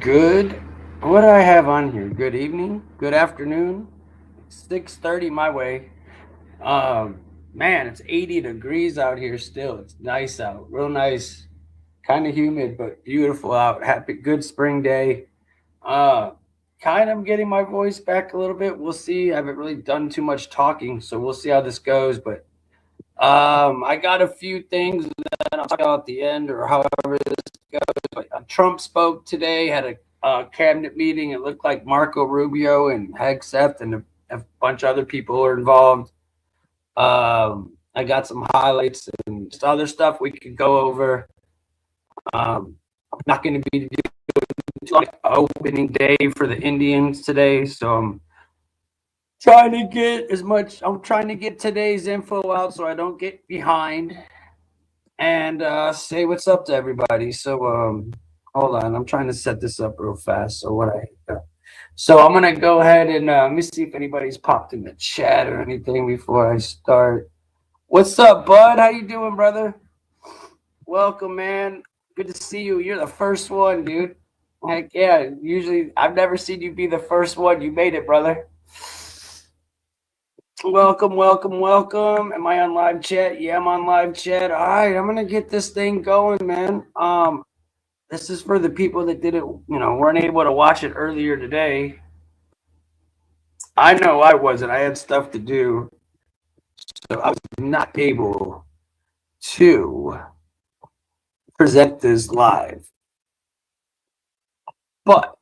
Good. What do I have on here? Good evening. Good afternoon. 6:30 my way. Man, it's 80 degrees out here still. It's nice out. Real nice. Kind of humid, but beautiful out. Happy good spring day. Uh Kind of getting my voice back a little bit. We'll see. I haven't really done too much talking, so we'll see how this goes, but I got a few things that I'll talk about at the end or however this goes. But Trump spoke today, had a cabinet meeting. It looked like Marco Rubio and Hegseth and a bunch of other people are involved. I got some highlights and just other stuff we could go over. I'm not going to be doing like opening day for the Indians today, so I'm trying to get today's info out so I don't get behind and say what's up to everybody. So hold on, I'm trying to set this up real fast. So I'm gonna go ahead and let me see if anybody's popped in the chat or anything before I start. What's up, bud? How you doing, brother? Welcome, man. Good to see you. You're the first one, dude. Heck yeah. Usually I've never seen you be the first one. You made it, brother. Welcome, welcome, welcome. Am I on live chat? Yeah, I'm on live chat. All right, I'm gonna get this thing going, man. This is for the people that weren't able to watch it earlier today. I know I wasn't. I had stuff to do, so I was not able to present this live. But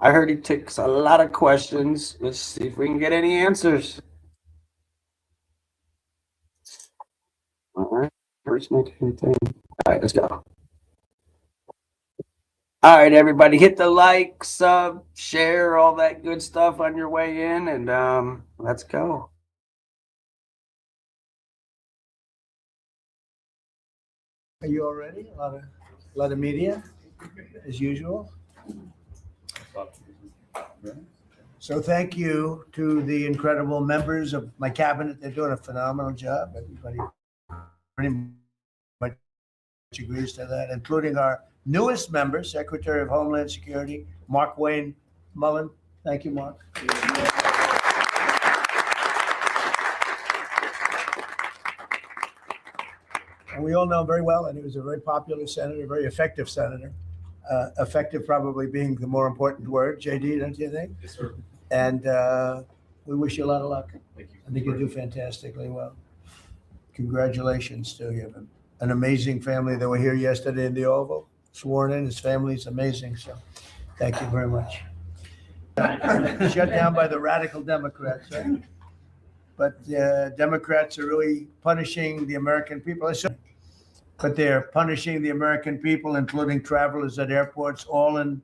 I heard he takes a lot of questions. Let's see if we can get any answers. All right, first make anything. All right, let's go. All right, everybody, hit the like, sub, share, all that good stuff on your way in, and let's go. Are you all ready? A lot of media, as usual. So thank you to the incredible members of my cabinet. They're doing a phenomenal job. Everybody pretty much agrees to that, including our newest member, Secretary of Homeland Security, Mark Wayne Mullen. Thank you, Mark. And we all know him very well, and he was a very popular senator, very effective senator. Effective probably being the more important word. JD, don't you think? Yes, sir. And we wish you a lot of luck. Thank you. I think you'll do fantastically well. Congratulations to you. An amazing family that were here yesterday in the Oval, sworn in. His family's amazing. So thank you very much. Shut down by the radical Democrats. Right? But Democrats are really punishing the American people. But they're punishing the American people, including travelers at airports, all in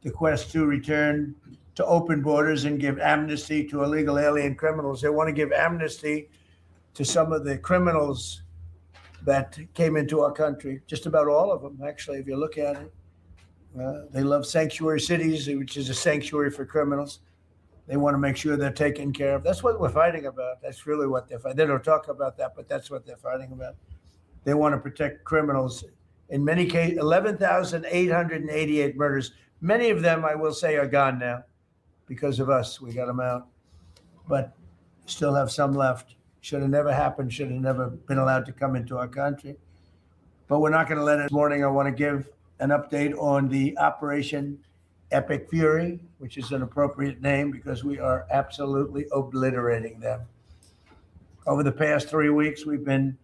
the quest to return to open borders and give amnesty to illegal alien criminals. They want to give amnesty to some of the criminals that came into our country, just about all of them, actually, if you look at it. They love sanctuary cities, which is a sanctuary for criminals. They want to make sure they're taken care of. That's what we're fighting about. That's really what they're fighting. They don't talk about that, but that's what they're fighting about. They want to protect criminals. In many cases, 11,888 murders. Many of them, I will say, are gone now because of us. We got them out. But still have some left. Should have never happened, should have never been allowed to come into our country. But we're not going to let it. This morning, I want to give an update on the Operation Epic Fury, which is an appropriate name because we are absolutely obliterating them. Over the past 3 weeks, we've been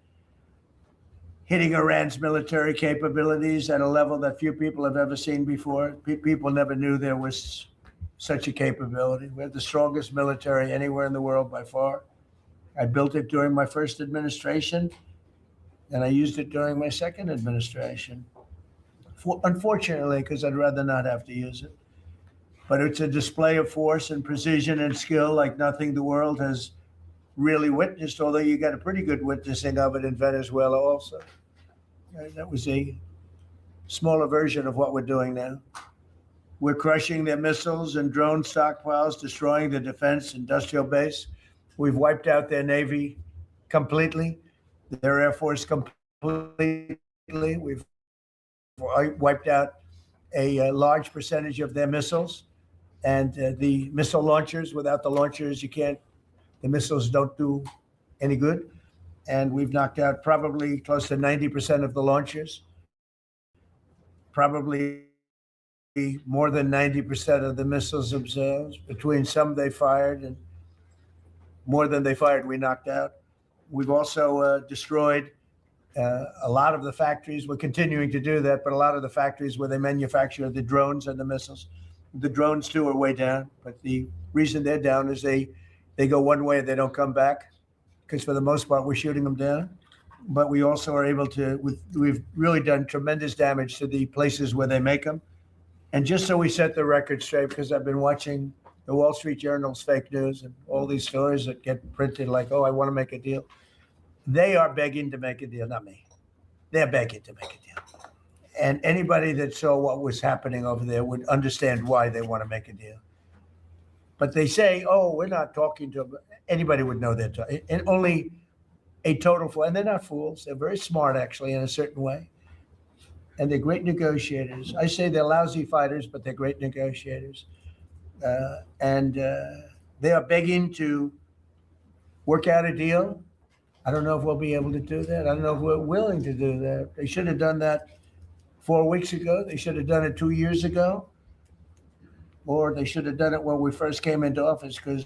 hitting Iran's military capabilities at a level that few people have ever seen before. People never knew there was such a capability. We have the strongest military anywhere in the world by far. I built it during my first administration, and I used it during my second administration. Unfortunately, because I'd rather not have to use it. But it's a display of force and precision and skill like nothing the world has really witnessed, although you got a pretty good witnessing of it in Venezuela also. That was a smaller version of what we're doing now. We're crushing their missiles and drone stockpiles, destroying the defense industrial base. We've wiped out their Navy completely, their Air Force completely. We've wiped out a large percentage of their missiles. And the missile launchers, without the launchers, the missiles don't do any good. And we've knocked out probably close to 90% of the launchers, probably more than 90% of the missiles themselves. Between some they fired and more than they fired, we knocked out. We've also destroyed a lot of the factories. We're continuing to do that, but a lot of the factories where they manufacture the drones and the missiles. The drones, too, are way down, but the reason they're down is they go one way and they don't come back, because for the most part, we're shooting them down. But we also are able to, we've really done tremendous damage to the places where they make them. And just so we set the record straight, because I've been watching the Wall Street Journal's fake news and all these stories that get printed like, oh, I want to make a deal. They are begging to make a deal, not me. They're begging to make a deal. And anybody that saw what was happening over there would understand why they want to make a deal. But they say, oh, we're not talking to them. Anybody would know they're talking. And only a total fool. And they're not fools. They're very smart, actually, in a certain way. And they're great negotiators. I say they're lousy fighters, but they're great negotiators. And they are begging to work out a deal. I don't know if we'll be able to do that. I don't know if we're willing to do that. They should have done that 4 weeks ago. They should have done it 2 years ago. Or they should have done it when we first came into office, because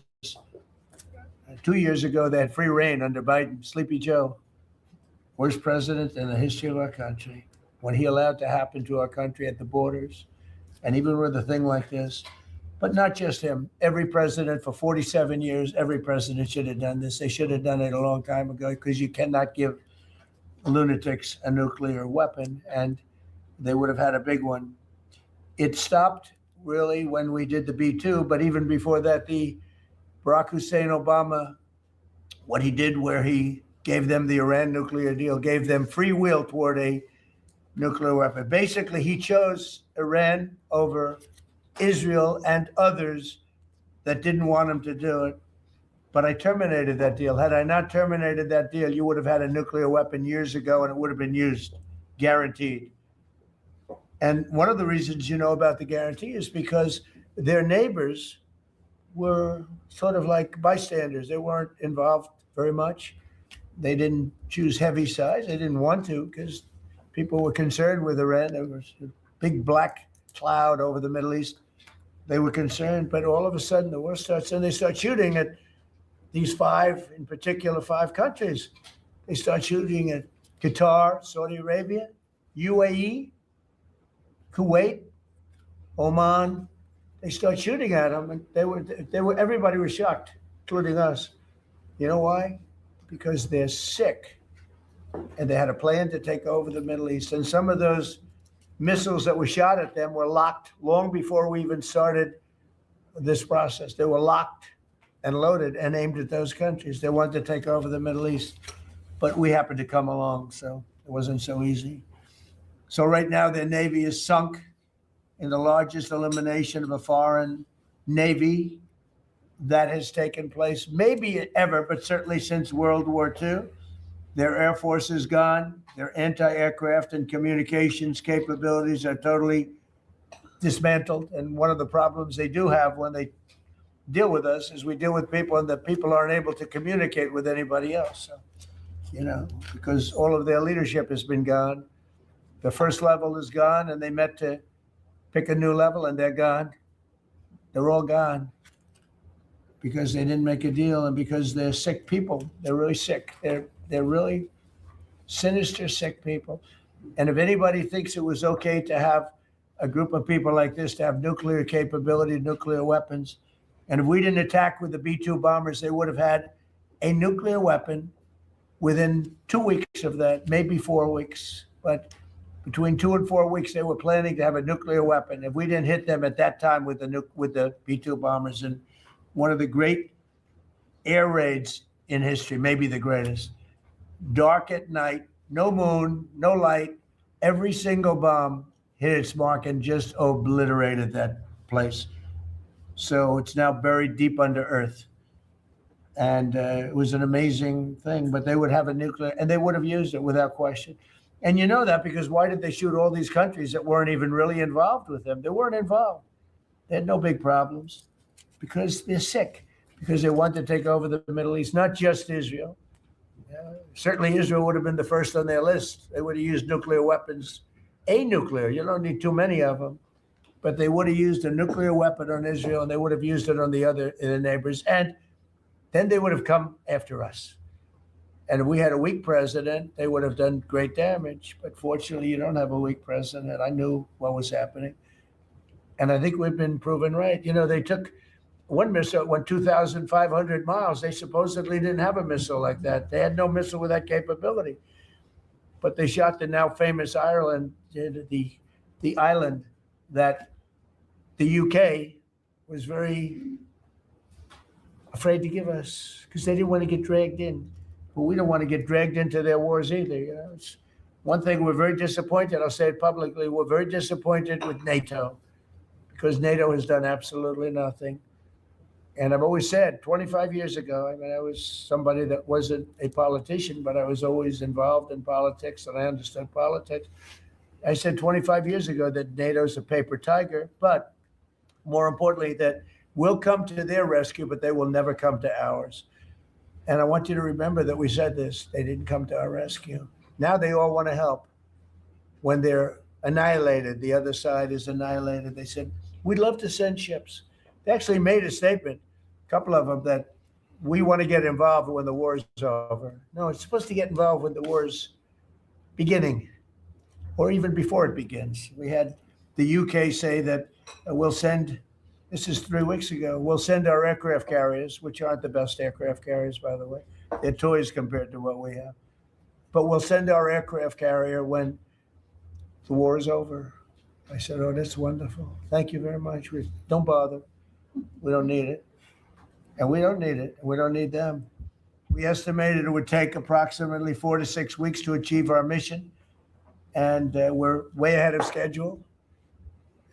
2 years ago they had free reign under Biden. Sleepy Joe, worst president in the history of our country. When he allowed to happen to our country at the borders, and even with a thing like this. But not just him. Every president for 47 years, every president should have done this. They should have done it a long time ago, because you cannot give lunatics a nuclear weapon, and they would have had a big one. It stopped really when we did the B-2, but even before that, the Barack Hussein Obama, what he did where he gave them the Iran nuclear deal, gave them free will toward a nuclear weapon. Basically, he chose Iran over Israel and others that didn't want him to do it. But I terminated that deal. Had I not terminated that deal, you would have had a nuclear weapon years ago, and it would have been used, guaranteed. And one of the reasons you know about the guarantee is because their neighbors were sort of like bystanders. They weren't involved very much. They didn't choose heavy sides. They didn't want to, because people were concerned with Iran. There was a big black cloud over the Middle East. They were concerned, but all of a sudden the war starts, and they start shooting at these five, in particular, 5 countries. They start shooting at Qatar, Saudi Arabia, UAE, Kuwait, Oman. They start shooting at them, and everybody was shocked, including us. You know why? Because they're sick, and they had a plan to take over the Middle East. And some of those missiles that were shot at them were locked long before we even started this process. They were locked and loaded and aimed at those countries. They wanted to take over the Middle East, but we happened to come along, so it wasn't so easy. So right now their Navy is sunk in the largest elimination of a foreign Navy that has taken place, maybe ever, but certainly since World War II. Their Air Force is gone. Their anti-aircraft and communications capabilities are totally dismantled. And one of the problems they do have when they deal with us is we deal with people, and the people aren't able to communicate with anybody else. So, because all of their leadership has been gone. The first level is gone, and they met to pick a new level, and they're gone. They're all gone because they didn't make a deal, and because they're sick people. They're really sick. They're really sinister, sick people. And if anybody thinks it was okay to have a group of people like this to have nuclear capability, nuclear weapons, and if we didn't attack with the B-2 bombers, they would have had a nuclear weapon within 2 weeks of that, maybe 4 weeks. But between 2 and 4 weeks, they were planning to have a nuclear weapon. If we didn't hit them at that time with the B-2 bombers, and one of the great air raids in history, maybe the greatest, dark at night, no moon, no light, every single bomb hit its mark and just obliterated that place. So it's now buried deep under earth. And it was an amazing thing, but they would have a nuclear, and they would have used it without question. And you know that because why did they shoot all these countries that weren't even really involved with them? They weren't involved. They had no big problems because they're sick, because they want to take over the Middle East, not just Israel. Certainly Israel would have been the first on their list. They would have used nuclear weapons, a nuclear, you don't need too many of them, but they would have used a nuclear weapon on Israel and they would have used it on the neighbors. And then they would have come after us. And if we had a weak president, they would have done great damage. But fortunately, you don't have a weak president. I knew what was happening. And I think we've been proven right. You know, they took one missile, went 2,500 miles. They supposedly didn't have a missile like that. They had no missile with that capability. But they shot the now famous Ireland, the island that the UK was very afraid to give us because they didn't want to get dragged in. But we don't want to get dragged into their wars either. You know, it's one thing we're very disappointed. I'll say it publicly. We're very disappointed with NATO because NATO has done absolutely nothing. And I've always said 25 years ago, I mean, I was somebody that wasn't a politician, but I was always involved in politics and I understood politics. I said 25 years ago that NATO's a paper tiger, but more importantly, that we'll come to their rescue, but they will never come to ours. And I want you to remember that we said this. They didn't come to our rescue. Now they all want to help. When they're annihilated, the other side is annihilated. They said, we'd love to send ships. They actually made a statement, a couple of them, that we want to get involved when the war is over. No, it's supposed to get involved when the war is beginning or even before it begins. We had the UK say that we'll send, this is 3 weeks ago, we'll send our aircraft carriers, which aren't the best aircraft carriers, by the way. They're toys compared to what we have. But we'll send our aircraft carrier when the war is over. I said, oh, that's wonderful. Thank you very much. Don't bother. We don't need it. And we don't need it. We don't need them. We estimated it would take approximately 4 to 6 weeks to achieve our mission. And we're way ahead of schedule.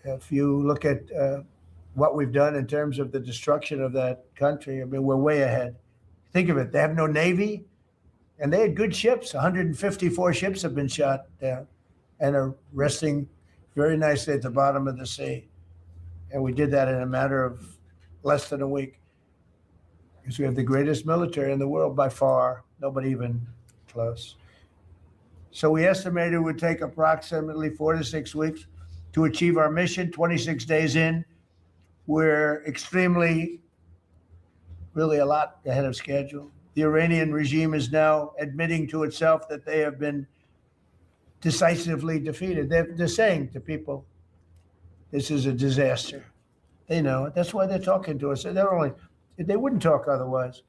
If you look at what we've done in terms of the destruction of that country, I mean, we're way ahead. Think of it. They have no Navy, and they had good ships. 154 ships have been shot down and are resting very nicely at the bottom of the sea. And we did that in a matter of less than a week. Because we have the greatest military in the world by far, nobody even close. So we estimated it would take approximately 4 to 6 weeks to achieve our mission. 26 days in, we're extremely, really a lot ahead of schedule. The Iranian regime is now admitting to itself that they have been decisively defeated. They're saying to people, this is a disaster. They know it. That's why they're talking to us. They wouldn't talk otherwise.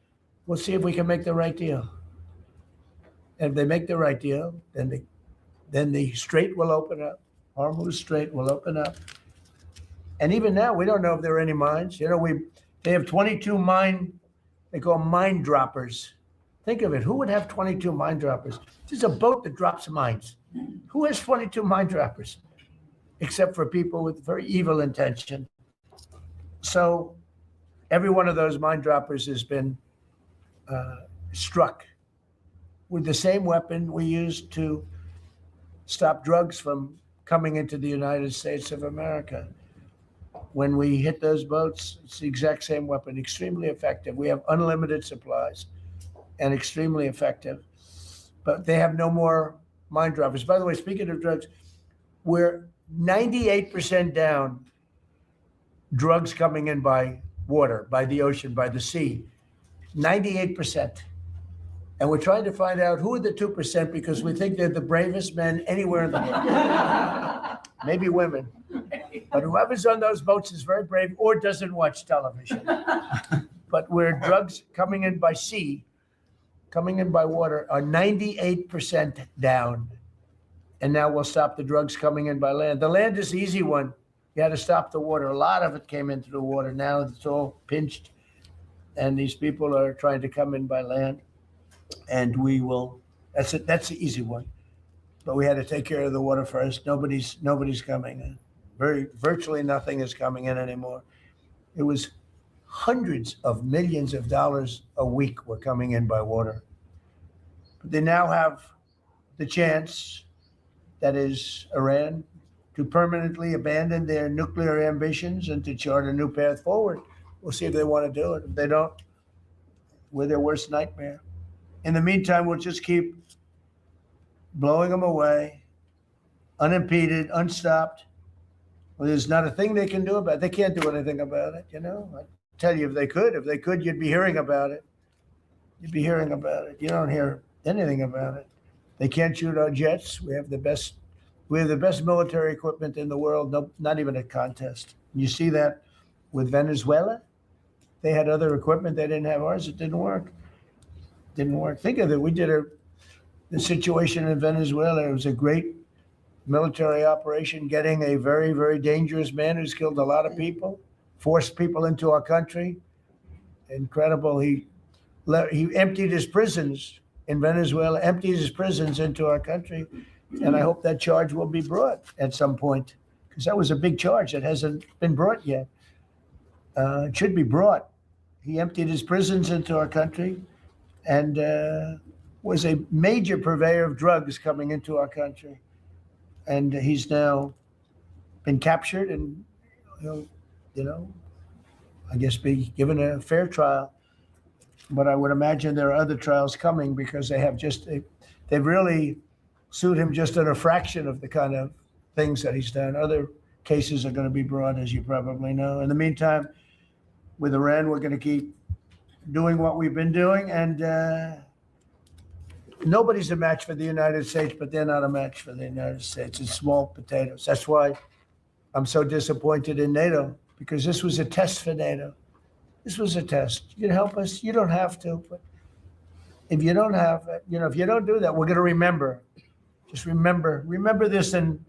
We'll see if we can make the right deal. And if they make the right deal, then the strait will open up. Hormuz Strait will open up. And even now, we don't know if there are any mines. You know, they have 22 they call mine droppers. Think of it. Who would have 22 mine droppers? There's a boat that drops mines. Who has 22 mine droppers? Except for people with very evil intention. So every one of those mine droppers has been struck with the same weapon we used to stop drugs from coming into the United States of America. When we hit those boats, it's the exact same weapon, extremely effective. We have unlimited supplies and extremely effective, but they have no more mine droppers. By the way, speaking of drugs, we're 98% down drugs coming in by water, by the ocean, by the sea, 98%. And we're trying to find out who are the 2% because we think they're the bravest men anywhere in the world. Maybe women. But whoever's on those boats is very brave or doesn't watch television. But where drugs coming in by sea, coming in by water, are 98% down. And now we'll stop the drugs coming in by land. The land is the easy one. You had to stop the water. A lot of it came in through water. Now it's all pinched. And these people are trying to come in by land. And we will, that's it. That's the easy one. But we had to take care of the water first. Nobody's coming in. Virtually nothing is coming in anymore. It was hundreds of millions of dollars a week were coming in by water. But they now have the chance that is Iran, to permanently abandon their nuclear ambitions and to chart a new path forward. We'll see if they want to do it. If they don't, we're their worst nightmare. In the meantime, we'll just keep blowing them away, unimpeded, unstopped. Well, there's not a thing they can do about it. They can't do anything about it, you know. I tell you, if they could, you'd be hearing about it. You'd be hearing about it. You don't hear anything about it. They can't shoot our jets. We have the best military equipment in the world. No, not even a contest. You see that with Venezuela. They had other equipment. They didn't have ours. It didn't work. Didn't work. Think of it. We did the situation in Venezuela. It was a great military operation, getting a very, very dangerous man who's killed a lot of people, forced people into our country. Incredible. He emptied his prisons in Venezuela, emptied his prisons into our country. And I hope that charge will be brought at some point, because that was a big charge that hasn't been brought yet. It should be brought. He emptied his prisons into our country and was a major purveyor of drugs coming into our country. And he's now been captured and, I guess be given a fair trial. But I would imagine there are other trials coming, because they've really sued him just at a fraction of the kind of things that he's done. Other cases are going to be brought, as you probably know. In the meantime, with Iran, we're going to keep doing what we've been doing. And nobody's a match for the United States, but they're not a match for the United States. It's small potatoes. That's why I'm so disappointed in NATO, because this was a test for NATO. This was a test. You can help us. You don't have to, but if you don't have it, if you don't do that, we're going to remember. Just remember this in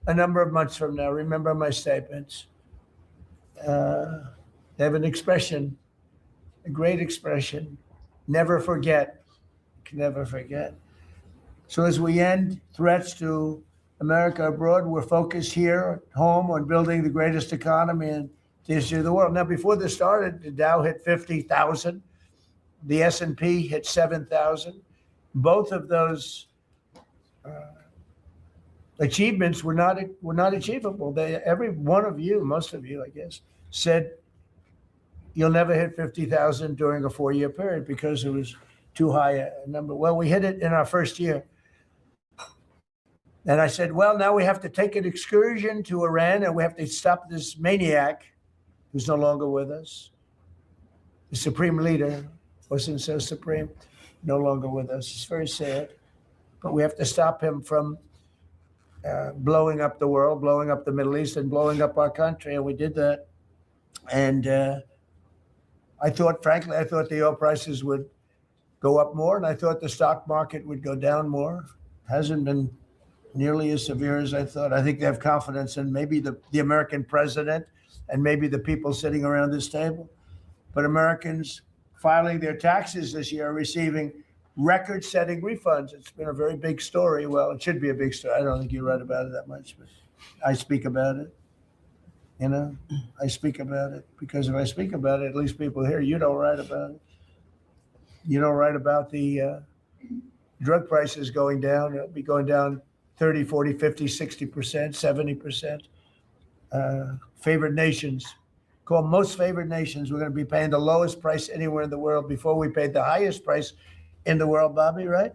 a number of months from now. Remember my statements. They have an expression, a great expression: never forget. Can never forget. So as we end threats to America abroad, we're focused here at home on building the greatest economy in the history of the world. Now, before this started, the Dow hit 50,000. The S&P hit 7,000. Both of those achievements were not achievable. Every one of you, most of you, I guess, said you'll never hit 50,000 during a 4-year period because it was too high a number. Well, we hit it in our first year. And I said, well, now we have to take an excursion to Iran and we have to stop this maniac who's no longer with us. The supreme leader wasn't so supreme, no longer with us. It's very sad. But we have to stop him from blowing up the world, blowing up the Middle East, and blowing up our country. And we did that. And frankly, I thought the oil prices would go up more, and I thought the stock market would go down more. Hasn't been nearly as severe as I thought. I think they have confidence in maybe the American president and maybe the people sitting around this table. But Americans filing their taxes this year are receiving record-setting refunds. It's been a very big story. Well, it should be a big story. I don't think you write about it that much, but I speak about it. I speak about it because if I speak about it, at least people hear. You don't write about it. You don't write about the drug prices going down. It'll be going down 30, 40, 50, 60%, 70%. Favored nations, called most favored nations. We're going to be paying the lowest price anywhere in the world. Before we paid the highest price in the world, Bobby, right?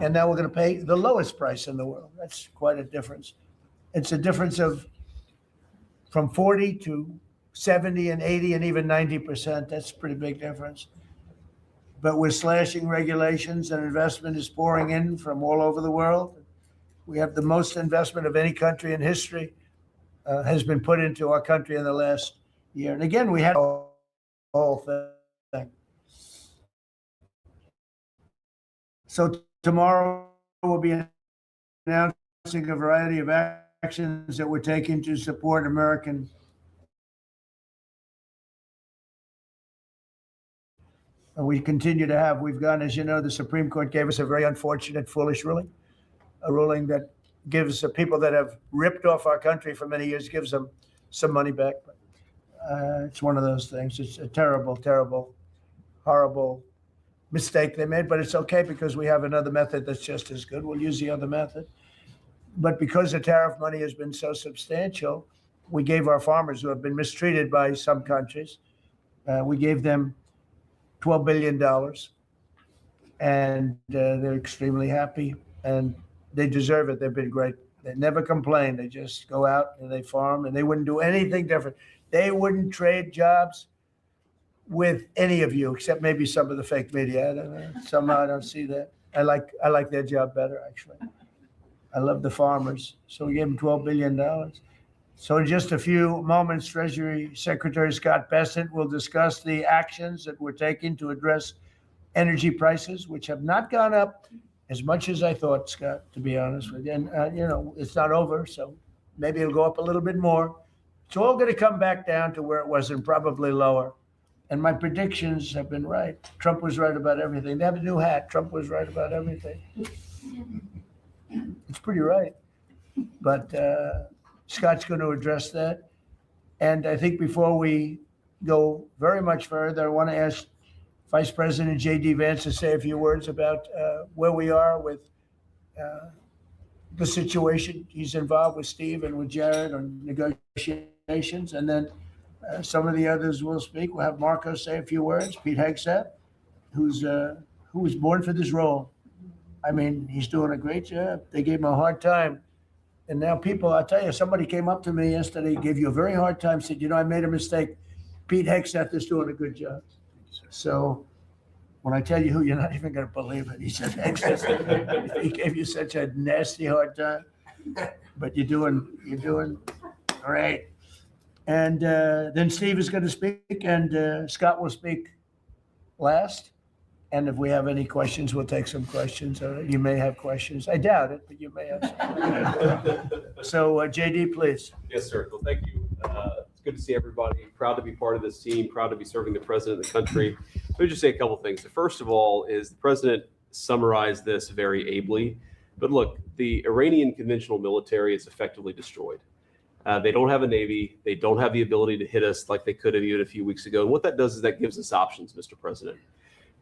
And now we're going to pay the lowest price in the world. That's quite a difference. It's a difference of from 40 to 70 and 80 and even 90%. That's a pretty big difference. But we're slashing regulations and investment is pouring in from all over the world. We have the most investment of any country in history has been put into our country in the last year. And again, we had a whole thing. So tomorrow we'll be announcing a variety of actions that we're taking to support American we continue to have. We've gone, as you know, the Supreme Court gave us a very unfortunate, foolish ruling, a ruling that gives the people that have ripped off our country for many years, gives them some money back. But it's one of those things. It's a terrible, terrible, horrible mistake they made, but it's okay because we have another method that's just as good. We'll use the other method. But because the tariff money has been so substantial, we gave our farmers who have been mistreated by some countries, we gave them $12 billion. And they're extremely happy, and they deserve it. They've been great. They never complain. They just go out and they farm, and they wouldn't do anything different. They wouldn't trade jobs with any of you, except maybe some of the fake media. I don't know. Somehow I don't see that. I like their job better, actually. I love the farmers. So we gave them $12 billion. So in just a few moments, Treasury Secretary Scott Bessent will discuss the actions that we're taking to address energy prices, which have not gone up as much as I thought, Scott, to be honest with you. And, it's not over, so maybe it'll go up a little bit more. It's all going to come back down to where it was and probably lower. And my predictions have been right. Trump was right about everything. They have a new hat. Trump was right about everything. It's pretty right. But Scott's going to address that. And I think before we go very much further, I want to ask Vice President J.D. Vance to say a few words about where we are with the situation. He's involved with Steve and with Jared on negotiations, and then some of the others will speak. We'll have Marco say a few words. Pete Hegseth, who was born for this role. I mean, he's doing a great job. They gave him a hard time. And now people, I'll tell you, somebody came up to me yesterday, gave you a very hard time, said, I made a mistake. Pete Hegseth is doing a good job. So when I tell you who, you're not even going to believe it. He said, he gave you such a nasty hard time, but you're doing great. And then Steve is going to speak, and Scott will speak last. And if we have any questions, we'll take some questions. You may have questions. I doubt it, but you may have some. So, JD, please. Yes, sir. Well, thank you. It's good to see everybody. Proud to be part of this team. Proud to be serving the president of the country. Let me just say a couple of things. The first of all is the president summarized this very ably. But look, the Iranian conventional military is effectively destroyed. They don't have a navy. They don't have the ability to hit us like they could have even a few weeks ago. And what that does is that gives us options, Mr. President.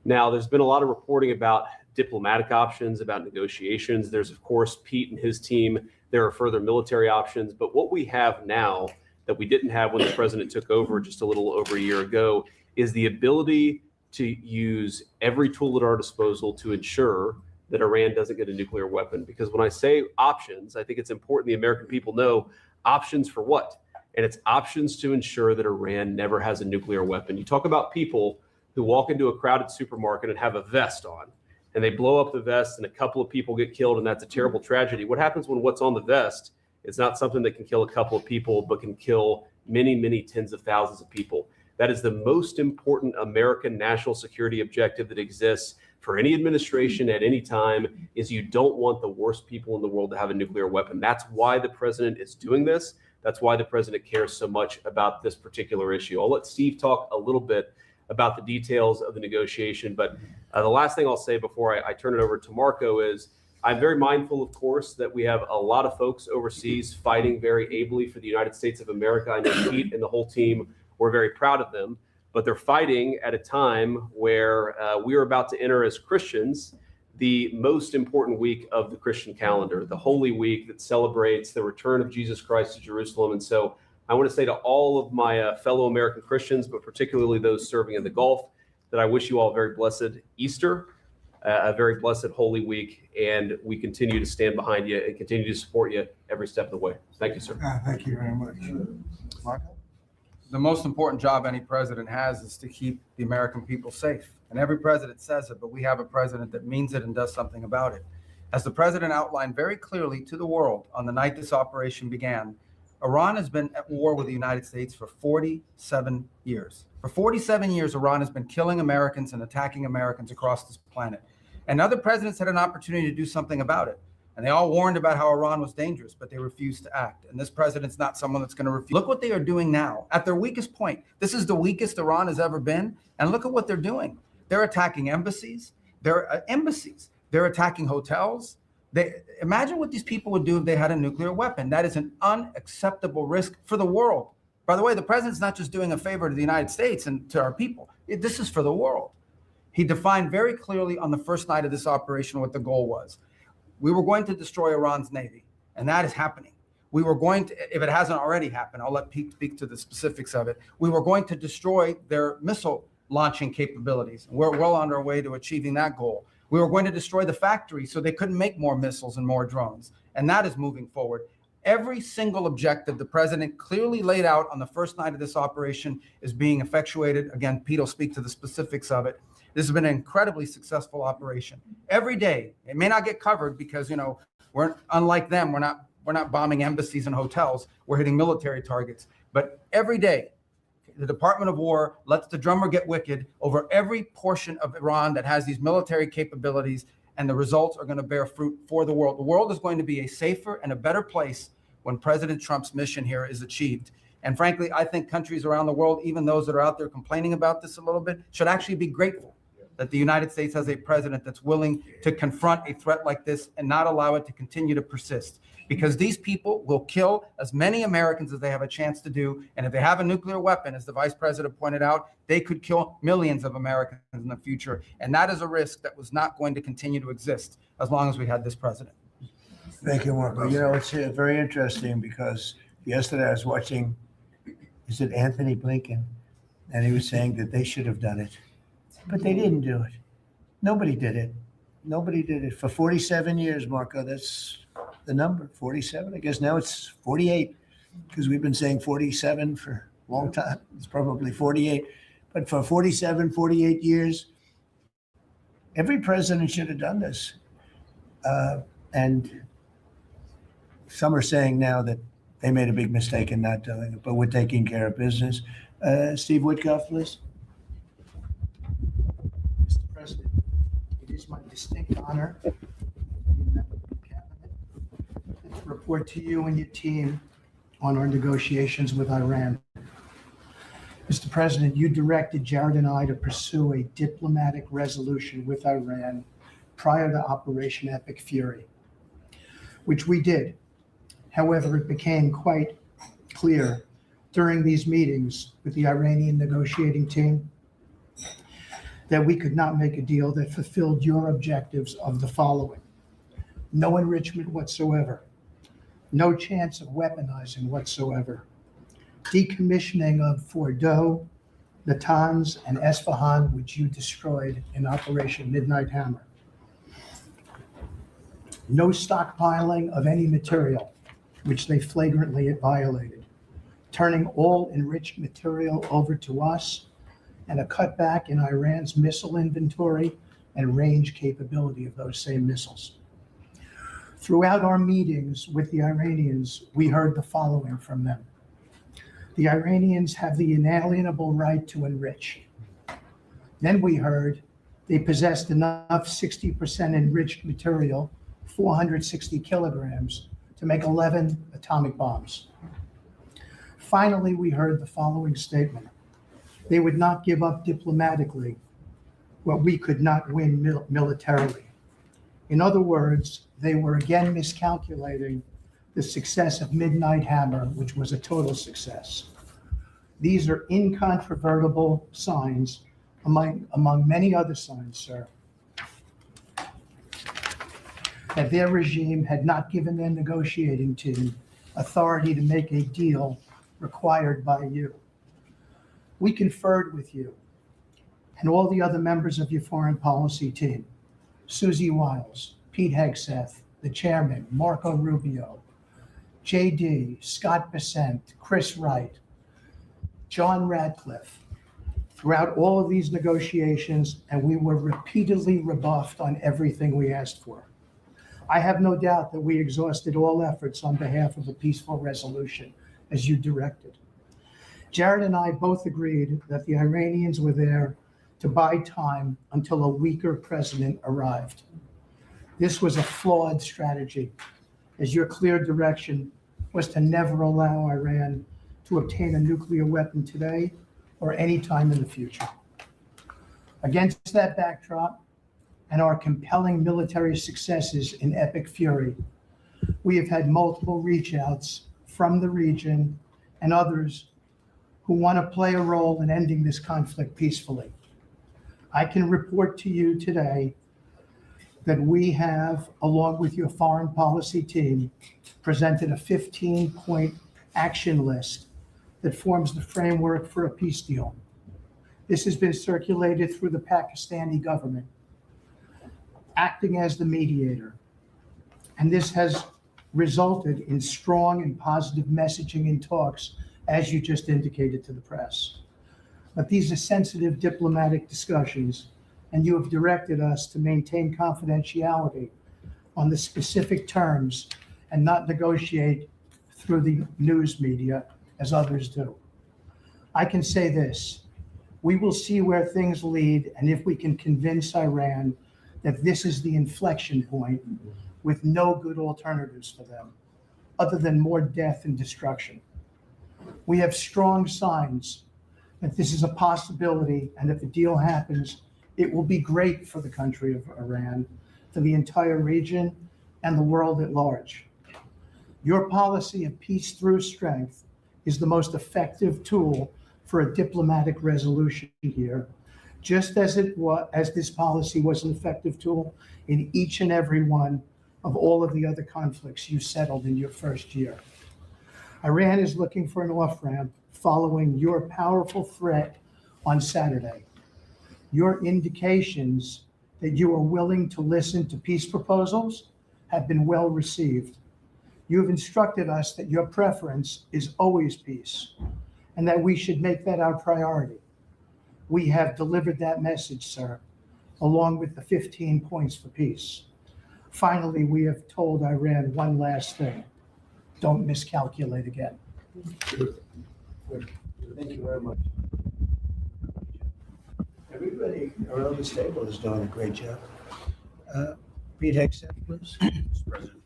Now, there's been a lot of reporting about diplomatic options, about negotiations. There's, of course, Pete and his team. There are further military options. But what we have now that we didn't have when the president took over just a little over a year ago is the ability to use every tool at our disposal to ensure that Iran doesn't get a nuclear weapon. Because when I say options, I think it's important the American people know options for what? And it's options to ensure that Iran never has a nuclear weapon. You talk about people who walk into a crowded supermarket and have a vest on, and they blow up the vest and a couple of people get killed, and that's a terrible tragedy. What happens when what's on the vest is not something that can kill a couple of people, but can kill many, many tens of thousands of people? That is the most important American national security objective that exists for any administration at any time, is you don't want the worst people in the world to have a nuclear weapon. That's why the president is doing this. That's why the president cares so much about this particular issue. I'll let Steve talk a little bit about the details of the negotiation. But the last thing I'll say before I turn it over to Marco is I'm very mindful, of course, that we have a lot of folks overseas fighting very ably for the United States of America. I know Pete and the whole team, we're very proud of them, but they're fighting at a time where we are about to enter as Christians the most important week of the Christian calendar, the Holy Week that celebrates the return of Jesus Christ to Jerusalem. And so I want to say to all of my fellow American Christians, but particularly those serving in the Gulf, that I wish you all a very blessed Easter, a very blessed Holy Week, and we continue to stand behind you and continue to support you every step of the way. Thank you, sir. Thank you very much. Marco? The most important job any president has is to keep the American people safe. And every president says it, but we have a president that means it and does something about it. As the president outlined very clearly to the world on the night this operation began, Iran has been at war with the United States for 47 years. For 47 years, Iran has been killing Americans and attacking Americans across this planet. And other presidents had an opportunity to do something about it. And they all warned about how Iran was dangerous, but they refused to act. And this president's not someone that's going to refuse. Look what they are doing now at their weakest point. This is the weakest Iran has ever been. And look at what they're doing. They're attacking embassies. They're attacking hotels. Imagine what these people would do if they had a nuclear weapon. That is an unacceptable risk for the world. By the way, the president's not just doing a favor to the United States and to our people. This is for the world. He defined very clearly on the first night of this operation what the goal was. We were going to destroy Iran's navy. and that is happening. We were going to, if it hasn't already happened, I'll let Pete speak to the specifics of it. We were going to destroy their missile launching capabilities. We're well on our way to achieving that goal. We were going to destroy the factory so they couldn't make more missiles and more drones. And that is moving forward. Every single objective the president clearly laid out on the first night of this operation is being effectuated. Again, Pete will speak to the specifics of it. This has been an incredibly successful operation. Every day, it may not get covered because, you know, we're unlike them. We're not bombing embassies and hotels. We're hitting military targets. But every day, the Department of War lets the drummer get wicked over every portion of Iran that has these military capabilities, and the results are going to bear fruit for the world. The world is going to be a safer and a better place when President Trump's mission here is achieved. And frankly, I think countries around the world, even those that are out there complaining about this a little bit, should actually be grateful that the United States has a president that's willing to confront a threat like this and not allow it to continue to persist. Because these people will kill as many Americans as they have a chance to do. And if they have a nuclear weapon, as the vice president pointed out, they could kill millions of Americans in the future. And that is a risk that was not going to continue to exist as long as we had this president. Thank you, Marco. You know, it's very interesting because yesterday I was watching, is it Anthony Blinken? And he was saying that they should have done it, but they didn't do it. Nobody did it. Nobody did it. For 47 years, Marco, that's the number, 47. I guess now it's 48 because we've been saying 47 for a long time. It's probably 48. But for 47, 48 years, every president should have done this. And some are saying now that they made a big mistake in not doing it, but we're taking care of business. Steve Woodcock, please. Mr. President, it is my distinct honor to be a member of the cabinet and to report to you and your team on our negotiations with Iran. Mr. President, you directed Jared and I to pursue a diplomatic resolution with Iran prior to Operation Epic Fury, which we did. However, it became quite clear during these meetings with the Iranian negotiating team that we could not make a deal that fulfilled your objectives of the following: no enrichment whatsoever, no chance of weaponizing whatsoever, decommissioning of Fordow, Natanz, and Esfahan, which you destroyed in Operation Midnight Hammer, no stockpiling of any material, which they flagrantly violated, turning all enriched material over to us, and a cutback in Iran's missile inventory and range capability of those same missiles. Throughout our meetings with the Iranians, we heard the following from them. The Iranians have the inalienable right to enrich. Then we heard they possessed enough 60% enriched material, 460 kilograms, to make 11 atomic bombs. Finally, we heard the following statement. They would not give up diplomatically what we could not win militarily. In other words, they were again miscalculating the success of Midnight Hammer, which was a total success. These are incontrovertible signs among many other signs, sir, that their regime had not given their negotiating team authority to make a deal required by you. We conferred with you and all the other members of your foreign policy team, Susie Wiles, Pete Hegseth, the chairman, Marco Rubio, JD, Scott Bessent, Chris Wright, John Radcliffe, throughout all of these negotiations, and we were repeatedly rebuffed on everything we asked for. I have no doubt that we exhausted all efforts on behalf of a peaceful resolution, as you directed. Jared and I both agreed that the Iranians were there to buy time until a weaker president arrived. This was a flawed strategy, as your clear direction was to never allow Iran to obtain a nuclear weapon today or any time in the future. Against that backdrop and our compelling military successes in Epic Fury, we have had multiple reach outs from the region and others who want to play a role in ending this conflict peacefully. I can report to you today that we have, along with your foreign policy team, presented a 15-point action list that forms the framework for a peace deal. This has been circulated through the Pakistani government, acting as the mediator. And this has resulted in strong and positive messaging in talks, as you just indicated to the press. But these are sensitive diplomatic discussions, and you have directed us to maintain confidentiality on the specific terms and not negotiate through the news media as others do. I can say this: we will see where things lead, and if we can convince Iran that this is the inflection point with no good alternatives for them, other than more death and destruction. We have strong signs that this is a possibility, and if the deal happens, it will be great for the country of Iran, for the entire region, and the world at large. Your policy of peace through strength is the most effective tool for a diplomatic resolution here, just as this policy was an effective tool in each and every one of all of the other conflicts you settled in your first year. Iran is looking for an off-ramp following your powerful threat on Saturday. Your indications that you are willing to listen to peace proposals have been well received. You have instructed us that your preference is always peace, and that we should make that our priority. We have delivered that message, sir, along with the 15 points for peace. Finally, we have told Iran one last thing: don't miscalculate again. Thank you very much. Everybody around this table is doing a great job. Pete Hegseth, please. Mr. President.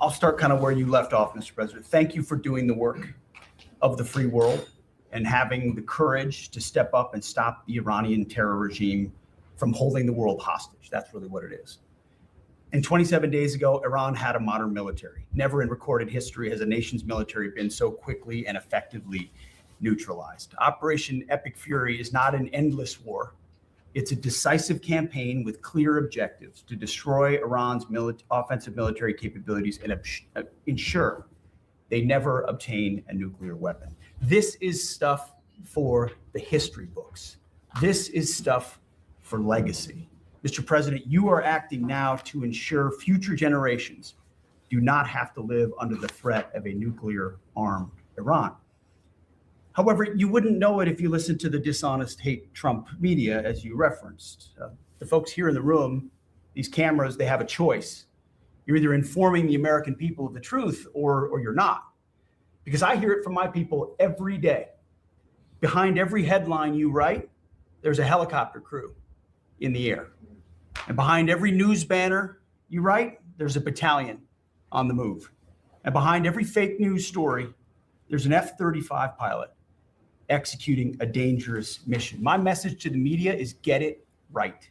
I'll start kind of where you left off, Mr. President. Thank you for doing the work of the free world and having the courage to step up and stop the Iranian terror regime from holding the world hostage. That's really what it is. And 27 days ago, Iran had a modern military. Never in recorded history has a nation's military been so quickly and effectively neutralized. Operation Epic Fury is not an endless war. It's a decisive campaign with clear objectives to destroy Iran's offensive military capabilities and ensure they never obtain a nuclear weapon. This is stuff for the history books. This is stuff for legacy. Mr. President, you are acting now to ensure future generations do not have to live under the threat of a nuclear-armed Iran. However, you wouldn't know it if you listened to the dishonest hate Trump media, as you referenced. The folks here in the room, these cameras, they have a choice. You're either informing the American people of the truth or you're not. Because I hear it from my people every day. Behind every headline you write, there's a helicopter crew in the air. And behind every news banner you write, there's a battalion on the move. And behind every fake news story, there's an F-35 pilot executing a dangerous mission. My message to the media is get it right.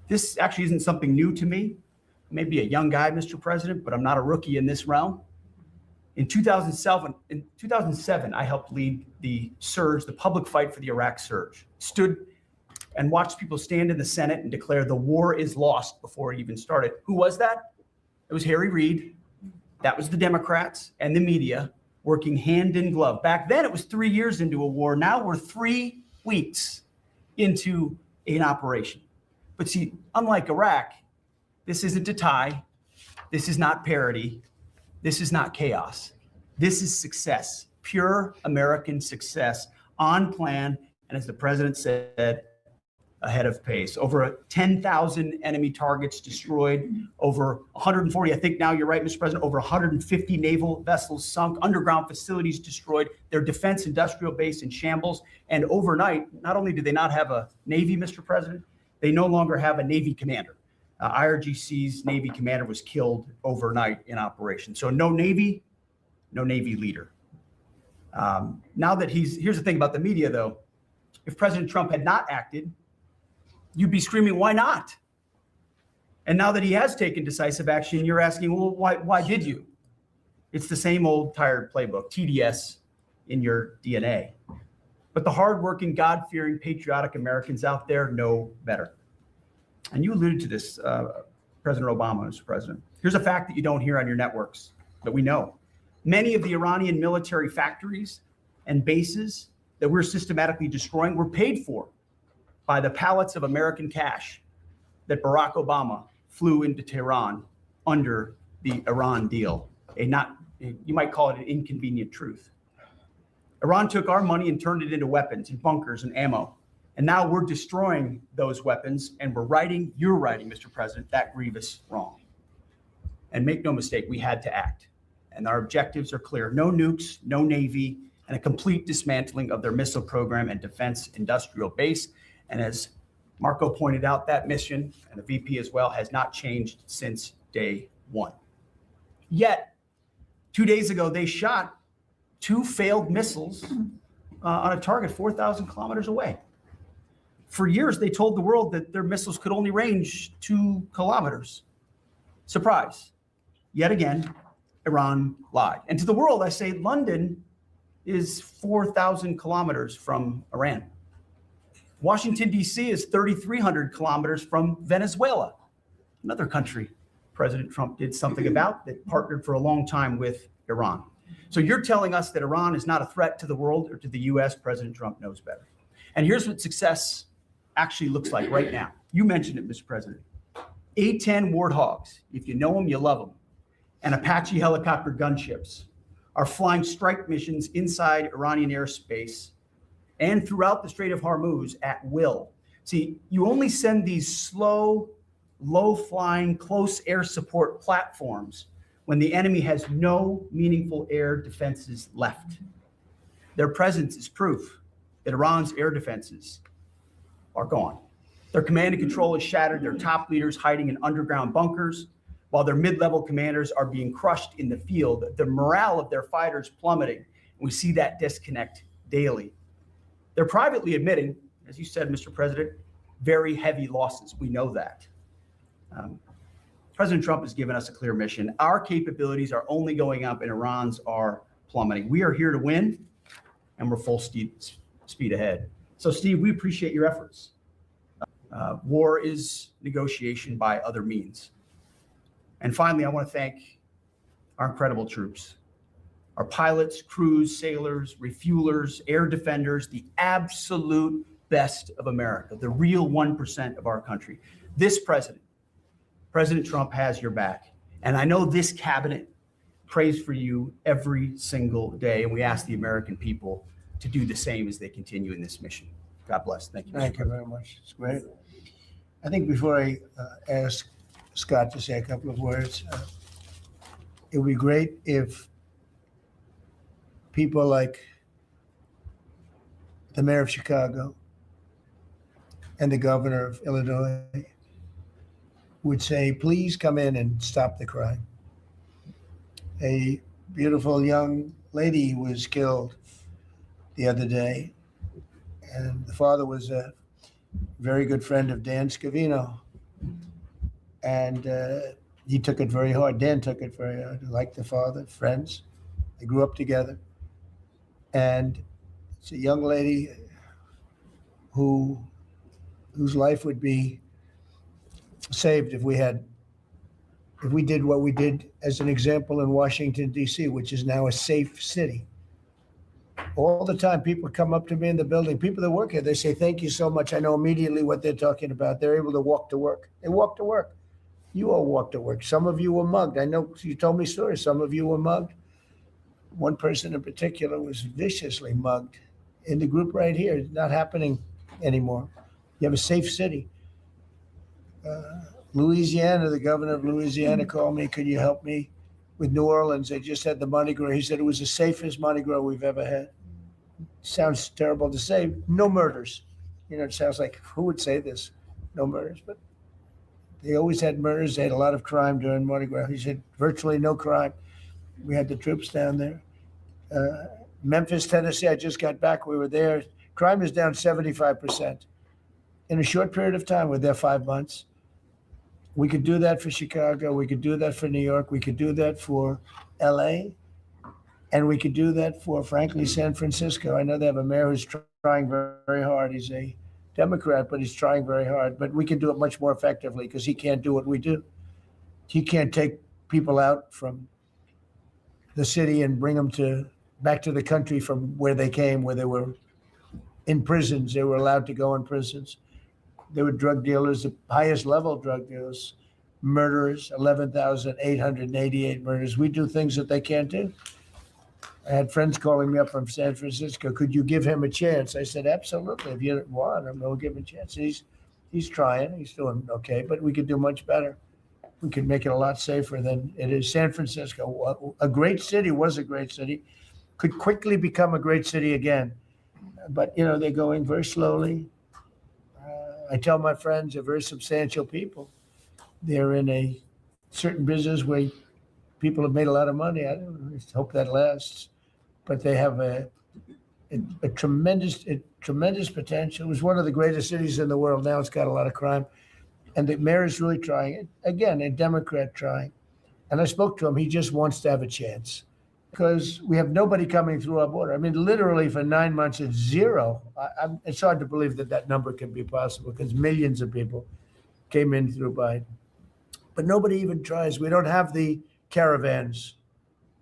This actually isn't something new to me. I may be a young guy, Mr. President, but I'm not a rookie in this realm. In 2007, I helped lead the surge, the public fight for the Iraq surge. Stood and watched people stand in the Senate and declare the war is lost before it even started. Who was that? It was Harry Reid. That was the Democrats and the media working hand in glove. Back then, it was 3 years into a war. Now we're 3 weeks into an operation. But see, unlike Iraq, this isn't a tie. This is not parity. This is not chaos. This is success, pure American success, on plan, and as the president said, ahead of pace. Over 10,000 enemy targets destroyed, over 140, I think now you're right, Mr. President, over 150 naval vessels sunk, underground facilities destroyed, their defense industrial base in shambles. And overnight, not only do they not have a Navy, Mr. President, they no longer have a Navy commander. IRGC's Navy commander was killed overnight in operation. So no Navy leader. Now that here's the thing about the media though, if President Trump had not acted, you'd be screaming, why not? And now that he has taken decisive action, you're asking, well, why did you? It's the same old tired playbook, TDS in your DNA. But the hardworking, God-fearing, patriotic Americans out there know better. And you alluded to this, President Obama, Mr. President. Here's a fact that you don't hear on your networks that we know. Many of the Iranian military factories and bases that we're systematically destroying were paid for by the pallets of American cash that Barack Obama flew into Tehran under the Iran deal. You might call it an inconvenient truth. Iran took our money and turned it into weapons and bunkers and ammo. And now we're destroying those weapons, and you're writing, Mr. President, that grievous wrong. And make no mistake, we had to act. And our objectives are clear. No nukes, no Navy, and a complete dismantling of their missile program and defense industrial base. And as Marco pointed out, that mission, and the VP as well, has not changed since day one. Yet, 2 days ago, they shot 2 failed missiles on a target 4,000 kilometers away. For years, they told the world that their missiles could only range 2 kilometers. Surprise. Yet again, Iran lied. And to the world, I say London is 4,000 kilometers from Iran. Washington, D.C. is 3,300 kilometers from Venezuela, another country President Trump did something about that partnered for a long time with Iran. So you're telling us that Iran is not a threat to the world or to the U.S. President Trump knows better. And here's what success actually looks like right now. You mentioned it, Mr. President. A-10 Warthogs, if you know them, you love them, and Apache helicopter gunships are flying strike missions inside Iranian airspace and throughout the Strait of Hormuz at will. See, you only send these slow, low-flying, close air support platforms when the enemy has no meaningful air defenses left. Their presence is proof that Iran's air defenses are gone. Their command and control is shattered, their top leaders hiding in underground bunkers, while their mid-level commanders are being crushed in the field. The morale of their fighters plummeting. We see that disconnect daily. They're privately admitting, as you said, Mr. President, very heavy losses. We know that. President Trump has given us a clear mission. Our capabilities are only going up and Iran's are plummeting. We are here to win, and we're full speed ahead. So, Steve, we appreciate your efforts. War is negotiation by other means. And finally, I want to thank our incredible troops, our pilots, crews, sailors, refuelers, air defenders, the absolute best of America, the real 1% of our country. This president, President Trump, has your back. And I know this cabinet prays for you every single day. And we ask the American people to do the same as they continue in this mission. God bless. Thank you. Thank you very much. It's great. I think before I ask Scott to say a couple of words, it would be great if people like the mayor of Chicago and the governor of Illinois would say, please come in and stop the crime. A beautiful young lady was killed the other day, and the father was a very good friend of Dan Scavino. And he took it very hard. Dan took it very hard. Like the father, friends. They grew up together. And it's a young lady whose life would be saved if we did what we did as an example in Washington, D.C., which is now a safe city. All the time, people come up to me in the building, people that work here, they say, thank you so much. I know immediately what they're talking about. They're able to walk to work. They walk to work. You all walk to work. Some of you were mugged. I know you told me stories. Some of you were mugged. One person in particular was viciously mugged in the group right here. It's not happening anymore. You have a safe city. Louisiana, the governor of Louisiana called me, could you help me with New Orleans? They just had the Mardi Gras. He said it was the safest Mardi Gras we've ever had. Sounds terrible to say. No murders. You know, it sounds like, who would say this? No murders. But they always had murders. They had a lot of crime during Mardi Gras. He said virtually no crime. We had the troops down there. Memphis, Tennessee, I just got back. We were there. Crime is down 75%. In a short period of time, we're there 5 months. We could do that for Chicago. We could do that for New York. We could do that for LA. And we could do that for, frankly, San Francisco. I know they have a mayor who's trying very, very hard. He's a Democrat, but he's trying very hard. But we can do it much more effectively because he can't do what we do. He can't take people out from the city and bring them back to the country from where they came, where they were in prisons. They were allowed to go in prisons. They were drug dealers, the highest level drug dealers, murderers, 11,888 murders. We do things that they can't do. I had friends calling me up from San Francisco. Could you give him a chance? I said, absolutely. If you want him, we'll give him a chance. He's trying. He's doing okay, but we could do much better. We could make it a lot safer than it is. San Francisco, a great city, was a great city, could quickly become a great city again. But, they're going very slowly. I tell my friends, they're very substantial people. They're in a certain business where people have made a lot of money. I hope that lasts. But they have a tremendous potential. It was one of the greatest cities in the world. Now it's got a lot of crime. And the mayor is really trying. Again, a Democrat trying. And I spoke to him. He just wants to have a chance because we have nobody coming through our border. I mean, literally for 9 months, it's zero. It's hard to believe that number can be possible because millions of people came in through Biden. But nobody even tries. We don't have the caravans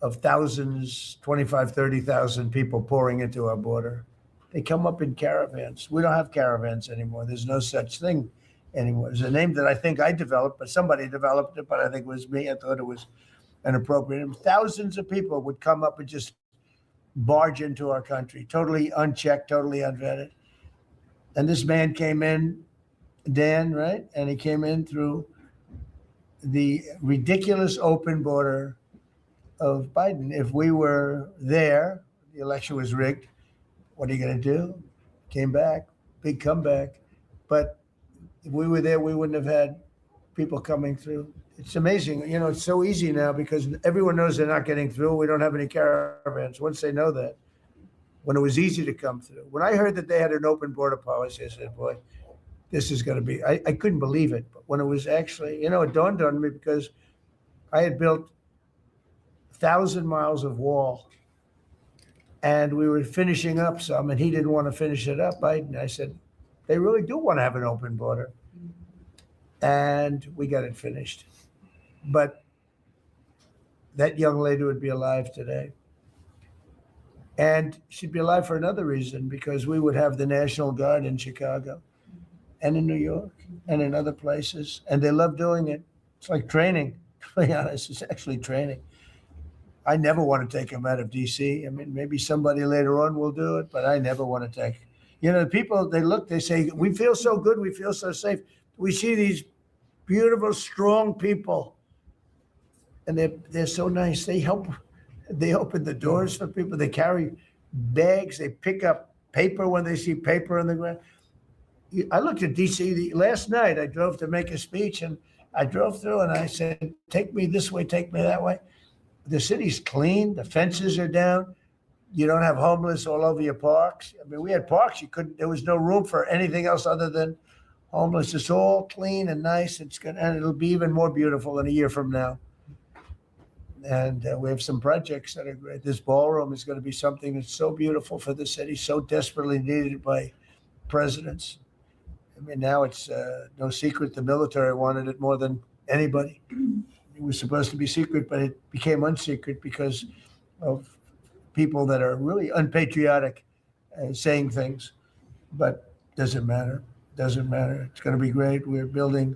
of thousands, 25, 30,000 people pouring into our border. They come up in caravans. We don't have caravans anymore. There's no such thing anymore. There's a name that I think I developed, but somebody developed it, but I think it was me. I thought it was inappropriate. Thousands of people would come up and just barge into our country, totally unchecked, totally unvetted. And this man came in, Dan, right? And he came in through the ridiculous open border of Biden. If we were there, the election was rigged. What are you going to do? Came back, big comeback. But if we were there, we wouldn't have had people coming through. It's amazing. It's so easy now because everyone knows they're not getting through. We don't have any caravans. Once they know that, when it was easy to come through. When I heard that they had an open border policy, I said, boy, this is going to be, I couldn't believe it. But when it was actually, it dawned on me because I had built 1,000 miles of wall and we were finishing up some and he didn't want to finish it up. I said, they really do want to have an open border. And we got it finished. But that young lady would be alive today. And she'd be alive for another reason, because we would have the National Guard in Chicago and in New York and in other places. And they love doing it. It's like training, to be honest. It's actually training. I never want to take them out of D.C. I mean, maybe somebody later on will do it, but I never want to take. The people, they say, we feel so good, we feel so safe. We see these beautiful, strong people, and they're so nice. They help. They open the doors for people. They carry bags. They pick up paper when they see paper on the ground. I looked at D.C. last night. I drove to make a speech, and I drove through, and I said, take me this way, take me that way. The city's clean. The fences are down. You don't have homeless all over your parks. I mean, we had parks. There was no room for anything else other than homeless. It's all clean and nice. It's good, and it'll be even more beautiful in a year from now. And we have some projects that are great. This ballroom is going to be something that's so beautiful for the city, so desperately needed by presidents. I mean, now it's no secret the military wanted it more than anybody. It was supposed to be secret, but it became unsecret because of people that are really unpatriotic saying things. But doesn't matter. Doesn't matter. It's going to be great. We're building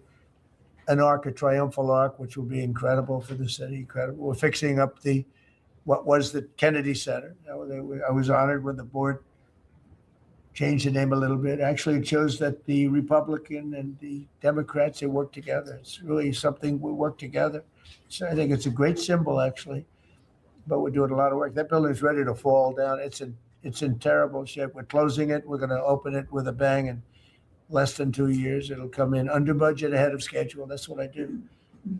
an arc, a triumphal arc, which will be incredible for the city. Incredible. We're fixing up what was the Kennedy Center. I was honored when the board changed the name a little bit. Actually, it shows that the Republican and the Democrats, they work together. It's really something we work together. So I think it's a great symbol, actually. But we're doing a lot of work. That building is ready to fall down. It's in terrible shape. We're closing it. We're going to open it with a bang in less than 2 years. It'll come in under budget, ahead of schedule. That's what I do.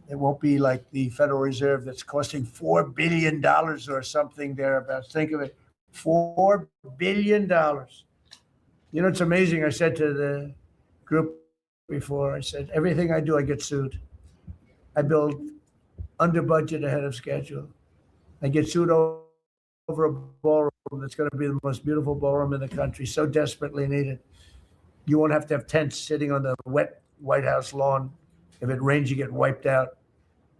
It won't be like the Federal Reserve that's costing $4 billion or something thereabouts. Think of it, $4 billion. It's amazing. I said to the group before, I said, everything I do, I get sued. I build under budget, ahead of schedule. I get sued over a ballroom that's going to be the most beautiful ballroom in the country, so desperately needed. You won't have to have tents sitting on the wet White House lawn. If it rains, you get wiped out,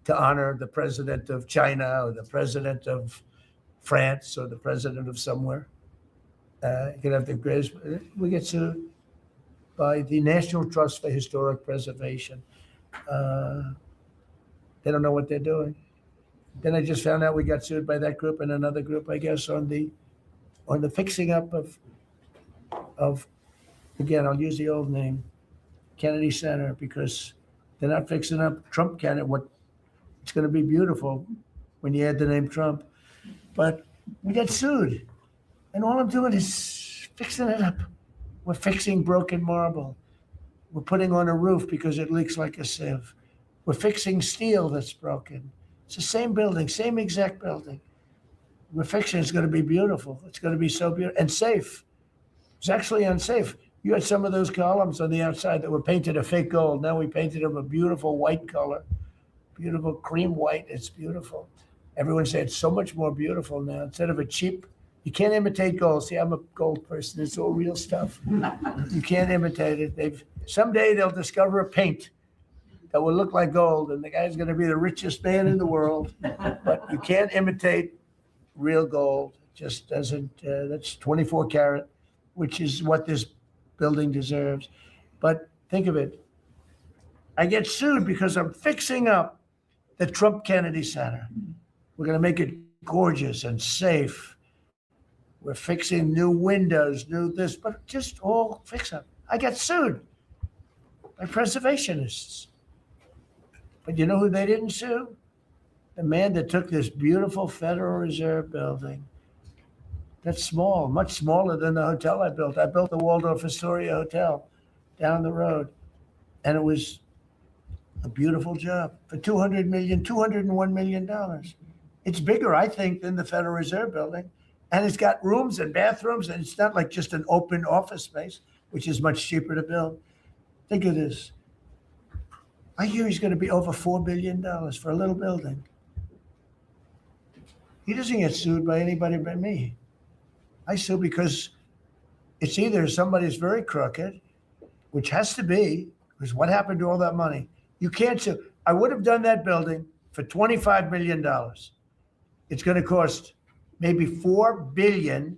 to honor the president of China or the president of France or the president of somewhere. You can have the greatest. We get sued by the National Trust for Historic Preservation. They don't know what they're doing. Then I just found out we got sued by that group and another group, I guess, on the fixing up of again, I'll use the old name, Kennedy Center, because they're not fixing up Trump Kennedy. It's going to be beautiful when you add the name Trump, but we got sued, and all I'm doing is fixing it up. We're fixing broken marble. We're putting on a roof because it leaks like a sieve. We're fixing steel that's broken. It's the same building, same exact building. We're fixing. It's going to be beautiful. It's going to be so beautiful and safe. It's actually unsafe. You had some of those columns on the outside that were painted a fake gold. Now we painted them a beautiful white color, beautiful cream white. It's beautiful. Everyone said it's so much more beautiful now. Instead of a cheap, you can't imitate gold. See, I'm a gold person. It's all real stuff. You can't imitate it. Someday they'll discover a paint that will look like gold, and the guy's going to be the richest man in the world. But you can't imitate real gold. It just doesn't. That's 24 karat, which is what this building deserves. But think of it. I get sued because I'm fixing up the Trump Kennedy Center. We're going to make it gorgeous and safe. We're fixing new windows, new this, but just all fix up. I got sued by preservationists. But you know who they didn't sue? The man that took this beautiful Federal Reserve building. That's small, much smaller than the hotel I built. I built the Waldorf Astoria Hotel down the road. And it was a beautiful job for $201 million. It's bigger, I think, than the Federal Reserve building. And it's got rooms and bathrooms, and it's not like just an open office space, which is much cheaper to build. Think of this. I hear he's going to be over $4 billion for a little building. He doesn't get sued by anybody but me. I sue because it's either somebody's very crooked, which has to be, because what happened to all that money? You can't sue. I would have done that building for $25 million. It's going to cost maybe $4 billion,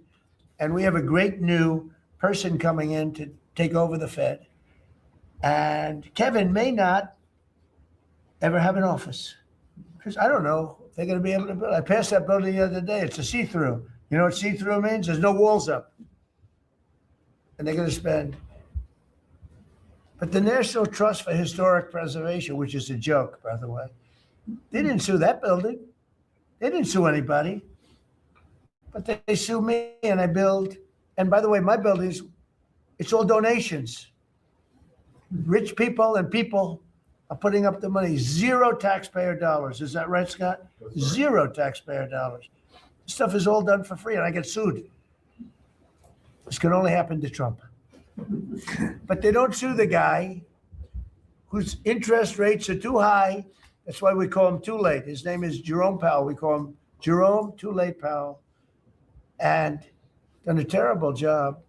and we have a great new person coming in to take over the Fed. And Kevin may not ever have an office, because I don't know if they're going to be able to build. I passed that building the other day. It's a see-through. You know what see-through means? There's no walls up. And they're going to spend. But the National Trust for Historic Preservation, which is a joke, by the way, they didn't sue that building. They didn't sue anybody. But they sue me, and I build. And by the way, my buildings, it's all donations. Rich people and people are putting up the money. Zero taxpayer dollars. Is that right, Scott? Zero taxpayer dollars. This stuff is all done for free, and I get sued. This can only happen to Trump. But they don't sue the guy whose interest rates are too high. That's why we call him Too Late. His name is Jerome Powell. We call him Jerome Too Late Powell. And done a terrible job.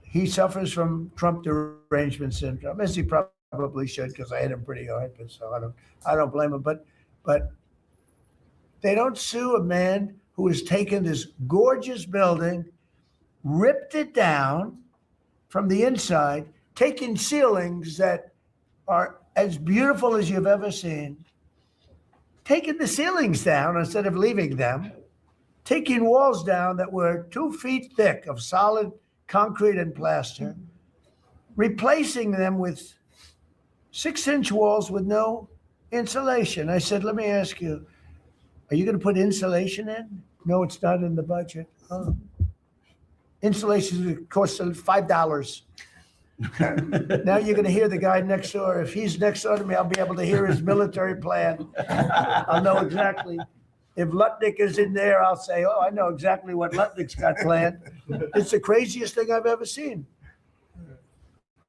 He suffers from Trump derangement syndrome, as he probably should, because I hit him pretty hard. But so I don't blame him. But they don't sue a man who has taken this gorgeous building, ripped it down from the inside, taken ceilings that are as beautiful as you've ever seen, taken the ceilings down instead of leaving them, taking walls down that were 2 feet thick of solid concrete and plaster, replacing them with 6-inch walls with no insulation. I said, let me ask you, are you going to put insulation in? No, it's not in the budget. Oh. Insulation costs $5. Now you're going to hear the guy next door. If he's next door to me, I'll be able to hear his military plan. I'll know exactly. If Lutnick is in there, I'll say, oh, I know exactly what Lutnick's got planned. It's the craziest thing I've ever seen.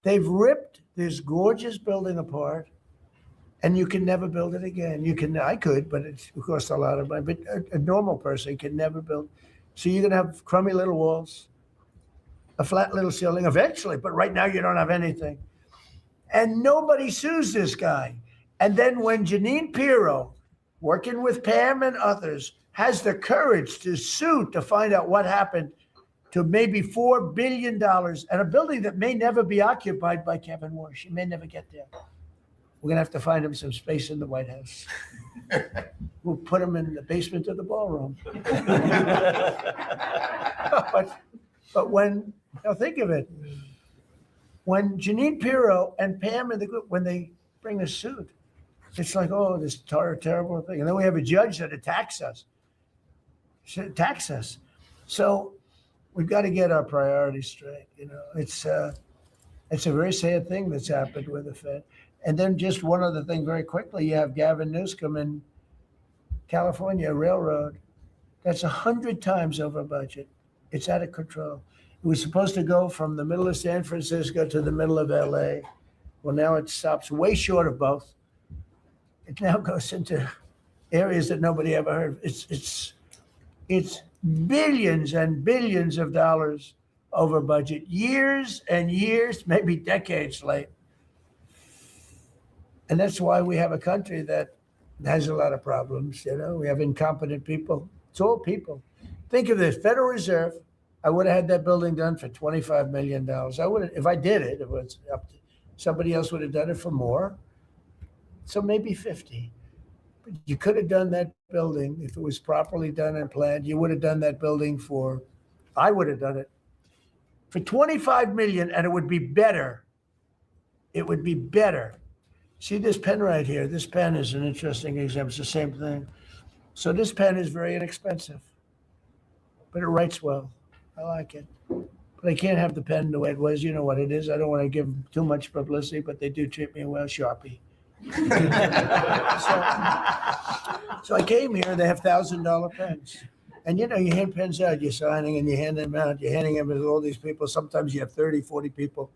They've ripped this gorgeous building apart, and you can never build it again. I could, but it costs a lot of money. But a normal person can never build. So you're going to have crummy little walls. a flat little ceiling eventually, but right now you don't have anything. And nobody sues this guy. And then when Jeanine Pirro, working with Pam and others, has the courage to sue to find out what happened to maybe $4 billion and a building that may never be occupied by Kevin Warsh. He may never get there. We're going to have to find him some space in the White House. We'll put him in the basement of the ballroom. But when, now think of it, when Jeanine Pirro and Pam and the group, when they bring a suit, it's like, oh, this terrible thing. And then we have a judge that attacks us. So we've got to get our priorities straight. You know, it's a very sad thing that's happened with the Fed. And then just one other thing very quickly, you have Gavin Newsom in California Railroad. That's 100 times over budget. It's out of control. It was supposed to go from the middle of San Francisco to the middle of LA. Well, now it stops way short of both. It now goes into areas that nobody ever heard of. It's billions and billions of dollars over budget, years and years, maybe decades late. And that's why we have a country that has a lot of problems. You know, we have incompetent people. It's all people. Think of this, Federal Reserve. I would have had that building done for $25 million. I would have, if I did it, if it was up to somebody else would have done it for more. So maybe 50. But you could have done that building if it was properly done and planned. You would have done that building for, I would have done it for 25 million, and it would be better. It would be better. See this pen right here? This pen is an interesting example. It's the same thing. So this pen is very inexpensive, but it writes well. I like it. But I can't have the pen the way it was. You know what it is. I don't want to give too much publicity, but they do treat me well, Sharpie. So I came here, they have $1,000 pens. And you know, you hand pens out, you're signing and you hand them out, you're handing them to all these people. Sometimes you have 30, 40 people.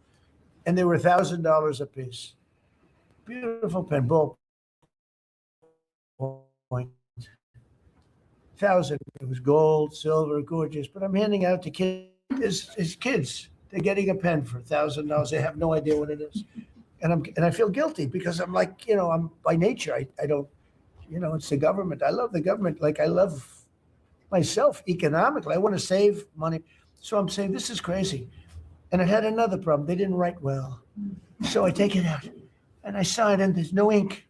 And they were $1,000 a piece. Beautiful pen, ball point. 1,000. It was gold, silver, gorgeous. But I'm handing out to kids. It's kids. They're getting a pen for $1,000. They have no idea what it is. And I feel guilty because I'm like, you know, I'm by nature, I don't, you know, it's the government. I love the government like I love myself economically. I want to save money. So I'm saying, this is crazy. And it had another problem. They didn't write well. So I take it out and I sign and there's no ink.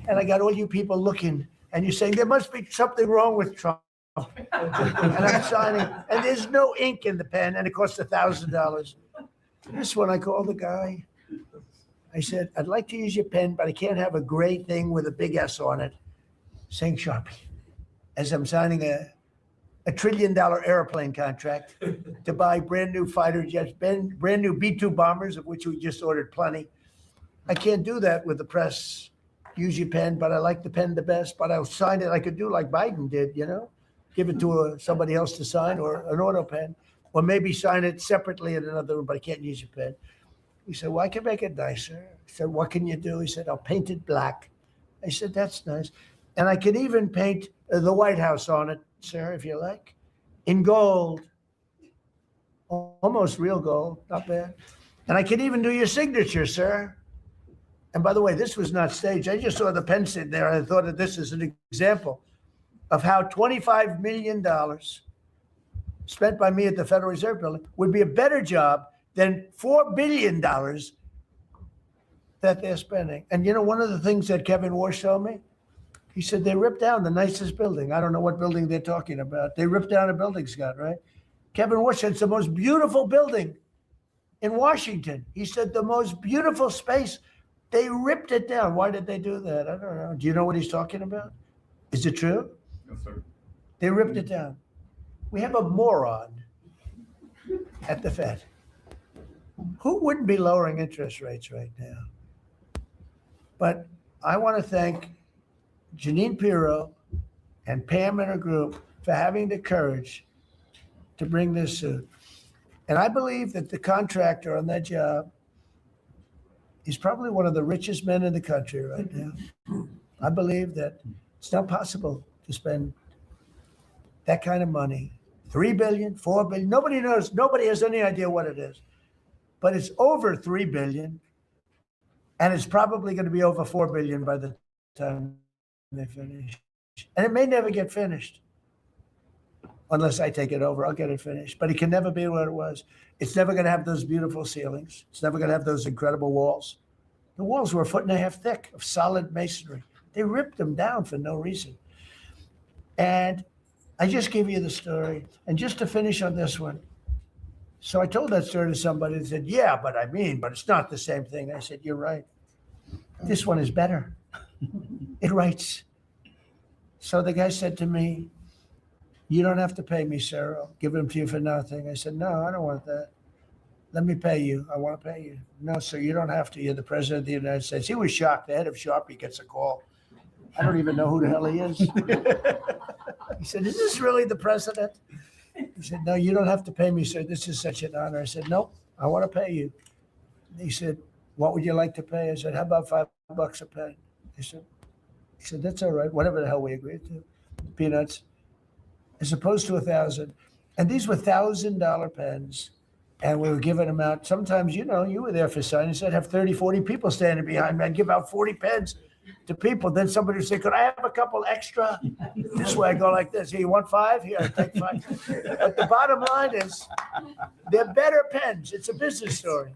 And I got all you people looking and you're saying, there must be something wrong with Trump. And I'm signing and there's no ink in the pen and it costs $1,000. This one, I called the guy. I said, I'd like to use your pen, but I can't have a gray thing with a big S on it saying Sharpie. As I'm signing a $1 trillion airplane contract to buy brand new fighter jets, brand new B-2 bombers, of which we just ordered plenty. I can't do that with the press. Use your pen, but I like the pen the best, but I'll sign it. I could do like Biden did, you know, give it to somebody else to sign or an auto pen, or maybe sign it separately in another room, but I can't use your pen. He said, well, I can make it nicer. I said, what can you do? He said, I'll paint it black. I said, that's nice. And I can even paint the White House on it, sir, if you like, in gold, almost real gold, not bad. And I can even do your signature, sir. And by the way, this was not staged. I just saw the pen sit there. I thought that this is an example of how $25 million spent by me at the Federal Reserve Building would be a better job than $4 billion that they're spending. And you know, one of the things that Kevin Warsh told me, he said they ripped down the nicest building. I don't know what building they're talking about. They ripped down a building, Scott, right? Kevin Warsh said it's the most beautiful building in Washington. He said the most beautiful space. They ripped it down. Why did they do that? I don't know. Do you know what he's talking about? Is it true? Yes, sir. They ripped it down. We have a moron at the Fed. Who wouldn't be lowering interest rates right now? But I want to thank Jeanine Pirro and Pam and her group for having the courage to bring this suit. And I believe that the contractor on that job is probably one of the richest men in the country right now. I believe that it's not possible to spend that kind of money 3 billion, 4 billion. Nobody knows. Nobody has any idea what it is. But it's over 3 billion. And it's probably going to be over 4 billion by the time they finish. And it may never get finished. Unless I take it over, I'll get it finished. But it can never be what it was. It's never going to have those beautiful ceilings. It's never going to have those incredible walls. The walls were 1.5 feet thick of solid masonry. They ripped them down for no reason. And I just gave you the story. And just to finish on this one. So I told that story to somebody and said, yeah, but it's not the same thing. I said, you're right. This one is better. It writes. So the guy said to me, you don't have to pay me, sir. I'll give them to you for nothing. I said, no, I don't want that. Let me pay you. I want to pay you. No, sir, you don't have to. You're the president of the United States. He was shocked. The head of Sharpie gets a call. I don't even know who the hell he is. He said, is this really the president? He said, no, you don't have to pay me, sir. This is such an honor. I said, no, I want to pay you. He said, what would you like to pay? I said, how about $5 a pen? He said, that's all right. Whatever the hell we agreed to. Peanuts. As opposed to 1,000. And these were $1,000 pens. And we were giving them out. Sometimes, you were there for signings. I'd have 30, 40 people standing behind me. I'd give out 40 pens to people. Then somebody would say, could I have a couple extra? This way I go like this. Here, you want 5? Here, I take 5. But the bottom line is, they're better pens. It's a business story.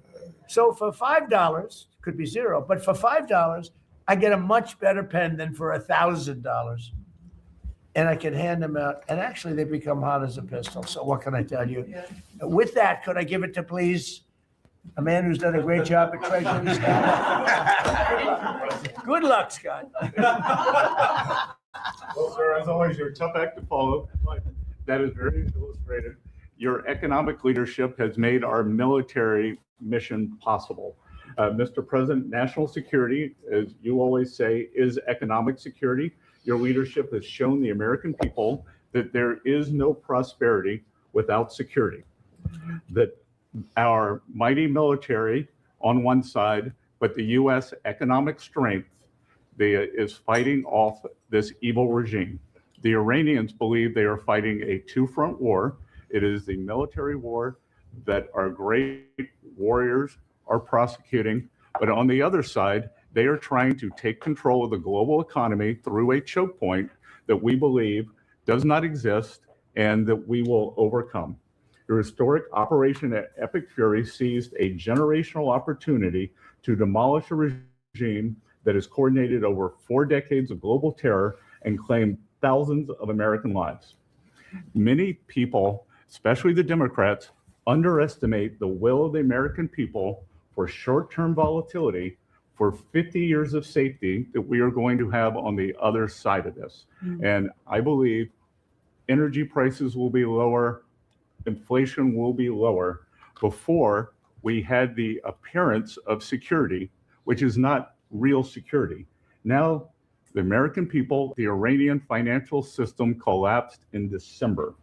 So for $5, could be 0, but for $5, I get a much better pen than for $1,000. And I can hand them out. And actually, they become hot as a pistol. So what can I tell you? Yeah. With that, could I give it to, please, a man who's done a great job at Treasury, Scott? Good luck, Scott. Well, sir, as always, you're a tough act to follow. That is very illustrative. Your economic leadership has made our military mission possible. Mr. President, national security, as you always say, is economic security. Your leadership has shown the American people that there is no prosperity without security. That our mighty military on one side, but the U.S. economic strength is fighting off this evil regime. The Iranians believe they are fighting a two-front war. It is the military war that our great warriors are prosecuting, but on the other side, they are trying to take control of the global economy through a choke point that we believe does not exist and that we will overcome. The historic Operation Epic Fury seized a generational opportunity to demolish a regime that has coordinated over 4 decades of global terror and claimed thousands of American lives. Many people, especially the Democrats, underestimate the will of the American people for short-term volatility for 50 years of safety that we are going to have on the other side of this. And I believe energy prices will be lower, inflation will be lower before we had the appearance of security, which is not real security. Now, the American people, the Iranian financial system collapsed in December.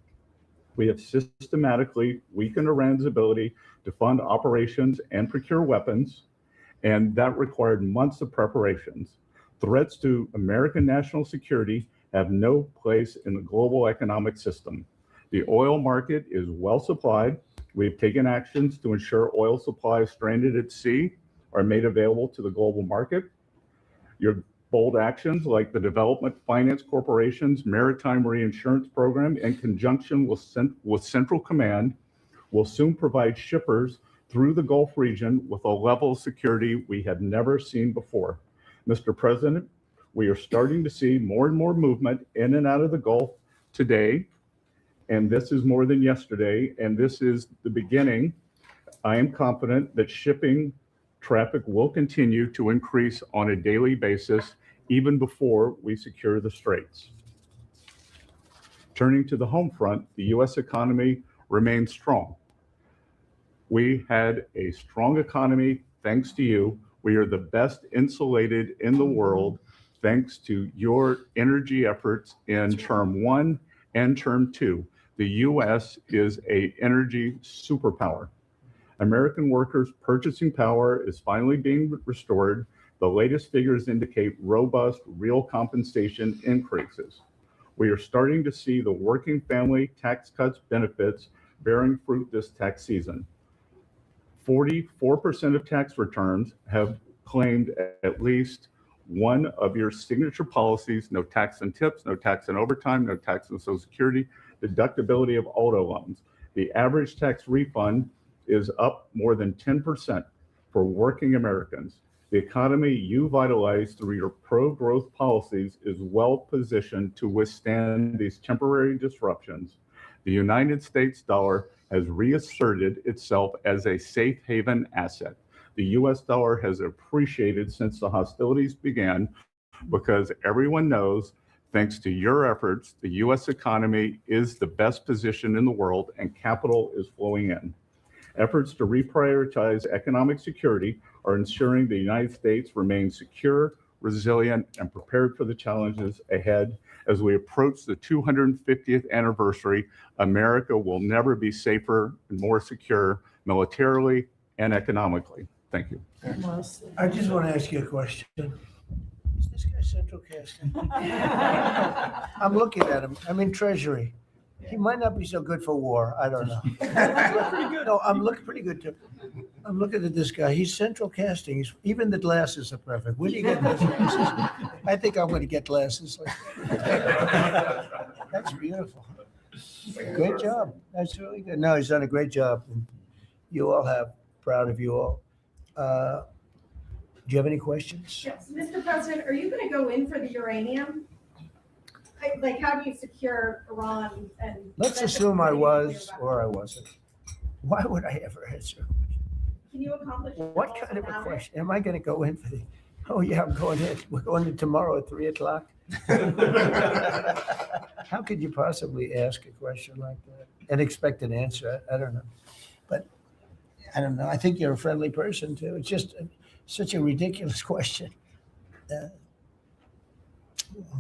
We have systematically weakened Iran's ability to fund operations and procure weapons, and that required months of preparations. Threats to American national security have no place in the global economic system. The oil market is well supplied. We've taken actions to ensure oil supplies stranded at sea are made available to the global market. Your bold actions like the Development Finance Corporation's Maritime Reinsurance Program in conjunction with Central Command will soon provide shippers through the Gulf region with a level of security we have never seen before. Mr. President, we are starting to see more and more movement in and out of the Gulf today, and this is more than yesterday, and this is the beginning. I am confident that shipping traffic will continue to increase on a daily basis, even before we secure the straits. Turning to the home front, the U.S. economy remains strong. We had a strong economy thanks to you. We are the best insulated in the world thanks to your energy efforts in term 1 and term 2. The U.S. is an energy superpower. American workers' purchasing power is finally being restored. The latest figures indicate robust real compensation increases. We are starting to see the working family tax cuts benefits bearing fruit this tax season. 44% of tax returns have claimed at least one of your signature policies: no tax on tips, no tax on overtime, no tax on Social Security, deductibility of auto loans. The average tax refund is up more than 10% for working Americans. The economy you vitalized through your pro-growth policies is well positioned to withstand these temporary disruptions. The United States dollar has reasserted itself as a safe haven asset. The US dollar has appreciated since the hostilities began because everyone knows, thanks to your efforts, the US economy is the best position in the world and capital is flowing in. Efforts to reprioritize economic security are ensuring the United States remains secure, resilient, and prepared for the challenges ahead. As we approach the 250th anniversary, America will never be safer and more secure militarily and economically. Thank you. I just want to ask you a question. Is this guy central casting? I'm looking at him. I'm in Treasury. He might not be so good for war. I don't know. No, I'm looking pretty good too. I'm looking at this guy. He's central casting. Even the glasses are perfect. Where do you get those glasses? I think I'm going to get glasses. That's beautiful. Great job. That's really good. No, he's done a great job. You all have. Proud of you all. Do you have any questions? Yes, Mr. President, are you going to go in for the uranium? Like, how do you secure Iran and? Let's assume I was or I wasn't. Why would I ever answer? Can you accomplish? What kind of a question? Am I going to go in for the, oh yeah, I'm going in. We're going in tomorrow at 3:00. How could you possibly ask a question like that and expect an answer? I don't know. But I don't know. I think you're a friendly person too. It's just such a ridiculous question.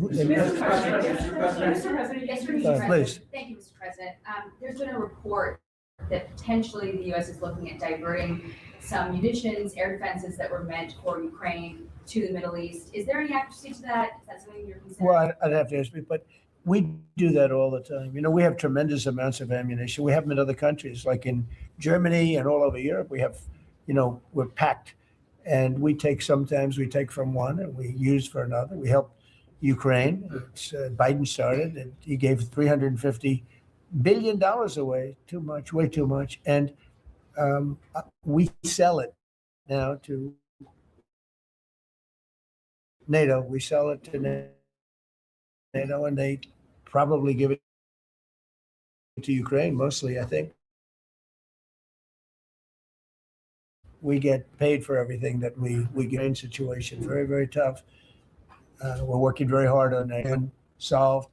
Mr. President, yes, Mr. President. Please. Thank you, Mr. President. There's been a report that potentially the U.S. is looking at diverting some munitions, air defenses that were meant for Ukraine to the Middle East. Is there any accuracy to that? Is that something you're considering? Well, I'd have to ask you, but we do that all the time. You know, we have tremendous amounts of ammunition. We have them in other countries, like in Germany and all over Europe. We have, you know, we're packed, and sometimes we take from one and we use for another. We help Ukraine. Biden started, and he gave $350 billion away. Too much, way too much. And we sell it now to NATO. We sell it to NATO, and they probably give it to Ukraine mostly, I think. We get paid for everything that we get in situation. Very, very tough. We're working very hard on that and solved.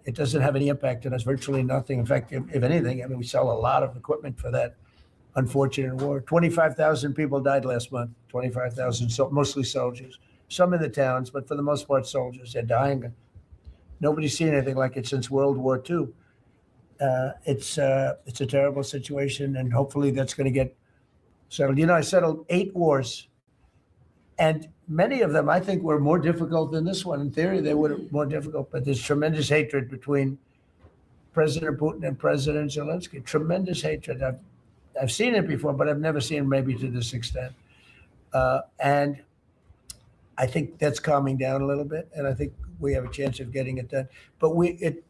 It doesn't have any impact on us, virtually nothing. In fact, if anything, I mean, we sell a lot of equipment for that unfortunate war. 25,000 people died last month, 25,000, so mostly soldiers. Some in the towns, but for the most part, soldiers. They're dying. Nobody's seen anything like it since World War II. It's a terrible situation, and hopefully that's going to get settled. You know, I settled 8 wars, and many of them I think were more difficult than this one. In theory, they were more difficult, but there's tremendous hatred between President Putin and President Zelensky. Tremendous hatred. I've seen it before, but I've never seen it maybe to this extent. And I think that's calming down a little bit, and I think we have a chance of getting it done. But it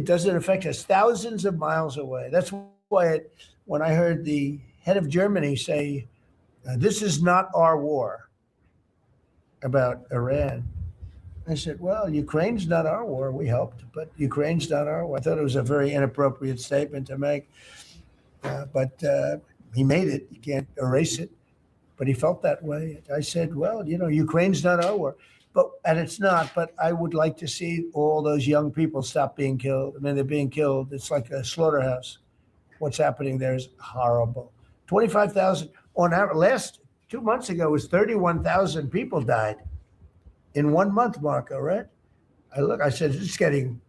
doesn't affect us thousands of miles away. That's why when I heard the head of Germany say, "This is not our war," about Iran, I said, well, Ukraine's not our war. We helped, but Ukraine's not our war. I thought it was a very inappropriate statement to make, but he made it. You can't erase it, but he felt that way. I said, well, you know, Ukraine's not our war, and it's not, but I would like to see all those young people stop being killed. I mean, they're being killed. It's like a slaughterhouse. What's happening there is horrible. 25,000 on average. Last 2 months ago was 31,000 people died in 1 month, Marco, right? I said, it's getting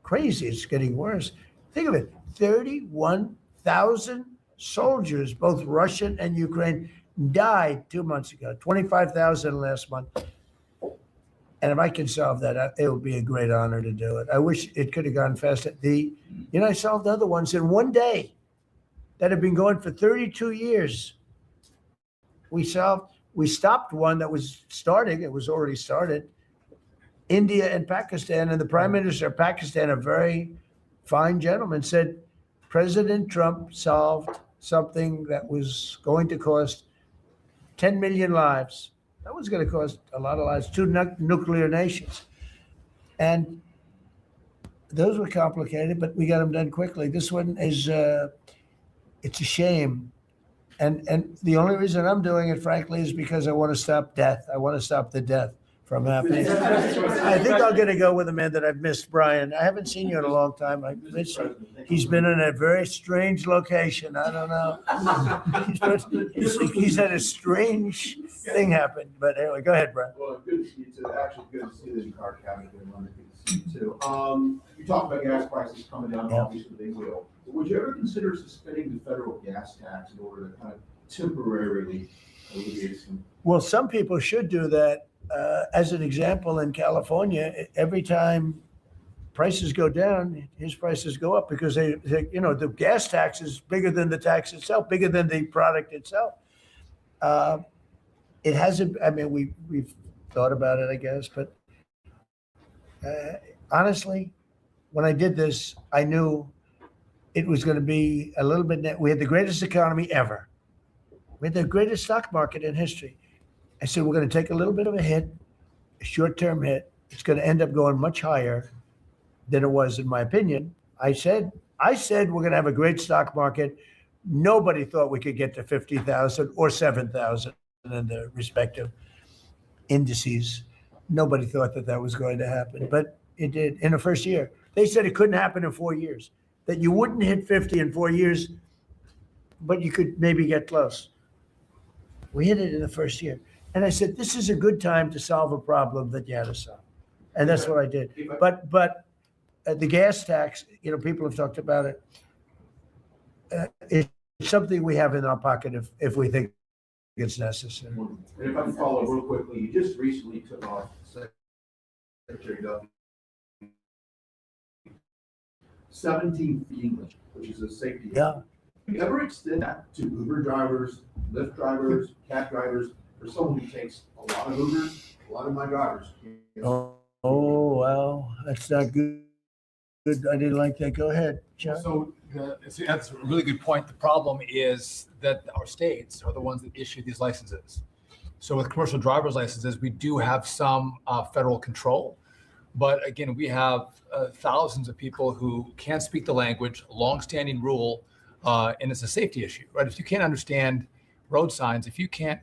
crazy. It's getting worse. Think of it, 31,000 soldiers, both Russian and Ukraine, died 2 months ago, 25,000 last month. And if I can solve that, it would be a great honor to do it. I wish it could have gone faster. I solved other ones in one day that have been going for 32 years. We stopped one that was starting. It was already started. India and Pakistan, and the Prime Minister of Pakistan, a very fine gentleman, said President Trump solved something that was going to cost 10 million lives. That was going to cost a lot of lives, two nuclear nations. And those were complicated, but we got them done quickly. This one is, it's a shame. And the only reason I'm doing it, frankly, is because I want to stop death. I want to stop the death from happening. I think I'm going to go with a man that I've missed, Brian. I haven't seen you in a long time. I miss you. He's been in a very strange location. I don't know. He's had a strange thing happen. But anyway, go ahead, Brian. Well, good to see you too. Actually, good to see the car cabinet there. Good to see you too. You talked about gas prices coming down. Yeah. Obviously, they will. But would you ever consider suspending the federal gas tax in order to kind of temporarily alleviate some? Well, some people should do that. As an example, in California, every time prices go down, his prices go up because the gas tax is bigger than the tax itself, bigger than the product itself. It hasn't. I mean, we've thought about it, I guess, but honestly, when I did this, I knew it was going to be a little bit. We had the greatest economy ever. We had the greatest stock market in history. I said, we're going to take a little bit of a hit, a short-term hit. It's going to end up going much higher than it was, in my opinion. I said we're going to have a great stock market. Nobody thought we could get to 50,000 or 7,000 in the respective indices. Nobody thought that was going to happen, but it did in the first year. They said it couldn't happen in 4 years, that you wouldn't hit 50 in 4 years, but you could maybe get close. We hit it in the first year. And I said, this is a good time to solve a problem that you had to solve. And that's what I did. But the gas tax, people have talked about it. It's something we have in our pocket if we think it's necessary. And if I can follow real quickly, you just recently took off Secretary Duffy 17 feet English, which is a safety. Yeah. Do you ever extend that to Uber drivers, Lyft drivers, cab drivers, for someone who takes a lot of Ubers? A lot of my drivers. Oh, well, that's not good. Good. I didn't like that. Go ahead, John. So that's a really good point. The problem is that our states are the ones that issue these licenses. So with commercial driver's licenses, we do have some federal control. But again, we have thousands of people who can't speak the language, longstanding rule, and it's a safety issue, right? If you can't understand road signs, if you can't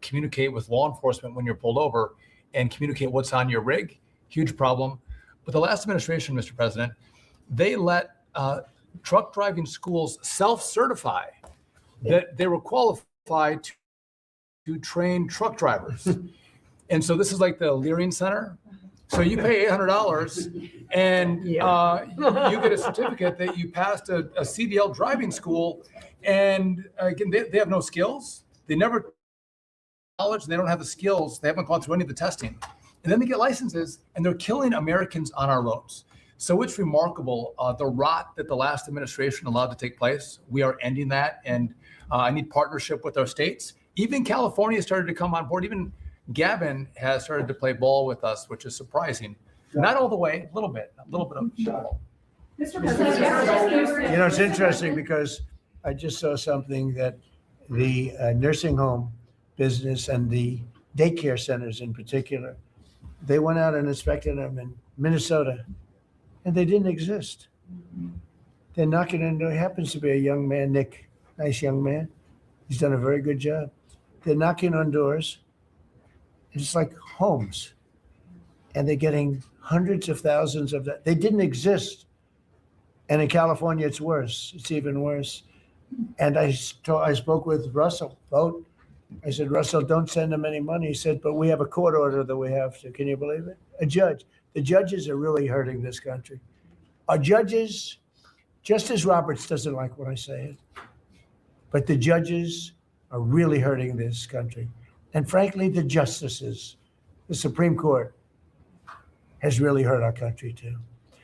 communicate with law enforcement when you're pulled over and communicate what's on your rig, huge problem. But the last administration, Mr. President, they let truck driving schools self-certify that they were qualified to train truck drivers. And so this is like the Leering Center. So you pay $800 and you get a certificate that you passed a CDL driving school. And again, they have no skills. They never knowledge. They don't have the skills. They haven't gone through any of the testing. And then they get licenses and they're killing Americans on our roads. So it's remarkable, the rot that the last administration allowed to take place. We are ending that. And I need partnership with our states. Even California started to come on board. Even Gavin has started to play ball with us, which is surprising. Not all the way, a little bit of shovel. Mr. President. It's interesting because I just saw something that the nursing home business and the daycare centers in particular, they went out and inspected them in Minnesota and they didn't exist. They're knocking on, there happens to be a young man, Nick, nice young man. He's done a very good job. They're knocking on doors. It's like homes. And they're getting hundreds of thousands of that. They didn't exist. And in California, it's worse. It's even worse. And I spoke with Russell Vogt. I said, Russell, don't send them any money. He said, but we have a court order that we have to. Can you believe it? A judge. The judges are really hurting this country. Our judges, Justice Roberts doesn't like when I say it, but the judges are really hurting this country. And frankly, the justices, the Supreme Court, has really hurt our country too.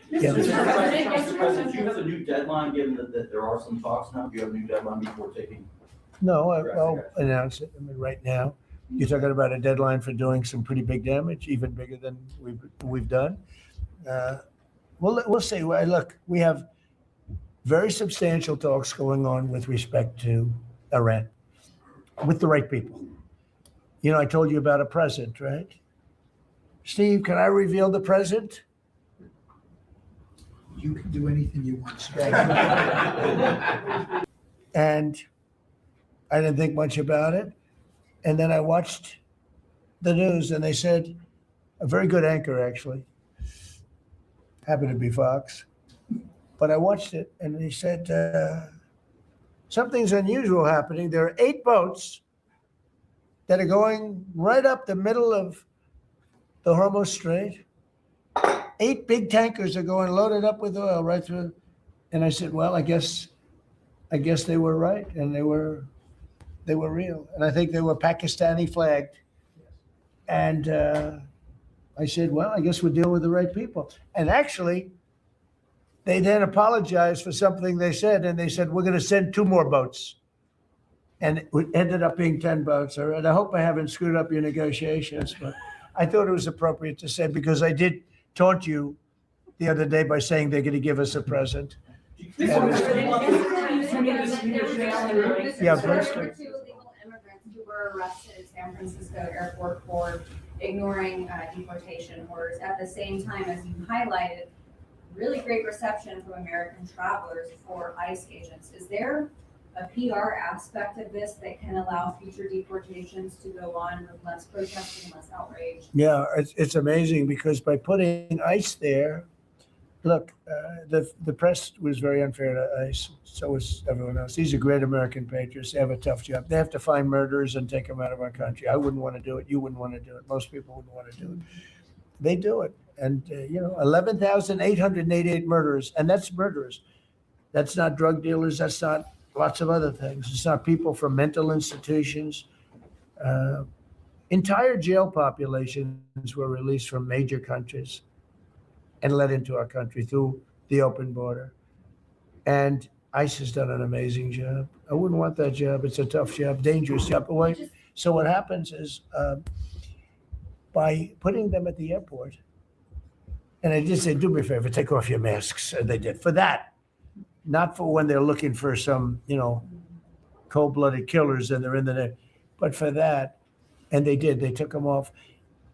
Yeah. Mr. President, do you have a new deadline, given that there are some talks now? Do you have a new deadline before taking? No, I'll announce it. I mean, right now, you're talking about a deadline for doing some pretty big damage, even bigger than we've done. We'll see. Well, look, we have very substantial talks going on with respect to Iran, with the right people. You know, I told you about a present, right? Steve, can I reveal the present? You can do anything you want, sir. And I didn't think much about it. And then I watched the news and they said, a very good anchor, actually, happened to be Fox, but I watched it and he said, something's unusual happening. There are 8 boats that are going right up the middle of the Hormuz Strait. 8 big tankers are going loaded up with oil right through. And I said, well, I guess they were right, and they were real. And I think they were Pakistani flagged. And I said, well, I guess we're dealing with the right people. And actually, they then apologized for something they said, and they said, we're going to send 2 more boats. And it ended up being 10 boats. And I hope I haven't screwed up your negotiations, but I thought it was appropriate to say, because I did taunt you the other day by saying they're going to give us a present. There were 2 Yeah, illegal immigrants who were arrested at San Francisco airport for ignoring deportation orders. At the same time, as you highlighted, really great reception from American travelers for ICE agents. Is there a PR aspect of this that can allow future deportations to go on with less protesting, less outrage? Yeah, it's amazing because by putting ICE there, look, the press was very unfair to ICE. So was everyone else. These are great American patriots. They have a tough job. They have to find murderers and take them out of our country. I wouldn't want to do it. You wouldn't want to do it. Most people wouldn't want to do it. They do it. And, 11,888 murderers. And that's murderers. That's not drug dealers. That's not lots of other things. It's not people from mental institutions. Entire jail populations were released from major countries and let into our country through the open border. And ICE has done an amazing job. I wouldn't want that job. It's a tough job, dangerous job. So what happens is by putting them at the airport, and I did say, do me a favor, take off your masks. And they did for that, not for when they're looking for some, cold-blooded killers and they're in the, but for that. And they did. They took them off.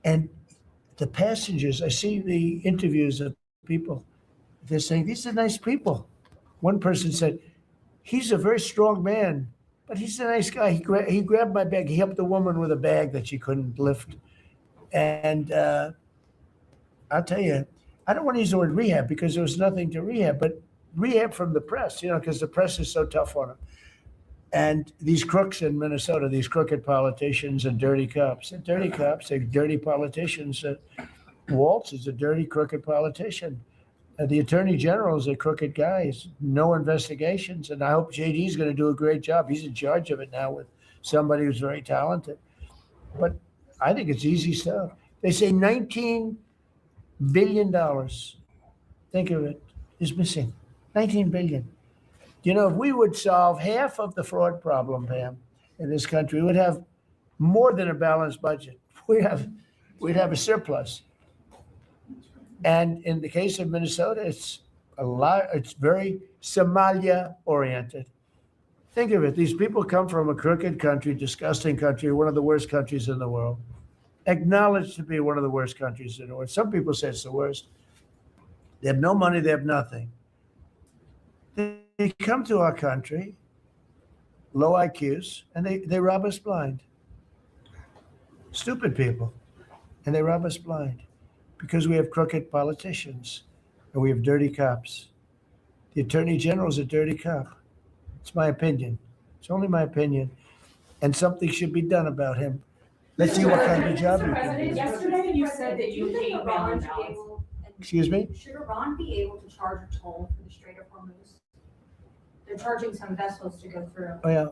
And the passengers, I see the interviews of people, they're saying, these are nice people. One person said, he's a very strong man, but he's a nice guy. He grabbed my bag. He helped the woman with a bag that she couldn't lift. And I'll tell you, I don't want to use the word rehab because there was nothing to rehab, but rehab from the press, because the press is so tough on them. And these crooks in Minnesota, these crooked politicians and dirty cops. They're dirty cops, they're dirty politicians. Waltz is a dirty, crooked politician. The attorney general is a crooked guy. He's no investigations. And I hope JD is going to do a great job. He's in charge of it now with somebody who's very talented. But I think it's easy stuff. They say $19 billion, think of it, is missing. 19 billion. If we would solve half of the fraud problem, Pam, in this country, we would have more than a balanced budget. We'd have a surplus. And in the case of Minnesota, it's very Somalia oriented. Think of it. These people come from a crooked country, disgusting country, one of the worst countries in the world, acknowledged to be one of the worst countries in the world. Some people say it's the worst. They have no money. They have nothing. They come to our country, low IQs, and they rob us blind. Stupid people. And they rob us blind because we have crooked politicians and we have dirty cops. The attorney general is a dirty cop. It's my opinion. It's only my opinion. And something should be done about him. Let's see what kind of job he can do. Yesterday you said that you hate Iran. Excuse me? Should Iran be able to charge a toll for the Strait of Hormuz? They're charging some vessels to go through. Oh, yeah.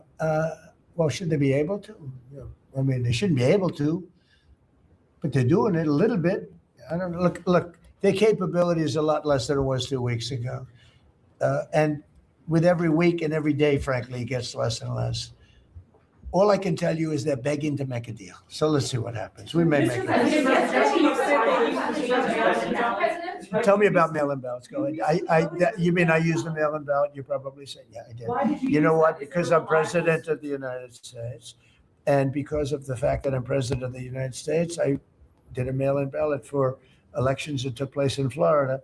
Well, should they be able to? Yeah. I mean, they shouldn't be able to, but they're doing it a little bit. I don't know. Look, Their capability is a lot less than it was 2 weeks ago. And with every week and every day, frankly, it gets less and less. All I can tell you is they're begging to make a deal. So let's see what happens. We may make it. Tell me about mail-in ballots. Go ahead. You mean I used the mail-in ballot? You probably said, yeah, I did. You know what? Because I'm president of the United States, and because of the fact that I'm president of the United States, I did a mail-in ballot for elections that took place in Florida,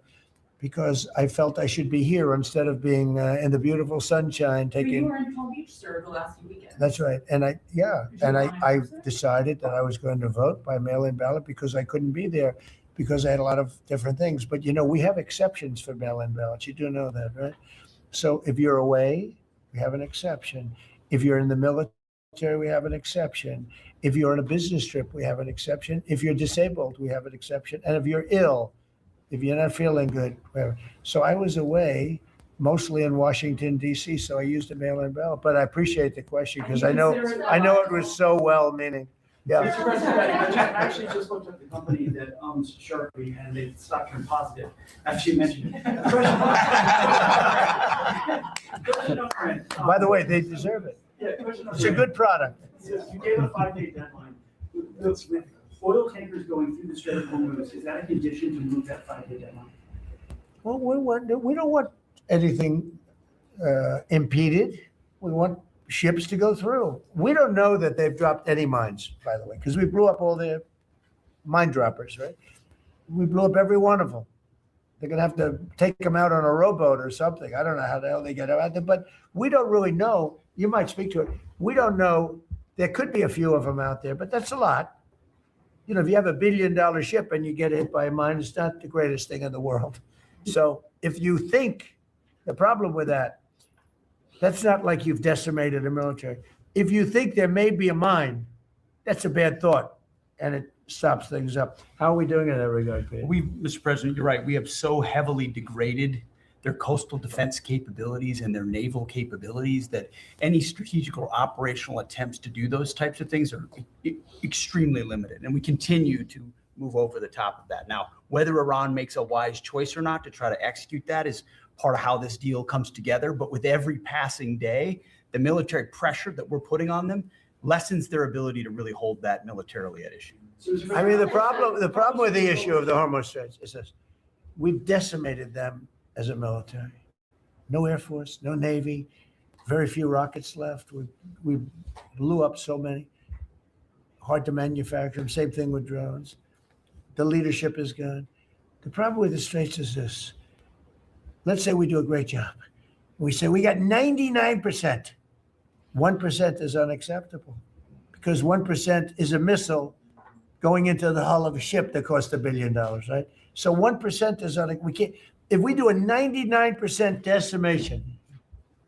because I felt I should be here instead of being in the beautiful sunshine taking. You were in Palm Beach, sir, the last few weekends. That's right. And I decided that I was going to vote by mail-in ballot because I couldn't be there because I had a lot of different things. But, we have exceptions for mail-in ballots. You do know that, right? So if you're away, we have an exception. If you're in the military, we have an exception. If you're on a business trip, we have an exception. If you're disabled, we have an exception. And if you're ill, if you're not feeling good, whatever. So I was away, mostly in Washington, D.C., so I used a mail-in ballot. But I appreciate the question because I know it was so well-meaning. Yeah. Mr. President, I actually just looked at the company that owns Sharpie, and the stock turned positive. Actually mentioned it. By the way, they deserve it. Yeah, It's a good product. You gave a 5-day deadline. With oil tankers going through the Strait of Hormuz, is that a condition to move that 5-day deadline? Well, we don't want anything impeded. We want ships to go through. We don't know that they've dropped any mines, by the way, because we blew up all their mine droppers, right? We blew up every one of them. They're going to have to take them out on a rowboat or something. I don't know how the hell they get out there, but we don't really know. You might speak to it. We don't know. There could be a few of them out there, but that's a lot. If you have $1 billion ship and you get hit by a mine, it's not the greatest thing in the world. So if you think the problem with that's not like you've decimated a military. If you think there may be a mine, that's a bad thought, and it stops things up. How are we doing in that regard, Peter? Mr. President, you're right. We have so heavily degraded their coastal defense capabilities and their naval capabilities that any strategic or operational attempts to do those types of things are extremely limited. And we continue to move over the top of that. Now, whether Iran makes a wise choice or not to try to execute that is part of how this deal comes together. But with every passing day, the military pressure that we're putting on them lessens their ability to really hold that militarily at issue. I mean, the problem with the issue of the Hormuz Straits is this: we've decimated them as a military. No Air Force, no Navy, very few rockets left. We blew up so many. Hard to manufacture them. Same thing with drones. The leadership is gone. The problem with the Straits is this. Let's say we do a great job. We say we got 99%. 1% is unacceptable because 1% is a missile going into the hull of a ship that cost $1 billion, right? So 1% is we can't. If we do a 99% decimation,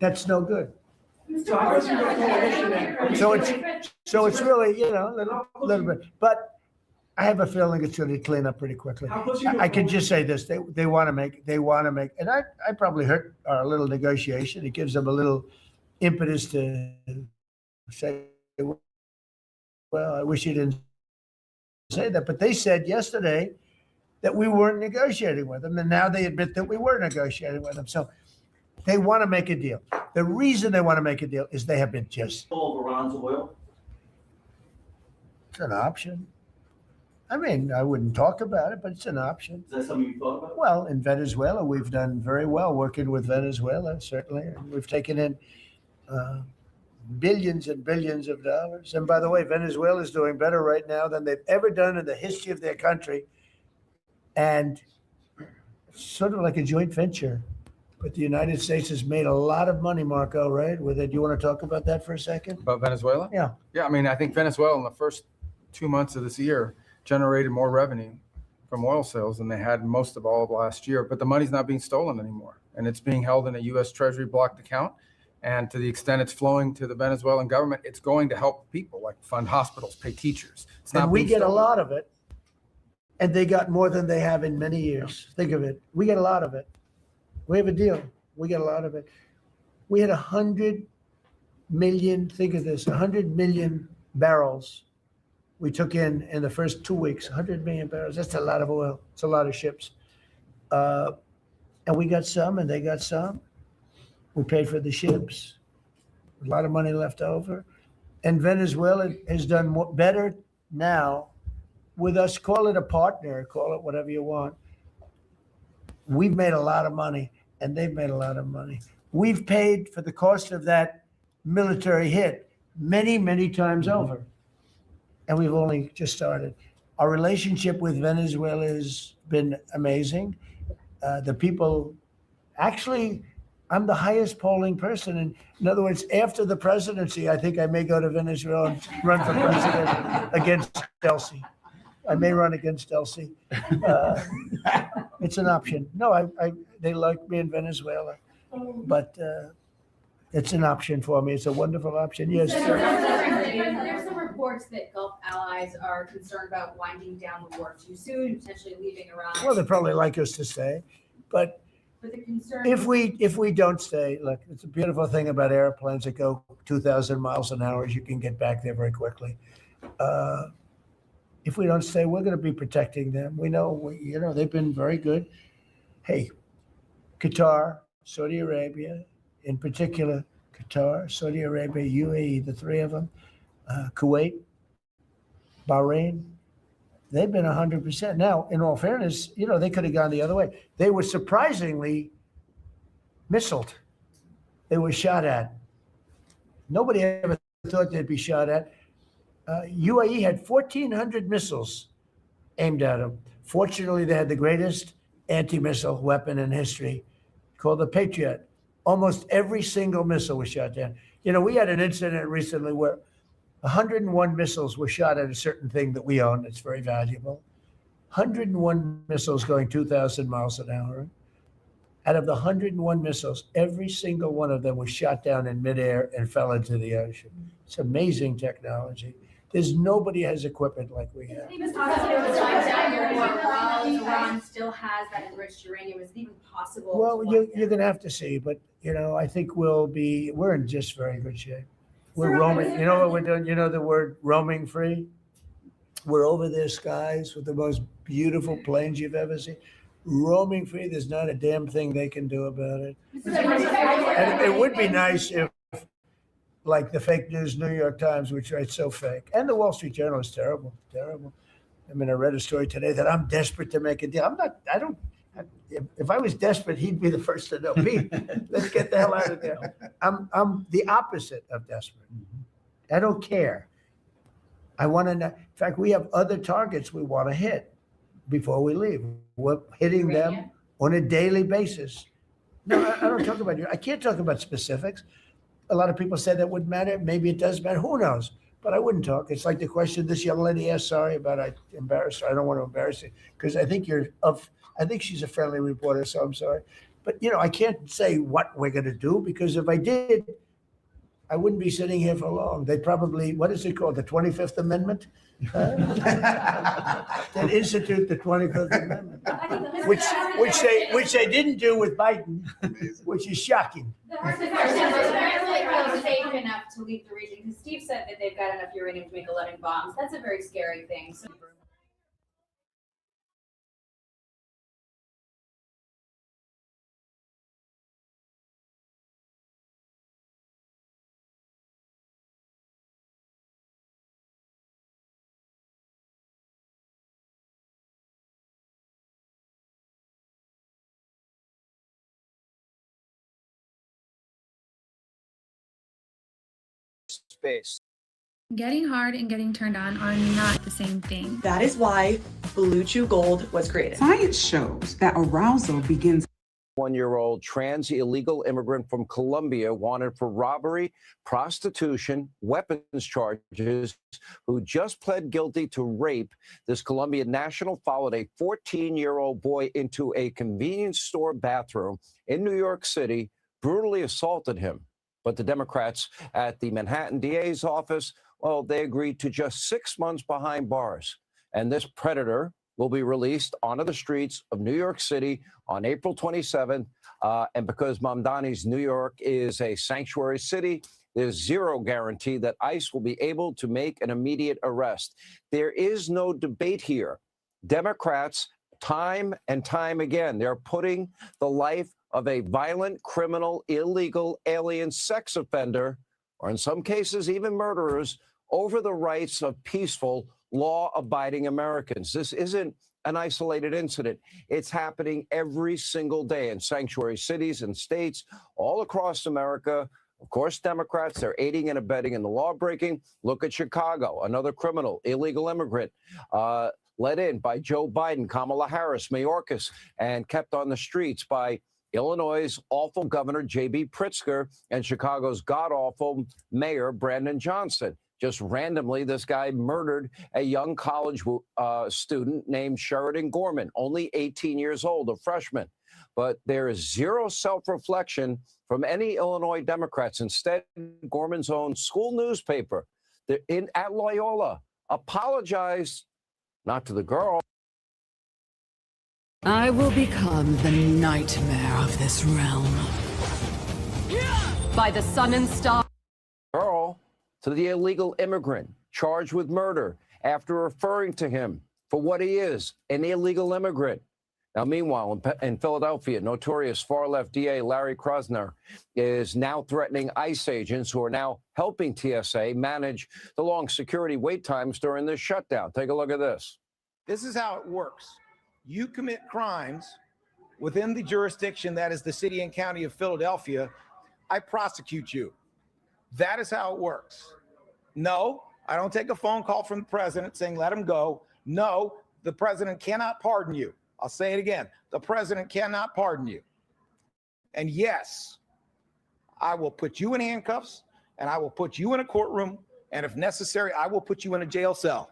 that's no good. So it's really a little bit, but I have a feeling it's going to clean up pretty quickly. I can just say this: they want to make, and I probably hurt our little negotiation. It gives them a little impetus to say, well, I wish you didn't say that, but they said yesterday that we weren't negotiating with them, and now they admit that we were negotiating with them. So they want to make a deal. The reason they want to make a deal is they have been just. All of Iran's oil? It's an option. I mean, I wouldn't talk about it, but it's an option. Is that something you thought about? Well, in Venezuela, we've done very well working with Venezuela, certainly. And we've taken in billions and billions of dollars. And by the way, Venezuela is doing better right now than they've ever done in the history of their country. And it's sort of like a joint venture. But the United States has made a lot of money, Marco, right? With it. Do you want to talk about that for a second? About Venezuela? Yeah. Yeah, I mean, I think Venezuela in the first 2 months of this year generated more revenue from oil sales than they had most of all of last year. But the money's not being stolen anymore. And it's being held in a U.S. Treasury blocked account. And to the extent it's flowing to the Venezuelan government, it's going to help people, like fund hospitals, pay teachers. It's not and we get stolen. a lot of it. And they got more than they have in many years. Think of it. We get a lot of it. We have a deal. We get a lot of it. We had 100 million, think of this, 100 million barrels we took in the first 2 weeks, 100 million barrels. That's a lot of oil. It's a lot of ships. And we got some and they got some. We paid for the ships. A lot of money left over. And Venezuela has done better now with us. Call it a partner, call it whatever you want. We've made a lot of money and they've made a lot of money. We've paid for the cost of that military hit many, many times over. And we've only just started. Our relationship with Venezuela has been amazing. The people, actually, I'm the highest polling person. And in other words, after the presidency, I think I may go to Venezuela and run for president against Elsie. I may run against Elsie. It's an option. No, they like me in Venezuela, but it's an option for me. It's a wonderful option. Yes. There's some reports that Gulf allies are concerned about winding down the war too soon, potentially leaving Iran. Well, they probably like us to stay, but the concern if we don't stay, look, it's a beautiful thing about airplanes that go 2,000 miles an hour. You can get back there very quickly. If we don't stay, we're going to be protecting them. We know, they've been very good. Hey, Qatar, Saudi Arabia, in particular, Qatar, Saudi Arabia, UAE, the three of them, Kuwait, Bahrain, they've been 100%. Now, in all fairness, they could have gone the other way. They were surprisingly missiled. They were shot at. Nobody ever thought they'd be shot at. UAE had 1,400 missiles aimed at them. Fortunately, they had the greatest anti-missile weapon in history called the Patriot. Almost every single missile was shot down. We had an incident recently where 101 missiles were shot at a certain thing that we own. It's very valuable. 101 missiles going 2,000 miles an hour. Out of the 101 missiles, every single one of them was shot down in midair and fell into the ocean. It's amazing technology. There's nobody has equipment like we have. He was talking about Iran still has that enriched uranium. Is it even possible? Well, you're going to have to see, but I think we're in just very good shape. We're roaming. You know what we're doing? You know the word roaming free? We're over their skies with the most beautiful planes you've ever seen. Roaming free, there's not a damn thing they can do about it. And it would be nice if, like the fake news New York Times, which writes so fake, and the Wall Street Journal is terrible, terrible. I mean, I read a story today that I'm desperate to make a deal. If I was desperate, he'd be the first to know. Me, let's get the hell out of there. I'm the opposite of desperate. I don't care. I want to know. In fact, we have other targets we want to hit before we leave. We're hitting them on a daily basis. No, I don't talk about you. I can't talk about specifics. A lot of people say that wouldn't matter. Maybe it does matter. Who knows? But I wouldn't talk. It's like the question this young lady asked. Sorry about I embarrassed her. I don't want to embarrass you because I think I think she's a friendly reporter, so I'm sorry. But I can't say what we're going to do because if I did, I wouldn't be sitting here for long. They'd probably, what is it called? The 25th Amendment? They'd institute the 25th Amendment, which they didn't do with Biden, which is shocking. Are they safe enough to leave the region? Because Steve said that they've got enough uranium to make 11 bombs. That's a very scary thing. So space. Getting hard and getting turned on are not the same thing. That is why Blue Chew Gold was created. Science shows that arousal begins. 1-year-old trans illegal immigrant from Colombia wanted for robbery, prostitution, weapons charges, who just pled guilty to rape. This Colombian national followed a 14-year-old boy into a convenience store bathroom in New York City, brutally assaulted him. But the Democrats at the Manhattan DA's office, well, they agreed to just 6 months behind bars. And this predator will be released onto the streets of New York City on April 27th. And because Mamdani's New York is a sanctuary city, there's zero guarantee that ICE will be able to make an immediate arrest. There is no debate here. Democrats time and time again. They're putting the life of a violent, criminal, illegal, alien sex offender, or in some cases even murderers, over the rights of peaceful, law-abiding Americans. This isn't an isolated incident. It's happening every single day in sanctuary cities and states all across America. Of course, Democrats, they're aiding and abetting in the law breaking. Look at Chicago, another criminal, illegal immigrant, let in by Joe Biden, Kamala Harris, Mayorkas, and kept on the streets by Illinois' awful governor, J.B. Pritzker, and Chicago's god-awful mayor, Brandon Johnson. Just randomly, this guy murdered a young college student named Sheridan Gorman, only 18 years old, a freshman. But there is zero self-reflection from any Illinois Democrats. Instead, Gorman's own school newspaper at Loyola apologized, not to the girl. I will become the nightmare of this realm. By the sun and stars. Girl, to the illegal immigrant charged with murder after referring to him for what he is, an illegal immigrant. Now, meanwhile, in Philadelphia, notorious far-left DA Larry Krasner is now threatening ICE agents who are now helping TSA manage the long security wait times during this shutdown. Take a look at this. This is how it works. You commit crimes within the jurisdiction that is the city and county of Philadelphia, I prosecute you. That is how it works. No, I don't take a phone call from the president saying, let him go. No, the president cannot pardon you. I'll say it again. The president cannot pardon you. And yes, I will put you in handcuffs and I will put you in a courtroom. And if necessary, I will put you in a jail cell.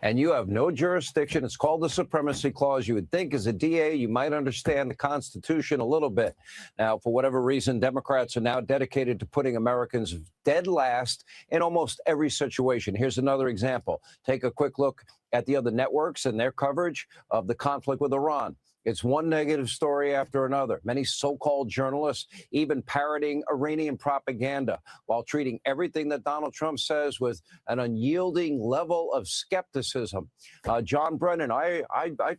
And you have no jurisdiction. It's called the Supremacy Clause. You would think as a DA, you might understand the Constitution a little bit. Now, for whatever reason, Democrats are now dedicated to putting Americans dead last in almost every situation. Here's another example. Take a quick look at the other networks and their coverage of the conflict with Iran. It's one negative story after another. Many so-called journalists even parroting Iranian propaganda while treating everything that Donald Trump says with an unyielding level of skepticism. John Brennan, I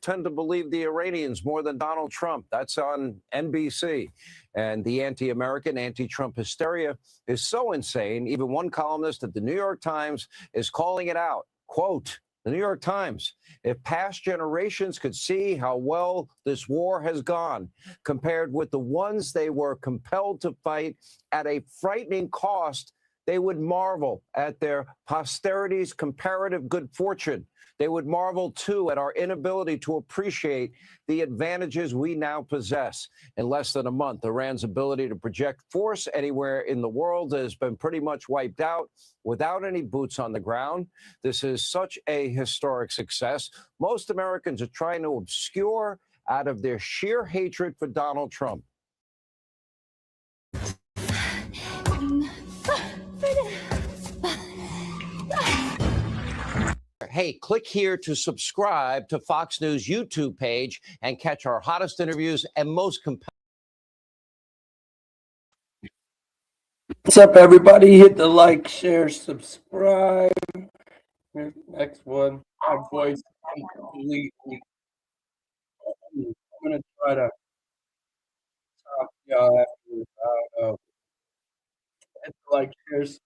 tend to believe the Iranians more than Donald Trump. That's on NBC. And the anti-American, anti-Trump hysteria is so insane. Even one columnist at the New York Times is calling it out. Quote, the New York Times, if past generations could see how well this war has gone compared with the ones they were compelled to fight at a frightening cost, they would marvel at their posterity's comparative good fortune. They would marvel, too, at our inability to appreciate the advantages we now possess. In less than a month, Iran's ability to project force anywhere in the world has been pretty much wiped out without any boots on the ground. This is such a historic success. Most Americans are trying to obscure out of their sheer hatred for Donald Trump. Hey, click here to subscribe to Fox News YouTube page and catch our hottest interviews and most compelling. What's up, everybody? Hit the like, share, subscribe. Here's the next one. My voice completely. I'm gonna try to talk to y'all after. Hit the like, share, subscribe.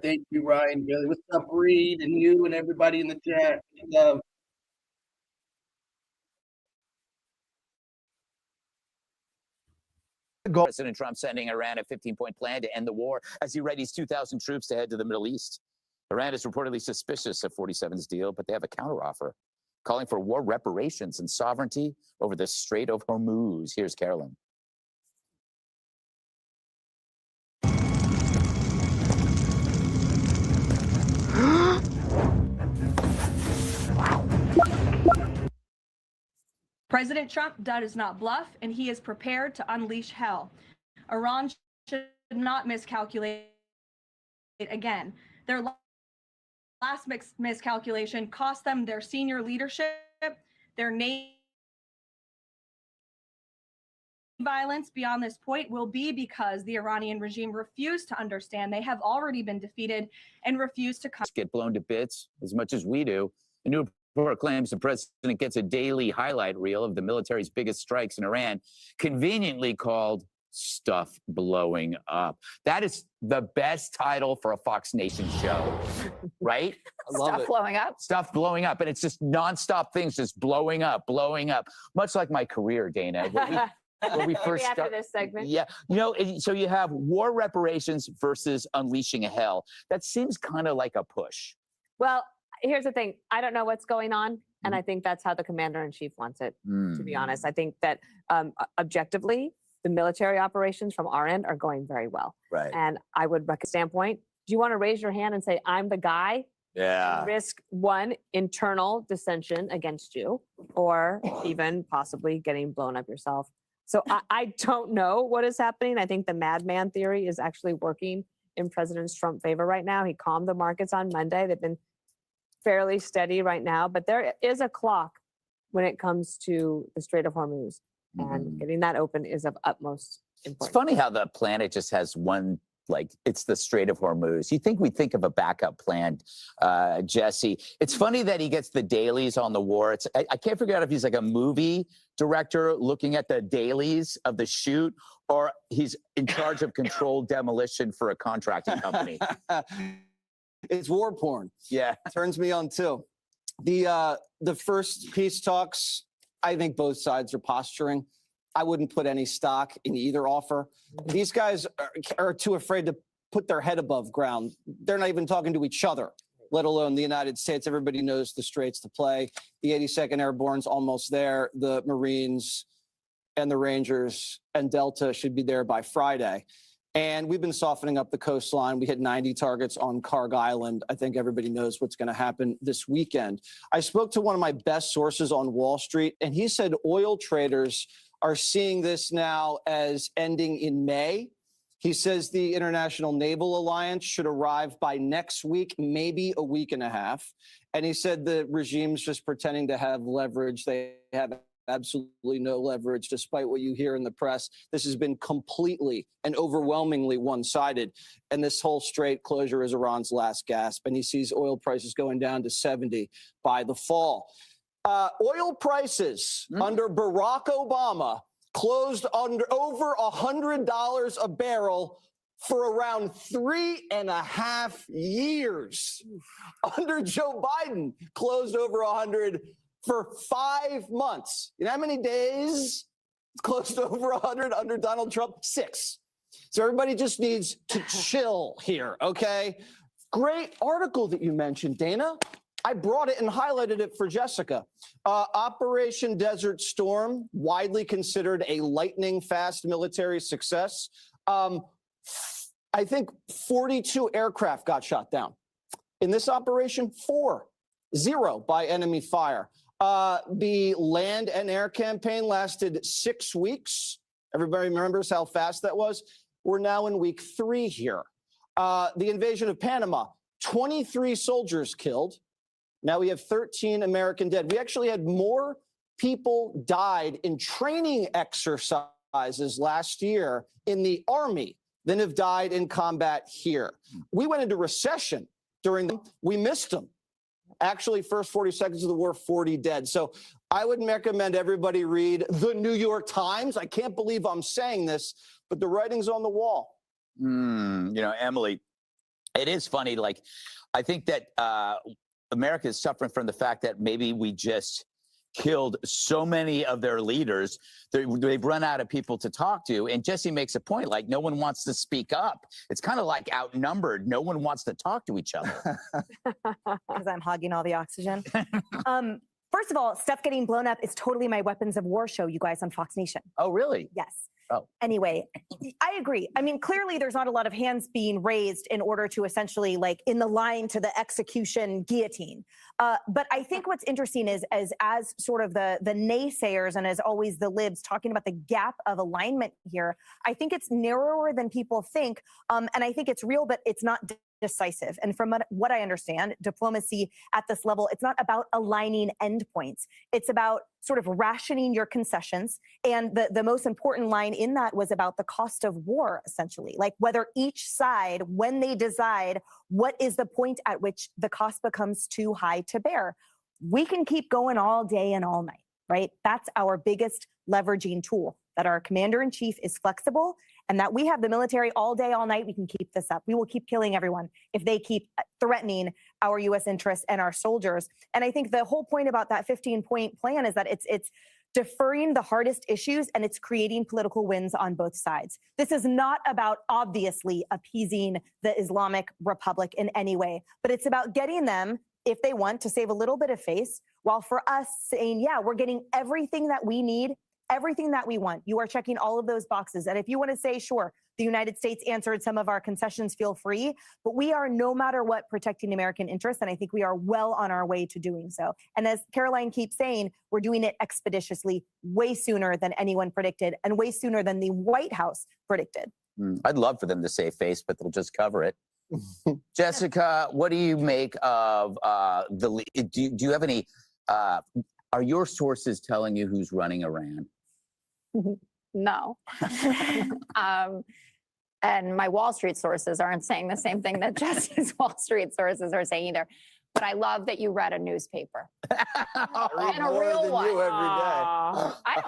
Thank you, Ryan. Billy, what's up, Reed, and you, and everybody in the chat? Love. President Trump sending Iran a 15-point plan to end the war as he readies 2,000 troops to head to the Middle East. Iran is reportedly suspicious of 47's deal, but they have a counteroffer, calling for war reparations and sovereignty over the Strait of Hormuz. Here's Carolyn. President Trump does not bluff, and he is prepared to unleash hell. Iran should not miscalculate again. Their last miscalculation cost them their senior leadership, their Navy violence beyond this point will be because the Iranian regime refused to understand they have already been defeated and refused to get blown to bits as much as we do. A new claims the president gets a daily highlight reel of the military's biggest strikes in Iran, conveniently called Stuff Blowing Up. That is the best title for a Fox Nation show, right? I love Stuff blowing up? Stuff blowing up. And it's just nonstop things just blowing up, blowing up. Much like my career, Dana. When we first Maybe after start, this segment. yeah, you know, so you have war reparations versus unleashing a hell. That seems kind of like a push. Well, here's the thing. I don't know what's going on, and I think that's how the commander-in-chief wants it, to be honest. I think that objectively, the military operations from our end are going very well. Right. And I would recommend standpoint, do you want to raise your hand and say, I'm the guy? Yeah. Risk one, internal dissension against you, or even possibly getting blown up yourself. So I don't know what is happening. I think the madman theory is actually working in President Trump's favor right now. He calmed the markets on Monday. They've been fairly steady right now, but there is a clock when it comes to the Strait of Hormuz. And getting that open is of utmost importance. It's funny how the planet just has one, like, it's the Strait of Hormuz. You think we'd think of a backup plan, Jesse. It's funny that he gets the dailies on the war. I can't figure out if he's like a movie director looking at the dailies of the shoot, or he's in charge of controlled demolition for a contracting company. It's war porn. Yeah. Turns me on too. The first peace talks, I think both sides are posturing. I wouldn't put any stock in either offer. These guys are too afraid to put their head above ground. They're not even talking to each other, let alone the United States. Everybody knows the straits to play. The 82nd Airborne's almost there. The Marines and the Rangers and Delta should be there by Friday. And we've been softening up the coastline. We hit 90 targets on Karg Island. I think everybody knows what's going to happen this weekend. I spoke to one of my best sources on Wall Street, and he said oil traders are seeing this now as ending in May. He says the International Naval Alliance should arrive by next week, maybe a week and a half. And he said the regime's just pretending to have leverage. They have absolutely no leverage, despite what you hear in the press. This has been completely and overwhelmingly one-sided. And this whole strait closure is Iran's last gasp. And he sees oil prices going down to 70 by the fall. Oil prices under Barack Obama closed under over $100 a barrel for around 3.5 years. Under Joe Biden, closed over 100 for 5 months. You know how many days it's closed over 100 under Donald Trump? 6. So everybody just needs to chill here, okay? Great article that you mentioned, Dana. I brought it and highlighted it for Jessica. Operation Desert Storm, widely considered a lightning-fast military success. I think 42 aircraft got shot down. In this operation, 0 by enemy fire. The land and air campaign lasted 6 weeks. Everybody remembers how fast that was? We're now in week 3 here. The invasion of Panama, 23 soldiers killed. Now we have 13 American dead. We actually had more people died in training exercises last year in the Army than have died in combat here. We went into recession during them. We missed them. Actually, first 40 seconds of the war, 40 dead. So I would recommend everybody read the New York Times. I can't believe I'm saying this, but the writing's on the wall. You know, Emily, it is funny. Like, I think that America is suffering from the fact that maybe we just killed so many of their leaders. They've run out of people to talk to. And Jesse makes a point, like, no one wants to speak up. It's kind of like outnumbered. No one wants to talk to each other. Because I'm hogging all the oxygen. First of all, stuff getting blown up is totally my Weapons of War show, you guys, on Fox Nation. Oh, really? Yes. Oh. Anyway, I agree. I mean, clearly there's not a lot of hands being raised in order to essentially, like, in the line to the execution guillotine. But I think what's interesting is as sort of the naysayers and as always the libs talking about the gap of alignment here, I think it's narrower than people think. And I think it's real, but it's not decisive. And from what I understand, diplomacy at this level, it's not about aligning endpoints. It's about sort of rationing your concessions. And the most important line in that was about the cost of war, essentially, like whether each side, when they decide what is the point at which the cost becomes too high to bear. we can keep going all day and all night, right? That's our biggest leveraging tool, that our commander-in-chief is flexible and that we have the military all day, all night. We can keep this up. We will keep killing everyone if they keep threatening our U.S. interests and our soldiers. And I think the whole point about that 15-point plan is that it's deferring the hardest issues and it's creating political wins on both sides. This is not about obviously appeasing the Islamic Republic in any way, but it's about getting them, if they want, to save a little bit of face, while for us saying, yeah, we're getting everything that we need, everything that we want. You are checking all of those boxes. And if you want to say, sure, the United States answered some of our concessions, feel free, but we are no matter what protecting American interests. And I think we are well on our way to doing so. And as Caroline keeps saying, we're doing it expeditiously, way sooner than anyone predicted and way sooner than the White House predicted. I'd love for them to save face, but they'll just cover it. Jessica, what do you make of do you have any, are your sources telling you who's running Iran? No. And my Wall Street sources aren't saying the same thing that Jesse's Wall Street sources are saying either. But I love that you read a newspaper. And a real one. You every day. I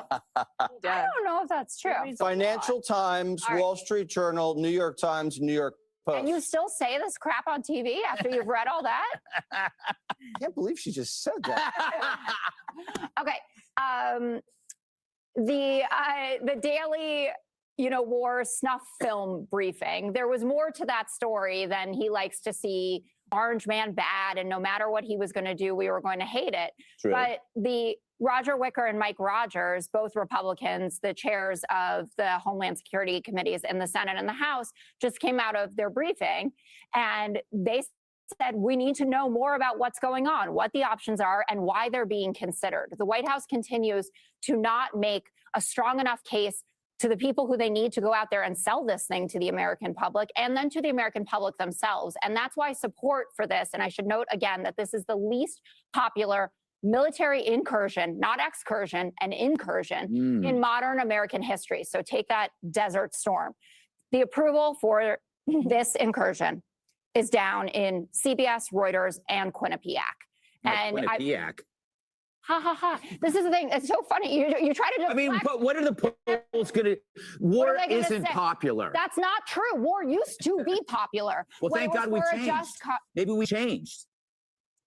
don't know if that's true. Financial Times, All right. Wall Street Journal, New York Times, New York Post. And you still say this crap on TV after you've read all that? I can't believe she just said that. Okay. The Daily, War snuff film briefing, there was more to that story than he likes to see Orange Man bad, and no matter what he was going to do, we were going to hate it. True. But the Roger Wicker and Mike Rogers, both Republicans, the chairs of the Homeland Security committees in the Senate and the House, just came out of their briefing, and they said, we need to know more about what's going on, what the options are, and why they're being considered. The White House continues to not make a strong enough case to the people who they need to go out there and sell this thing to the American public, and then to the American public themselves. And that's why support for this, and I should note again that this is the least popular military incursion, not excursion, an incursion in modern American history. So take that Desert Storm. The approval for this incursion is down in CBS, Reuters, and Quinnipiac. And Quinnipiac. Ha ha ha. This is the thing. It's so funny. You try to deflect. But what are the polls going to? War isn't popular. That's not true. War used to be popular. Well, thank God we changed. Maybe we changed.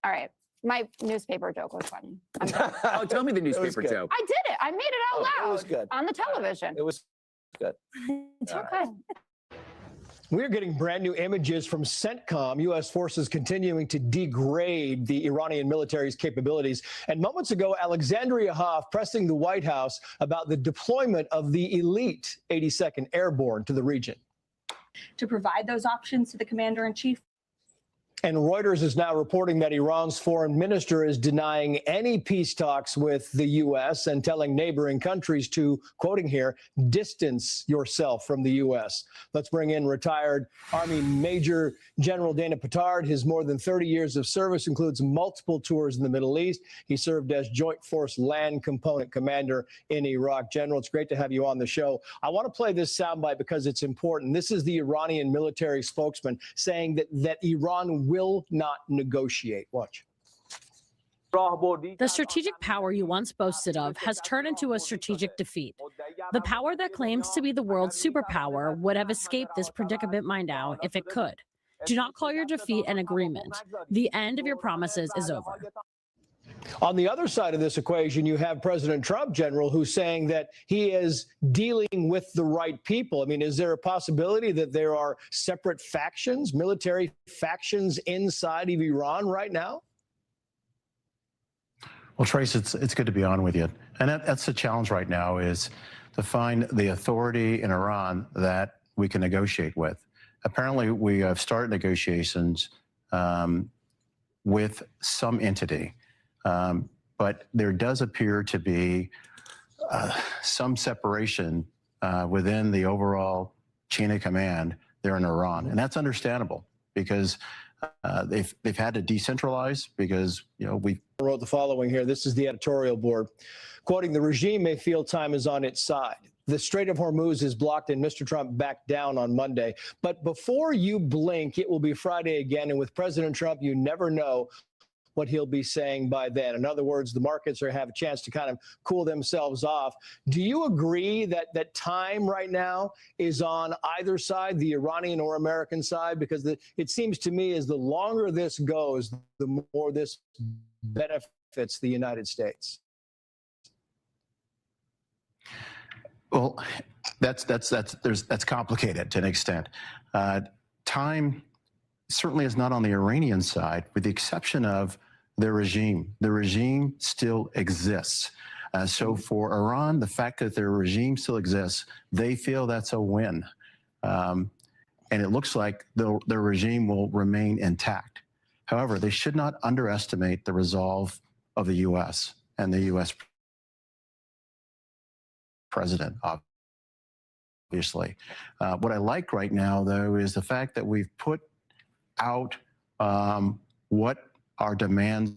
All right. My newspaper joke was funny. Oh, tell me the newspaper joke. I did it. I made it out loud. It was good. On the television. It was good. It's okay. We're getting brand new images from CENTCOM, U.S. forces continuing to degrade the Iranian military's capabilities. And moments ago, Alexandria Hoff pressing the White House about the deployment of the elite 82nd Airborne to the region. To provide those options to the commander-in-chief. And Reuters is now reporting that Iran's foreign minister is denying any peace talks with the U.S. and telling neighboring countries to, quoting here, distance yourself from the U.S. Let's bring in retired Army Major General Dana Petard. His more than 30 years of service includes multiple tours in the Middle East. He served as Joint Force Land Component Commander in Iraq. General, it's great to have you on the show. I want to play this soundbite because it's important. This is the Iranian military spokesman saying that Iran will not negotiate. Watch. The strategic power you once boasted of has turned into a strategic defeat. The power that claims to be the world's superpower would have escaped this predicament by now if it could. Do not call your defeat an agreement. The end of your promises is over. On the other side of this equation, you have President Trump, General, who's saying that he is dealing with the right people. I mean, is there a possibility that there are separate factions, military factions inside of Iran right now? Well, Trace, it's good to be on with you. And that's the challenge right now, is to find the authority in Iran that we can negotiate with. Apparently, we have started negotiations with some entity. But there does appear to be some separation within the overall chain of command there in Iran. And that's understandable because they've had to decentralize because, we wrote the following here. This is the editorial board. Quoting, the regime may feel time is on its side. The Strait of Hormuz is blocked and Mr. Trump backed down on Monday. But before you blink, it will be Friday again. And with President Trump, you never know what he'll be saying by then. In other words, the markets have a chance to kind of cool themselves off. Do you agree that time right now is on either side, the Iranian or American side? Because it seems to me as the longer this goes, the more this benefits the United States. Well, that's complicated to an extent. Time certainly is not on the Iranian side, with the exception of their regime. The regime still exists. So for Iran, the fact that their regime still exists, they feel that's a win. And it looks like their regime will remain intact. However, they should not underestimate the resolve of the U.S. and the U.S. president, obviously. What I like right now, though, is the fact that we've put out what our demands,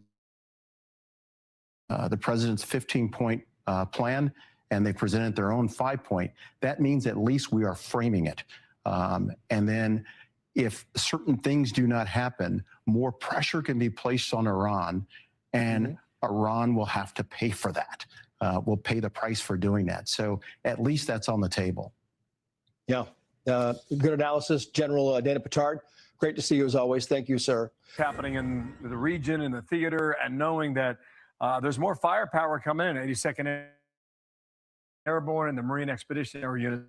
the president's 15-point plan, and they presented their own 5-point. That means at least we are framing it. And then if certain things do not happen, more pressure can be placed on Iran, and Iran will have to pay for that. Will pay the price for doing that. So at least that's on the table. Yeah. Good analysis, General Dana Petard. Great to see you as always. Thank you, sir. Happening in the region, in the theater, and knowing that there's more firepower coming in. 82nd Airborne and the Marine Expeditionary Unit.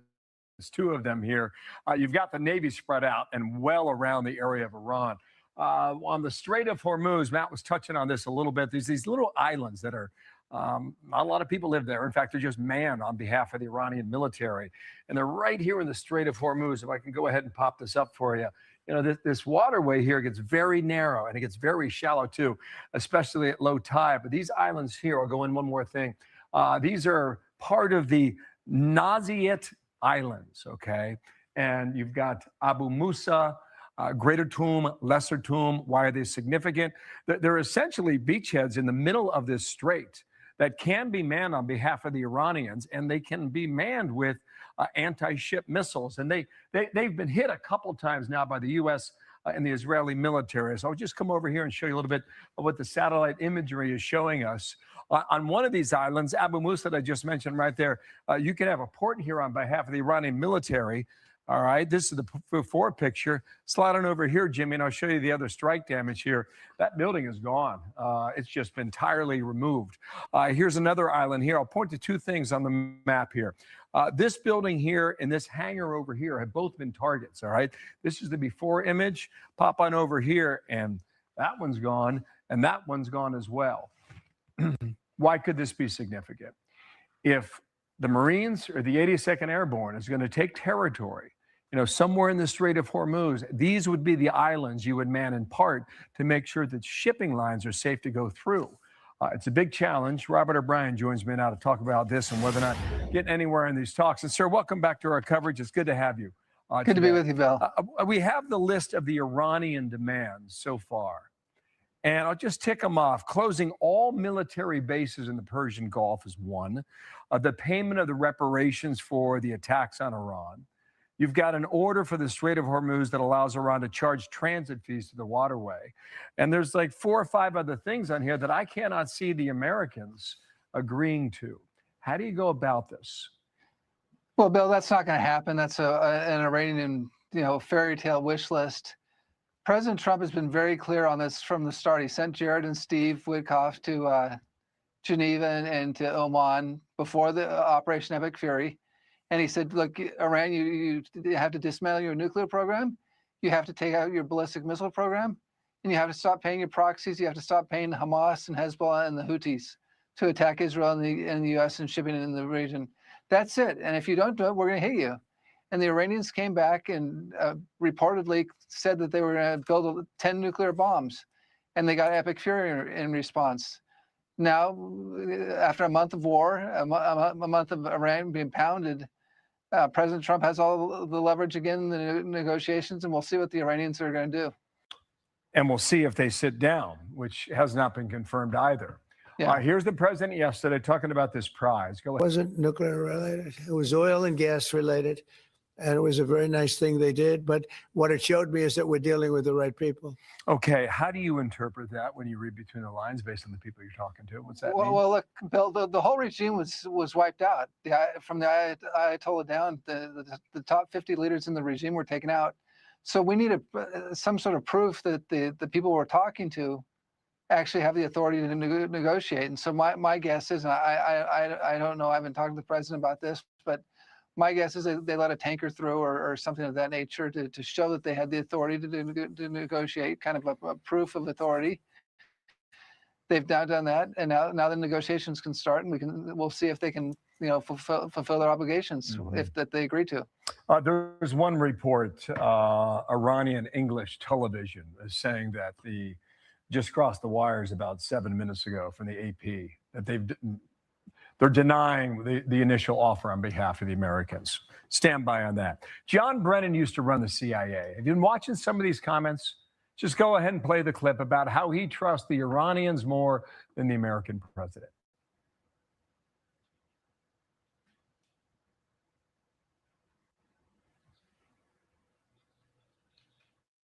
There's 2 of them here. You've got the Navy spread out and well around the area of Iran. On the Strait of Hormuz, Matt was touching on this a little bit. There's these little islands that are not a lot of people live there. In fact, they're just manned on behalf of the Iranian military. And they're right here in the Strait of Hormuz. If I can go ahead and pop this up for you. You know, this waterway here gets very narrow and it gets very shallow too, especially at low tide. But these islands here, I'll go in one more thing. These are part of the Naziet Islands, okay? And you've got Abu Musa, Greater Tomb, Lesser Tomb. Why are they significant? They're essentially beachheads in the middle of this strait that can be manned on behalf of the Iranians, and they can be manned with anti-ship missiles. And they've been hit a couple times now by the U.S. And the Israeli military. So I'll just come over here and show you a little bit of what the satellite imagery is showing us. On one of these islands, Abu Musa that I just mentioned right there, you can have a port here on behalf of the Iranian military. All right, this is the before picture. Slide on over here, Jimmy, and I'll show you the other strike damage here. That building is gone. It's just been entirely removed. Here's another island here. I'll point to 2 things on the map here. This building here and this hangar over here have both been targets, all right? This is the before image. Pop on over here, and that one's gone, and that one's gone as well. Why could this be significant? If the Marines or the 82nd Airborne is going to take territory, you know, somewhere in the Strait of Hormuz, these would be the islands you would man in part to make sure that shipping lines are safe to go through. It's a big challenge. Robert O'Brien joins me now to talk about this and whether or not getting anywhere in these talks. And sir, welcome back to our coverage. It's good to have you. Good to be with you, Bill. We have the list of the Iranian demands so far. And I'll just tick them off. Closing all military bases in the Persian Gulf is one. The payment of the reparations for the attacks on Iran. You've got an order for the Strait of Hormuz that allows Iran to charge transit fees to the waterway. And there's like 4 or 5 other things on here that I cannot see the Americans agreeing to. How do you go about this? Well, Bill, that's not going to happen. That's an Iranian, fairy tale wish list. President Trump has been very clear on this from the start. He sent Jared and Steve Witkoff to Geneva and to Oman before the Operation Epic Fury. And he said, look, Iran, you have to dismantle your nuclear program. You have to take out your ballistic missile program. And you have to stop paying your proxies. You have to stop paying Hamas and Hezbollah and the Houthis to attack Israel and the U.S. and shipping it in the region. That's it. And if you don't do it, we're going to hit you. And the Iranians came back and reportedly said that they were going to build 10 nuclear bombs. And they got Epic Fury in response. Now, after a month of war, a month of Iran being pounded, President Trump has all the leverage again in the negotiations, and we'll see what the Iranians are going to do. And we'll see if they sit down, which has not been confirmed either. Yeah. Here's the president yesterday talking about this prize. Go ahead. It wasn't nuclear related. It was oil and gas related. And it was a very nice thing they did. But what it showed me is that we're dealing with the right people. Okay, how do you interpret that when you read between the lines based on the people you're talking to? What's that mean? Well, look, Bill, the whole regime was wiped out. From the Ayatollah down, the top 50 leaders in the regime were taken out. So we need some sort of proof that the people we're talking to actually have the authority to negotiate. And so my guess is, and I don't know, I haven't talked to the president about this, but my guess is they let a tanker through or something of that nature to show that they had the authority to negotiate, kind of a proof of authority. They've now done that, and now the negotiations can start, and we'll see if they can, fulfill their obligations if that they agree to. There's one report, Iranian English television is saying that just crossed the wires about 7 minutes ago from the AP that they're denying the initial offer on behalf of the Americans. Stand by on that. John Brennan used to run the CIA. Have you been watching some of these comments? Just go ahead and play the clip about how he trusts the Iranians more than the American president.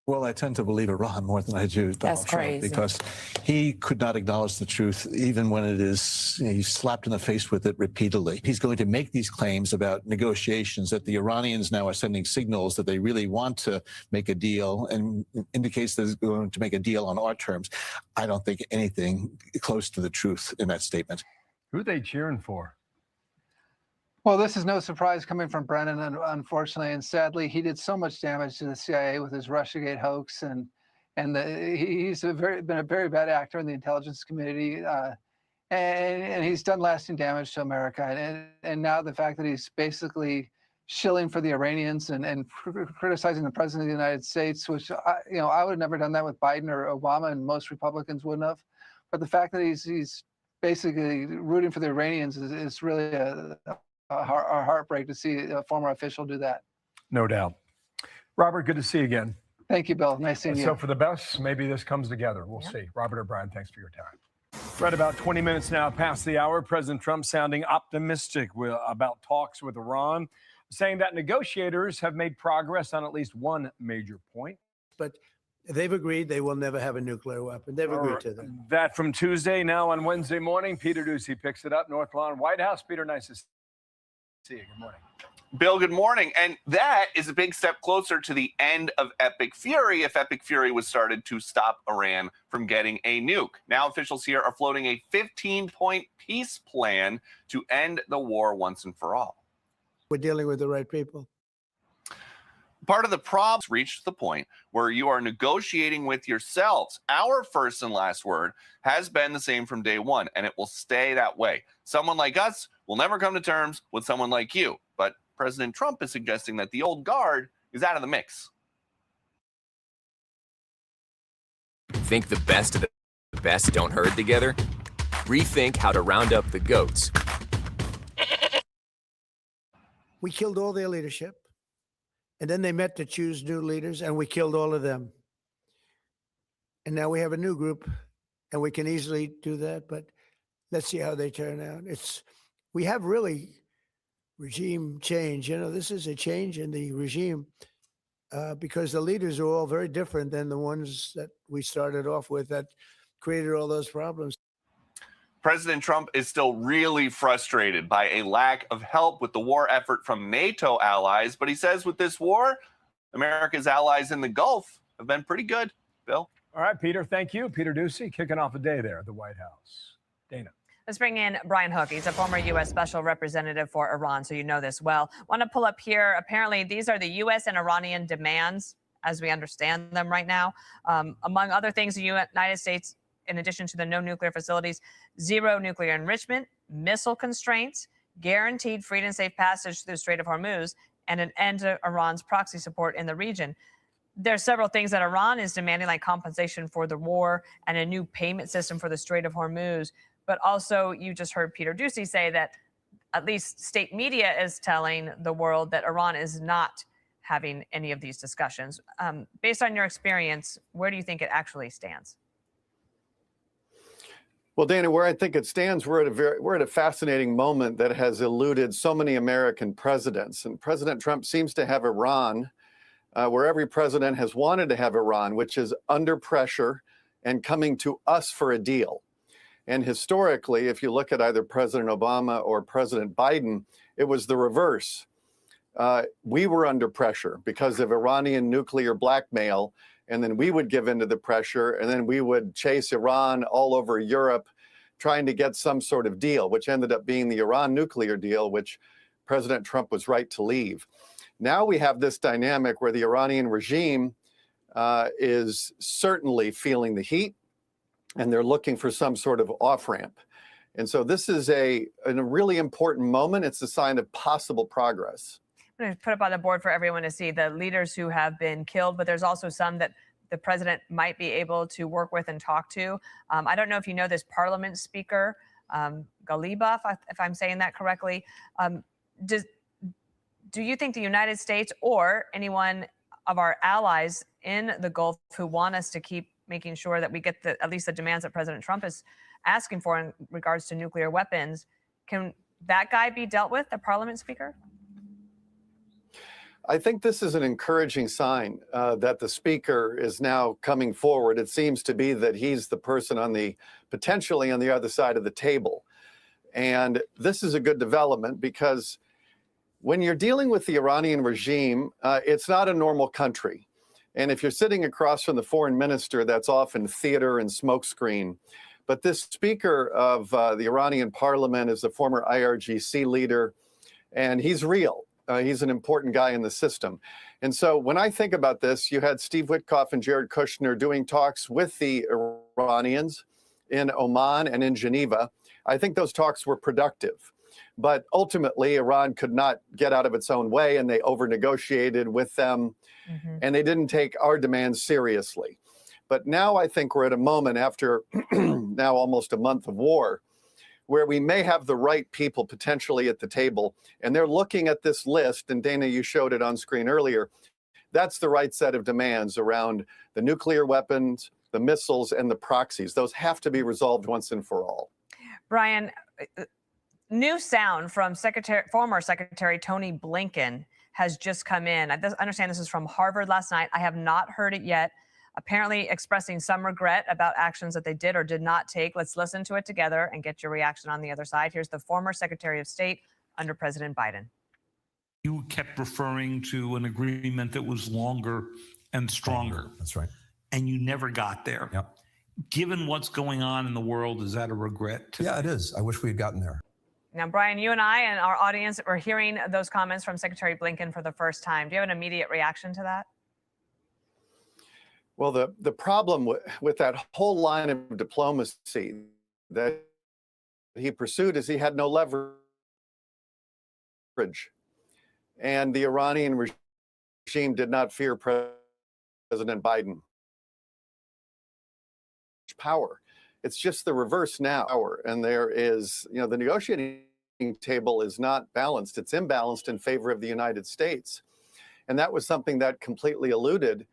Well, I tend to believe Iran more than I do Donald Trump because he could not acknowledge the truth, even when it is, he's slapped in the face with it repeatedly. He's going to make these claims about negotiations that the Iranians now are sending signals that they really want to make a deal and indicates they're going to make a deal on our terms. I don't think anything close to the truth in that statement. Who are they cheering for? Well, this is no surprise coming from Brennan, unfortunately, and sadly, he did so much damage to the CIA with his Russiagate hoax, and he's been a very bad actor in the intelligence community, and he's done lasting damage to America. And now the fact that he's basically shilling for the Iranians and criticizing the president of the United States, which I would have never done that with Biden or Obama, and most Republicans wouldn't have. But the fact that he's basically rooting for the Iranians is really a heartbreak to see a former official do that. No doubt. Robert, good to see you again. Thank you, Bill. Nice seeing you. So for the best, maybe this comes together. We'll see. Robert O'Brien, thanks for your time. Right about 20 minutes now past the hour, President Trump sounding optimistic about talks with Iran, saying that negotiators have made progress on at least one major point. But they've agreed they will never have a nuclear weapon. They've agreed to that. That from Tuesday, now on Wednesday morning, Peter Doocy picks it up, North Lawn, White House. Peter, nice to see you. Good morning. Bill, good morning. And that is a big step closer to the end of Epic Fury if Epic Fury was started to stop Iran from getting a nuke. Now officials here are floating a 15-point peace plan to end the war once and for all. We're dealing with the right people. Part of the problem reached the point where you are negotiating with yourselves. Our first and last word has been the same from day one, and it will stay that way. Someone like us will never come to terms with someone like you. But President Trump is suggesting that the old guard is out of the mix. Think the best of the best don't herd together? Rethink how to round up the goats. We killed all their leadership. And then they met to choose new leaders, and we killed all of them. And now we have a new group, and we can easily do that, but let's see how they turn out. We have really regime change. This is a change in the regime because the leaders are all very different than the ones that we started off with that created all those problems. President Trump is still really frustrated by a lack of help with the war effort from NATO allies, but he says with this war, America's allies in the Gulf have been pretty good. Bill? All right, Peter, thank you. Peter Doocy kicking off a day there at the White House. Dana? Let's bring in Brian Hook. He's a former U.S. Special Representative for Iran, so you know this well. Want to pull up here. Apparently, these are the U.S. and Iranian demands as we understand them right now. Among other things, the United States, in addition to the no nuclear facilities, zero nuclear enrichment, missile constraints, guaranteed free and safe passage through the Strait of Hormuz, and an end to Iran's proxy support in the region. There are several things that Iran is demanding, like compensation for the war and a new payment system for the Strait of Hormuz. But also, you just heard Peter Doocy say that at least state media is telling the world that Iran is not having any of these discussions. Based on your experience, where do you think it actually stands? Well, Dana, where I think it stands, we're at a fascinating moment that has eluded so many American presidents. And President Trump seems to have Iran where every president has wanted to have Iran, which is under pressure and coming to us for a deal. And historically, if you look at either President Obama or President Biden, it was the reverse. We were under pressure because of Iranian nuclear blackmail, and then we would give into the pressure, and then we would chase Iran all over Europe trying to get some sort of deal, which ended up being the Iran nuclear deal, which President Trump was right to leave. Now we have this dynamic where the Iranian regime is certainly feeling the heat, and they're looking for some sort of off-ramp. And so this is a really important moment. It's a sign of possible progress. I'm going to put up on the board for everyone to see the leaders who have been killed, but there's also some that the president might be able to work with and talk to. I don't know if you know this Parliament Speaker, Galibaf, if I'm saying that correctly. Do you think the United States or anyone of our allies in the Gulf who want us to keep making sure that we get at least the demands that President Trump is asking for in regards to nuclear weapons, can that guy be dealt with, the Parliament Speaker? I think this is an encouraging sign that the speaker is now coming forward. It seems to be that he's the person potentially on the other side of the table. And this is a good development because when you're dealing with the Iranian regime, it's not a normal country. And if you're sitting across from the foreign minister, that's often theater and smokescreen. But this speaker of the Iranian parliament is a former IRGC leader, and he's real. He's an important guy in the system. And so when I think about this, you had Steve Witkoff and Jared Kushner doing talks with the Iranians in Oman and in Geneva. I think those talks were productive. But ultimately, Iran could not get out of its own way, and they over-negotiated with them, and they didn't take our demands seriously. But now I think we're at a moment after now almost a month of war where we may have the right people potentially at the table, and they're looking at this list, and Dana, you showed it on screen earlier. That's the right set of demands around the nuclear weapons, the missiles, and the proxies. Those have to be resolved once and for all. Brian, new sound from former Secretary Tony Blinken has just come in. I understand this is from Harvard last night. I have not heard it yet. Apparently expressing some regret about actions that they did or did not take. Let's listen to it together and get your reaction on the other side. Here's the former Secretary of State under President Biden. You kept referring to an agreement that was longer and stronger. That's right. And you never got there. Yep. Given what's going on in the world, is that a regret? Yeah, it is. I wish we had gotten there. Now, Brian, you and I and our audience are hearing those comments from Secretary Blinken for the first time. Do you have an immediate reaction to that? Well, the problem with that whole line of diplomacy that he pursued is he had no leverage. And the Iranian regime did not fear President Biden. Power. It's just the reverse now. And there is, the negotiating table is not balanced. It's imbalanced in favor of the United States. And that was something that completely eluded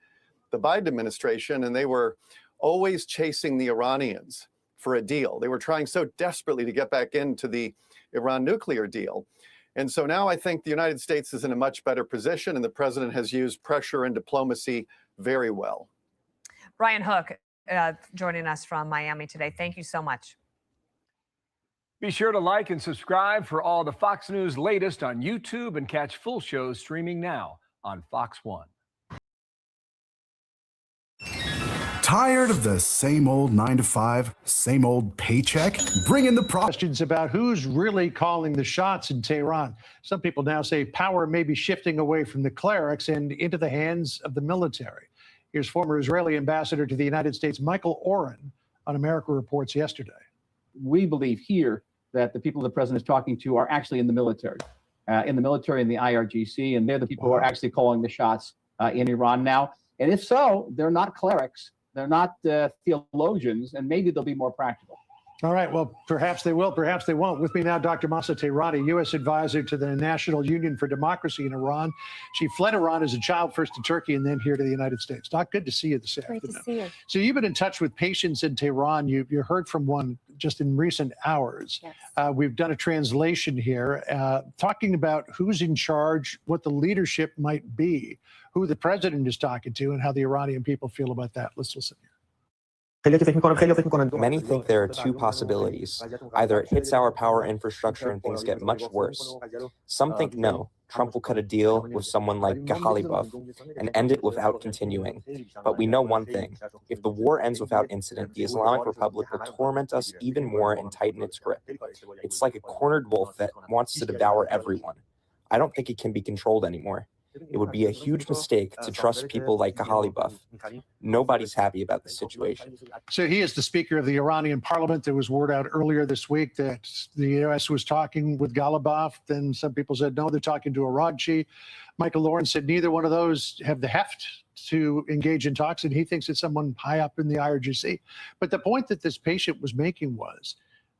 the Biden administration, and they were always chasing the Iranians for a deal. They were trying so desperately to get back into the Iran nuclear deal. And so now I think the United States is in a much better position, and the president has used pressure and diplomacy very well. Brian Hook joining us from Miami today. Thank you so much. Be sure to like and subscribe for all the Fox News latest on YouTube and catch full shows streaming now on Fox One. Tired of the same old 9-to-5, same old paycheck? Bring in the questions about who's really calling the shots in Tehran. Some people now say power may be shifting away from the clerics and into the hands of the military. Here's former Israeli ambassador to the United States, Michael Orin, on America Reports yesterday. We believe here that the people the president is talking to are actually in the military and the IRGC, and they're the people who are actually calling the shots in Iran now. And if so, they're not clerics. They're not theologians, and maybe they'll be more practical. All right. Well, perhaps they will, perhaps they won't. With me now, Dr. Mahsa Tehrani, U.S. advisor to the National Union for Democracy in Iran. She fled Iran as a child, first to Turkey and then here to the United States. Doc, good to see you this afternoon. Great to see you. So you've been in touch with patients in Tehran. You heard from one. just in recent hours. Yes. We've done a translation here talking about who's in charge, what the leadership might be, who the president is talking to, and how the Iranian people feel about that. Let's listen here. Many think there are two possibilities. Either it hits our power infrastructure and things get much worse. Some think no, Trump will cut a deal with someone like Ghalibaf and end it without continuing. But we know one thing. If the war ends without incident, the Islamic Republic will torment us even more and tighten its grip. It's like a cornered wolf that wants to devour everyone. I don't think it can be controlled anymore. It would be a huge mistake to trust people like Ghalibaf. Nobody's happy about the situation. So he is the Speaker of the Iranian Parliament. There was word out earlier this week that the U.S. was talking with Ghalibaf. Then some people said, no, they're talking to Iranchi. Michael Orin said neither one of those have the heft to engage in talks, and he thinks it's someone high up in the IRGC. But the point that this patient was making was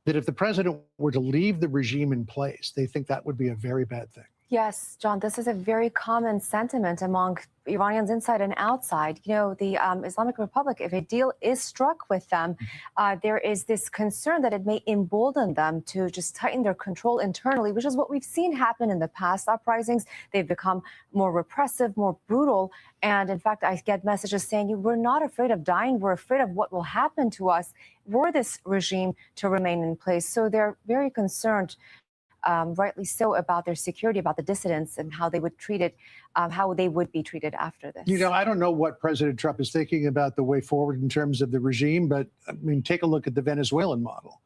that if the president were to leave the regime in place, they think that would be a very bad thing. Yes, John, this is a very common sentiment among Iranians inside and outside. You know, the Islamic Republic, if a deal is struck with them, there is this concern that it may embolden them to just tighten their control internally, which is what we've seen happen in the past uprisings. They've become more repressive, more brutal. And in fact, I get messages saying, we're not afraid of dying. We're afraid of what will happen to us were this regime to remain in place. So they're very concerned, rightly so, about their security, about the dissidents and how they would treat it, how they would be treated after this. You know, I don't know what President Trump is thinking about the way forward in terms of the regime, but I mean, take a look at the Venezuelan model,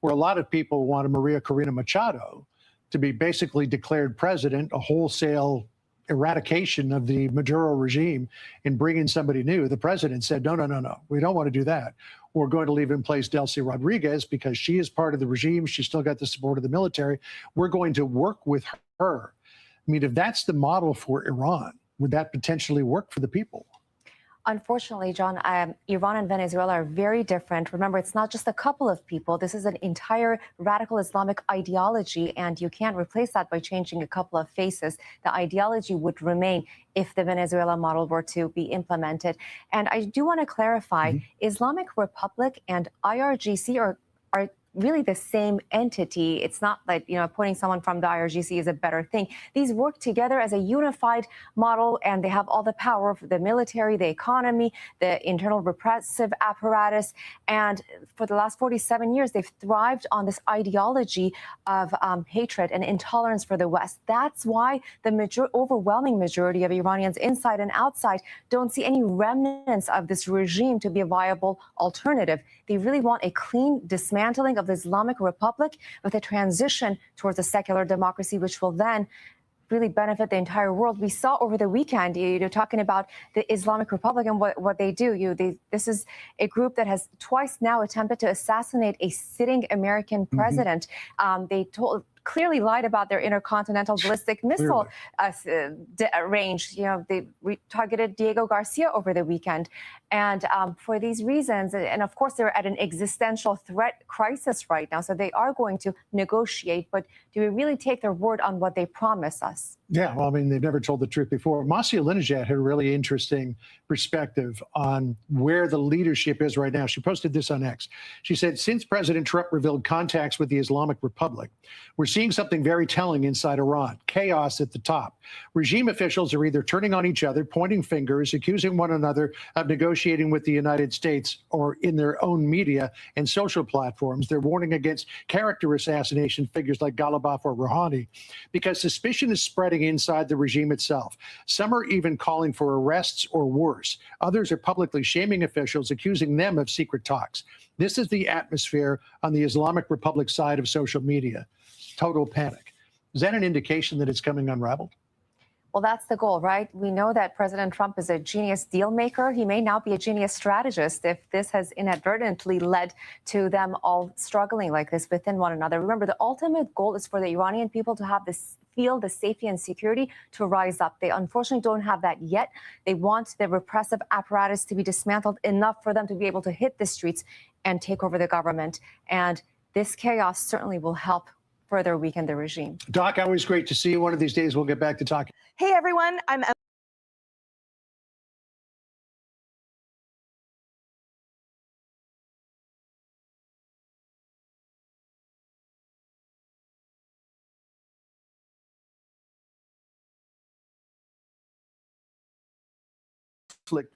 where a lot of people want a Maria Corina Machado to be basically declared president, a wholesale eradication of the Maduro regime and bring in somebody new. The president said, no, we don't want to do that. We're going to leave in place Delcy Rodriguez because she is part of the regime. She's still got the support of the military. We're going to work with her. I mean, if that's the model for Iran, would that potentially work for the people? Unfortunately, John, Iran and Venezuela are very different. Remember, it's not just a couple of people. This is an entire radical Islamic ideology, and you can't replace that by changing a couple of faces. The ideology would remain if the Venezuela model were to be implemented. And I do want to clarify, Islamic Republic and IRGC are really the same entity. It's not like, you know, appointing someone from the IRGC is a better thing. These work together as a unified model, and they have all the power for the military, the economy, the internal repressive apparatus. And for the last 47 years, they've thrived on this ideology of hatred and intolerance for the West. That's why the overwhelming majority of Iranians inside and outside don't see any remnants of this regime to be a viable alternative. They really want a clean dismantling of the Islamic Republic with a transition towards a secular democracy, which will then really benefit the entire world. We saw over the weekend, you're talking about the Islamic Republic and what they do. This is a group that has twice now attempted to assassinate a sitting American president. They clearly lied about their intercontinental ballistic missile range. You know, they targeted Diego Garcia over the weekend. And for these reasons, and of course, they're at an existential threat crisis right now. So they are going to negotiate. But do we really take their word on what they promise us? Yeah, well, I mean, they've never told the truth before. Masih Alinejad had a really interesting perspective on where the leadership is right now. She posted this on X. She said, since President Trump revealed contacts with the Islamic Republic, we're seeing something very telling inside Iran. Chaos at the top. Regime officials are either turning on each other, pointing fingers, accusing one another of negotiating with the United States, or in their own media and social platforms, they're warning against character assassination figures like Ghalibaf or Rouhani, because suspicion is spreading inside the regime itself. Some are even calling for arrests or worse. Others are publicly shaming officials, accusing them of secret talks. This is the atmosphere on the Islamic Republic side of social media. Total panic. Is that an indication that it's coming unraveled? Well, that's the goal, right? We know that President Trump is a genius deal maker. He may now be a genius strategist if this has inadvertently led to them all struggling like this within one another. Remember, the ultimate goal is for the Iranian people to have this feel the safety and security to rise up. They unfortunately don't have that yet. They want the repressive apparatus to be dismantled enough for them to be able to hit the streets and take over the government. And this chaos certainly will help further weaken the regime. Doc, always great to see you. One of these days, we'll get back to talking. Hey, everyone. I'm conflict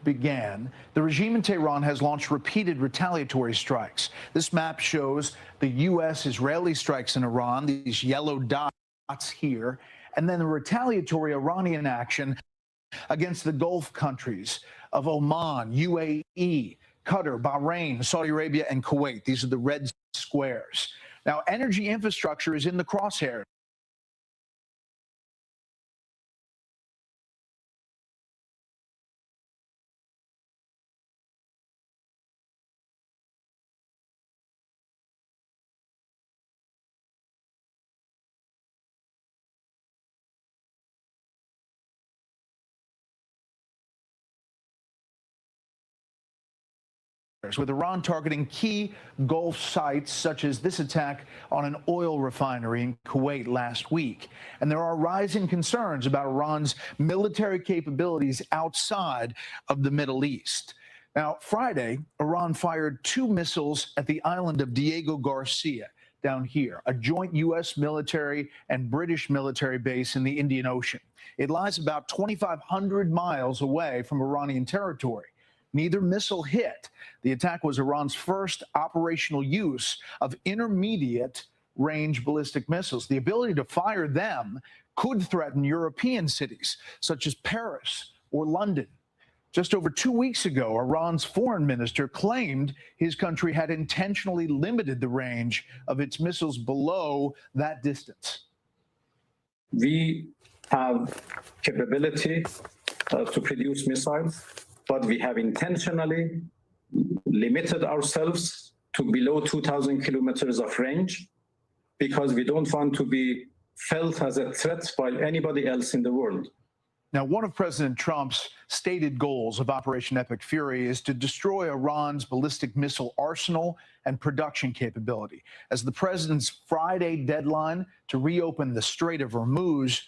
began, the regime in Tehran has launched repeated retaliatory strikes. This map shows the U.S.-Israeli strikes in Iran, these yellow dots here, and then the retaliatory Iranian action against the Gulf countries of Oman, UAE, Qatar, Bahrain, Saudi Arabia, and Kuwait. These are the red squares. Now, energy infrastructure is in the crosshairs. With Iran targeting key Gulf sites, such as this attack on an oil refinery in Kuwait last week. And there are rising concerns about Iran's military capabilities outside of the Middle East. Now, Friday, Iran fired 2 missiles at the island of Diego Garcia down here, a joint U.S. military and British military base in the Indian Ocean. It lies about 2,500 miles away from Iranian territory. Neither missile hit. The attack was Iran's first operational use of intermediate range ballistic missiles. The ability to fire them could threaten European cities such as Paris or London. Just over 2 weeks ago, Iran's foreign minister claimed his country had intentionally limited the range of its missiles below that distance. We have capability to produce missiles, but we have intentionally limited ourselves to below 2,000 kilometers of range because we don't want to be felt as a threat by anybody else in the world. Now, one of President Trump's stated goals of Operation Epic Fury is to destroy Iran's ballistic missile arsenal and production capability. As the president's Friday deadline to reopen the Strait of Hormuz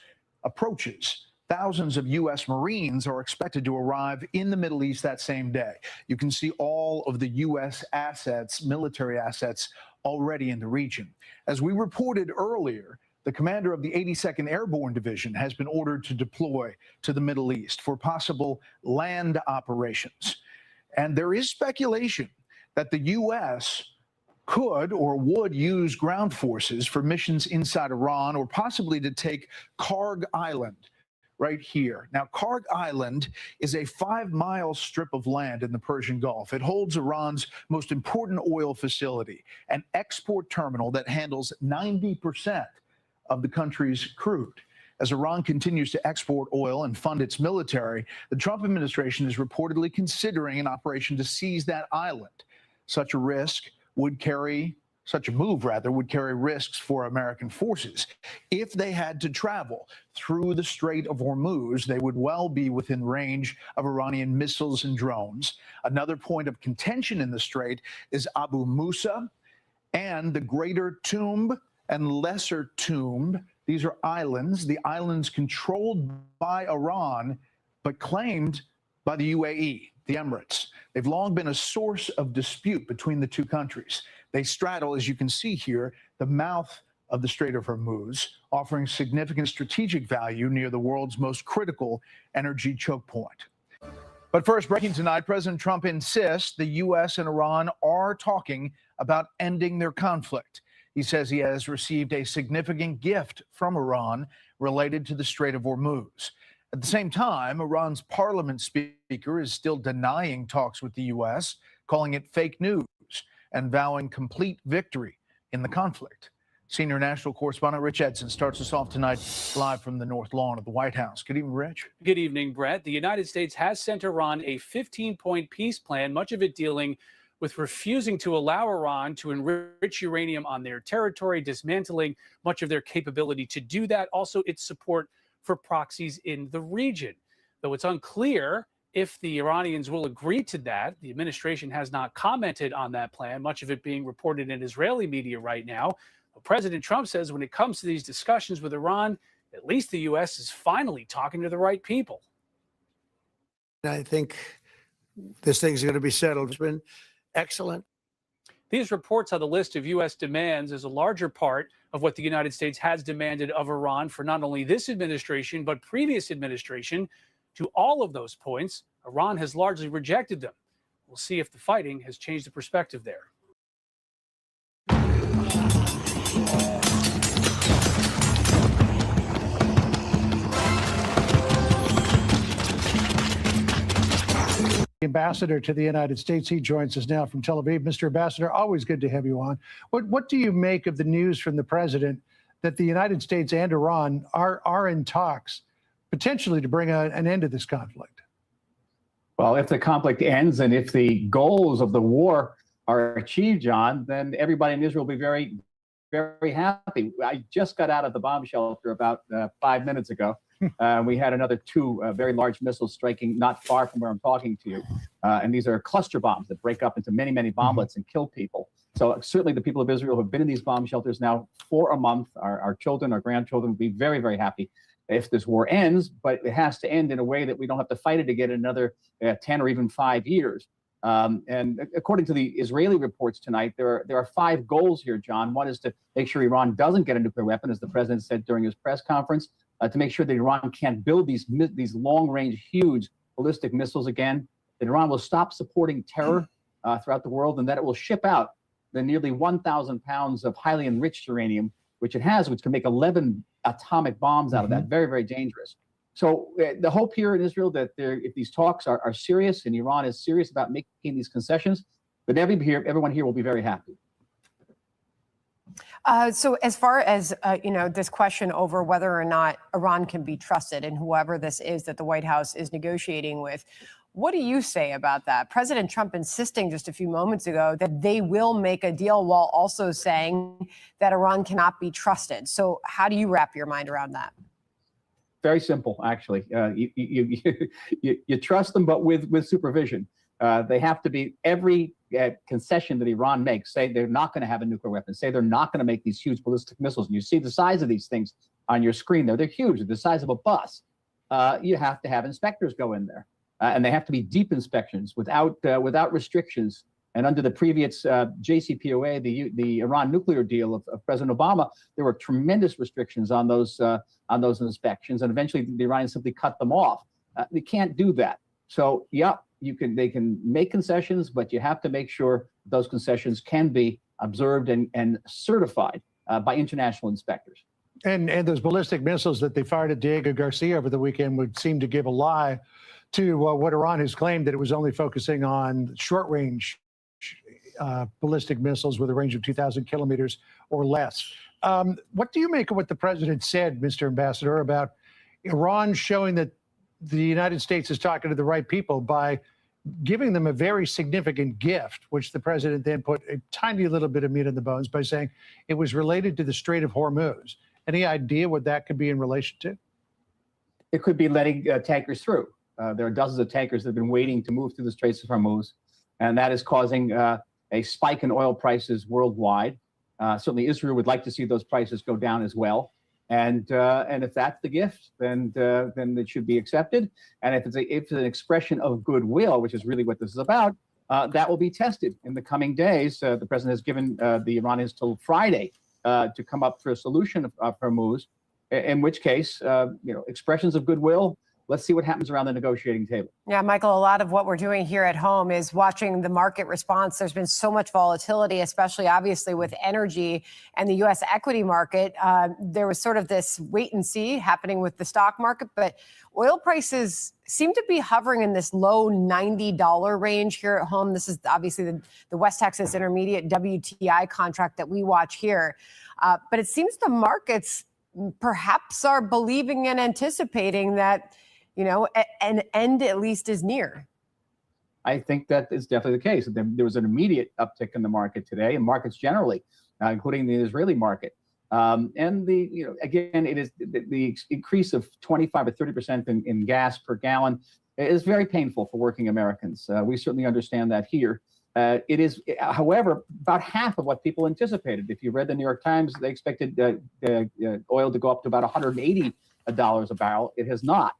approaches, thousands of U.S. Marines are expected to arrive in the Middle East that same day. You can see all of the U.S. assets, military assets, already in the region. As we reported earlier, the commander of the 82nd Airborne Division has been ordered to deploy to the Middle East for possible land operations. And there is speculation that the U.S. could or would use ground forces for missions inside Iran or possibly to take Karg Island right here. Now, Karg Island is a 5-mile strip of land in the Persian Gulf. It holds Iran's most important oil facility, an export terminal that handles 90% of the country's crude. As Iran continues to export oil and fund its military, the Trump administration is reportedly considering an operation to seize that island. Such a move would carry risks for American forces. If they had to travel through the Strait of Hormuz, they would well be within range of Iranian missiles and drones. Another point of contention in the strait is Abu Musa and the Greater Tomb and Lesser Tomb. These are islands, the islands controlled by Iran, but claimed by the UAE, the Emirates. They've long been a source of dispute between the two countries. They straddle, as you can see here, the mouth of the Strait of Hormuz, offering significant strategic value near the world's most critical energy choke point. But first, breaking tonight, President Trump insists the U.S. and Iran are talking about ending their conflict. He says he has received a significant gift from Iran related to the Strait of Hormuz. At the same time, Iran's parliament speaker is still denying talks with the U.S., calling it fake news and vowing complete victory in the conflict. Senior national correspondent Rich Edson starts us off tonight live from the North Lawn of the White House. Good evening, Rich. Good evening, Brett. The United States has sent Iran a 15-point peace plan, much of it dealing with refusing to allow Iran to enrich uranium on their territory, dismantling much of their capability to do that. Also, its support for proxies in the region. Though it's unclear if the Iranians will agree to that, the administration has not commented on that plan, much of it being reported in Israeli media right now. But President Trump says when it comes to these discussions with Iran, at least the U.S. is finally talking to the right people. I think this thing's going to be settled. It's been excellent. These reports on the list of U.S. demands is a larger part of what the United States has demanded of Iran for not only this administration, but previous administration. to all of those points, Iran has largely rejected them. We'll see if the fighting has changed the perspective there. Ambassador to the United States. He joins us now from Tel Aviv. Mr. Ambassador, always good to have you on. What do you make of the news from the president that the United States and Iran are in talks potentially to bring an end to this conflict? Well, if the conflict ends and if the goals of the war are achieved, John, then everybody in Israel will be very, very happy. I just got out of the bomb shelter about 5 minutes ago. We had another two very large missiles striking not far from where I'm talking to you. And these are cluster bombs that break up into many, many bomblets and kill people. So certainly the people of Israel who have been in these bomb shelters now for a month, our children, our grandchildren will be very, very happy if this war ends, but it has to end in a way that we don't have to fight it again another 10 or even 5 years. And according to the Israeli reports tonight, there are 5 goals here, John. One is to make sure Iran doesn't get a nuclear weapon, as the president said during his press conference, to make sure that Iran can't build these long-range, huge ballistic missiles again, that Iran will stop supporting terror throughout the world, and that it will ship out the nearly 1,000 pounds of highly enriched uranium, which it has, which can make 11 atomic bombs out of that. Very, very dangerous. So the hope here in Israel that if these talks are serious and Iran is serious about making these concessions, that everyone here will be very happy. So as far as, this question over whether or not Iran can be trusted and whoever this is that the White House is negotiating with, what do you say about that? President Trump insisting just a few moments ago that they will make a deal while also saying that Iran cannot be trusted. So how do you wrap your mind around that? Very simple, actually. You trust them, but with supervision. They have to be every concession that Iran makes, say they're not going to have a nuclear weapon, say they're not going to make these huge ballistic missiles. And you see the size of these things on your screen there. They're huge. They're the size of a bus. You have to have inspectors go in there. And they have to be deep inspections without restrictions. And under the previous JCPOA, the Iran nuclear deal of President Obama, there were tremendous restrictions on those inspections. And eventually the Iranians simply cut them off. They can't do that. So, yeah, they can make concessions, but you have to make sure those concessions can be observed and certified by international inspectors. And those ballistic missiles that they fired at Diego Garcia over the weekend would seem to give a lie to what Iran has claimed, that it was only focusing on short-range ballistic missiles with a range of 2,000 kilometers or less. What do you make of what the president said, Mr. Ambassador, about Iran showing that the United States is talking to the right people by giving them a very significant gift, which the president then put a tiny little bit of meat on the bones by saying it was related to the Strait of Hormuz? Any idea what that could be in relation to? It could be letting tankers through. There are dozens of tankers that have been waiting to move through the Straits of Hormuz, and that is causing a spike in oil prices worldwide. Certainly Israel would like to see those prices go down as well. And if that's the gift, then it should be accepted. And if it's an expression of goodwill, which is really what this is about, that will be tested in the coming days. The president has given the Iranians till Friday to come up for a solution of Hormuz, in which case, expressions of goodwill. Let's see what happens around the negotiating table. Yeah, Michael, a lot of what we're doing here at home is watching the market response. There's been so much volatility, especially obviously with energy and the U.S. equity market. There was sort of this wait and see happening with the stock market, but oil prices seem to be hovering in this low $90 range here at home. This is obviously the West Texas Intermediate WTI contract that we watch here. But it seems the markets perhaps are believing and anticipating that an end at least is near. I think that is definitely the case. There was an immediate uptick in the market today, and markets generally, including the Israeli market. And again, it is the increase of 25 or 30% in gas per gallon is very painful for working Americans. We certainly understand that here. It is, however, about half of what people anticipated. If you read the New York Times, they expected oil to go up to about $180 a barrel. It has not.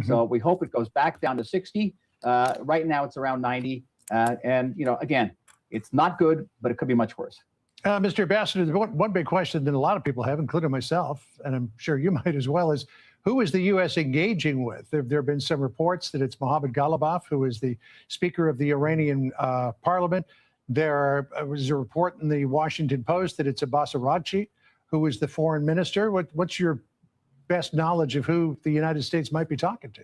So we hope it goes back down to 60. Right now it's around 90. And, again, it's not good, but it could be much worse. Mr. Ambassador, one big question that a lot of people have, including myself, and I'm sure you might as well, is Who is the U.S. engaging with? There have been some reports that it's Mohammad Ghalibaf, who is the Speaker of the Iranian Parliament. There was a report in the Washington Post that it's Abbas Araghchi, who is the foreign minister. What's your best knowledge of who the United States might be talking to?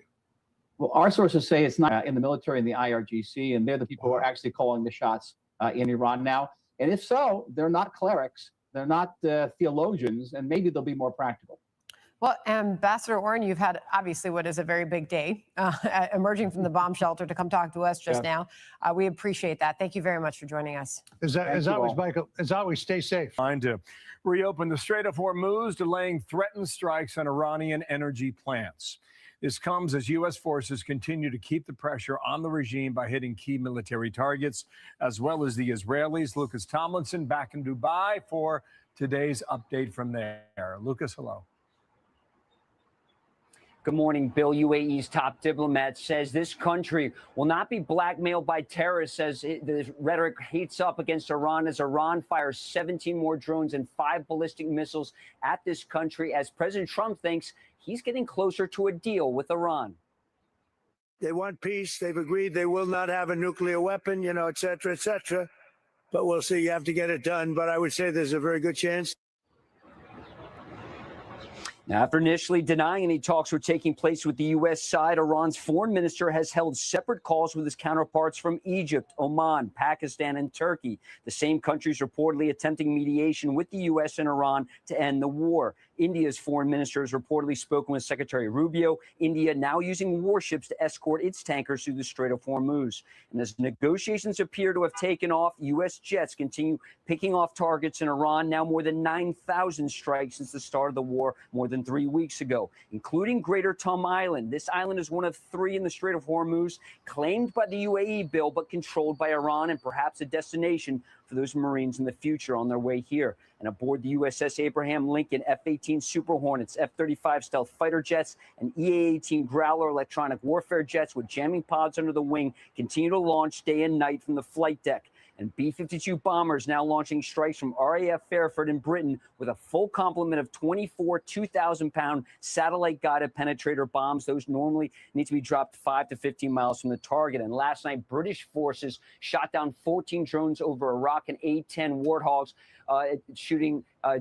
Well, our sources say it's not in the military and the IRGC, and they're the people who are actually calling the shots in Iran now. And if so, they're not clerics, they're not theologians, and maybe they'll be more practical. Well, Ambassador Orin, you've had obviously what is a very big day, emerging from the bomb shelter to come talk to us just now. We appreciate that. Thank you very much for joining us. As always, Michael, as always, stay safe. Trying to reopen the Strait of Hormuz, delaying threatened strikes on Iranian energy plants. This comes as U.S. forces continue to keep the pressure on the regime by hitting key military targets, as well as the Israelis. Lucas Tomlinson back in Dubai for today's update from there. Lucas, hello. Good morning, Bill. UAE's top diplomat says this country will not be blackmailed by terrorists, says the rhetoric heats up against Iran as Iran fires 17 more drones and 5 ballistic missiles at this country, as President Trump thinks he's getting closer to a deal with Iran. They want peace. They've agreed they will not have a nuclear weapon, et cetera, et cetera. But we'll see. You have to get it done. But I would say there's a very good chance. Now, after initially denying any talks were taking place with the U.S. side, Iran's foreign minister has held separate calls with his counterparts from Egypt, Oman, Pakistan, and Turkey. The same countries reportedly attempting mediation with the U.S. and Iran to end the war. India's foreign minister has reportedly spoken with Secretary Rubio. India now using warships to escort its tankers through the Strait of Hormuz. And as negotiations appear to have taken off, U.S. jets continue picking off targets in Iran. Now more than 9,000 strikes since the start of the war more than 3 weeks ago, including Greater Tum Island. This island is one of 3 in the Strait of Hormuz, claimed by the UAE, Bill, but controlled by Iran, and perhaps a destination for those Marines in the future on their way here. And aboard the USS Abraham Lincoln, F-18 Super Hornets, F-35 stealth fighter jets, and EA-18 Growler electronic warfare jets with jamming pods under the wing continue to launch day and night from the flight deck. And B-52 bombers now launching strikes from RAF Fairford in Britain with a full complement of 24 2,000-pound satellite-guided penetrator bombs. Those normally need to be dropped 5 to 15 miles from the target. And last night, British forces shot down 14 drones over Iraq and A-10 Warthogs,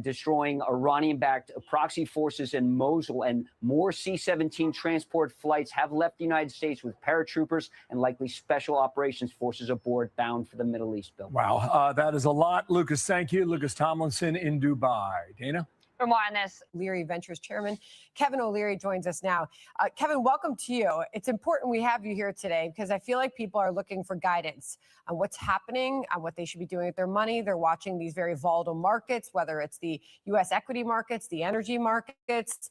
destroying Iranian-backed proxy forces in Mosul. And more C-17 transport flights have left the United States with paratroopers and likely special operations forces aboard bound for the Middle East, Bill. Wow, that is a lot. Lucas, thank you. Lucas Tomlinson in Dubai. Dana? For more on this, Leary Ventures Chairman Kevin O'Leary joins us now. Kevin, welcome to you. It's important we have you here today because I feel like people are looking for guidance on what's happening, on what they should be doing with their money. They're watching these very volatile markets, whether it's the U.S. equity markets, the energy markets.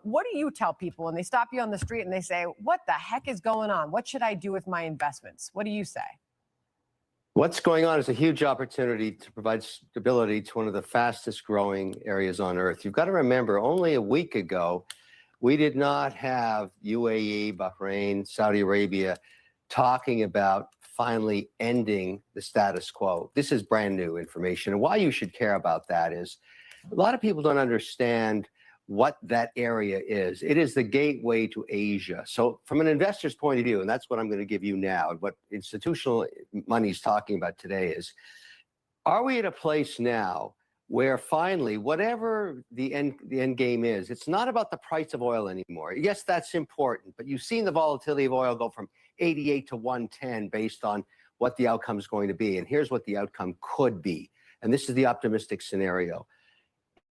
What do you tell people when they stop you on the street and they say, what the heck is going on? What should I do with my investments? What do you say? What's going on is a huge opportunity to provide stability to one of the fastest growing areas on Earth. You've got to remember, only a week ago, we did not have UAE, Bahrain, Saudi Arabia talking about finally ending the status quo. This is brand new information. And why you should care about that is a lot of people don't understand what that area is. It is the gateway to Asia. So from an investor's point of view, and that's what I'm going to give you now, what institutional money is talking about today is, are we at a place now where finally, whatever the end game is, it's not about the price of oil anymore. Yes, that's important, but you've seen the volatility of oil go from 88 to 110 based on what the outcome is going to be. And here's what the outcome could be. And this is the optimistic scenario.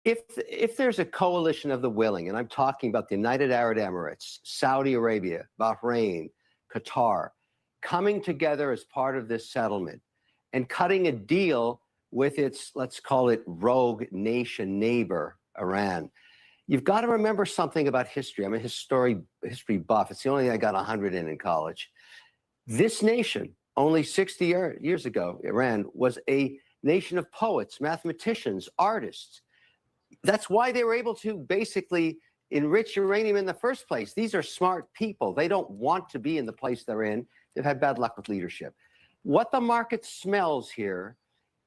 If there's a coalition of the willing, and I'm talking about the United Arab Emirates, Saudi Arabia, Bahrain, Qatar, coming together as part of this settlement and cutting a deal with its, let's call it, rogue nation neighbor, Iran, you've got to remember something about history. I'm a history buff. It's the only thing I got 100 in college. This nation, only 60 years ago, Iran, was a nation of poets, mathematicians, artists. That's why they were able to basically enrich uranium in the first place. These are smart people. They don't want to be in the place they're in. They've had bad luck with leadership. What the market smells here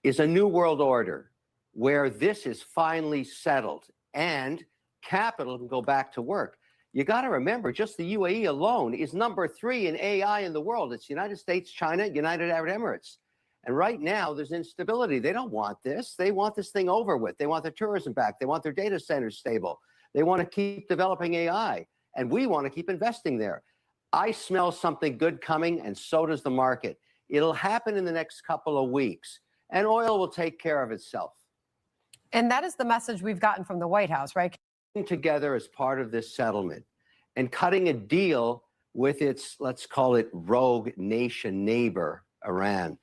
is a new world order where this is finally settled and capital can go back to work. You got to remember, just the UAE alone is number 3 in AI in the world. It's United States, China, United Arab Emirates. And right now, there's instability. They don't want this. They want this thing over with. They want their tourism back. They want their data centers stable. They want to keep developing AI. And we want to keep investing there. I smell something good coming, and so does the market. It'll happen in the next couple of weeks, and oil will take care of itself. And that is the message we've gotten from the White House, right? Together as part of this settlement and cutting a deal with its, let's call it, rogue nation neighbor, Iran.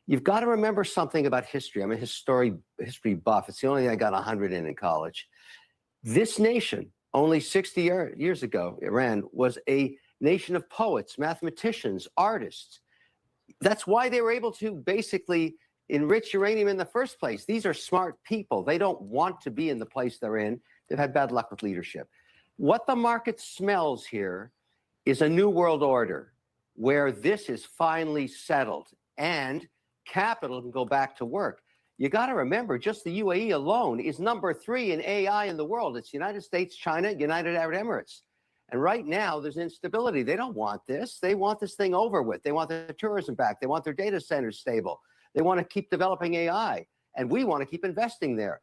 You've got to remember something about history. I'm a history buff. It's the only thing I got 100 in college. This nation, only 60 years ago, Iran, was a nation of poets, mathematicians, artists. That's why they were able to basically enrich uranium in the first place. These are smart people. They don't want to be in the place they're in. They've had bad luck with leadership. What the market smells here is a new world order where this is finally settled and capital can go back to work. You got to remember, just the UAE alone is number 3 in AI in the world. It's United States, China, United Arab Emirates. And right now, there's instability. They don't want this. They want this thing over with. They want their tourism back. They want their data centers stable. They want to keep developing AI. And we want to keep investing there.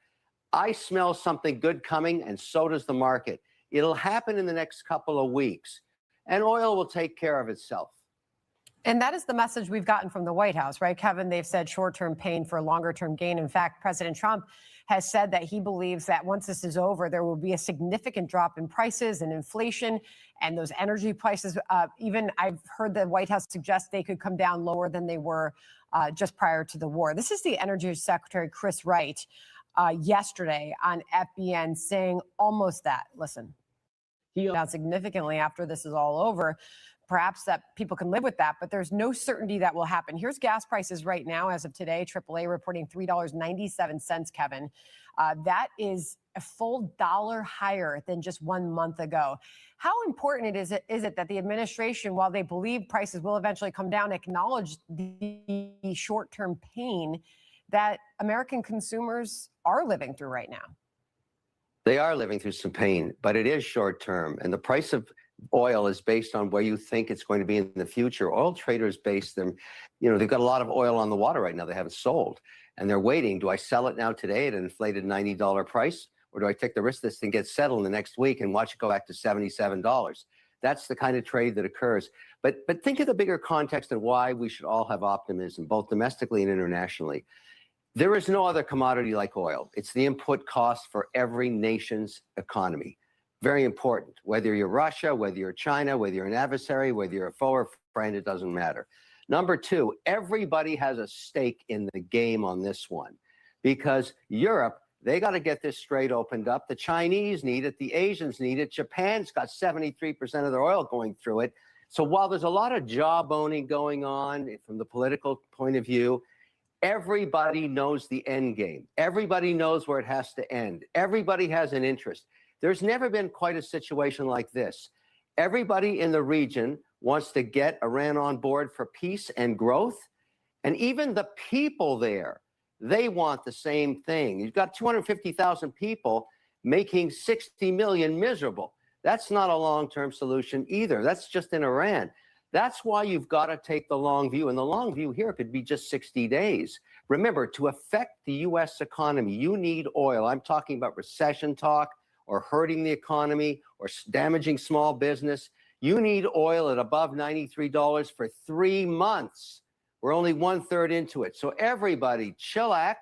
I smell something good coming, and so does the market. It'll happen in the next couple of weeks, and oil will take care of itself. And that is the message we've gotten from the White House, right, Kevin? They've said short-term pain for longer-term gain. In fact, President Trump has said that he believes that once this is over, there will be a significant drop in prices and inflation and those energy prices. Even I've heard the White House suggest they could come down lower than they were just prior to the war. This is the Energy Secretary, Chris Wright, yesterday on FBN saying almost that. Listen. Down significantly after this is all over. Perhaps that people can live with that, but there's no certainty that will happen. Here's gas prices right now as of today. AAA reporting $3.97, Kevin. That is a full $1 higher than just 1 month ago. How important is it that the administration, while they believe prices will eventually come down, acknowledge the short-term pain that American consumers are living through right now? They are living through some pain, but it is short-term. And the price of oil is based on where you think it's going to be in the future. Oil traders base them, they've got a lot of oil on the water right now they haven't sold. And they're waiting. Do I sell it now today at an inflated $90 price? Or do I take the risk this thing gets settled in the next week and watch it go back to $77? That's the kind of trade that occurs. But think of the bigger context and why we should all have optimism, both domestically and internationally. There is no other commodity like oil. It's the input cost for every nation's economy. Very important. Whether you're Russia, whether you're China, whether you're an adversary, whether you're a foe or friend, it doesn't matter. Number 2, everybody has a stake in the game on this one because Europe, they got to get this strait opened up. The Chinese need it. The Asians need it. Japan's got 73% of their oil going through it. So while there's a lot of jawboning going on from the political point of view, everybody knows the end game. Everybody knows where it has to end. Everybody has an interest. There's never been quite a situation like this. Everybody in the region wants to get Iran on board for peace and growth. And even the people there, they want the same thing. You've got 250,000 people making 60 million miserable. That's not a long-term solution either. That's just in Iran. That's why you've got to take the long view. And the long view here could be just 60 days. Remember, to affect the U.S. economy, you need oil. I'm talking about recession talk or hurting the economy or damaging small business. You need oil at above $93 for 3 months. We're only 1/3 into it. So everybody chillax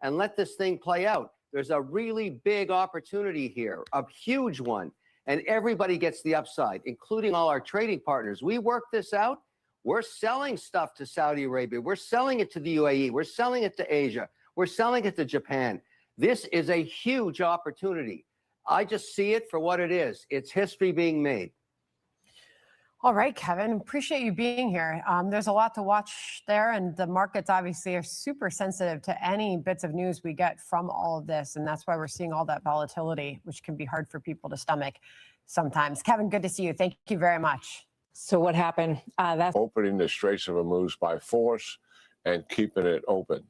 and let this thing play out. There's a really big opportunity here, a huge one. And everybody gets the upside, including all our trading partners. We work this out. We're selling stuff to Saudi Arabia. We're selling it to the UAE. We're selling it to Asia. We're selling it to Japan. This is a huge opportunity. I just see it for what it is. It's history being made. All right, Kevin, appreciate you being here. There's a lot to watch there, and the markets obviously are super sensitive to any bits of news we get from all of this, and that's why we're seeing all that volatility, which can be hard for people to stomach sometimes. Kevin, good to see you. Thank you very much. So what happened? That's opening the Straits of Hormuz by force and keeping it open.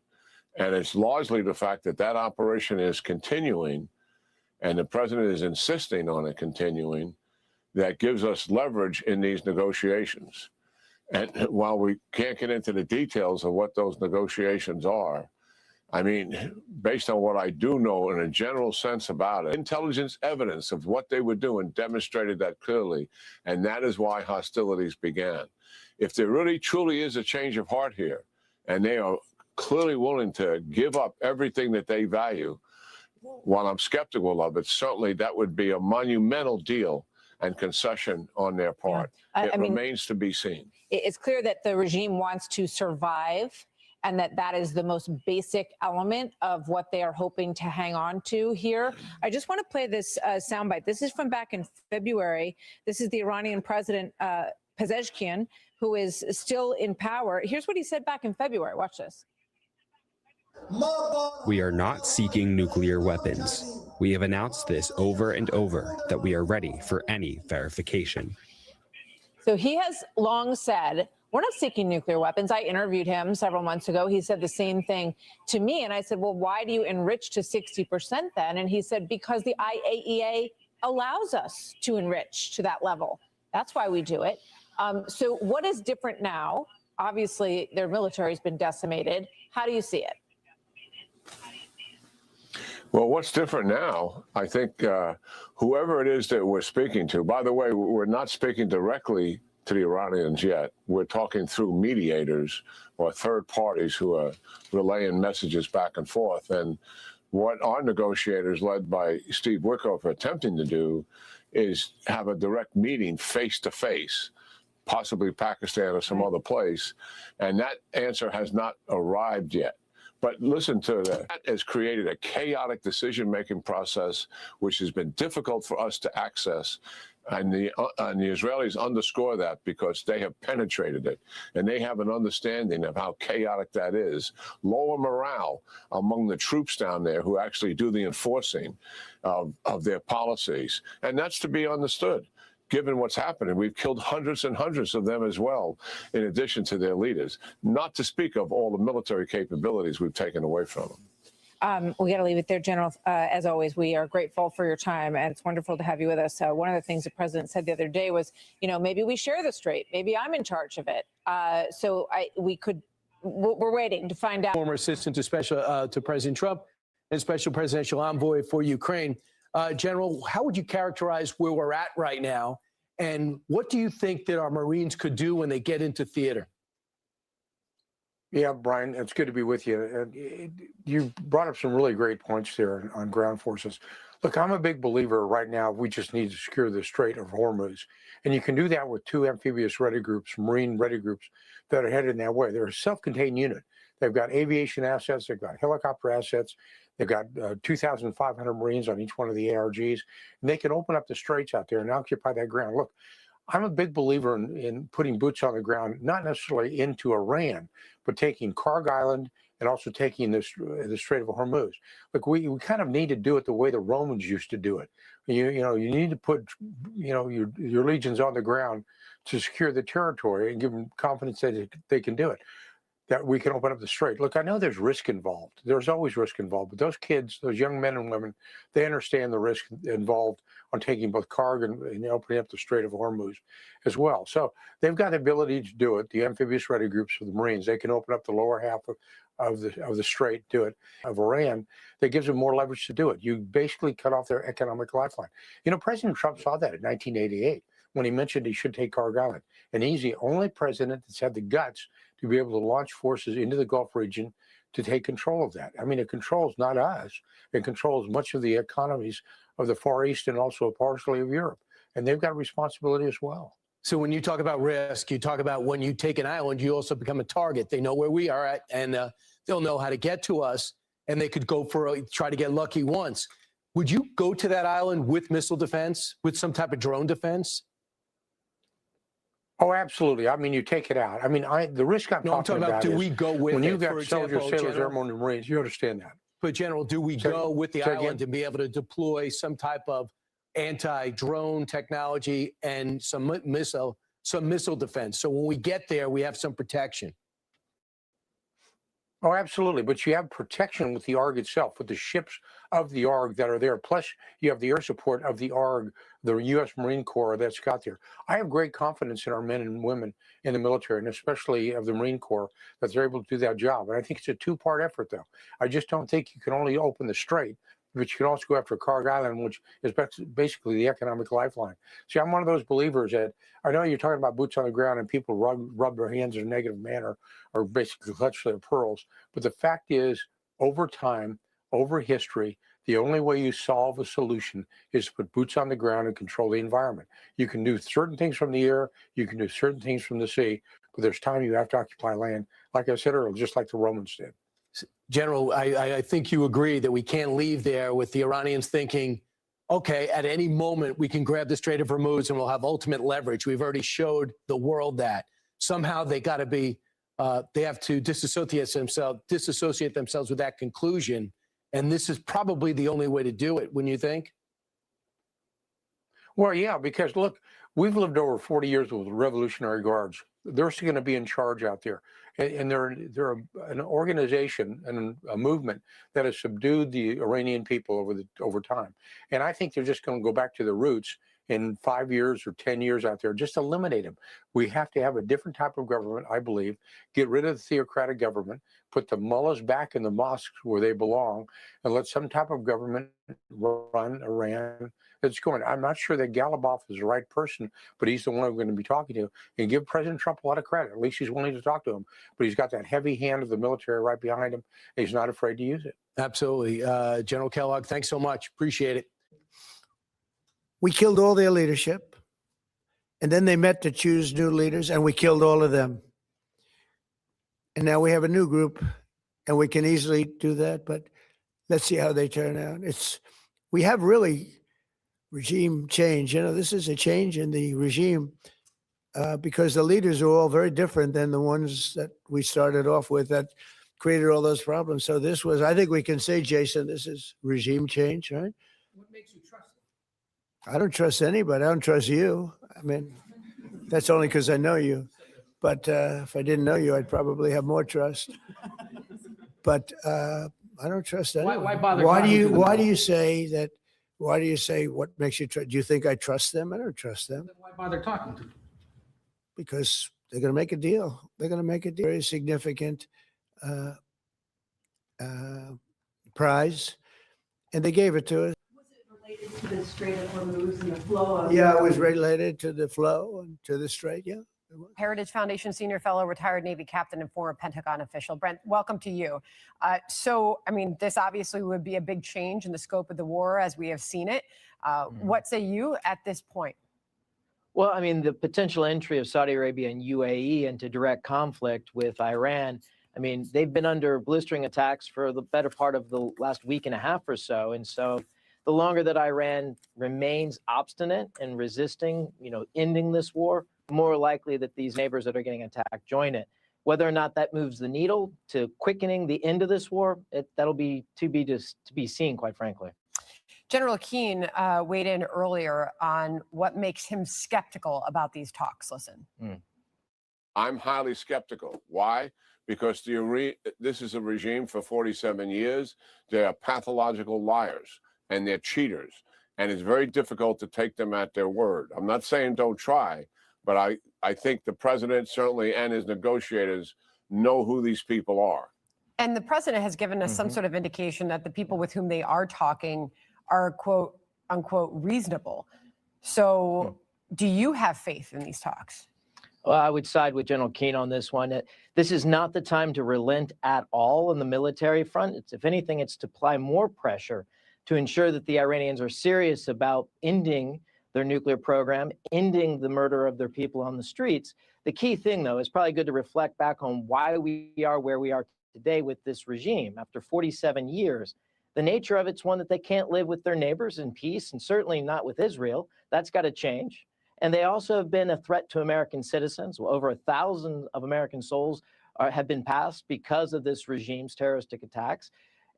And it's largely the fact that that operation is continuing, and the president is insisting on it continuing, that gives us leverage in these negotiations. And while we can't get into the details of what those negotiations are, I mean, based on what I do know in a general sense about it, intelligence evidence of what they were doing demonstrated that clearly, and that is why hostilities began. If there really truly is a change of heart here, and they are clearly willing to give up everything that they value, while I'm skeptical of it, certainly that would be a monumental deal and concession on their part. Yeah. It remains to be seen. It's clear that the regime wants to survive, and that is the most basic element of what they are hoping to hang on to here. I just want to play this soundbite. This is from back in February. This is the Iranian president, Pezeshkian, who is still in power. Here's what he said back in February. Watch this. We are not seeking nuclear weapons. We have announced this over and over, that we are ready for any verification. So he has long said, we're not seeking nuclear weapons. I interviewed him several months ago. He said the same thing to me. And I said, well, why do you enrich to 60% then? And he said, because the IAEA allows us to enrich to that level. That's why we do it. So what is different now? Obviously, their military has been decimated. How do you see it? Well, what's different now, I think whoever it is that we're speaking to, by the way, we're not speaking directly to the Iranians yet. We're talking through mediators or third parties who are relaying messages back and forth. And what our negotiators, led by Steve Wickoff, are attempting to do is have a direct meeting face-to-face, possibly Pakistan or some other place. And that answer has not arrived yet. But listen to that. That has created a chaotic decision-making process, which has been difficult for us to access. And the Israelis underscore that because they have penetrated it. And they have an understanding of how chaotic that is. Lower morale among the troops down there who actually do the enforcing of their policies. And that's to be understood. Given what's happening, we've killed hundreds and hundreds of them as well, in addition to their leaders, not to speak of all the military capabilities we've taken away from them. We got to leave it there, General. As always, we are grateful for your time, and it's wonderful to have you with us. One of the things the president said the other day was, you know, maybe we share the strait. Maybe I'm in charge of it. We're waiting to find out. Former assistant to President Trump and special presidential envoy for Ukraine. General, how would you characterize where we're at right now? And what do you think that our Marines could do when they get into theater? Yeah, Brian, it's good to be with you. You brought up some really great points there on ground forces. Look, I'm a big believer right now, we just need to secure the Strait of Hormuz. And you can do that with 2 amphibious ready groups, Marine ready groups that are headed in that way. They're a self-contained unit. They've got aviation assets, they've got helicopter assets, they've got 2,500 Marines on each one of the ARGs, and they can open up the straits out there and occupy that ground. Look, I'm a big believer in putting boots on the ground, not necessarily into Iran, but taking Karg Island and also taking the Strait of Hormuz. Look, we kind of need to do it the way the Romans used to do it. You need to put your legions on the ground to secure the territory and give them confidence that they can do it, that we can open up the strait. Look, I know there's risk involved. There's always risk involved, but those kids, those young men and women, they understand the risk involved on taking both Karg and opening up the Strait of Hormuz as well. So they've got the ability to do it. The amphibious ready groups for the Marines, they can open up the lower half of the strait, do it, of Iran. That gives them more leverage to do it. You basically cut off their economic lifeline. You know, President Trump saw that in 1988 when he mentioned he should take Karg Island. And he's the only president that's had the guts to be able to launch forces into the Gulf region to take control of that. I mean, it controls not us. It controls much of the economies of the Far East and also partially of Europe. And they've got a responsibility as well. So when you talk about risk, you talk about when you take an island, you also become a target. They know where we are at, and they'll know how to get to us, and they could go try to get lucky once. Would you go to that island with missile defense, with some type of drone defense? Oh, absolutely. I mean, you take it out. I mean, the risk I'm talking about do is we go with when it, you've got for soldiers, example, sailors, General? airmen, and Marines, you understand that. But General, do we go with the island and be able to deploy some type of anti-drone technology and some missile defense? So when we get there, we have some protection. Oh, absolutely. But you have protection with the ARG itself, with the ships of the ARG that are there. Plus, you have the air support of the ARG, the U.S. Marine Corps that's got there. I have great confidence in our men and women in the military, and especially of the Marine Corps, that they're able to do that job. And I think it's a two-part effort, though. I just don't think you can only open the strait, but you can also go after Carg Island, which is basically the economic lifeline. See, I'm one of those believers that I know you're talking about boots on the ground and people rub their hands in a negative manner or basically clutch their pearls. But the fact is, over time, over history, the only way you solve a solution is to put boots on the ground and control the environment. You can do certain things from the air, you can do certain things from the sea, but there's time you have to occupy land, like I said earlier, just like the Romans did. General, I think you agree that we can't leave there with the Iranians thinking, okay, at any moment we can grab the Strait of Hormuz and we'll have ultimate leverage. We've already showed the world that. Somehow they got to be, they have to disassociate themselves with that conclusion. And this is probably the only way to do it, wouldn't you think? Well, yeah, because look, we've lived over 40 years with the Revolutionary Guards. They're still going to be in charge out there. And they're an organization and a movement that has subdued the Iranian people over time. And I think they're just going to go back to the roots in 5 years or 10 years out there, just eliminate them. We have to have a different type of government, I believe, get rid of the theocratic government, put the mullahs back in the mosques where they belong, and let some type of government run Iran that's going. I'm not sure that Galibov is the right person, but he's the one we're going to be talking to, and give President Trump a lot of credit. At least he's willing to talk to him, but he's got that heavy hand of the military right behind him, and he's not afraid to use it. Absolutely. General Kellogg, thanks so much. Appreciate it. We killed all their leadership, and then they met to choose new leaders, and we killed all of them. And now we have a new group, and we can easily do that, but let's see how they turn out. We have really regime change. You know, this is a change in the regime because the leaders are all very different than the ones that we started off with that created all those problems. So this was, I think we can say, Jason, this is regime change, right? What makes you trust them? I don't trust anybody. I don't trust you. I mean, that's only because I know you. But if I didn't know you, I'd probably have more trust. But I don't trust anyone. Why bother? Why do you say that? Why do you say what makes you trust? Do you think I trust them? I don't trust them. Why bother talking to them? Because they're going to make a deal. They're going to make a deal. Very significant prize, and they gave it to us. Related to the Strait of Hormuz and the flow of... Yeah, it was related to the flow and to the strait, yeah. Heritage Foundation senior fellow, retired Navy captain, and former Pentagon official. Brent, welcome to you. So, I mean, this obviously would be a big change in the scope of the war as we have seen it. What say you at this point? Well, I mean, the potential entry of Saudi Arabia and UAE into direct conflict with Iran, I mean, they've been under blistering attacks for the better part of the last week and a half or so. And so the longer that Iran remains obstinate and resisting, ending this war, the more likely that these neighbors that are getting attacked join it. Whether or not that moves the needle to quickening the end of this war, that'll be to be seen, quite frankly. General Keane weighed in earlier on what makes him skeptical about these talks. Listen. I'm highly skeptical. Why? Because this is a regime for 47 years. They are pathological liars and they're cheaters. And it's very difficult to take them at their word. I'm not saying don't try, but I think the president certainly and his negotiators know who these people are. And the president has given us some sort of indication that the people with whom they are talking are, quote unquote, reasonable. So do you have faith in these talks? Well, I would side with General Keane on this one. This is not the time to relent at all on the military front. If anything, it's to apply more pressure to ensure that the Iranians are serious about ending their nuclear program, ending the murder of their people on the streets. The key thing, though, is probably good to reflect back on why we are where we are today with this regime after 47 years. The nature of it's one that they can't live with their neighbors in peace, and certainly not with Israel. That's got to change. And they also have been a threat to American citizens. Over 1,000 of American souls have been passed because of this regime's terroristic attacks.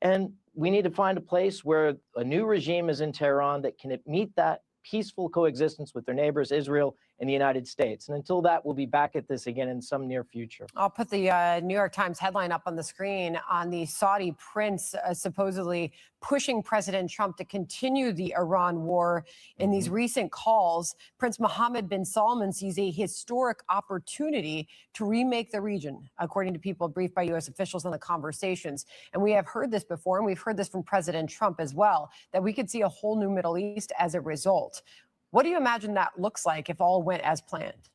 And we need to find a place where a new regime is in Tehran that can meet that peaceful coexistence with their neighbors, Israel in the United States. And until that, we'll be back at this again in some near future. I'll put the New York Times headline up on the screen on the Saudi prince supposedly pushing President Trump to continue the Iran war. In these recent calls, Prince Mohammed bin Salman sees a historic opportunity to remake the region, according to people briefed by U.S. officials in the conversations. And we have heard this before, and we've heard this from President Trump as well, that we could see a whole new Middle East as a result. What do you imagine that looks like if all went as planned?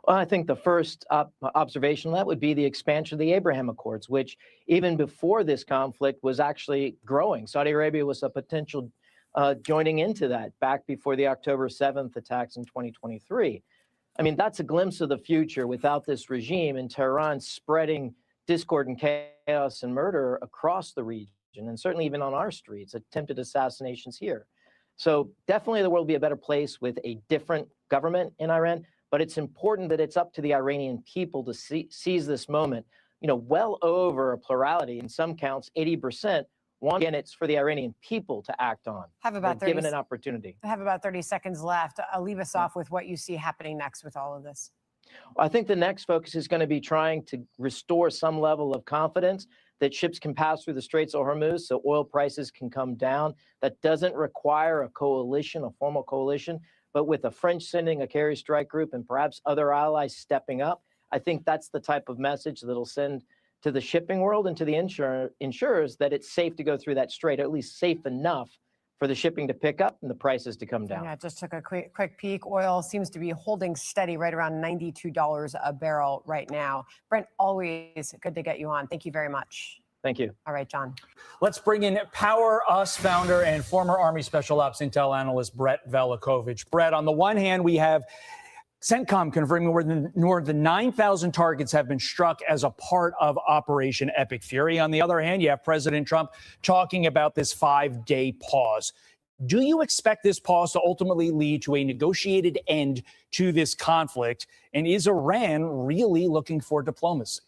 Well, I think the first observation of that would be the expansion of the Abraham Accords, which even before this conflict was actually growing. Saudi Arabia was a potential joining into that back before the October 7th attacks in 2023. I mean, that's a glimpse of the future without this regime in Tehran spreading discord and chaos and murder across the region, and certainly even on our streets, attempted assassinations here. So definitely the world will be a better place with a different government in Iran. But it's important that it's up to the Iranian people to seize this moment. You know, well over a plurality, in some counts, 80% want, and it's for the Iranian people to act on. Have about 30 given an opportunity. I have about 30 seconds left. Leave us off with what you see happening next with all of this. Well, I think the next focus is going to be trying to restore some level of confidence that ships can pass through the Straits of Hormuz so oil prices can come down. That doesn't require a coalition, a formal coalition. But with the French sending a carrier strike group and perhaps other allies stepping up, I think that's the type of message that'll send to the shipping world and to the insurers that it's safe to go through that strait, or at least safe enough for the shipping to pick up and the prices to come down. Yeah, just took a quick peek. Oil seems to be holding steady right around $92 a barrel right now. Brent, always good to get you on. Thank you very much. Thank you. All right, John. Let's bring in Power Us founder and former Army Special Ops Intel analyst Brett Velikovich. Brett, on the one hand, we have CENTCOM confirming more than 9,000 targets have been struck as a part of Operation Epic Fury. On the other hand, you have President Trump talking about this 5-day pause. Do you expect this pause to ultimately lead to a negotiated end to this conflict? And is Iran really looking for diplomacy?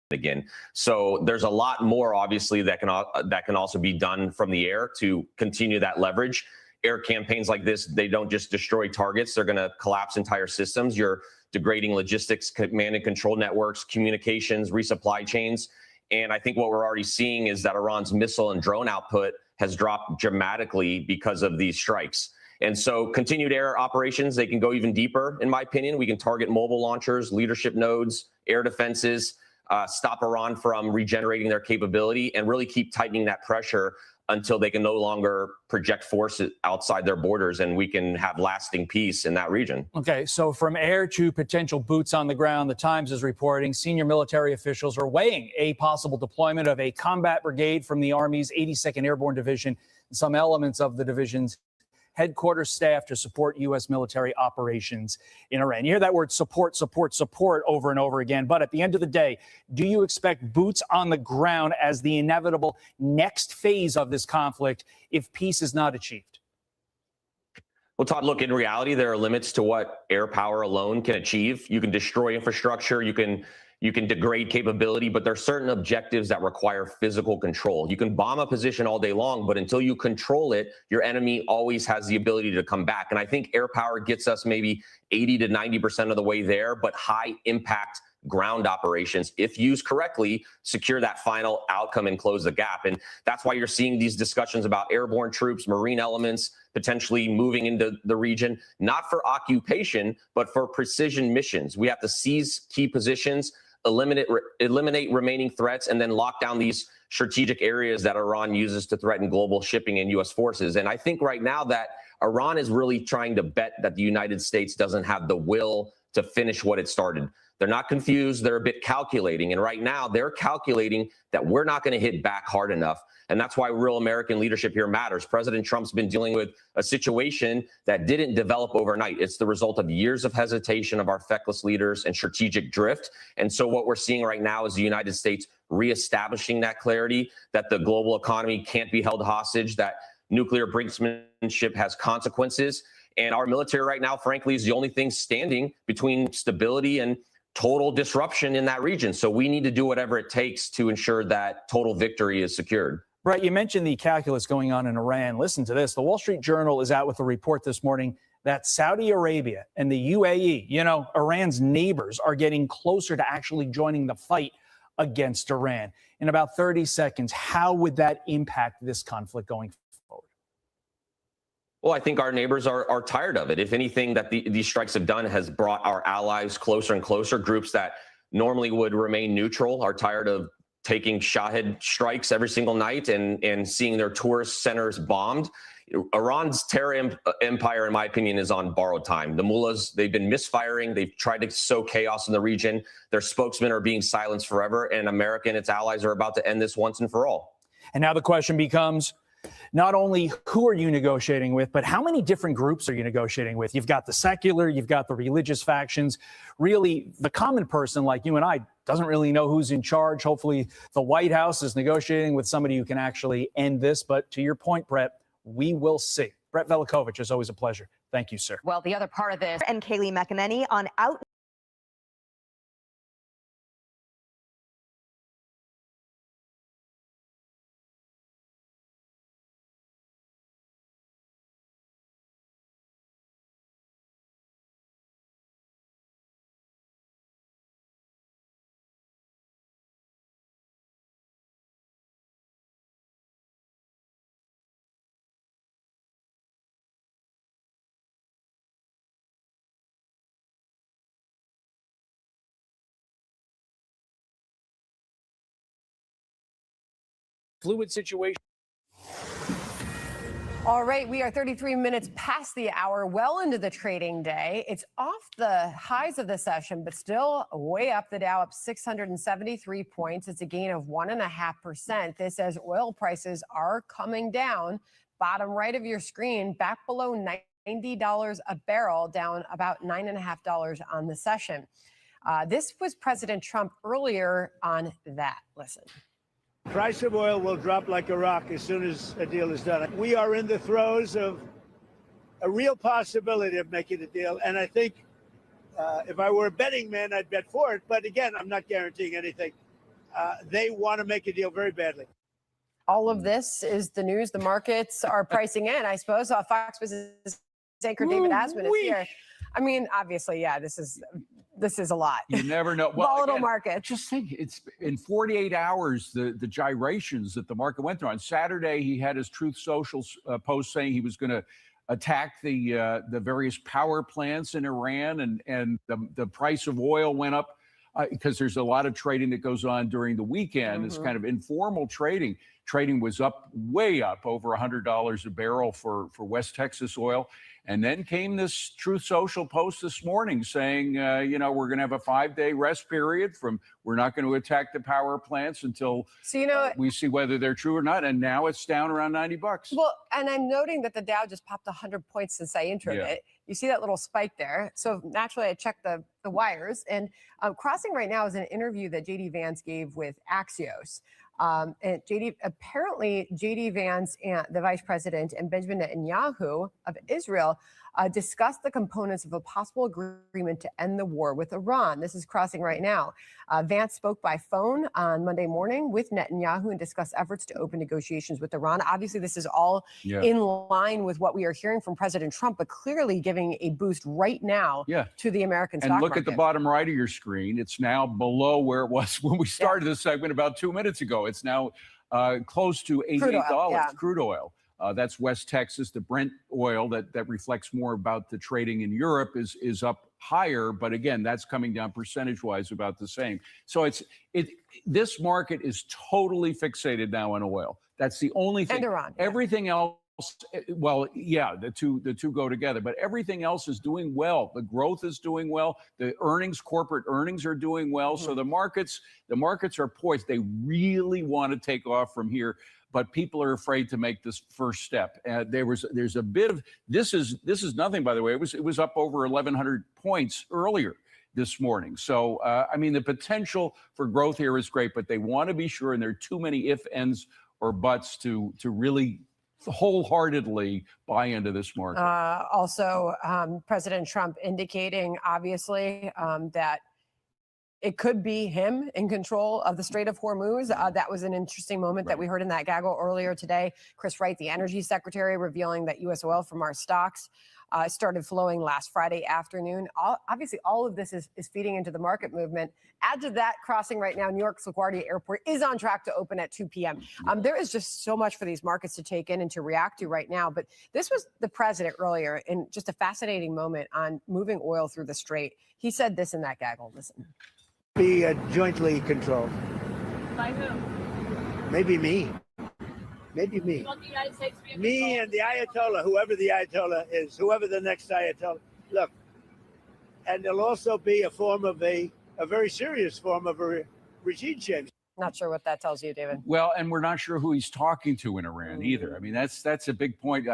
Again, so there's a lot more obviously that can also be done from the air to continue that leverage. Air campaigns like this, they don't just destroy targets, they're going to collapse entire systems. You're degrading logistics, command and control networks, communications, resupply chains. And I think what we're already seeing is that Iran's missile and drone output has dropped dramatically because of these strikes. And so continued air operations, they can go even deeper, in my opinion. We can target mobile launchers, leadership nodes, air defenses, stop Iran from regenerating their capability, and really keep tightening that pressure until they can no longer project force outside their borders and we can have lasting peace in that region. Okay, so from air to potential boots on the ground, the Times is reporting senior military officials are weighing a possible deployment of a combat brigade from the Army's 82nd Airborne Division and some elements of the division's headquarters staff to support U.S. military operations in Iran. You hear that word support, support, support over and over again. But at the end of the day, do you expect boots on the ground as the inevitable next phase of this conflict if peace is not achieved? Well, Todd, look, in reality, there are limits to what air power alone can achieve. You can destroy infrastructure, you can degrade capability, but there are certain objectives that require physical control. You can bomb a position all day long, but until you control it, your enemy always has the ability to come back. And I think air power gets us maybe 80 to 90% of the way there, but high impact ground operations, if used correctly, secure that final outcome and close the gap. And that's why you're seeing these discussions about airborne troops, Marine elements, potentially moving into the region, not for occupation, but for precision missions. We have to seize key positions, eliminate remaining threats, and then lock down these strategic areas that Iran uses to threaten global shipping and U.S. forces. And I think right now that Iran is really trying to bet that the United States doesn't have the will to finish what it started. They're not confused. They're a bit calculating. And right now they're calculating that we're not going to hit back hard enough. And that's why real American leadership here matters. President Trump's been dealing with a situation that didn't develop overnight. It's the result of years of hesitation of our feckless leaders and strategic drift. And so what we're seeing right now is the United States reestablishing that clarity, that the global economy can't be held hostage, that nuclear brinksmanship has consequences. And our military right now, frankly, is the only thing standing between stability and total disruption in that region. So we need to do whatever it takes to ensure that total victory is secured. Brett, you mentioned the calculus going on in Iran. Listen to this. The Wall Street Journal is out with a report this morning that Saudi Arabia and the UAE, Iran's neighbors, are getting closer to actually joining the fight against Iran. In about 30 seconds, how would that impact this conflict going forward? Well, I think our neighbors are tired of it. If anything that these strikes have done has brought our allies closer and closer. Groups that normally would remain neutral are tired of taking Shahed strikes every single night and seeing their tourist centers bombed. Iran's terror empire, in my opinion, is on borrowed time. The mullahs, they've been misfiring. They've tried to sow chaos in the region. Their spokesmen are being silenced forever, and America and its allies are about to end this once and for all. And now the question becomes, not only who are you negotiating with, but how many different groups are you negotiating with? You've got the secular, you've got the religious factions. Really, the common person like you and I doesn't really know who's in charge. Hopefully, the White House is negotiating with somebody who can actually end this. But to your point, Brett, we will see. Brett Velikovich, it's always a pleasure. Thank you, sir. Well, the other part of this, and Kaylee McEnany on out. Fluid situation. All right, we are 33 minutes past the hour, well into the trading day. It's off the highs of the session, but still way up. The Dow up 673 points. It's a gain of 1.5%. This as oil prices are coming down. Bottom right of your screen, back below $90 a barrel, down about $9.50 on the session. This was President Trump earlier on that. Listen. Price of oil will drop like a rock as soon as a deal is done. We are in the throes of a real possibility of making a deal. And I think if I were a betting man, I'd bet for it. But again, I'm not guaranteeing anything. They want to make a deal very badly. All of this is the news the markets are pricing in, I suppose. Fox Business anchor David Asman is here. I mean, obviously, yeah, this is a lot. You never know. Well, Volatile market. Just think, it's in 48 hours, the gyrations that the market went through. On Saturday, he had his Truth Social post saying he was going to attack the various power plants in Iran, and the price of oil went up because there's a lot of trading that goes on during the weekend. It's kind of informal trading. Trading was up, way up, over $100 a barrel for West Texas oil. And then came this Truth Social post this morning saying, we're going to have a 5-day rest period we're not going to attack the power plants until we see whether they're true or not. And now it's down around $90. Well, and I'm noting that the Dow just popped 100 points since I introed it. You see that little spike there. So naturally, I checked the wires. And crossing right now is an interview that J.D. Vance gave with Axios. And apparently J.D. Vance, and the vice president, and Benjamin Netanyahu of Israel discussed the components of a possible agreement to end the war with Iran. This is crossing right now. Vance spoke by phone on Monday morning with Netanyahu and discussed efforts to open negotiations with Iran. Obviously, this is all in line with what we are hearing from President Trump, but clearly giving a boost right now to the American stock market. And look at the bottom right of your screen. It's now below where it was when we started this segment about 2 minutes ago. It's now close to $88 crude oil. That's West Texas. The Brent oil that reflects more about the trading in Europe is up higher, but again, that's coming down percentage-wise about the same. So this market is totally fixated now on oil. That's the only thing. And Iran. Everything else, well, yeah, the two go together, but everything else is doing well. The growth is doing well. The corporate earnings are doing well. So the markets are poised. They really want to take off from here, but people are afraid to make this first step. There's a bit of this is nothing, by the way. It was up over 1,100 points earlier this morning. So the potential for growth here is great, but they want to be sure, and there are too many if, ands, or buts to really wholeheartedly buy into this market. Also, President Trump indicating, obviously, that it could be him in control of the Strait of Hormuz. That was an interesting moment that we heard in that gaggle earlier today. Chris Wright, the energy secretary, revealing that U.S. oil from our stocks started flowing last Friday afternoon. Obviously, all of this is feeding into the market movement. Add to that, crossing right now, New York's LaGuardia Airport is on track to open at 2 p.m. There is just so much for these markets to take in and to react to right now. But this was the president earlier in just a fascinating moment on moving oil through the strait. He said this in that gaggle. Listen. Be jointly controlled. By who? Maybe me. Maybe me. You want the United States to be in Me and the Ayatollah, whoever the Ayatollah is, whoever the next Ayatollah. Look, and there'll also be a form of a very serious form of a regime change. Not sure what that tells you, David. Well, and we're not sure who he's talking to in Iran either. I mean, that's a big point.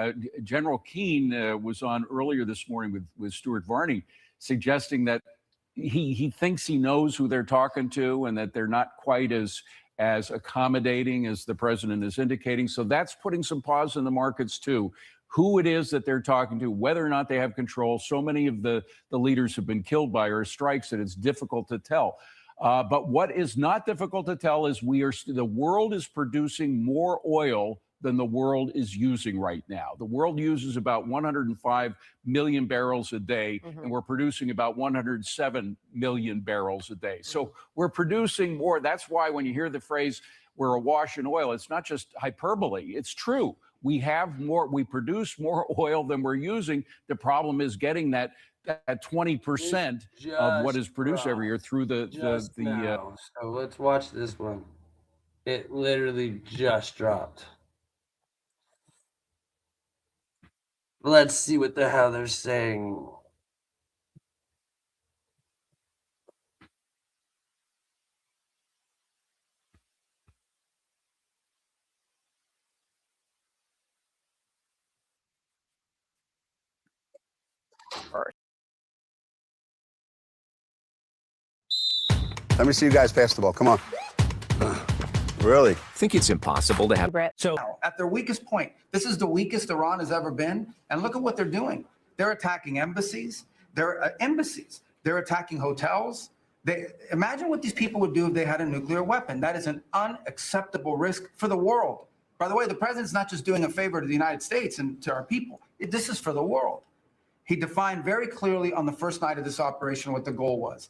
General Keane was on earlier this morning with Stuart Varney, suggesting that he thinks he knows who they're talking to and that they're not quite as accommodating as the president is indicating. So that's putting some pause in the markets too. Who it is that they're talking to, whether or not they have control. So many of the leaders have been killed by airstrikes that it's difficult to tell. But what is not difficult to tell is the world is producing more oil than the world is using right now. The world uses about 105 million barrels a day, and we're producing about 107 million barrels a day. So we're producing more. That's why when you hear the phrase, we're awash in oil, it's not just hyperbole, it's true. We have more, we produce more oil than we're using. The problem is getting that 20% of what is produced every year through the So let's watch this one. It literally just dropped. Let's see what the hell they're saying. Let me see you guys pass the ball. Come on. Really? Think it's impossible to have. So at their weakest point, this is the weakest Iran has ever been. And look at what they're doing. They're attacking embassies. They're attacking hotels. Imagine what these people would do if they had a nuclear weapon. That is an unacceptable risk for the world. By the way, the president's not just doing a favor to the United States and to our people. This is for the world. He defined very clearly on the first night of this operation what the goal was.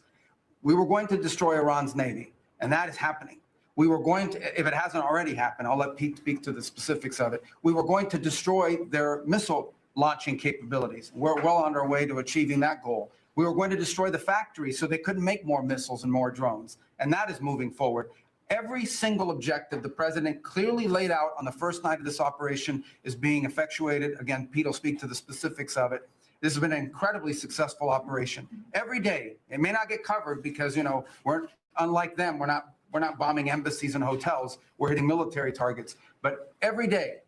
We were going to destroy Iran's Navy, and that is happening. We were going to, if it hasn't already happened, I'll let Pete speak to the specifics of it. We were going to destroy their missile launching capabilities. We're well on our way to achieving that goal. We were going to destroy the factories so they couldn't make more missiles and more drones. And that is moving forward. Every single objective the president clearly laid out on the first night of this operation is being effectuated. Again, Pete will speak to the specifics of it. This has been an incredibly successful operation. Every day, it may not get covered because, you know, we're unlike them. We're not bombing embassies and hotels. We're hitting military targets. But every day,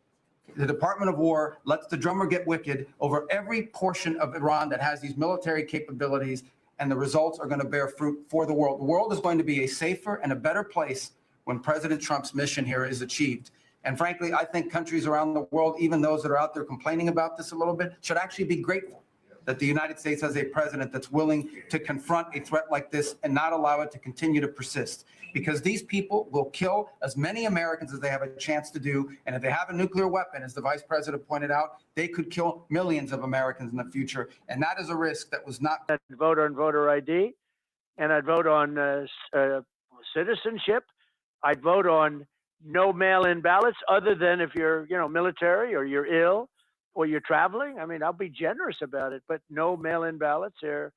the Department of War lets the drummer get wicked over every portion of Iran that has these military capabilities, and the results are going to bear fruit for the world. The world is going to be a safer and a better place when President Trump's mission here is achieved. And frankly, I think countries around the world, even those that are out there complaining about this a little bit, should actually be grateful that the United States has a president that's willing to confront a threat like this and not allow it to continue to persist. Because these people will kill as many Americans as they have a chance to do. And if they have a nuclear weapon, as the vice president pointed out, they could kill millions of Americans in the future. And that is a risk that was not. I'd vote on voter ID, and I'd vote on citizenship. I'd vote on no mail-in ballots other than if you're, military or you're ill or you're traveling. I mean, I'll be generous about it, but no mail-in ballots are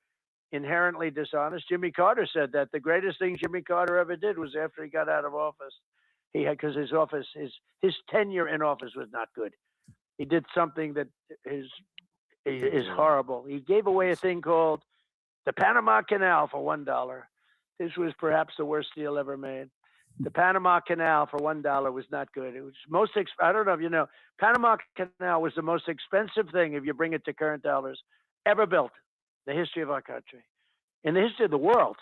inherently dishonest. Jimmy Carter said that the greatest thing Jimmy Carter ever did was after he got out of office, because his tenure in office was not good. He did something that is horrible. He gave away a thing called the Panama Canal for $1. This was perhaps the worst deal ever made. The Panama Canal for $1 was not good. It was I don't know if you know, Panama Canal was the most expensive thing, if you bring it to current dollars, ever built in the history of our country, in the history of the world.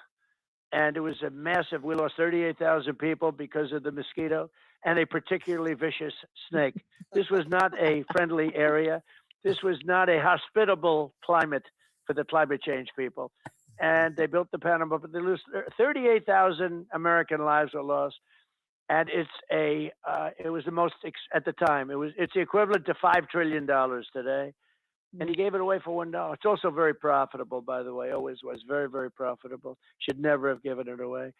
And it was a massive, we lost 38,000 people because of the mosquito and a particularly vicious snake. This was not a friendly area. This was not a hospitable climate for the climate change people. and they built the Panama, but they lose 38,000 American lives were lost. And it's it was the most, at the time, it's the equivalent to $5 trillion today. And he gave it away for $1. It's also very profitable, by the way, always was very, very profitable. Should never have given it away.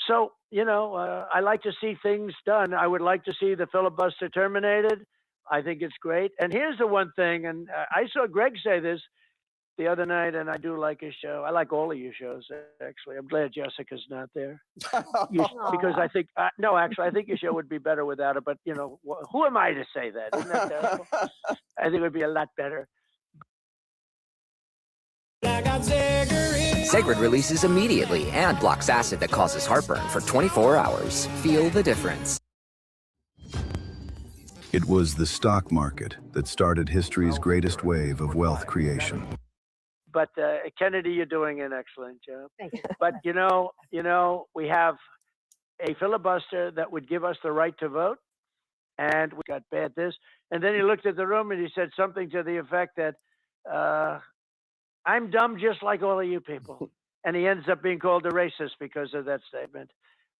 So, I like to see things done. I would like to see the filibuster terminated. I think it's great. And here's the one thing, and I saw Greg say this the other night, and I do like his show. I like all of your shows, actually. I'm glad Jessica's not there. Because I think, no, actually, I think your show would be better without her. But, who am I to say that? Isn't that terrible? I think it would be a lot better. Sacred releases immediately and blocks acid that causes heartburn for 24 hours. Feel the difference. It was the stock market that started history's greatest wave of wealth creation. But Kennedy, you're doing an excellent job. Thank you. But we have a filibuster that would give us the right to vote, and we got bad this. And then he looked at the room and he said something to the effect that I'm dumb just like all of you people. And he ends up being called a racist because of that statement.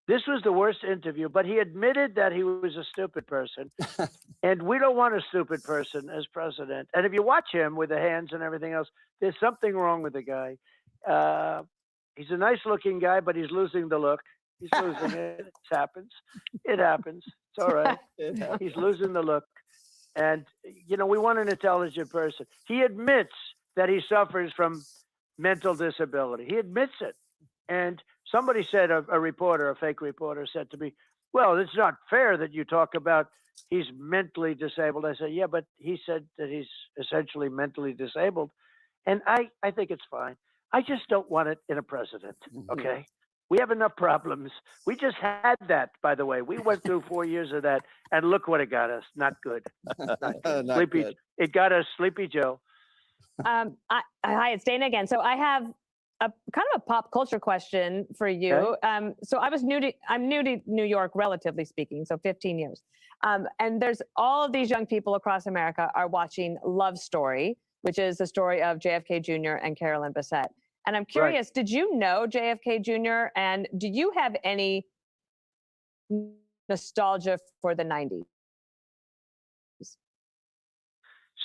This was the worst interview, but he admitted that he was a stupid person. And we don't want a stupid person as president. And if you watch him with the hands and everything else, there's something wrong with the guy. He's a nice looking guy, but he's losing the look. He's losing it. It happens. It happens. It's all right. He's losing the look. And, we want an intelligent person. He admits that he suffers from mental disability. He admits it. And somebody said, a reporter, a fake reporter said to me, well, it's not fair that you talk about he's mentally disabled. I said, yeah, but he said that he's essentially mentally disabled. And I think it's fine. I just don't want it in a president, okay? We have enough problems. We just had that, by the way. We went through 4 years of that, and look what it got us. Not good. Not good. Not Sleepy. good. It got us Sleepy Joe. Hi, it's Dana again. So I have a kind of a pop culture question for you. Okay. So I'm new to New York, relatively speaking, so 15 years. And there's all of these young people across America are watching Love Story, which is the story of JFK Jr. and Carolyn Bessette. And I'm curious, Did you know JFK Jr. and do you have any nostalgia for the 90s?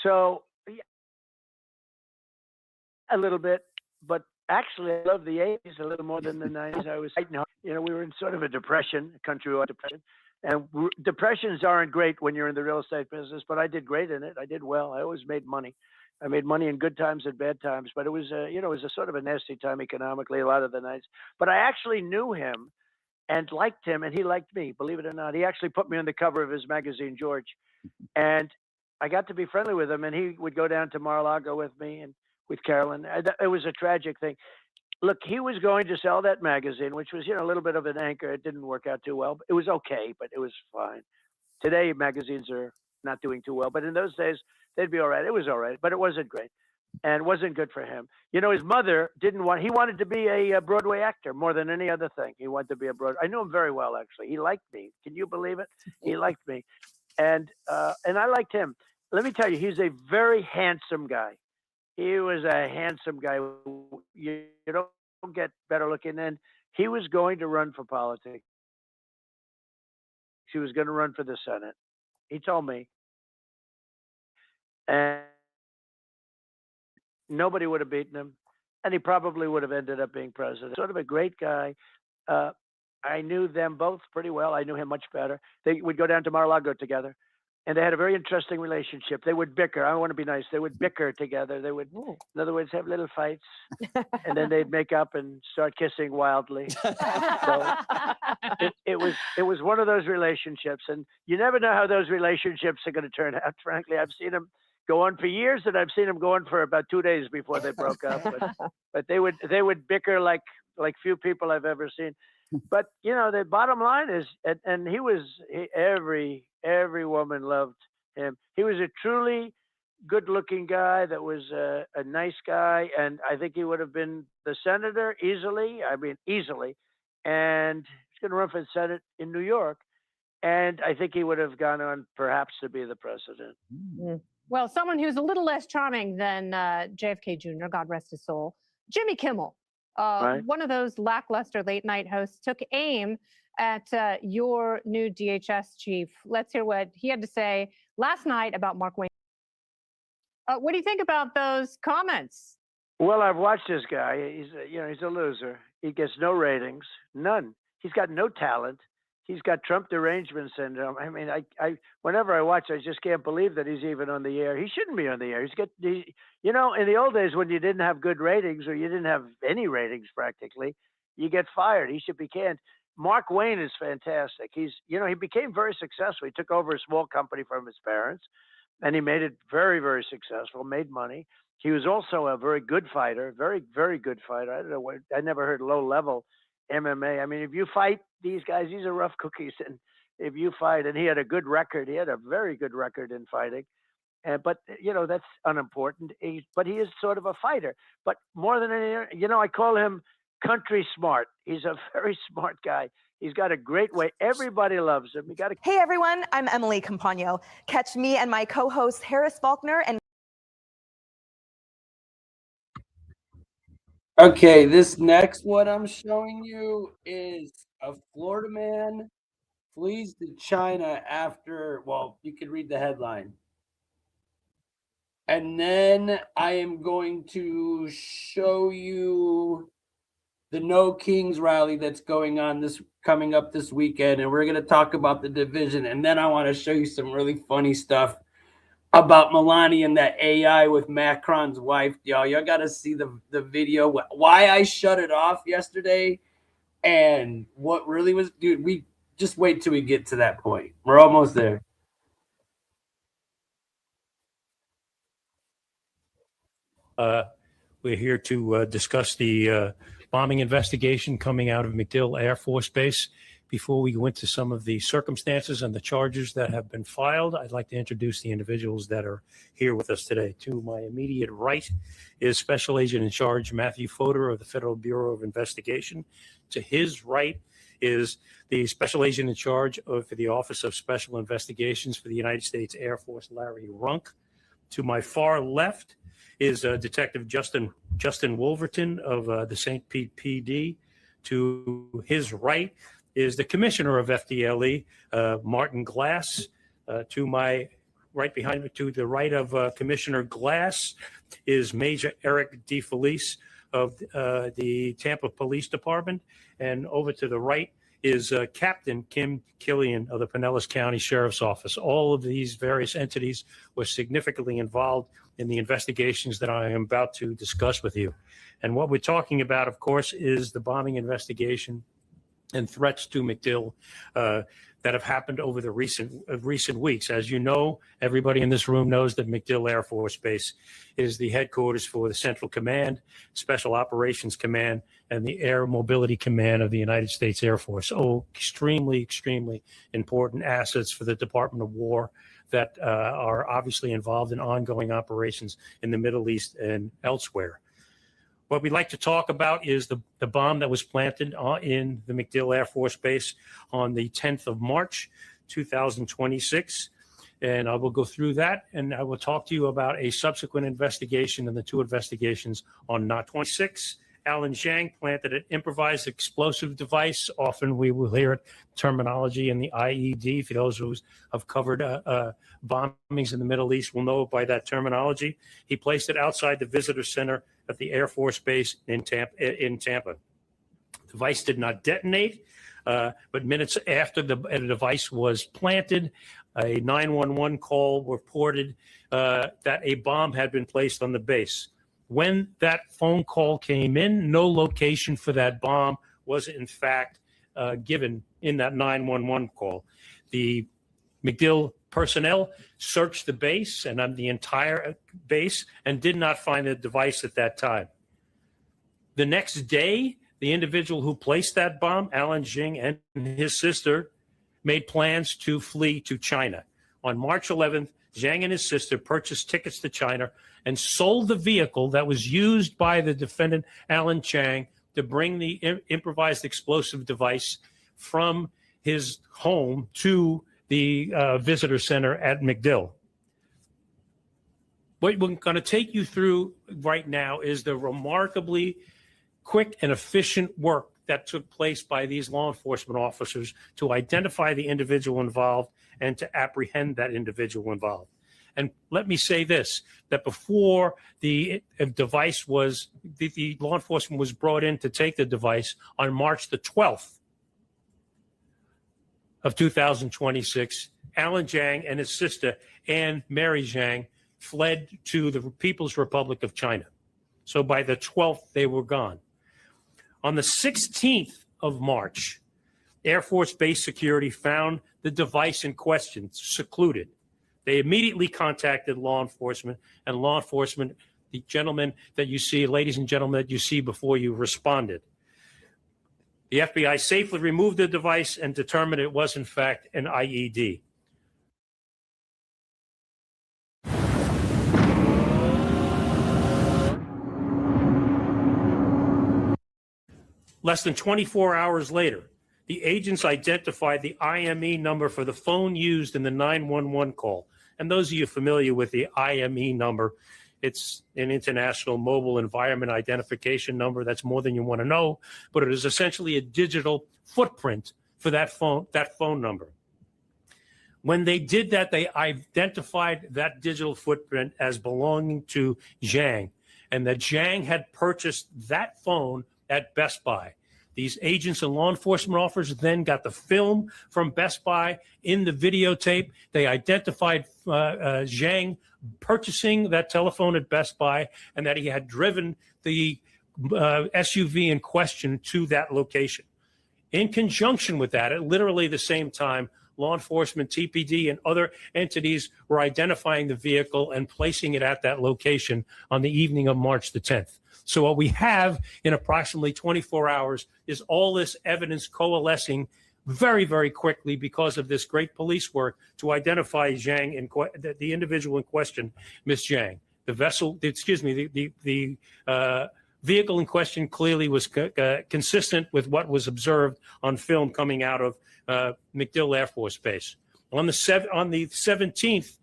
So, a little bit, but actually I love the 80s a little more than the 90s. We were in sort of a depression, a countrywide depression. And depressions aren't great when you're in the real estate business, but I did great in it. I did well. I always made money. I made money in good times and bad times, but it was it was a sort of a nasty time economically a lot of the nights. But I actually knew him and liked him, and he liked me, believe it or not. He actually put me on the cover of his magazine, George. And I got to be friendly with him, and he would go down to Mar-a-Lago with me and with Carolyn. It was a tragic thing. Look, he was going to sell that magazine, which was, a little bit of an anchor. It didn't work out too well. It was okay, but it was fine. Today, magazines are not doing too well, but in those days, they'd be all right. It was all right, but it wasn't great and wasn't good for him. His mother he wanted to be a Broadway actor more than any other thing. He wanted to be a Broadway. I knew him very well, actually. He liked me. Can you believe it? He liked me. And I liked him. Let me tell you, he's a very handsome guy. He was a handsome guy. You don't get better looking. And he was going to run for politics. He was going to run for the Senate. He told me. And nobody would have beaten him. And he probably would have ended up being president. Sort of a great guy. I knew them both pretty well. I knew him much better. They would go down to Mar-a-Lago together. And they had a very interesting relationship. They would bicker. I want to be nice. They would bicker together. They would, in other words, have little fights. And then they'd make up and start kissing wildly. So it was one of those relationships. And you never know how those relationships are going to turn out, frankly. I've seen them go on for years, and I've seen them go on for about 2 days before they broke up. But they would bicker like few people I've ever seen. But the bottom line is, and every woman loved him. He was a truly good-looking guy that was a nice guy, and I think he would have been the senator easily. I mean, easily. And he's going to run for the Senate in New York, and I think he would have gone on perhaps to be the president. Well, someone who's a little less charming than JFK Jr., God rest his soul, Jimmy Kimmel, Right. one of those lackluster late night hosts, took aim at your new DHS chief. Let's hear what he had to say last night about Mark Wayne. What do you think about those comments? Well, I've watched this guy. He's a loser. He gets no ratings, none. He's got no talent. He's got Trump derangement syndrome. I mean, I whenever I watch, I just can't believe that he's even on the air. He shouldn't be on the air. In the old days when you didn't have good ratings or you didn't have any ratings practically, you get fired. He should be canned. Mark Wayne is fantastic. He became very successful. He took over a small company from his parents, and he made it very, very successful. Made money. He was also a very good fighter, very, very good fighter. I don't know I never heard low level MMA. I mean, if you fight these guys, these are rough cookies. And if you fight, and he had a good record, he had a very good record in fighting. But that's unimportant. But he is sort of a fighter. But more than anything, I call him country smart. He's a very smart guy. He's got a great way. Everybody loves him. Hey everyone, I'm Emily Campagno. Catch me and my co-host Harris Faulkner and Okay, this next one I'm showing you is a Florida man flees to China after, well, you can read the headline. And then I am going to show you the No Kings rally that's coming up this weekend, and we're going to talk about the division. And then I want to show you some really funny stuff about Melania and that AI with Macron's wife. Y'all got to see the video. Why I shut it off yesterday, and what really was, dude. We just wait till we get to that point. We're almost there. We're here to discuss the bombing investigation coming out of MacDill Air Force Base. Before we go into some of the circumstances and the charges that have been filed, I'd like to introduce the individuals that are here with us today. To my immediate right is Special Agent in Charge Matthew Fodor of the Federal Bureau of Investigation. To his right is the Special Agent in Charge for the Office of Special Investigations for the United States Air Force, Larry Runk. To my far left is Detective Justin Wolverton of the St. Pete PD. To his right is the Commissioner of FDLE, Martin Glass. To my right behind me, to the right of Commissioner Glass, is Major Eric DeFelice of the Tampa Police Department. And over to the right is Captain Kim Killian of the Pinellas County Sheriff's Office. All of these various entities were significantly involved in the investigations that I am about to discuss with you. And what we're talking about, of course, is the bombing investigation and threats to MacDill that have happened over the recent weeks. As you know, everybody in this room knows that MacDill Air Force Base is the headquarters for the Central Command, Special Operations Command, and the Air Mobility Command of the United States Air Force. Oh, extremely, extremely important assets for the Department of War that are obviously involved in ongoing operations in the Middle East and elsewhere. What we'd like to talk about is the bomb that was planted in the MacDill Air Force Base on the 10th of March, 2026. And I will go through that, and I will talk to you about a subsequent investigation and the two investigations on Knot 26. Alan Zhang planted an improvised explosive device. Often we will hear it terminology in the IED. For those who have covered bombings in the Middle East will know by that terminology. He placed it outside the visitor center at the Air Force Base in Tampa. The device did not detonate, but minutes after the device was planted, a 911 call reported that a bomb had been placed on the base. When that phone call came in, no location for that bomb was in fact given in that 911 call. The MacDill personnel searched the base and the entire base and did not find the device at that time. The next day, the individual who placed that bomb, Alan Zhang, and his sister made plans to flee to China. On March 11th, Zhang and his sister purchased tickets to China and sold the vehicle that was used by the defendant, Alan Zhang, to bring the improvised explosive device from his home to the visitor center at MacDill. What we're going to take you through right now is the remarkably quick and efficient work that took place by these law enforcement officers to identify the individual involved and to apprehend that individual involved. And let me say this, that before the device was, the law enforcement was brought in to take the device on March the 12th of 2026, Alan Zhang and his sister, Anne Mary Zhang, fled to the People's Republic of China. So by the 12th, they were gone. On the 16th of March, Air Force Base Security found the device in question secluded. They immediately contacted law enforcement, and law enforcement, the gentlemen that you see, ladies and gentlemen that you see before you, responded. The FBI safely removed the device and determined it was, in fact, an IED. Less than 24 hours later, the agents identified the IME number for the phone used in the 911 call. And those of you familiar with the IME number, it's an International Mobile Environment Identification number. That's more than you want to know, but it is essentially a digital footprint for that phone number. When they did that, they identified that digital footprint as belonging to Zhang, and that Zhang had purchased that phone at Best Buy. These agents and law enforcement officers then got the film from Best Buy in the videotape. They identified Zhang purchasing that telephone at Best Buy and that he had driven the SUV in question to that location. In conjunction with that, at literally the same time, law enforcement, TPD, and other entities were identifying the vehicle and placing it at that location on the evening of March the 10th. So what we have in approximately 24 hours is all this evidence coalescing very, very quickly because of this great police work to identify Zhang, the individual in question, Miss Zhang. The vessel, excuse me, the vehicle in question clearly was consistent with what was observed on film coming out of MacDill Air Force Base. On the 17th,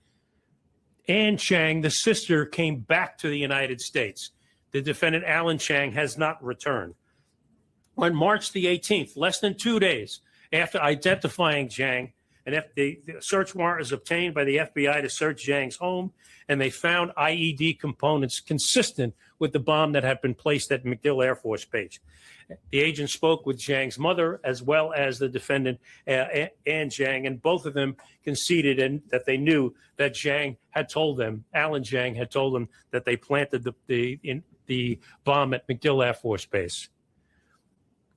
Anne Chang, the sister, came back to the United States. The defendant, Alan Chang, has not returned. On March the 18th, less than 2 days after identifying Zhang, the search warrant was obtained by the FBI to search Zhang's home, and they found IED components consistent with the bomb that had been placed at MacDill Air Force Base. The agent spoke with Zhang's mother as well as the defendant, Anne Zhang, and both of them conceded that they knew that Zhang had told them, Alan Zhang had told them that they planted the bomb at MacDill Air Force Base.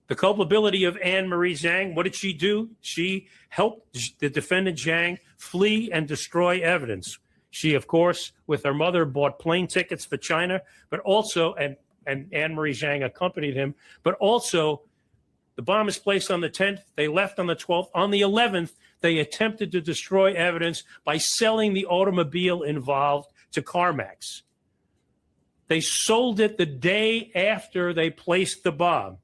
The culpability of Anne Marie Zhang, what did she do? She helped the defendant Zhang flee and destroy evidence. She, of course, with her mother, bought plane tickets for China, but also, and Anne Marie Zhang accompanied him, but also the bomb is placed on the 10th. They left on the 12th. On the 11th, they attempted to destroy evidence by selling the automobile involved to CarMax. They sold it the day after they placed the bomb.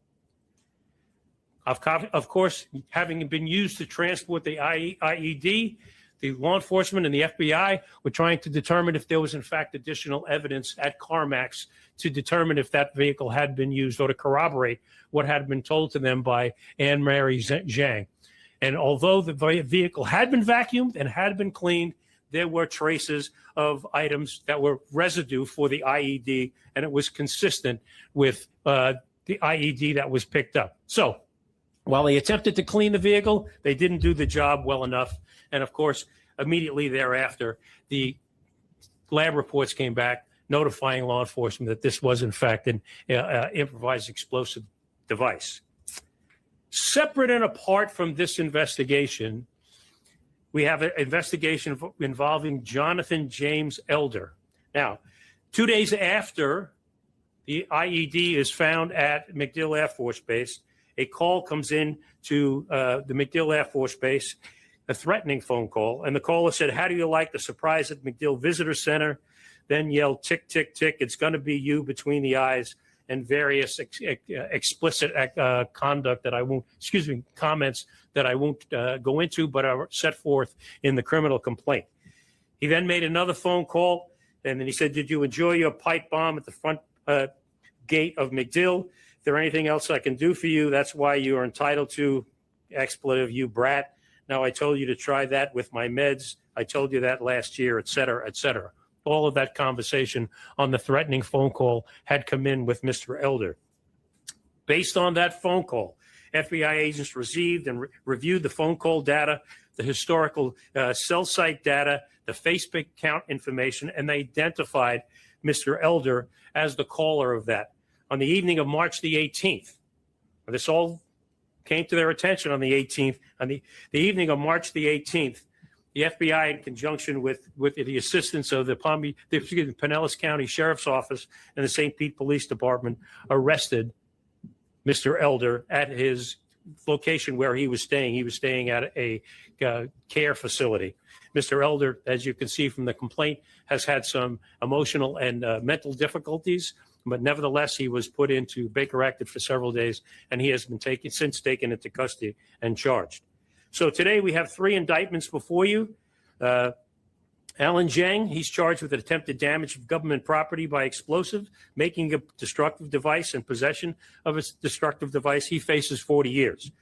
Of course, having been used to transport the IED, the law enforcement and the FBI were trying to determine if there was, in fact, additional evidence at CarMax to determine if that vehicle had been used or to corroborate what had been told to them by Anne Mary Zhang. And although the vehicle had been vacuumed and had been cleaned, there were traces of items that were residue for the IED, and it was consistent with the IED that was picked up. So while they attempted to clean the vehicle, they didn't do the job well enough. And of course, immediately thereafter, the lab reports came back notifying law enforcement that this was, in fact, an improvised explosive device. Separate and apart from this investigation, we have an investigation involving Jonathan James Elder. Now, 2 days after the IED is found at MacDill Air Force Base, a call comes in to the MacDill Air Force Base, a threatening phone call. And the caller said, "How do you like the surprise at MacDill Visitor Center?" Then yelled, "Tick, tick, tick, it's going to be you," between the eyes, and various explicit conduct that I won't, comments that I won't go into, but are set forth in the criminal complaint. He then made another phone call And then he said, did you enjoy your pipe bomb at the front gate of MacDill? Is there anything else I can do for you? That's why you are entitled to expletive, you brat. Now I told you to try that with my meds. I told you that last year, et cetera, et cetera. All of that conversation on the threatening phone call had come in with Mr. Elder. Based on that phone call, FBI agents received and reviewed the phone call data, the historical cell site data, the Facebook account information, and they identified Mr. Elder as the caller of that. On the evening of March the 18th, this all came to their attention on the 18th. On the evening of March the 18th, the FBI, in conjunction with the assistance of the Pinellas County Sheriff's Office and the St. Pete Police Department, arrested Mr. Elder at his location where he was staying. He was staying at a care facility. Mr. Elder, as you can see from the complaint, has had some emotional and mental difficulties, but nevertheless, he was put into Baker Acted for several days, and he has been since taken into custody and charged. So today we have 3 indictments before you. Alan Zhang, he's charged with attempted damage of government property by explosive, making a destructive device and possession of a destructive device. He faces 40 years.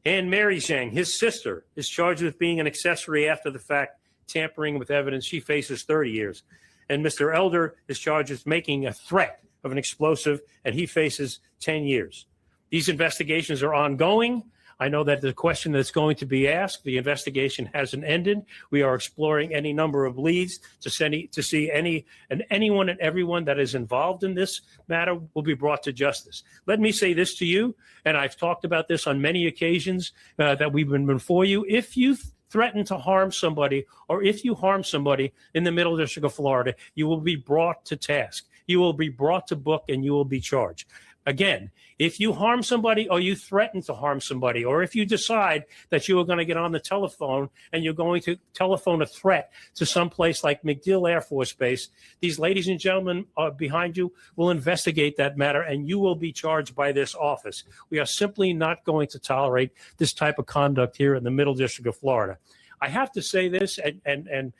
And Mary Zhang, his sister, is charged with being an accessory after the fact, tampering with evidence. She faces 30 years. And Mr. Elder is charged with making a threat of an explosive, and he faces 10 years. These investigations are ongoing. I know that the question that's going to be asked, the investigation hasn't ended. We are exploring any number of leads to see anyone and everyone that is involved in this matter will be brought to justice. Let me say this to you, and I've talked about this on many occasions that we've been before you. If you threaten to harm somebody, or if you harm somebody in the Middle District of Florida, you will be brought to task. You will be brought to book, and you will be charged. Again, if you harm somebody or you threaten to harm somebody, or if you decide that you are going to get on the telephone and you're going to telephone a threat to some place like MacDill Air Force Base, these ladies and gentlemen behind you will investigate that matter, and you will be charged by this office. We are simply not going to tolerate this type of conduct here in the Middle District of Florida. I have to say this, and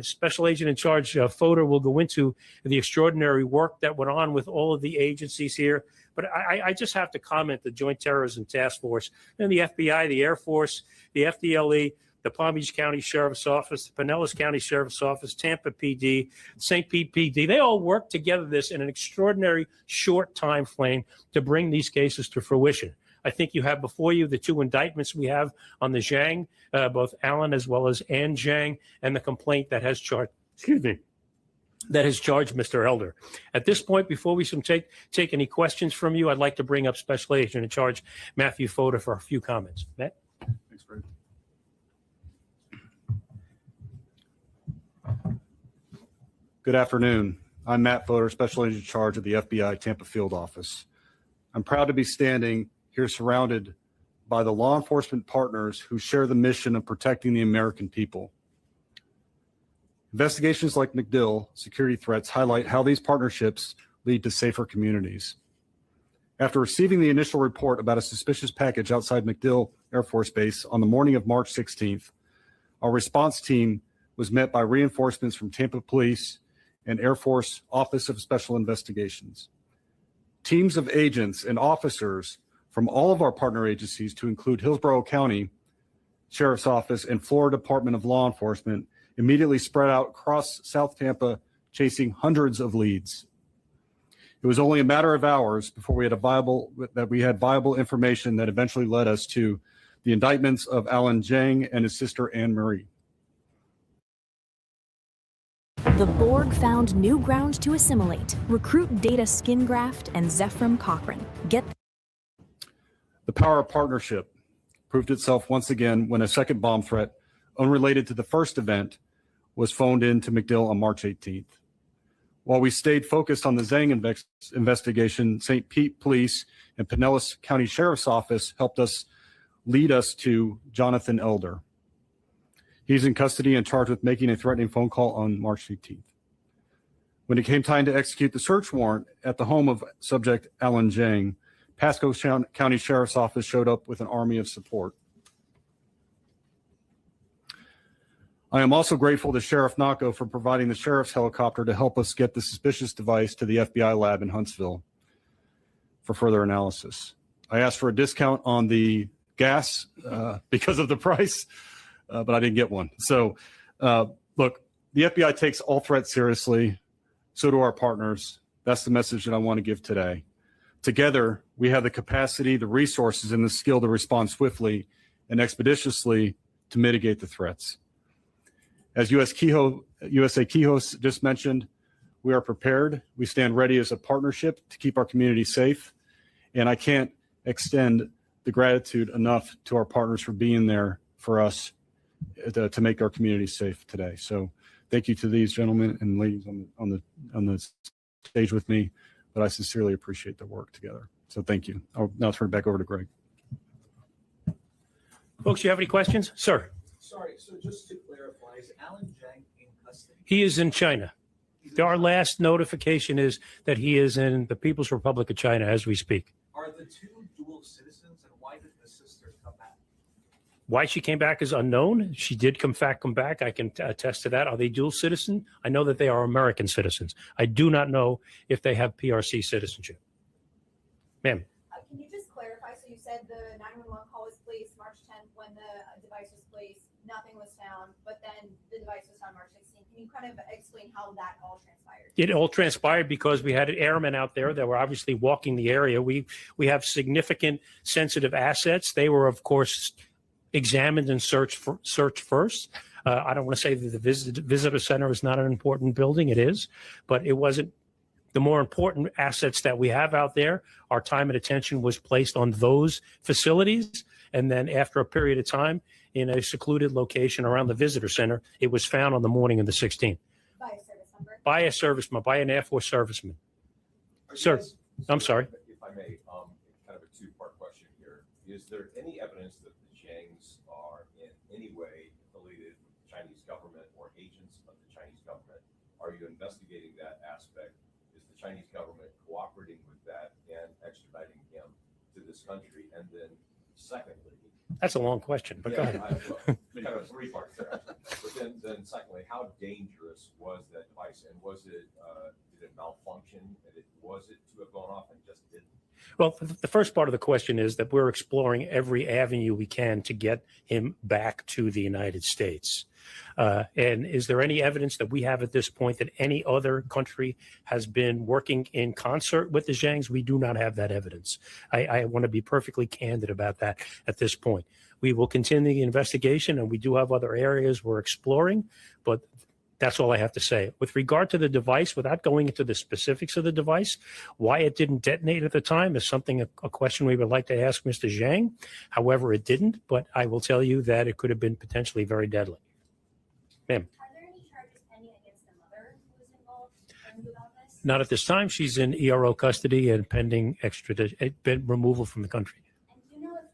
Special Agent in Charge Fodor will go into the extraordinary work that went on with all of the agencies here. But I just have to comment the Joint Terrorism Task Force and the FBI, the Air Force, the FDLE, the Palm Beach County Sheriff's Office, the Pinellas County Sheriff's Office, Tampa PD, St. Pete PD. They all worked together this in an extraordinary short time frame to bring these cases to fruition. I think you have before you the 2 indictments we have on the Zhang, both Alan as well as Ann Zhang, and the complaint that has charged, that has charged Mr. Elder. At this point, before we take any questions from you, I'd like to bring up Special Agent in Charge Matthew Fodor for a few comments. Matt? Thanks, Fred. Good afternoon. I'm Matt Fodor, Special Agent in Charge of the FBI Tampa Field Office. I'm proud to be standing here surrounded by the law enforcement partners who share the mission of protecting the American people. Investigations like MacDill security threats highlight how these partnerships lead to safer communities. After receiving the initial report about a suspicious package outside MacDill Air Force Base on the morning of March 16th, our response team was met by reinforcements from Tampa Police and Air Force Office of Special Investigations. Teams of agents and officers from all of our partner agencies, to include Hillsborough County Sheriff's Office and Florida Department of Law Enforcement, immediately spread out across South Tampa, chasing hundreds of leads. It was only a matter of hours before we had viable information that eventually led us to the indictments of Alan Zhang and his sister Anne Marie. The Borg found new ground to assimilate. Recruit Data Skingraft and Zephram Cochrane. The power of partnership proved itself once again when a second bomb threat, unrelated to the first event, was phoned in to MacDill on March 18th. While we stayed focused on the Zhang investigation, St. Pete Police and Pinellas County Sheriff's Office helped us lead us to Jonathan Elder. He's in custody and charged with making a threatening phone call on March 18th. When it came time to execute the search warrant at the home of subject Alan Zhang, Pasco County Sheriff's Office showed up with an army of support. I am also grateful to Sheriff Nako for providing the sheriff's helicopter to help us get the suspicious device to the FBI lab in Huntsville for further analysis. I asked for a discount on the gas because of the price, but I didn't get one. So look, the FBI takes all threats seriously. So do our partners. That's the message that I want to give today. Together, we have the capacity, the resources, and the skill to respond swiftly and expeditiously to mitigate the threats. As USA Kehoe just mentioned, we are prepared. We stand ready as a partnership to keep our community safe. And I can't extend the gratitude enough to our partners for being there for us to make our community safe today. So thank you to these gentlemen and ladies on the stage with me, but I sincerely appreciate their work together. So thank you. I'll now turn it back over to Greg. Folks, you have any questions? Sir. Sorry, so just to clarify, is Alan Zhang in custody? He is in China. Our last notification is that he is in the People's Republic of China as we speak. Are the two dual citizens, and why did the sister come back? Why she came back is unknown. She did come back. I can attest to that. Are they dual citizen? I know that they are American citizens. I do not know if they have PRC citizenship. Ma'am. Can you just clarify? So you said the 911 call was placed March 10th when the device was placed. Nothing was found, but then the device was found March 16th. Can you kind of explain how that all transpired? It all transpired because we had airmen out there that were obviously walking the area. We have significant sensitive assets. They were, of course, examined and searched first. I don't want to say that the visitor center is not an important building. It is, but it wasn't. The more important assets that we have out there, our time and attention was placed on those facilities. And then after a period of time in a secluded location around the visitor center, it was found on the morning of the 16th. By a service member? By a serviceman, by an Air Force serviceman. Sir, I'm sorry. If I may, kind of a two-part question here. Is there any evidence that the Zhangs are in any way affiliated with the Chinese government or agents of the Chinese government? Are you investigating that aspect? Is the Chinese government cooperating with that and extraditing him to this country? And then secondly, that's a long question, but go ahead. Kind of three parts there. But then secondly, how dangerous was that device? And was it, did it malfunction? And was it to have gone off and just didn't? Well, the first part of the question is that we're exploring every avenue we can to get him back to the United States. And is there any evidence that we have at this point that any other country has been working in concert with the Zhangs? We do not have that evidence. I want to be perfectly candid about that at this point. We will continue the investigation, and we do have other areas we're exploring, but that's all I have to say. With regard to the device, without going into the specifics of the device, why it didn't detonate at the time is something, a question we would like to ask Mr. Zhang. However, it didn't, but I will tell you that it could have been potentially very deadly. Ma'am. Are there any charges pending against the mother who was involved with all this? Not at this time. She's in ERO custody and pending removal from the country. And do you know if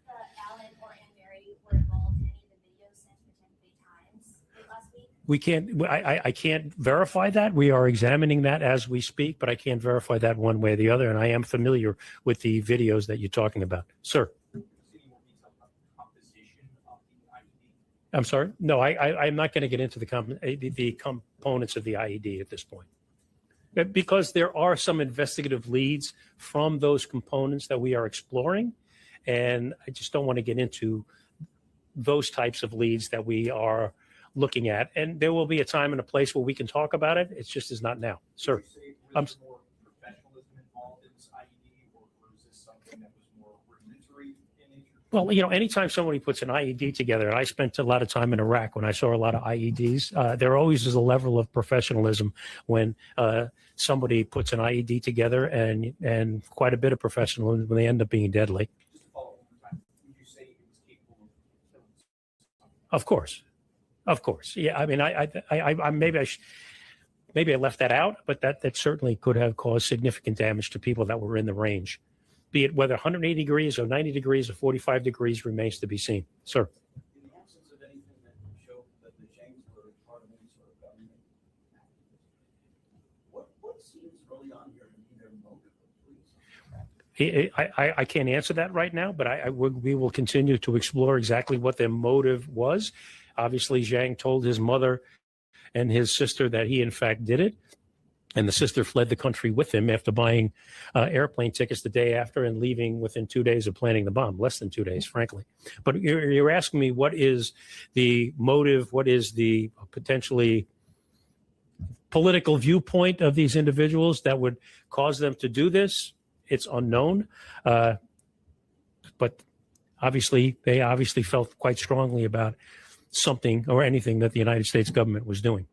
Alan, Orin, and Mary were involved in any of the videos sent potentially times last week? We can't. I can't verify that. We are examining that as we speak, but I can't verify that one way or the other. And I am familiar with the videos that you're talking about, sir. I'm sorry. No, I'm not going to get into the components of the IED at this point, because there are some investigative leads from those components that we are exploring, and I just don't want to get into those types of leads that we are looking at. And there will be a time and a place where we can talk about it. It just is not now, sir. Well, you know, anytime somebody puts an IED together, and I spent a lot of time in Iraq when I saw a lot of IEDs, there always is a level of professionalism when somebody puts an IED together, and quite a bit of professionalism when they end up being deadly. Of course. Yeah, I mean, I maybe I left that out, but that certainly could have caused significant damage to people that were in the range. Be it whether 180 degrees or 90 degrees or 45 degrees remains to be seen. Sir. In the absence of anything that would show that the Zhangs were part of any sort of government, what seems really on here to be their motive, please? I can't answer that right now, but we will continue to explore exactly what their motive was. Obviously, Zhang told his mother and his sister that he, in fact, did it. And the sister fled the country with him after buying airplane tickets the day after and leaving within 2 days of planning the bomb, less than 2 days, frankly. But you're asking me, what is the motive? What is the potentially political viewpoint of these individuals that would cause them to do this? It's unknown. But obviously, they obviously felt quite strongly about something or anything that the United States government was doing.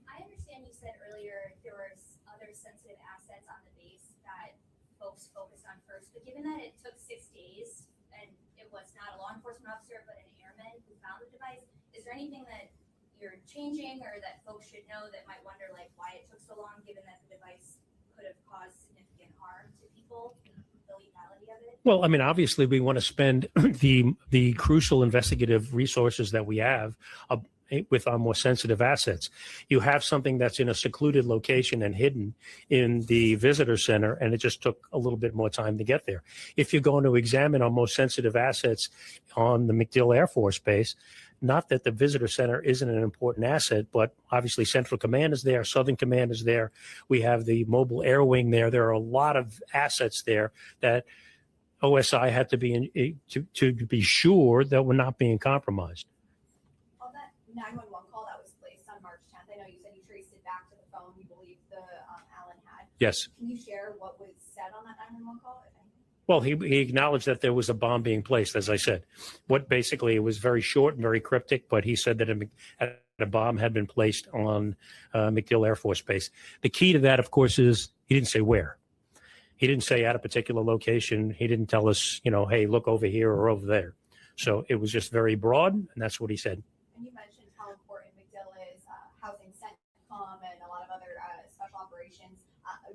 I understand you said earlier there were other sensitive assets on the base that folks focused on first, but given that it took 6 days and it was not a law enforcement officer but an airman who found the device, is there anything that you're changing or that folks should know that might wonder like why it took so long, given that the device could have caused significant harm to people? The legality of it? Well, I mean, obviously, we want to spend the crucial investigative resources that we have with our more sensitive assets. You have something that's in a secluded location and hidden in the visitor center, and it just took a little bit more time to get there. If you're going to examine our most sensitive assets on the MacDill Air Force Base, not that the visitor center isn't an important asset, but obviously Central Command is there, Southern Command is there. We have the mobile air wing there. There are a lot of assets there that OSI had to be to be sure that we're not being compromised. On that 911 call that was placed on March 10th, I know you said you traced it back to the phone you believe the Allen had. Yes. Can you share what was said on that 911 call, if anything? Well, he acknowledged that there was a bomb being placed, as I said. What basically, it was very short and very cryptic, but he said that a bomb had been placed on MacDill Air Force Base. The key to that, of course, is he didn't say where. He didn't say at a particular location. He didn't tell us, you know, hey, look over here or over there. So it was just very broad, and that's what he said. And you mentioned how important MacDill is housing CENTCOM and a lot of other special operations.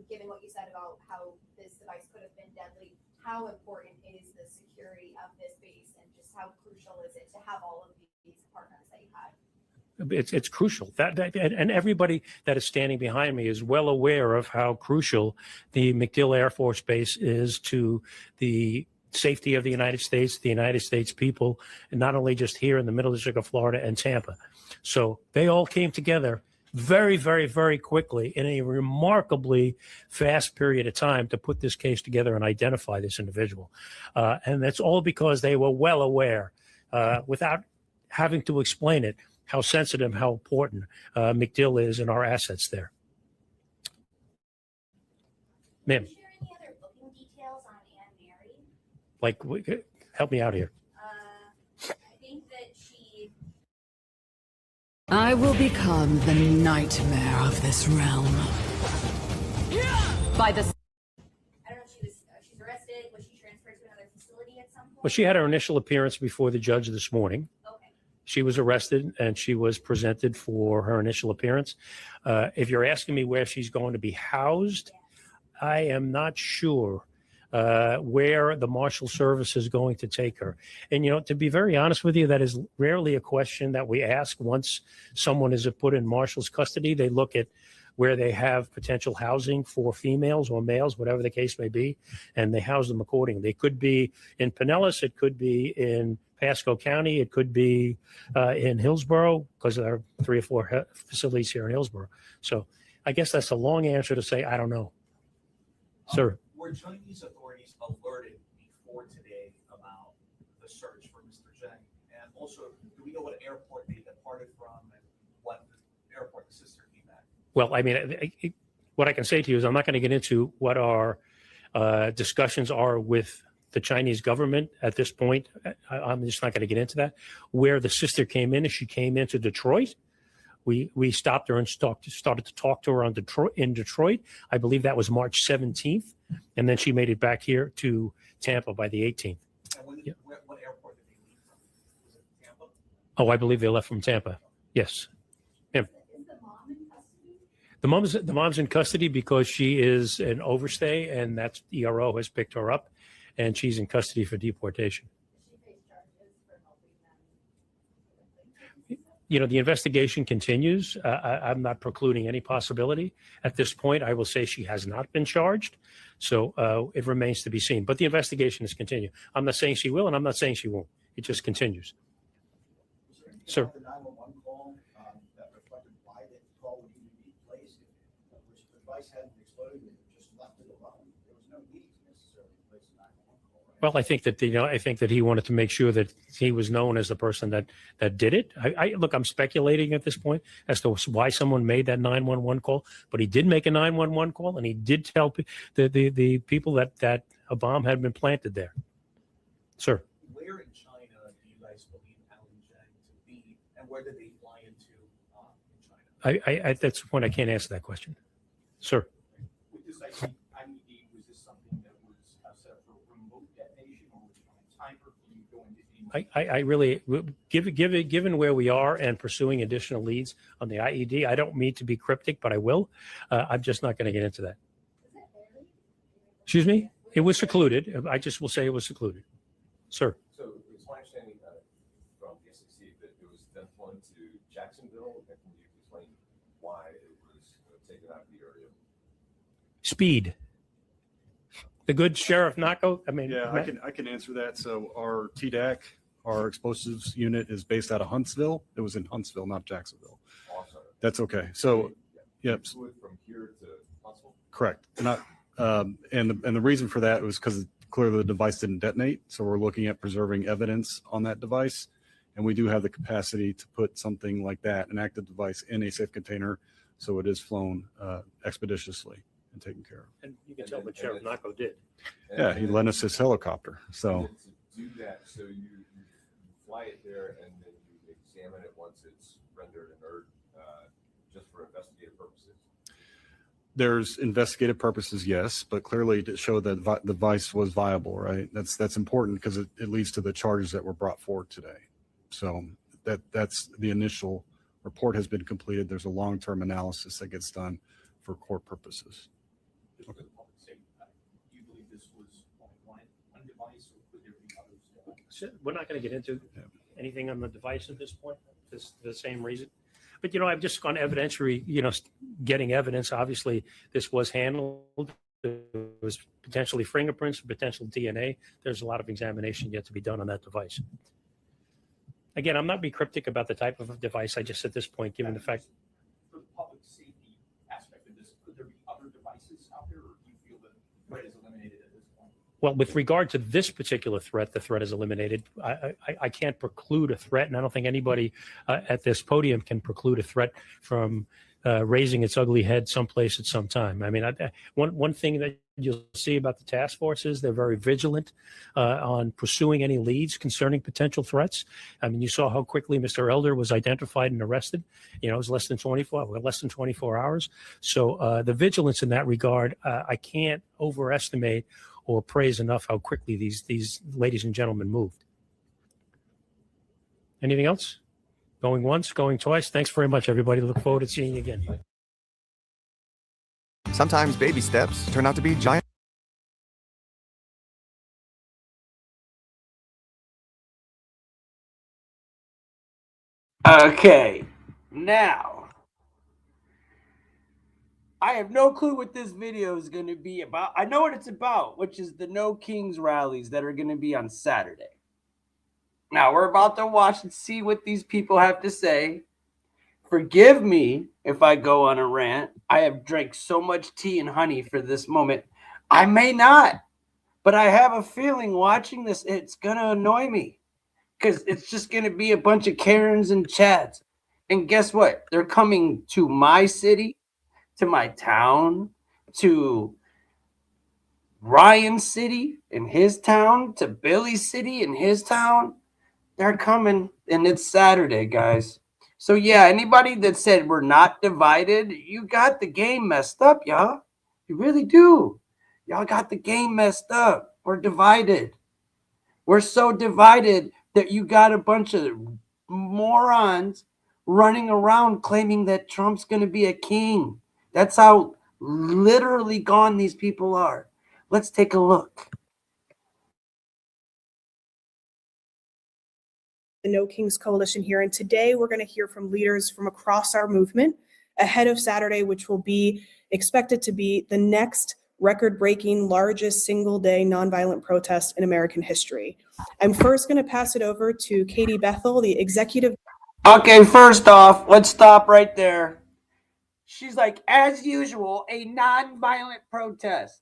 Given what you said about how this device could have been deadly, how important is the security of this base, and just how crucial is it to have all of these partners that you have? It's crucial and everybody that is standing behind me is well aware of how crucial the MacDill Air Force Base is to the safety of the United States people, and not only just here in the Middle District of Florida and Tampa. So they all came together very, very, very quickly in a remarkably fast period of time to put this case together and identify this individual. And that's all because they were well aware, without having to explain it, how sensitive, how important MacDill is in our assets there. Ma'am. Can you share any other booking details on Anne Mary? Like, help me out here. I think that she... I will become the nightmare of this realm. By the... I don't know if she's arrested. Was she transferred to another facility at some point? Well, she had her initial appearance before the judge this morning. She was arrested and she was presented for her initial appearance. If you're asking me where she's going to be housed, I am not sure where the Marshal Service is going to take her. And, you know, to be very honest with you, that is rarely a question that we ask once someone is put in Marshal's custody. They look at where they have potential housing for females or males, whatever the case may be, and they house them accordingly. They could be in Pinellas, it could be in Pasco County, it could be in Hillsborough, because there are 3 or 4 facilities here in Hillsborough. So I guess that's a long answer to say I don't know. Sir. Were Chinese authorities alerted before today about the search for Mr. Zhang? And also, do we know what airport they departed from and what airport the sister came at? Well, I mean, what I can say to you is I'm not going to get into what our discussions are with the Chinese government at this point. I'm just not going to get into that. Where the sister came in, is she came into Detroit. We stopped her and started to talk to her in Detroit. I believe that was March 17th. And then she made it back here to Tampa by the 18th. And what airport did they leave from? Was it Tampa? Oh, I believe they left from Tampa. Yes. Yeah. Is the mom in custody? The mom's in custody because she is an overstay, and that's ERO has picked her up, and she's in custody for deportation. You know, the investigation continues. I'm not precluding any possibility. At this point, I will say she has not been charged. So it remains to be seen. But the investigation is continuing. I'm not saying she will, and I'm not saying she won't. It just continues. Was there Sir. The 911 call that reflected why the call would even be placed, which the device hadn't exploded, and just left it alone. There was no need to necessarily place a 911 call. Right? Well, I think that I think that he wanted to make sure that he was known as the person that did it. Look, I'm speculating at this point as to why someone made that 911 call, but he did make a 911 call, and he did tell the people that a bomb had been planted there. Sir. Where in China do you guys believe Alan Zhang to be, and where did they fly into in China? At that point, I can't answer that question. Sir. With this IED, was this something that was set up for remote detonation, or was it on a timer for you going to I really, given where we are and pursuing additional leads on the IED, I don't mean to be cryptic, but I will. I'm just not going to get into that. Excuse me? It was secluded. I just will say it was secluded. Sir. So it's my understanding from the SEC that it was then flown to Jacksonville. Can you explain why it was taken out of the area? Speed. The good Sheriff Nako. I mean, yeah, I can answer that. So our TDAC, our explosives unit, is based out of Huntsville. It was in Huntsville, not Jacksonville. Awesome. That's okay. So, yep. From here to Huntsville. Correct. And the reason for that was because clearly the device didn't detonate. So we're looking at preserving evidence on that device. And we do have the capacity to put something like that, an active device, in a safe container. So it is flown expeditiously and taken care of. And you can tell what Sheriff Nako did. Yeah, he lent us his helicopter. So To do that, so you fly it there and then you examine it once it's rendered inert, just for investigative purposes. there's investigative purposes, yes, but clearly to show that the device was viable, right? That's important because it leads to the charges that were brought forward today. So that's the initial report has been completed. There's a long-term analysis that gets done for court purposes. Okay. Do you believe this was one device, or could there be others? We're not going to get into anything on the device at this point. This the same reason. But, I've just gone evidentiary, getting evidence. Obviously, this was handled. There was potentially fingerprints, potential DNA. There's a lot of examination yet to be done on that device. Again, I'm not being cryptic about the type of device. I just, at this point, given the fact. For the public safety aspect of this, could there be other devices out there, or do you feel that the threat is eliminated at this point? Well, with regard to this particular threat, the threat is eliminated. I can't preclude a threat, and I don't think anybody at this podium can preclude a threat from raising its ugly head someplace at some time. I mean, one thing that you'll see about the task force is they're very vigilant on pursuing any leads concerning potential threats. I mean, you saw how quickly Mr. Elder was identified and arrested. It was less than 24 hours. So the vigilance in that regard, I can't overestimate or praise enough how quickly these ladies and gentlemen moved. Anything else? Going once, going twice. Thanks very much, everybody. Look forward to seeing you again. Sometimes baby steps turn out to be giant. Okay, now I have no clue what this video is going to be about. I know what it's about, which is the No Kings rallies that are going to be on Saturday. Now, we're about to watch and see what these people have to say. Forgive me if I go on a rant. I have drank so much tea and honey for this moment. I may not, but I have a feeling watching this, it's going to annoy me because it's just going to be a bunch of Karens and Chads. And guess what? They're coming to my city, to my town, to Ryan's city in his town, to Billy's city in his town. They're coming, and it's Saturday, guys. So yeah, anybody that said we're not divided, you got the game messed up, y'all. You really do. Y'all got the game messed up. We're divided. We're so divided that you got a bunch of morons running around claiming that Trump's going to be a king. That's how literally gone these people are. Let's take a look. The No Kings Coalition here, and today we're going to hear from leaders from across our movement ahead of Saturday, which will be expected to be the next record-breaking largest single-day nonviolent protest in American history. I'm first going to pass it over to Katie Bethel, the executive Okay, first off, let's stop right there. She's like, as usual, a non-violent protest.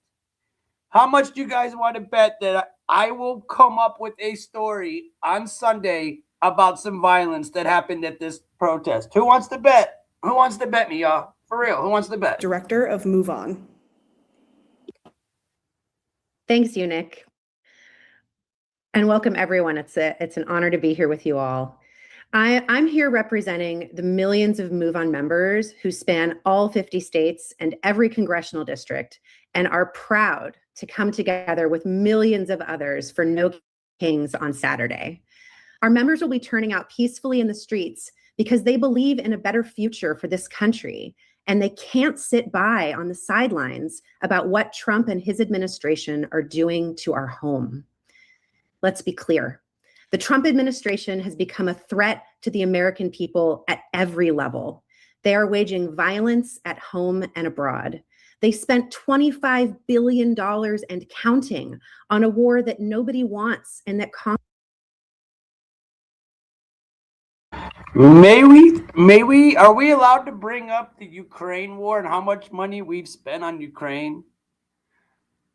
How much do you guys want to bet that I will come up with a story on Sunday about some violence that happened at this protest? Who wants to bet? Who wants to bet me, y'all? For real, who wants to bet? Director of Move On. Thanks, Unic. And welcome, everyone. It's an honor to be here with you all. I'm here representing the millions of Move On members who span all 50 states and every congressional district and are proud to come together with millions of others for No Kings on Saturday. Our members will be turning out peacefully in the streets because they believe in a better future for this country, and they can't sit by on the sidelines about what Trump and his administration are doing to our home. Let's be clear. The Trump administration has become a threat to the American people at every level. They are waging violence at home and abroad. They spent $25 billion and counting on a war that nobody wants and that Are we allowed to bring up the Ukraine war and how much money we've spent on Ukraine?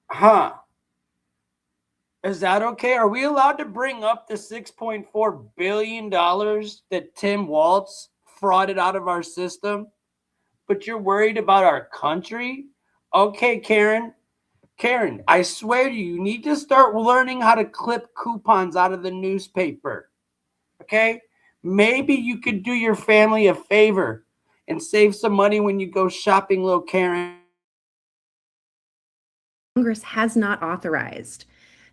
Huh. Is that okay? Are we allowed to bring up the $6.4 billion that Tim Walz frauded out of our system? But you're worried about our country? Okay, Karen. Karen, I swear to you, you need to start learning how to clip coupons out of the newspaper. Okay? Maybe you could do your family a favor and save some money when you go shopping, little Karen. Congress has not authorized.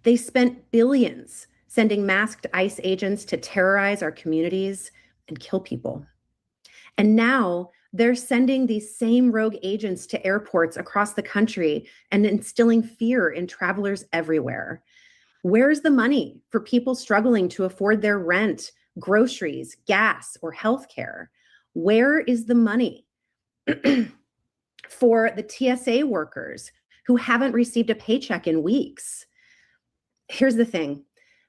They spent billions sending masked ICE agents to terrorize our communities and kill people. And now they're sending these same rogue agents to airports across the country and instilling fear in travelers everywhere. Where's the money for people struggling to afford their rent, groceries, gas, or healthcare? Where is the money for the TSA workers who haven't received a paycheck in weeks? Here's the thing.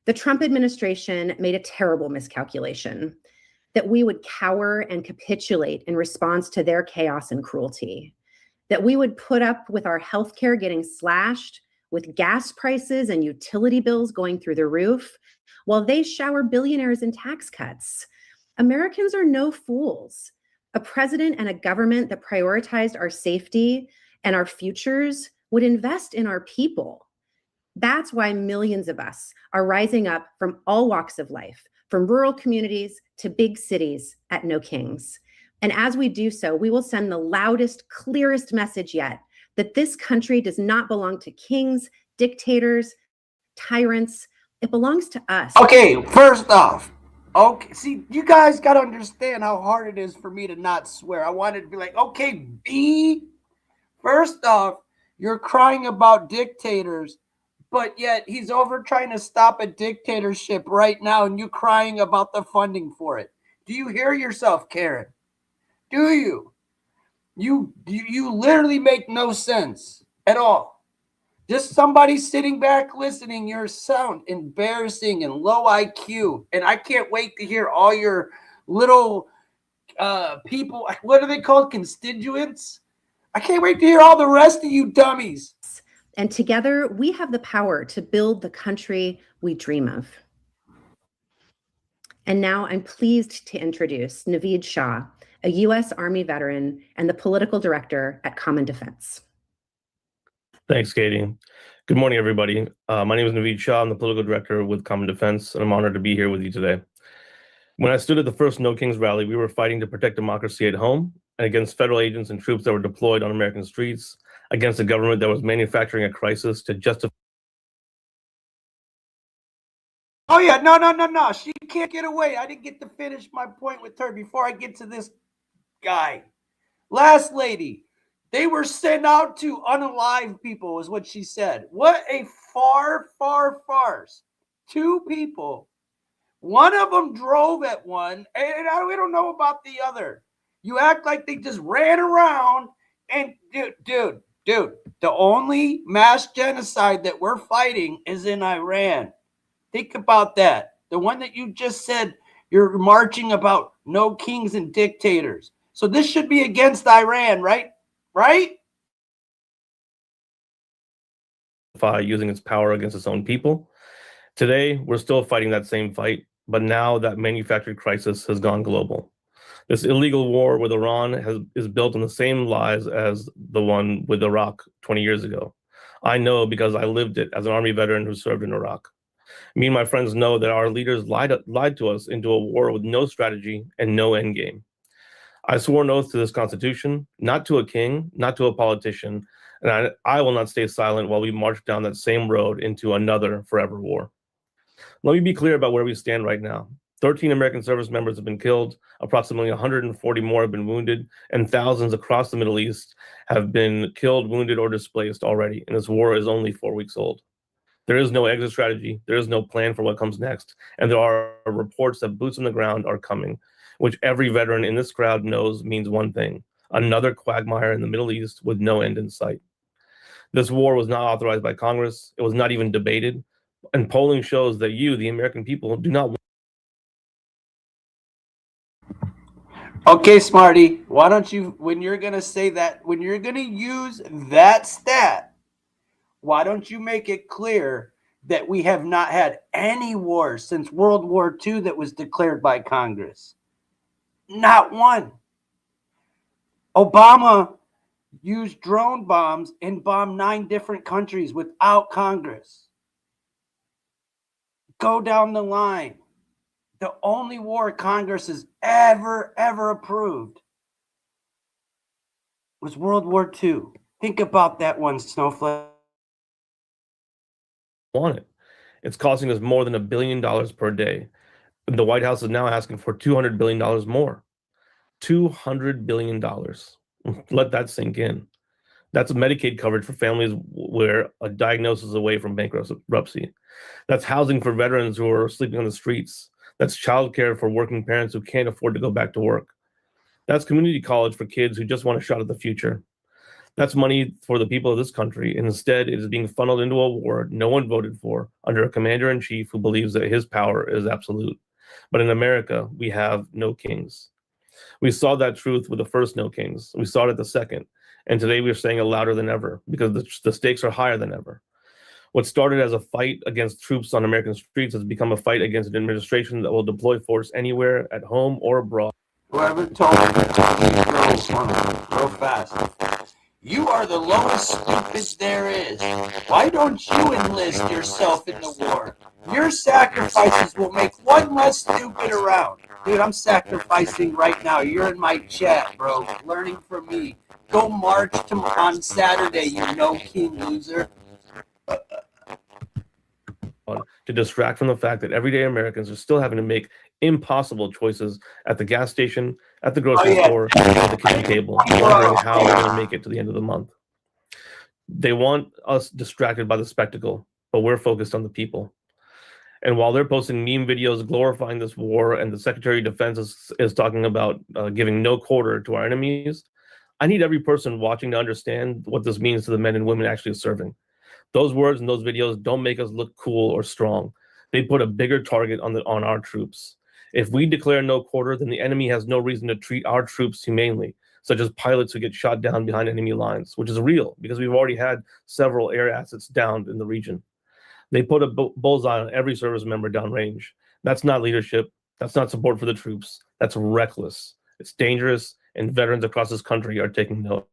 The Trump administration made a terrible miscalculation that we would cower and capitulate in response to their chaos and cruelty, that we would put up with our healthcare getting slashed, with gas prices and utility bills going through the roof, while they shower billionaires in tax cuts. Americans are no fools. A president and a government that prioritized our safety and our futures would invest in our people. That's why millions of us are rising up from all walks of life, from rural communities to big cities at No Kings. And as we do so, we will send the loudest, clearest message yet that this country does not belong to kings, dictators, tyrants. It belongs to us. Okay, first off, okay, see, you guys got to understand how hard it is for me to not swear. I wanted to be like, okay, B, first off, you're crying about dictators, but yet he's over trying to stop a dictatorship right now, and you crying about the funding for it. Do you hear yourself, Karen? Do you? You literally make no sense at all. Just somebody sitting back listening, you sound embarrassing and low IQ. And I can't wait to hear all your little people, what are they called, constituents? I can't wait to hear all the rest of you dummies. And together, we have the power to build the country we dream of. And now I'm pleased to introduce Naveed Shah, a U.S. Army veteran and the political director at Common Defense. Thanks, Katie. Good morning, everybody. My name is Naveed Shah. I'm the political director with Common Defense, and I'm honored to be here with you today. When I stood at the first No Kings rally, we were fighting to protect democracy at home and against federal agents and troops that were deployed on American streets, against a government that was manufacturing a crisis to justify. Oh, yeah, no. She can't get away. I didn't get to finish my point with her before I get to this guy. Last lady, they were sent out to unalive people, is what she said. What a far farce. Two people. One of them drove at one, and we don't know about the other. You act like they just ran around, and dude, the only mass genocide that we're fighting is in Iran. Think about that. The one that you just said You're marching about no kings and dictators. So this should be against Iran, right? Right? Using its power against its own people. Today, we're still fighting that same fight, but now that manufactured crisis has gone global. This illegal war with Iran is built on the same lies as the one with Iraq 20 years ago. I know because I lived it as an Army veteran who served in Iraq. Me and my friends know that our leaders lied to us into a war with no strategy and no end game. I swore an oath to this Constitution, not to a king, not to a politician, and I will not stay silent while we march down that same road into another forever war. Let me be clear about where we stand right now. 13 American service members have been killed, approximately 140 more have been wounded, and thousands across the Middle East have been killed, wounded, or displaced already, and this war is only 4 weeks old. There is no exit strategy, there is no plan for what comes next, and there are reports that boots on the ground are coming, which every veteran in this crowd knows means one thing: another quagmire in the Middle East with no end in sight. This war was not authorized by Congress, it was not even debated, and polling shows that you, the American people, do not want. Okay, Smarty, why don't you, when you're going to say that, when you're going to use that stat, why don't you make it clear that we have not had any wars since World War II that was declared by Congress? Not one. Obama used drone bombs and bombed 9 different countries without Congress. Go down the line. The only war Congress has ever approved was World War II. Think about that one, Snowflake. Want it. It's costing us more than $1 billion per day. The White House is now asking for $200 billion more. $200 billion. Let that sink in. That's Medicaid coverage for families where a diagnosis is away from bankruptcy. That's housing for veterans who are sleeping on the streets. That's childcare for working parents who can't afford to go back to work. That's community college for kids who just want a shot at the future. That's money for the people of this country, and instead it is being funneled into a war no one voted for under a commander-in-chief who believes that his power is absolute. But in America, we have no kings. We saw that truth with the first no kings. We saw it at the second. And today we're saying it louder than ever because the stakes are higher than ever. What started as a fight against troops on American streets has become a fight against an administration that will deploy force anywhere, at home or abroad. Whoever told you to talk real fast. You are the lowest stupid there is. Why don't you enlist yourself in the war? Your sacrifices will make one less stupid around. Dude, I'm sacrificing right now. You're in my chat, bro. Learning from me. Go march on Saturday, you no-king loser. To distract from the fact that everyday Americans are still having to make impossible choices at the gas station, at the grocery store, at the kitchen table, wondering how we're going to make it to the end of the month. They want us distracted by the spectacle, but we're focused on the people. And while they're posting meme videos glorifying this war, and the Secretary of Defense is talking about giving no quarter to our enemies, I need every person watching to understand what this means to the men and women actually serving. Those words and those videos don't make us look cool or strong. They put a bigger target on our troops. If we declare no quarter, then the enemy has no reason to treat our troops humanely, such as pilots who get shot down behind enemy lines, which is real because we've already had several air assets downed in the region. They put a bullseye on every service member downrange. That's not leadership. That's not support for the troops. That's reckless. It's dangerous, and veterans across this country are taking note.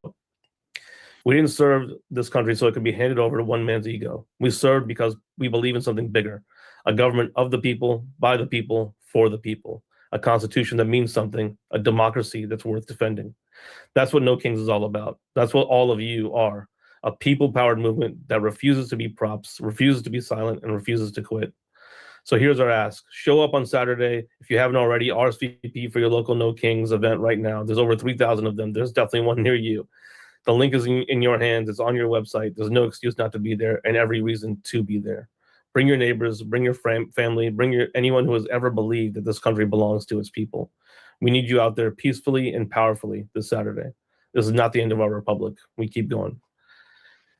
We didn't serve this country so it could be handed over to one man's ego. We served because we believe in something bigger, a government of the people, by the people, for the people, a constitution that means something, a democracy that's worth defending. That's what No Kings is all about. That's what all of you are, a people-powered movement that refuses to be props, refuses to be silent, and refuses to quit. So here's our ask. Show up on Saturday. If you haven't already, RSVP for your local No Kings event right now. There's over 3,000 of them. There's definitely one near you. The link is in your hands. It's on your website. There's no excuse not to be there and every reason to be there. Bring your neighbors, bring your family, bring anyone who has ever believed that this country belongs to its people. We need you out there peacefully and powerfully this Saturday. This is not the end of our republic. We keep going.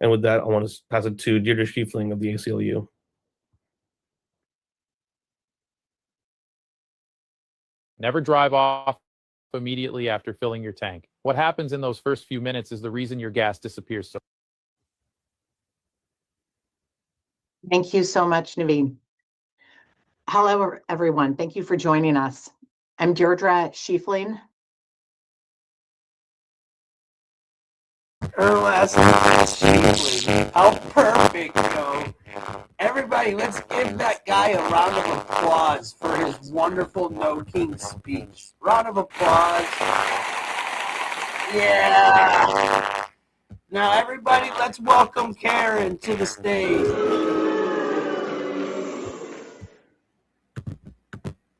And with that, I want to pass it to Deirdre Schiefling of the ACLU. Never drive off immediately after filling your tank. What happens in those first few minutes is the reason your gas disappears. So thank you so much, Naveen. Hello, everyone. Thank you for joining us. I'm Deirdre Schiefling. Her last name is Schiefling. How perfect, yo. Everybody, let's give that guy a round of applause for his wonderful No King speech. Round of applause. Yeah. Now, everybody, let's welcome Karen to the stage.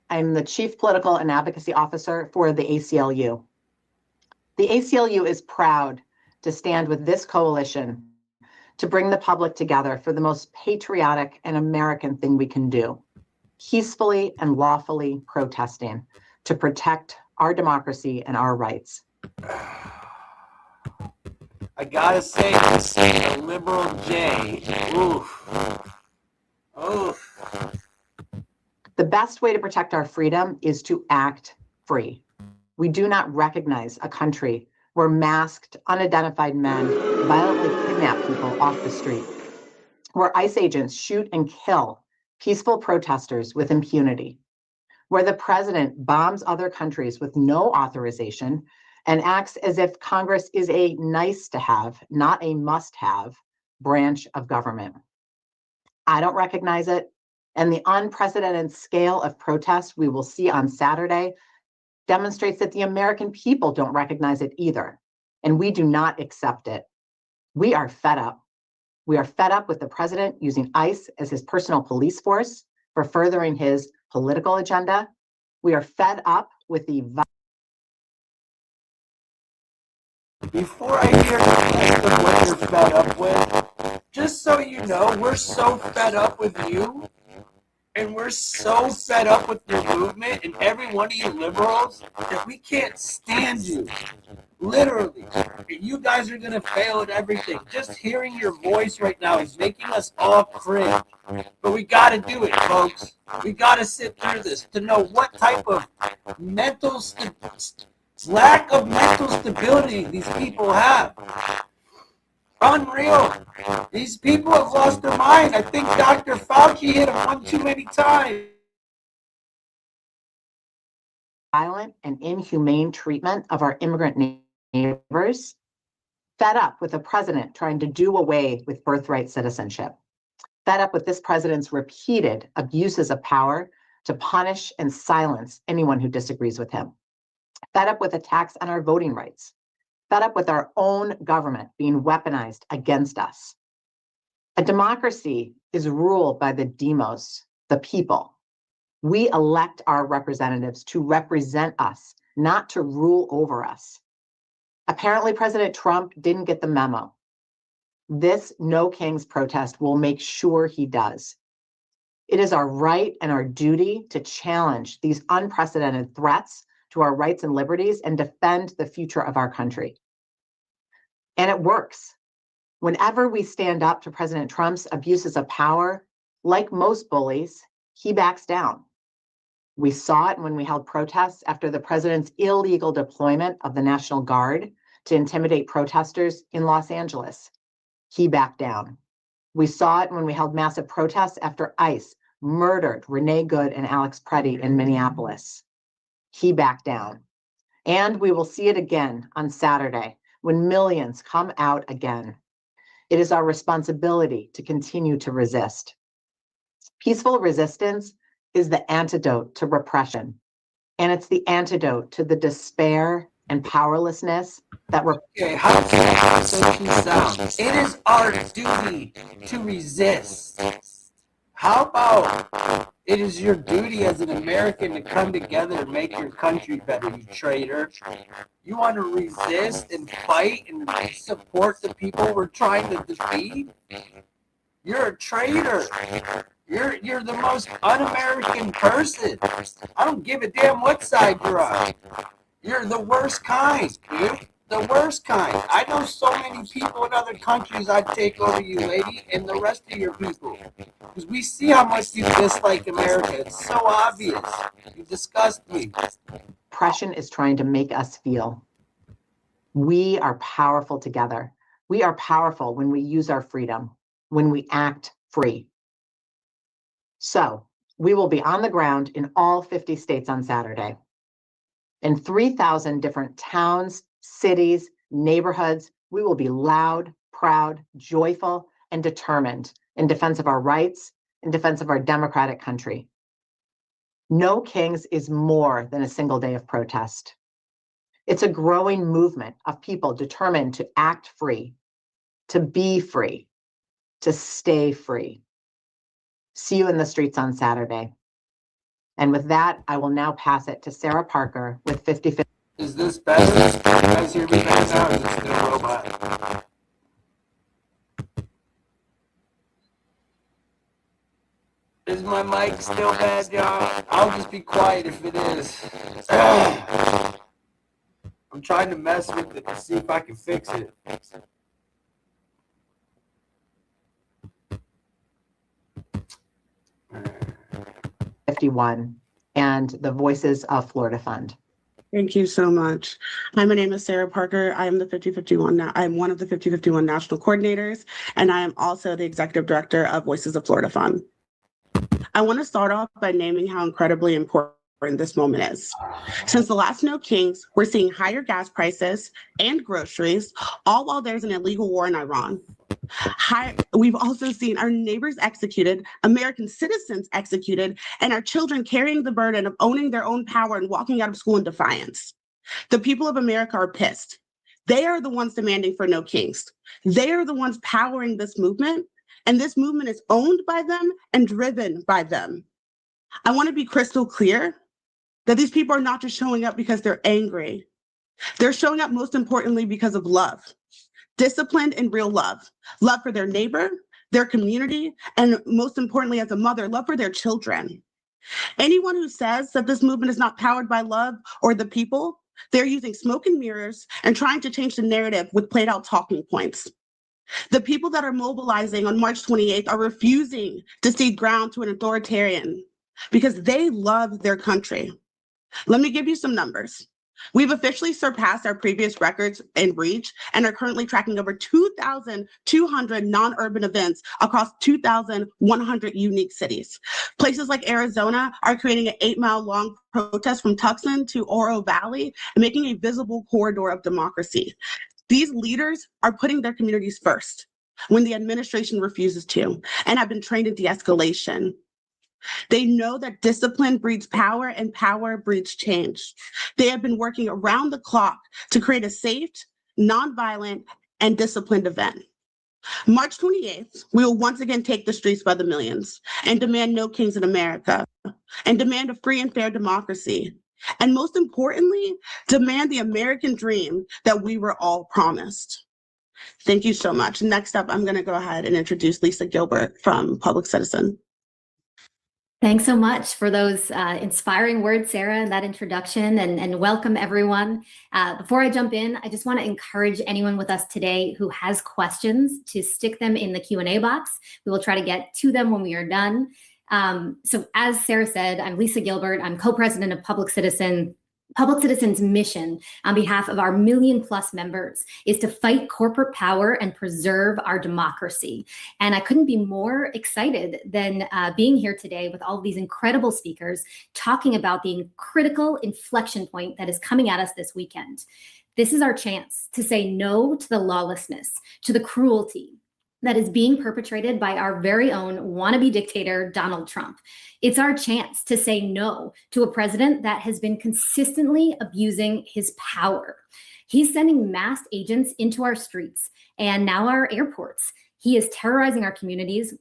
I'm the Chief Political and Advocacy Officer for the ACLU. The ACLU is proud to stand with this coalition to bring the public together for the most patriotic and American thing we can do, peacefully and lawfully protesting to protect our democracy and our rights. I gotta say, the liberal J. Oof. Oof. The best way to protect our freedom is to act free. We do not recognize a country where masked, unidentified men violently kidnap people off the street, where ICE agents shoot and kill peaceful protesters with impunity, where the president bombs other countries with no authorization and acts as if Congress is a nice to have, not a must have branch of government. I don't recognize it, and the unprecedented scale of protests we will see on Saturday demonstrates that the American people don't recognize it either, and we do not accept it. We are fed up. We are fed up with the president using ICE as his personal police force for furthering his political agenda. We are fed up with the Before I hear the rest of what you're fed up with, just so you know, we're so fed up with you, and we're so fed up with your movement and every one of you liberals that we can't stand you. Literally. You guys are going to fail at everything. Just hearing your voice right now is making us all cringe. But we got to do it, folks. We got to sit through this to know what type of lack of mental stability these people have. Unreal. These people have lost their mind. I think Dr. Fauci hit them one too many times. violent and inhumane treatment of our immigrant neighbors, fed up with the president trying to do away with birthright citizenship, fed up with this president's repeated abuses of power to punish and silence anyone who disagrees with him, fed up with attacks on our voting rights, fed up with our own government being weaponized against us. A democracy is ruled by the demos, the people. We elect our representatives to represent us, not to rule over us. Apparently, President Trump didn't get the memo. This No Kings protest will make sure he does. It is our right and our duty to challenge these unprecedented threats to our rights and liberties and defend the future of our country. And it works. Whenever we stand up to President Trump's abuses of power, like most bullies, he backs down. We saw it when we held protests after the president's illegal deployment of the National Guard to intimidate protesters in Los Angeles. He backed down. We saw it when we held massive protests after ICE murdered Renee Good and Alex Preddy in Minneapolis. He backed down. And we will see it again on Saturday when millions come out again. It is our responsibility to continue to resist. Peaceful resistance is the antidote to repression, and it's the antidote to the despair and powerlessness that Okay, how does peace sound? It is our duty to resist. How about it is your duty as an American to come together and make your country better, you traitor? You want to resist and fight and support the people we're trying to defeat? You're a traitor. You're the most un-American person. I don't give a damn what side you're on. You're the worst kind, dude. The worst kind. I know so many people in other countries I'd take over you, lady, and the rest of your people. Because we see how much you dislike America. It's so obvious. You disgust me. Oppression is trying to make us feel. We are powerful together. We are powerful when we use our freedom, when we act free. So we will be on the ground in all 50 states on Saturday. In 3,000 different towns, cities, neighborhoods, we will be loud, proud, joyful, and determined in defense of our rights, in defense of our democratic country. No Kings is more than a single day of protest. It's a growing movement of people determined to act free, to be free, to stay free. See you in the streets on Saturday. And with that, I will now pass it to Sarah Parker with 50/50. Is this better? You guys hear me better now? Or is it still a robot? Is my mic still bad, y'all? I'll just be quiet if it is. I'm trying to mess with it to see if I can fix it. 51 and the Voices of Florida Fund. Thank you so much. Hi, my name is Sarah Parker. I'm the 5051. I'm one of the 5051 national coordinators, and I am also the executive director of Voices of Florida Fund. I want to start off by naming how incredibly important this moment is. Since the last No Kings, we're seeing higher gas prices and groceries, all while there's an illegal war in Iran. We've also seen our neighbors executed, American citizens executed, and our children carrying the burden of owning their own power and walking out of school in defiance. The people of America are pissed. They are the ones demanding for No Kings. They are the ones powering this movement, and this movement is owned by them and driven by them. I want to be crystal clear that these people are not just showing up because they're angry. They're showing up most importantly because of love. Disciplined and real love. Love for their neighbor, their community, and most importantly, as a mother, love for their children. Anyone who says that this movement is not powered by love or the people, they're using smoke and mirrors and trying to change the narrative with played out talking points. The people that are mobilizing on March 28th are refusing to cede ground to an authoritarian because they love their country. Let me give you some numbers. We've officially surpassed our previous records in reach and are currently tracking over 2,200 non-urban events across 2,100 unique cities. Places like Arizona are creating an 8-mile-long protest from Tucson to Oro Valley and making a visible corridor of democracy. These leaders are putting their communities first when the administration refuses to, and have been trained in de-escalation. They know that discipline breeds power and power breeds change. They have been working around the clock to create a safe, nonviolent, and disciplined event. March 28th, we will once again take the streets by the millions and demand No Kings in America and demand a free and fair democracy. And most importantly, demand the American dream that we were all promised. Thank you so much. Next up, I'm going to go ahead and introduce Lisa Gilbert from Public Citizen. Thanks so much for those inspiring words, Sarah, and that introduction, and welcome everyone. Before I jump in, I just want to encourage anyone with us today who has questions to stick them in the Q&A box. We will try to get to them when we are done. So as Sarah said, I'm Lisa Gilbert. I'm co-president of Public Citizen. Public Citizen's mission on behalf of our 1 million+ members is to fight corporate power and preserve our democracy. And I couldn't be more excited than being here today with all of these incredible speakers talking about the critical inflection point that is coming at us this weekend. This is our chance to say no to the lawlessness, to the cruelty that is being perpetrated by our very own wannabe dictator, Donald Trump. It's our chance to say no to a president that has been consistently abusing his power. He's sending masked agents into our streets and now our airports. He is terrorizing our communities,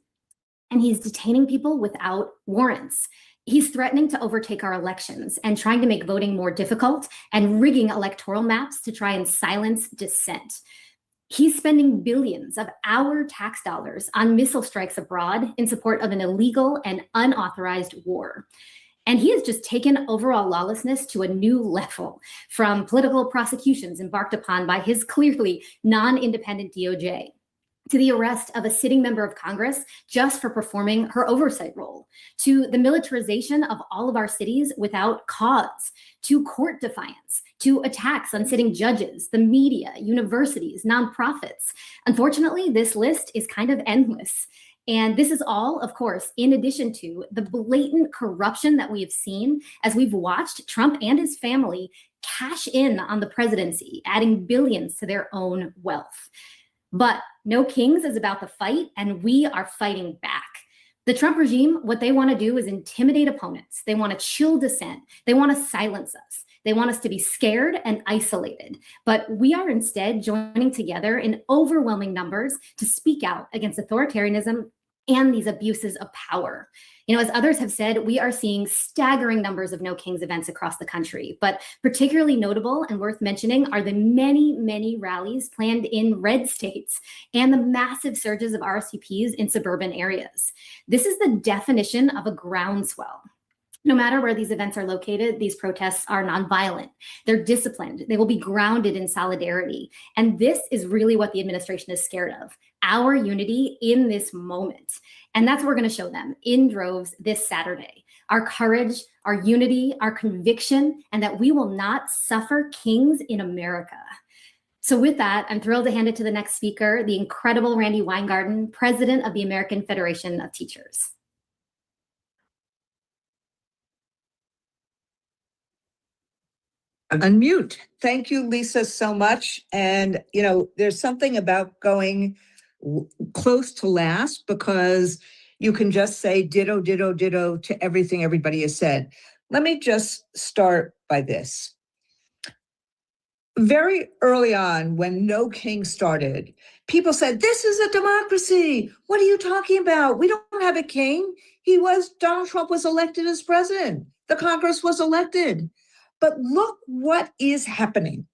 and he's detaining people without warrants. He's threatening to overtake our elections and trying to make voting more difficult and rigging electoral maps to try and silence dissent. He's spending billions of our tax dollars on missile strikes abroad in support of an illegal and unauthorized war. And he has just taken overall lawlessness to a new level, from political prosecutions embarked upon by his clearly non-independent DOJ, to the arrest of a sitting member of Congress just for performing her oversight role, to the militarization of all of our cities without cause, to court defiance, to attacks on sitting judges, the media, universities, nonprofits. Unfortunately, this list is kind of endless. And this is all, of course, in addition to the blatant corruption that we have seen as we've watched Trump and his family cash in on the presidency, adding billions to their own wealth. But No Kings is about the fight, and we are fighting back. The Trump regime, what they want to do is intimidate opponents. They want to chill dissent. They want to silence us. They want us to be scared and isolated. But we are instead joining together in overwhelming numbers to speak out against authoritarianism and these abuses of power. You know, as others have said, we are seeing staggering numbers of No Kings events across the country, but particularly notable and worth mentioning are the many, many rallies planned in red states and the massive surges of RSVPs in suburban areas. This is the definition of a groundswell. No matter where these events are located, these protests are nonviolent. They're disciplined. They will be grounded in solidarity. And this is really what the administration is scared of, our unity in this moment. And that's what we're going to show them in droves this Saturday. Our courage, our unity, our conviction, and that we will not suffer kings in America. So with that, I'm thrilled to hand it to the next speaker, the incredible Randy Weingarten, president of the American Federation of Teachers. Unmute. Thank you, Lisa, so much. And, you know, there's something about going close to last because you can just say ditto, ditto, ditto to everything everybody has said. Let me just start by this. Very early on, when No King started, people said, this is a democracy. What are you talking about? We don't have a king. Donald Trump was elected as president. The Congress was elected. But look what is happening.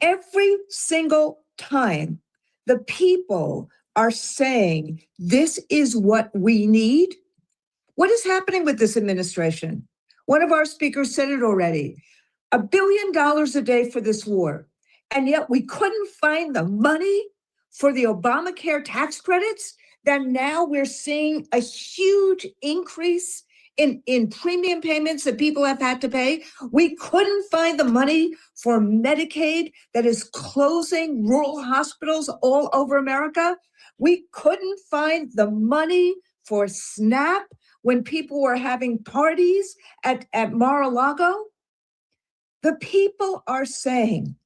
Every single time the people are saying, this is what we need. What is happening with this administration? One of our speakers said it already. $1 billion a day for this war. And yet we couldn't find the money for the Obamacare tax credits. Then now we're seeing a huge increase in premium payments that people have had to pay. We couldn't find the money for Medicaid that is closing rural hospitals all over America. We couldn't find the money for SNAP when people were having parties at Mar-a-Lago. The people are saying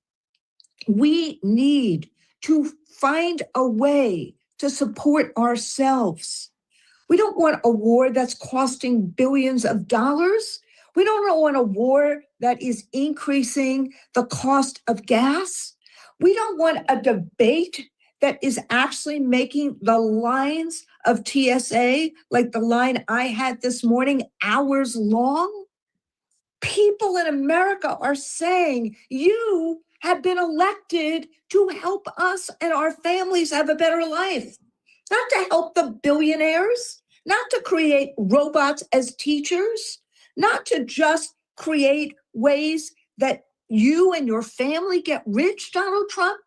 we need to find a way to support ourselves. We don't want a war that's costing billions of dollars. We don't want a war that is increasing the cost of gas. We don't want a debate that is actually making the lines of TSA, like the line I had this morning, hours long. People in America are saying, you have been elected to help us and our families have a better life, not to help the billionaires, not to create robots as teachers, not to just create ways that you and your family get rich, Donald Trump.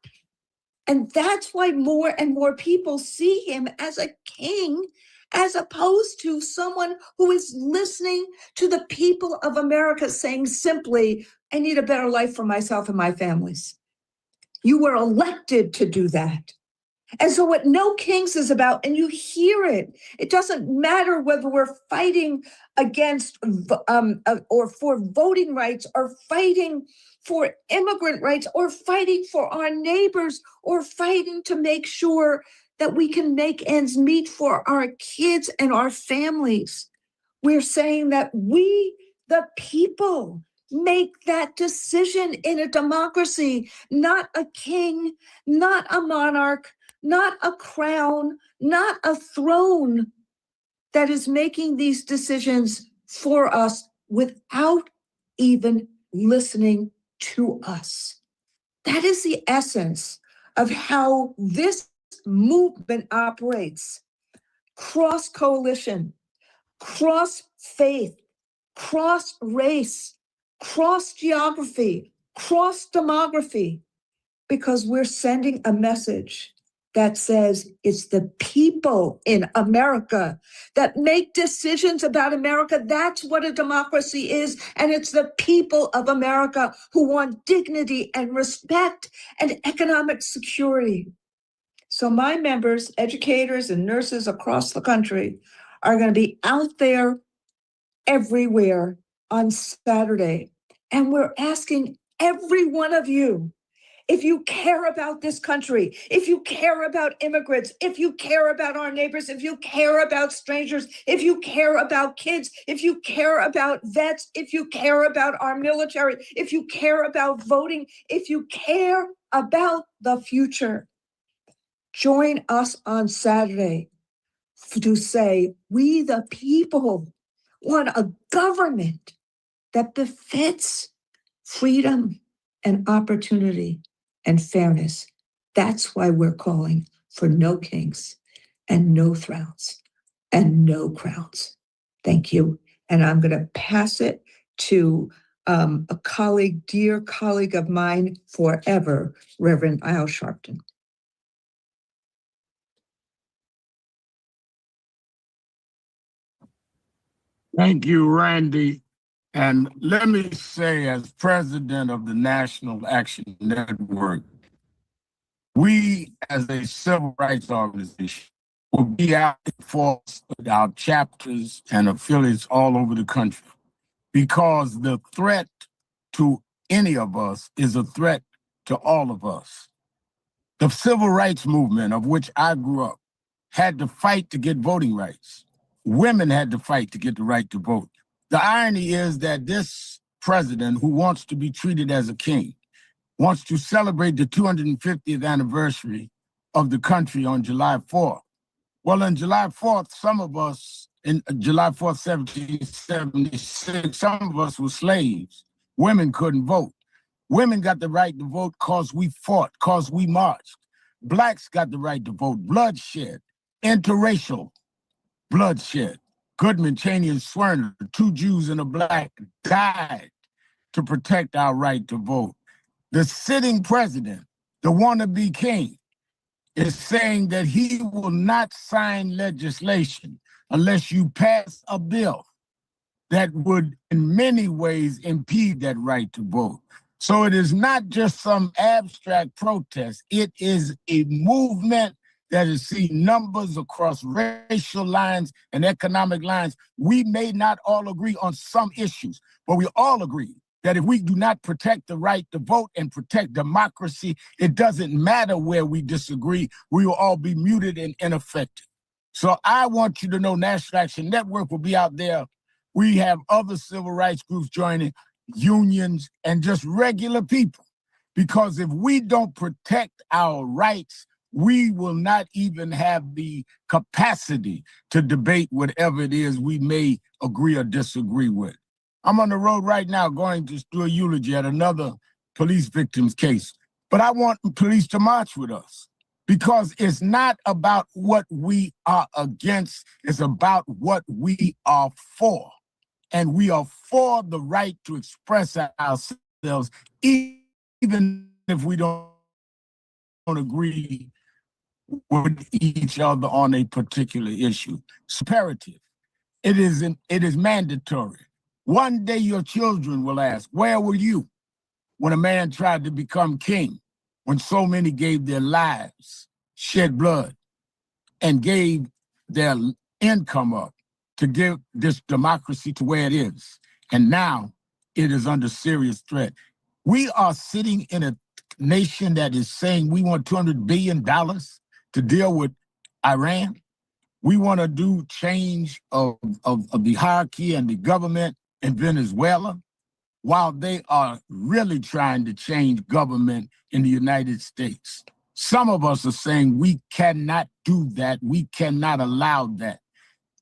And that's why more and more people see him as a king, as opposed to someone who is listening to the people of America saying simply, I need a better life for myself and my families. You were elected to do that. And so what No Kings is about, and you hear it, it doesn't matter whether we're fighting against or for voting rights or fighting for immigrant rights or fighting for our neighbors or fighting to make sure that we can make ends meet for our kids and our families. We're saying that we, the people, make that decision in a democracy, not a king, not a monarch, not a crown, not a throne that is making these decisions for us without even listening to us. That is the essence of how this movement operates. Cross coalition, cross faith, cross race, cross geography, cross demography, because we're sending a message that says it's the people in America that make decisions about America. That's what a democracy is. And it's the people of America who want dignity and respect and economic security. So my members, educators and nurses across the country, are going to be out there everywhere on Saturday. And we're asking every one of you, if you care about this country, if you care about immigrants, if you care about our neighbors, if you care about strangers, if you care about kids, if you care about vets, if you care about our military, if you care about voting, if you care about the future, join us on Saturday to say, we the people want a government that befits freedom and opportunity and fairness. That's why we're calling for no kings and no thrones and no crowns. Thank you. And I'm going to pass it to a colleague, dear colleague of mine forever, Reverend Al Sharpton. Thank you, Randy. And let me say, as president of the National Action Network, we as a civil rights organization will be out in force with our chapters and affiliates all over the country, because the threat to any of us is a threat to all of us. The civil rights movement, of which I grew up, had to fight to get voting rights. Women had to fight to get the right to vote. The irony is that this president, who wants to be treated as a king, wants to celebrate the 250th anniversary of the country on July 4th. Well, on July 4th, some of us, in July 4th, 1776, some of us were slaves. Women couldn't vote. Women got the right to vote because we fought, because we marched. Blacks got the right to vote. Bloodshed, interracial bloodshed. Goodman, Cheney, and Swerner, 2 Jews and a black, died to protect our right to vote. The sitting president, the wannabe king, is saying that he will not sign legislation unless you pass a bill that would in many ways impede that right to vote. So it is not just some abstract protest. It is a movement that has seen numbers across racial lines and economic lines. We may not all agree on some issues, but we all agree that if we do not protect the right to vote and protect democracy, it doesn't matter where we disagree, we will all be muted and ineffective. So I want you to know National Action Network will be out there. We have other civil rights groups joining, unions, and just regular people. Because if we don't protect our rights, we will not even have the capacity to debate whatever it is we may agree or disagree with. I'm on the road right now going to do a eulogy at another police victim's case, but I want police to march with us because it's not about what we are against, it's about what we are for. And we are for the right to express ourselves, even if we don't agree with each other on a particular issue. It's imperative. It is mandatory. One day your children will ask, where were you when a man tried to become king, when so many gave their lives, shed blood, and gave their income up to give this democracy to where it is? And now it is under serious threat. We are sitting in a nation that is saying we want $200 billion to deal with Iran. We want to do change of the hierarchy and the government in Venezuela, while they are really trying to change government in the United States. Some of us are saying we cannot do that. We cannot allow that.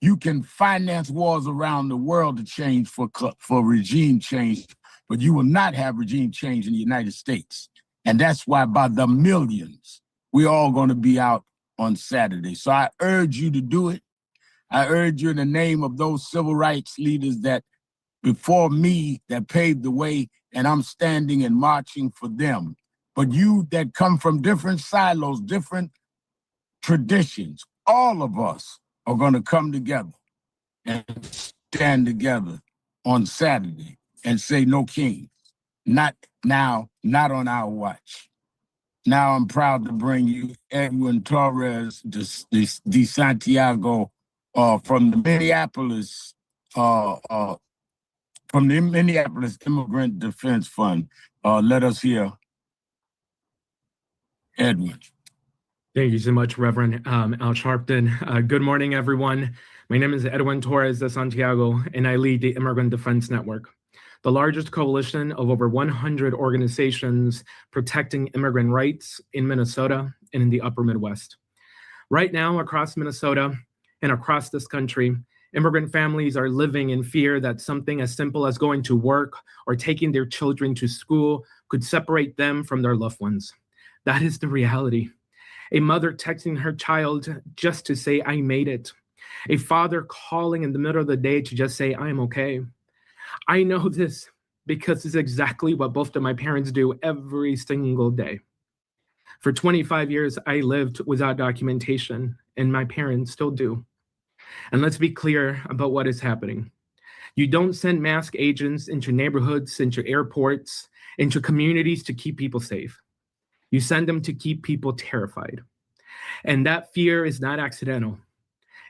You can finance wars around the world to change for regime change, but you will not have regime change in the United States. And that's why by the millions, we're all going to be out on Saturday. So I urge you to do it. I urge you in the name of those civil rights leaders that before me that paved the way, and I'm standing and marching for them. But you that come from different silos, different traditions, all of us are going to come together and stand together on Saturday and say no kings. Not now, not on our watch. Now I'm proud to bring you Edwin Torres de Santiago from the Minneapolis Immigrant Defense Fund. Let us hear Edwin. Thank you so much, Reverend Al Sharpton. Good morning, everyone. My name is Edwin Torres de Santiago, and I lead the Immigrant Defense Network, the largest coalition of over 100 organizations protecting immigrant rights in Minnesota and in the upper Midwest. Right now, across Minnesota and across this country, immigrant families are living in fear that something as simple as going to work or taking their children to school could separate them from their loved ones. That is the reality. A mother texting her child just to say, I made it. A father calling in the middle of the day to just say, I'm okay. I know this because it's exactly what both of my parents do every single day. For 25 years, I lived without documentation, and my parents still do. And let's be clear about what is happening. You don't send mask agents into neighborhoods, into airports, into communities to keep people safe. You send them to keep people terrified. And that fear is not accidental.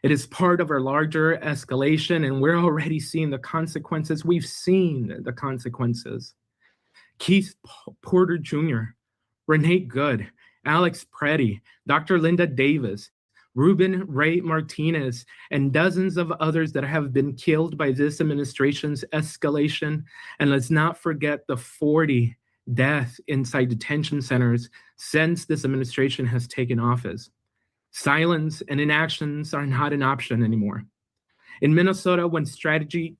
It is part of our larger escalation, and we're already seeing the consequences. We've seen the consequences. Keith Porter Jr., Renee Good, Alex Preddy, Dr. Linda Davis, Ruben Ray Martinez, and dozens of others that have been killed by this administration's escalation. And let's not forget the 40 deaths inside detention centers since this administration has taken office. Silence and inactions are not an option anymore. In Minnesota, when tragedy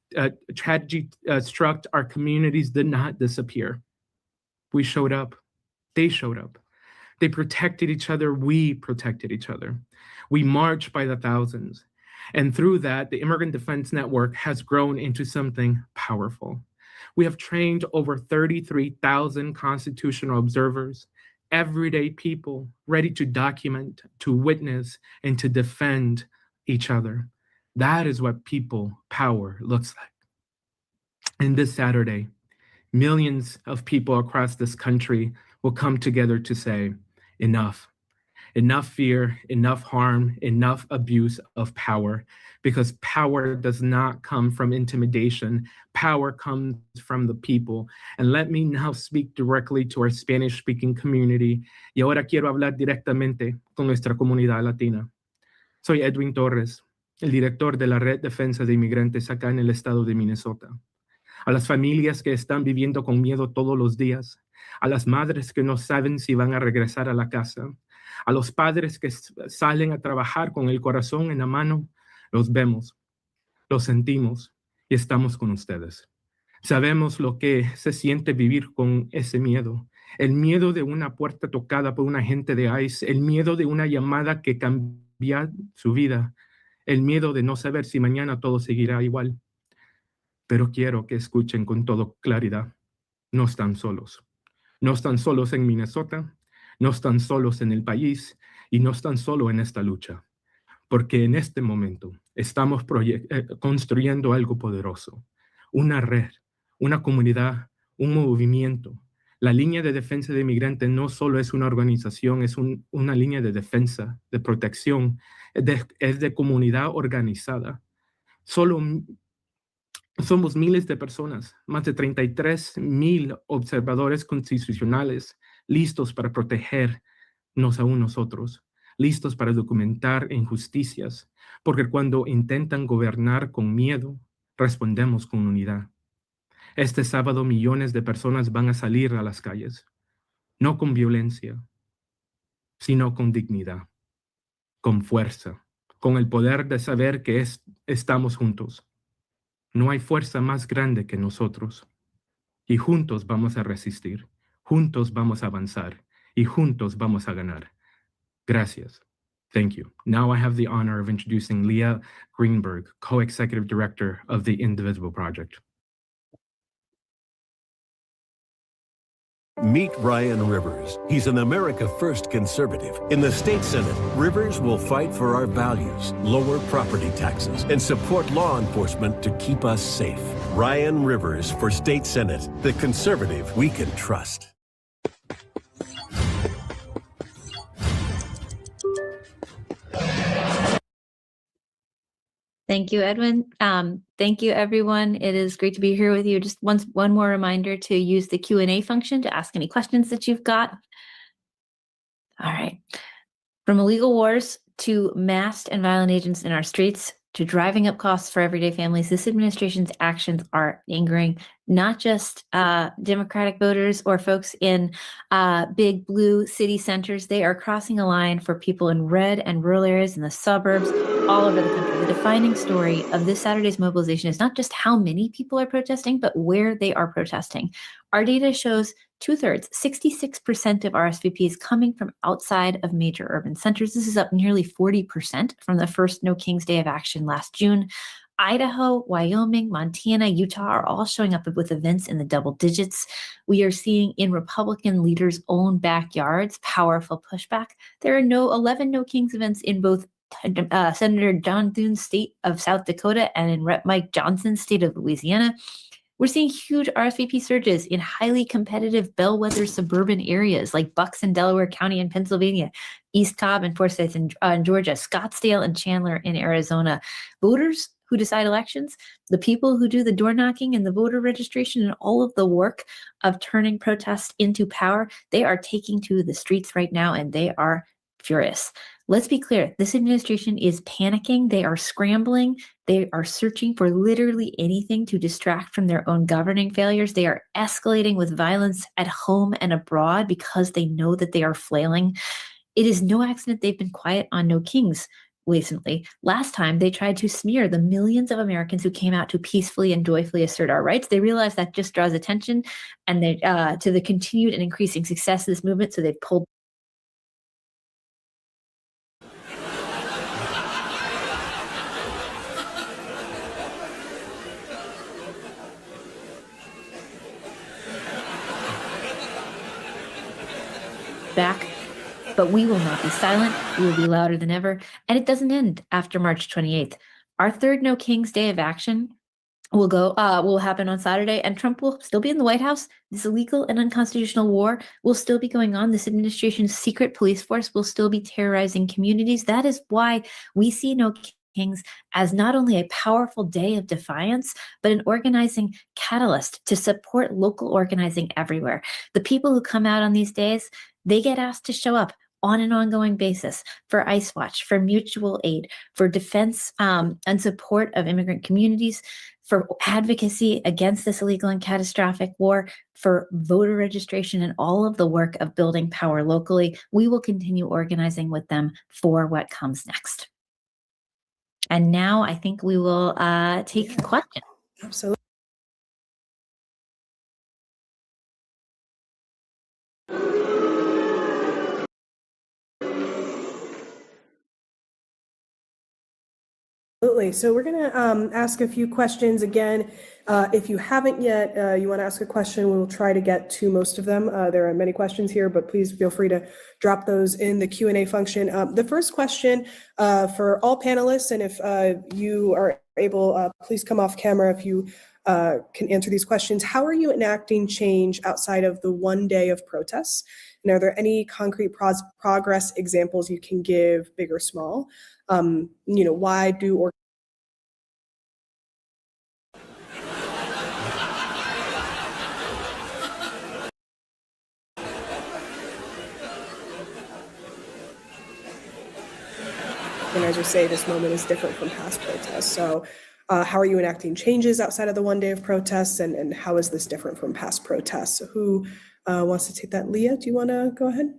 struck, our communities did not disappear. We showed up. They showed up. They protected each other. We protected each other. We marched by the thousands. And through that, the Immigrant Defense Network has grown into something powerful. We have trained over 33,000 constitutional observers, everyday people ready to document, to witness, and to defend each other. That is what people power looks like. And this Saturday, millions of people across this country will come together to say, enough. Enough fear, enough harm, enough abuse of power, because power does not come from intimidation. Power comes from the people. And let me now speak directly to our Spanish-speaking community. Y ahora quiero hablar directamente con nuestra comunidad latina. Soy Edwin Torres, el director de la Red Defensa de Inmigrantes acá en el estado de Minnesota. A las familias que están viviendo con miedo todos los días, a las madres que no saben si van a regresar a la casa, a los padres que salen a trabajar con el corazón en la mano, los vemos, los sentimos y estamos con ustedes. Sabemos lo que se siente vivir con ese miedo, el miedo de una puerta tocada por un agente de ICE, el miedo de una llamada que cambia su vida, el miedo de no saber si mañana todo seguirá igual. Pero quiero que escuchen con toda claridad, no están solos. No están solos en Minnesota, no están solos en el país y no están solos en esta lucha, porque en este momento estamos construyendo algo poderoso, una red, una comunidad, un movimiento. La línea de defensa de inmigrantes no solo es una organización, es una línea de defensa, de protección, es de comunidad organizada. Somos miles de personas, más de 33,000 observadores constitucionales listos para protegernos a nosotros, listos para documentar injusticias, porque cuando intentan gobernar con miedo, respondemos con unidad. Este sábado millones de personas van a salir a las calles, no con violencia, sino con dignidad, con fuerza, con el poder de saber que estamos juntos. No hay fuerza más grande que nosotros. Y juntos vamos a resistir, juntos vamos a avanzar, y juntos vamos a ganar. Gracias. Thank you. Now I have the honor of introducing Leah Greenberg, Co-Executive Director of the Indivisible Project. Meet Ryan Rivers. He's an America First conservative. In the state Senate, Rivers will fight for our values, lower property taxes, and support law enforcement to keep us safe. Ryan Rivers for state Senate, the conservative we can trust. Thank you, Edwin. Thank you, everyone. It is great to be here with you. Just one more reminder to use the Q&A function to ask any questions that you've got. All right. From illegal wars to masked and violent agents in our streets to driving up costs for everyday families, this administration's actions are angering not just Democratic voters or folks in big blue city centers. They are crossing a line for people in red and rural areas in the suburbs all over the country. The defining story of this Saturday's mobilization is not just how many people are protesting, but where they are protesting. Our data shows 2/3, 66% of RSVPs coming from outside of major urban centers. This is up nearly 40% from the first No King's Day of Action last June. Idaho, Wyoming, Montana, Utah are all showing up with events in the double digits. We are seeing in Republican leaders' own backyards powerful pushback. There are 11 No Kings events in both Senator John Thune's state of South Dakota and in Rep. Mike Johnson's state of Louisiana. We're seeing huge RSVP surges in highly competitive bellwether suburban areas like Bucks in Delaware County in Pennsylvania, East Cobb and Forsyth in Georgia, Scottsdale and Chandler in Arizona. Voters who decide elections, the people who do the door knocking and the voter registration and all of the work of turning protests into power, they are taking to the streets right now and they are furious. Let's be clear, this administration is panicking. They are scrambling. They are searching for literally anything to distract from their own governing failures. They are escalating with violence at home and abroad because they know that they are flailing. It is no accident they've been quiet on No Kings recently. Last time they tried to smear the millions of Americans who came out to peacefully and joyfully assert our rights. They realized that just draws attention and they to the continued and increasing success of this movement. So they pulled back, but we will not be silent. We will be louder than ever. And it doesn't end after March 28th. Our third No King's Day of Action will happen on Saturday, and Trump will still be in the White House. This illegal and unconstitutional war will still be going on. This administration's secret police force will still be terrorizing communities. That is why we see No Kings as not only a powerful day of defiance, but an organizing catalyst to support local organizing everywhere. The people who come out on these days, they get asked to show up on an ongoing basis for ICE Watch, for mutual aid, for defense and support of immigrant communities, for advocacy against this illegal and catastrophic war, for voter registration and all of the work of building power locally. We will continue organizing with them for what comes next. And now I think we will take questions. Absolutely. Absolutely. So we're going to ask a few questions again. If you haven't yet, you want to ask a question, we will try to get to most of them. There are many questions here, but please feel free to drop those in the Q&A function. The first question for all panelists, and if you are able, please come off camera if you can answer these questions. How are you enacting change outside of the one day of protests? And are there any concrete progress examples you can give, big or small? Why do organizers say this moment is different from past protests? So how are you enacting changes outside of the one day of protests, and how is this different from past protests? So who wants to take that? Leah, do you want to go ahead?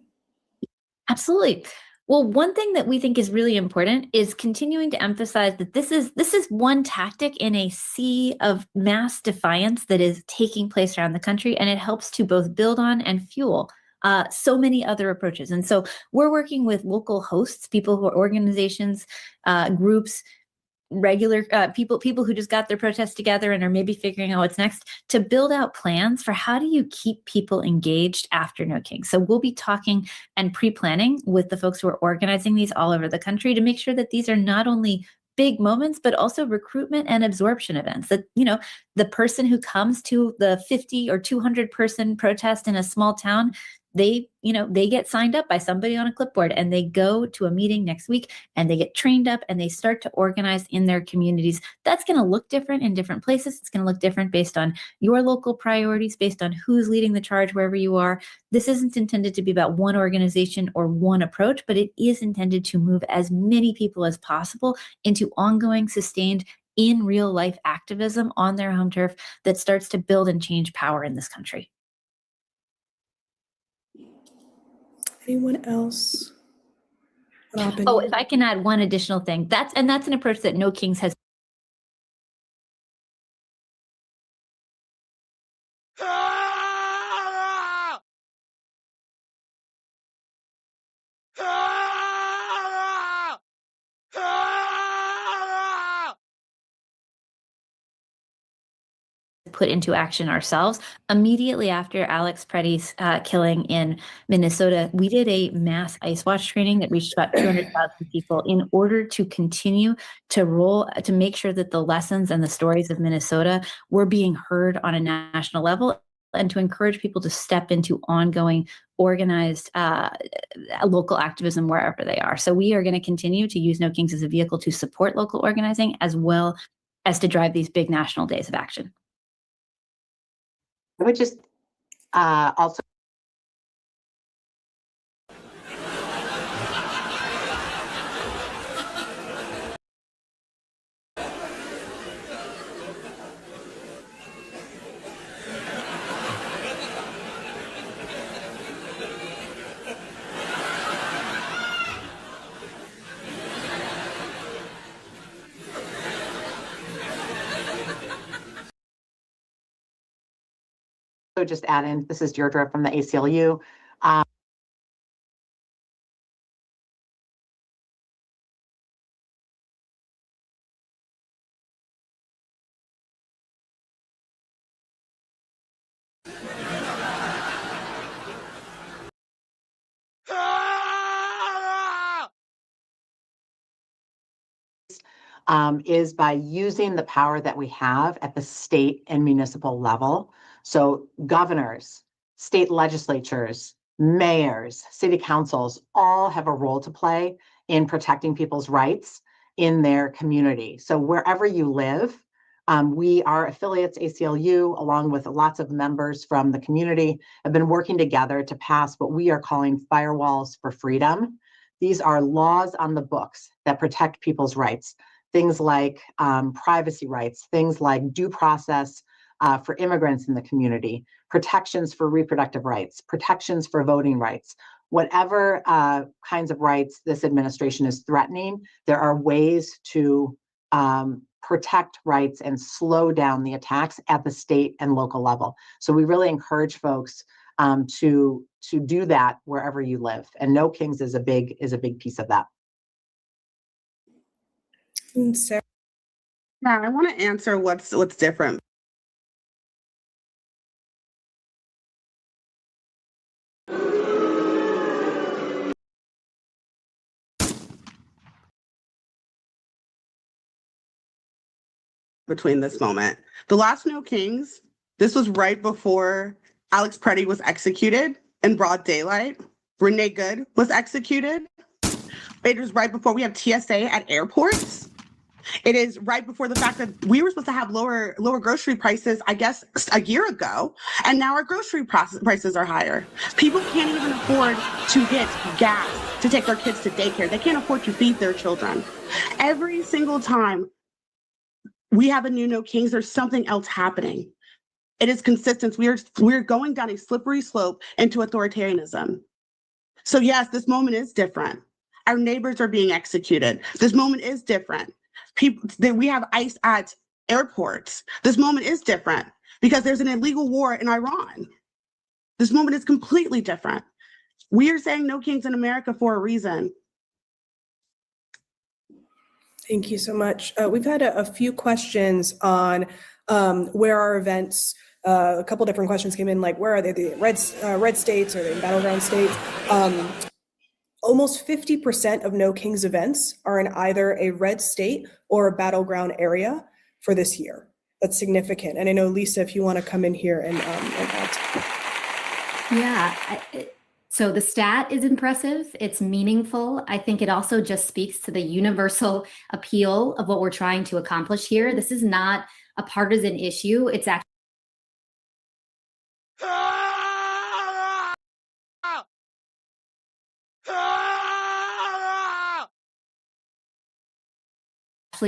Absolutely. Well, one thing that we think is really important is continuing to emphasize that this is one tactic in a sea of mass defiance that is taking place around the country, and it helps to both build on and fuel so many other approaches. And so we're working with local hosts, people who are organizations, groups, regular people who just got their protests together and are maybe figuring out what's next, to build out plans for how do you keep people engaged after No King. So we'll be talking and pre-planning with the folks who are organizing these all over the country to make sure that these are not only big moments, but also recruitment and absorption events. That, you know, the person who comes to the 50 or 200 person protest in a small town, they get signed up by somebody on a clipboard and they go to a meeting next week and they get trained up and they start to organize in their communities. That's going to look different in different places. It's going to look different based on your local priorities, based on who's leading the charge wherever you are. This isn't intended to be about one organization or one approach, but it is intended to move as many people as possible into ongoing, sustained, in real life activism on their home turf that starts to build and change power in this country. Anyone else? Oh, if I can add one additional thing, that's an approach that No Kings has. Put into action ourselves. Immediately after Alex Preddy's killing in Minnesota, we did a mass ICE Watch training that reached about 200,000 people in order to continue to make sure that the lessons and the stories of Minnesota were being heard on a national level, and to encourage people to step into ongoing, organized local activism wherever they are. So we are going to continue to use No Kings as a vehicle to support local organizing as well as to drive these big national days of action. I would just also just add in, this is Deirdre from the ACLU. Is by using the power that we have at the state and municipal level. So governors, state legislatures, mayors, city councils all have a role to play in protecting people's rights in their community. So wherever you live, we, our affiliates, ACLU, along with lots of members from the community, have been working together to pass what we are calling firewalls for freedom. These are laws on the books that protect people's rights. Things like privacy rights, things like due process for immigrants in the community, protections for reproductive rights, protections for voting rights. Whatever kinds of rights this administration is threatening, there are ways to protect rights and slow down the attacks at the state and local level. So we really encourage folks to do that wherever you live. And No Kings is a big piece of that. Yeah, I want to answer what's different. Between this moment. The last No Kings, this was right before Alex Preddy was executed in broad daylight. Renee Good was executed. It was right before we have TSA at airports. It is right before the fact that we were supposed to have lower grocery prices, I guess, a year ago, and now our grocery prices are higher. People can't even afford to get gas to take their kids to daycare. They can't afford to feed their children. Every single time we have a new No Kings, there's something else happening. It is consistent. We're going down a slippery slope into authoritarianism. So yes, this moment is different. Our neighbors are being executed. This moment is different. We have ICE at airports. This moment is different because there's an illegal war in Iran. This moment is completely different. We are saying No Kings in America for a reason. Thank you so much. We've had a few questions on where our events, a couple different questions came in, like where are they, the red states or the battleground states? Almost 50% of No Kings events are in either a red state or a battleground area for this year. That's significant. And I know, Lisa, if you want to come in here and add. Yeah. So the stat is impressive. It's meaningful. I think it also just speaks to the universal appeal of what we're trying to accomplish here. This is not a partisan issue. It's actually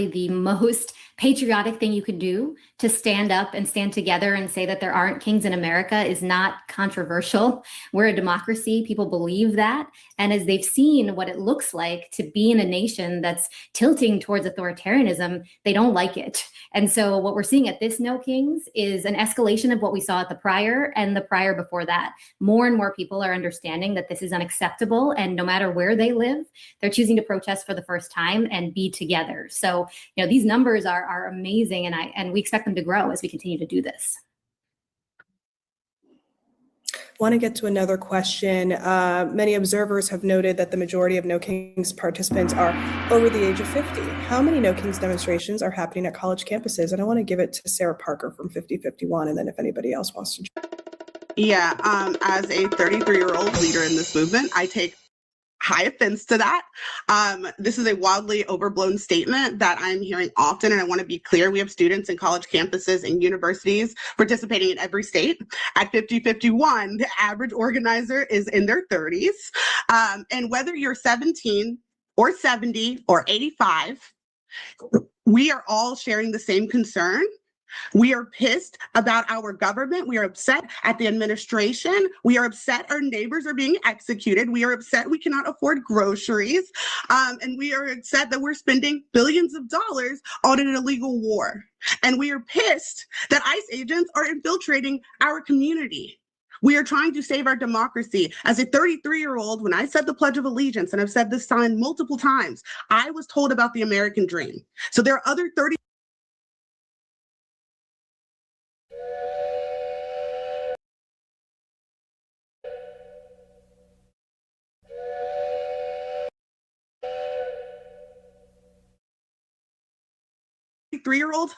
the most patriotic thing you could do. To stand up and stand together and say that there aren't kings in America is not controversial. We're a democracy. People believe that. And as they've seen what it looks like to be in a nation that's tilting towards authoritarianism, they don't like it. And so what we're seeing at this No Kings is an escalation of what we saw at the prior and the prior before that. More and more people are understanding that this is unacceptable, and no matter where they live, they're choosing to protest for the first time and be together. So, you know, these numbers are amazing, and we expect them to grow as we continue to do this. I want to get to another question. Many observers have noted that the majority of No Kings participants are over the age of 50. How many No Kings demonstrations are happening at college campuses? And I want to give it to Sarah Parker from 5051, and then if anybody else wants to. Yeah, as a 33-year-old leader in this movement, I take high offense to that. This is a wildly overblown statement that I'm hearing often, and I want to be clear. We have students in college campuses and universities participating in every state. At 5051, the average organizer is in their 30s. And whether you're 17 or 70 or 85, we are all sharing the same concern. We are pissed about our government. We are upset at the administration. We are upset our neighbors are being executed. We are upset we cannot afford groceries. And we are upset that we're spending billions of dollars on an illegal war. And we are pissed that ICE agents are infiltrating our community. We are trying to save our democracy. As a 33-year-old, when I said the Pledge of Allegiance, and I've said this sign multiple times, I was told about the American dream. So there are other 33-year-olds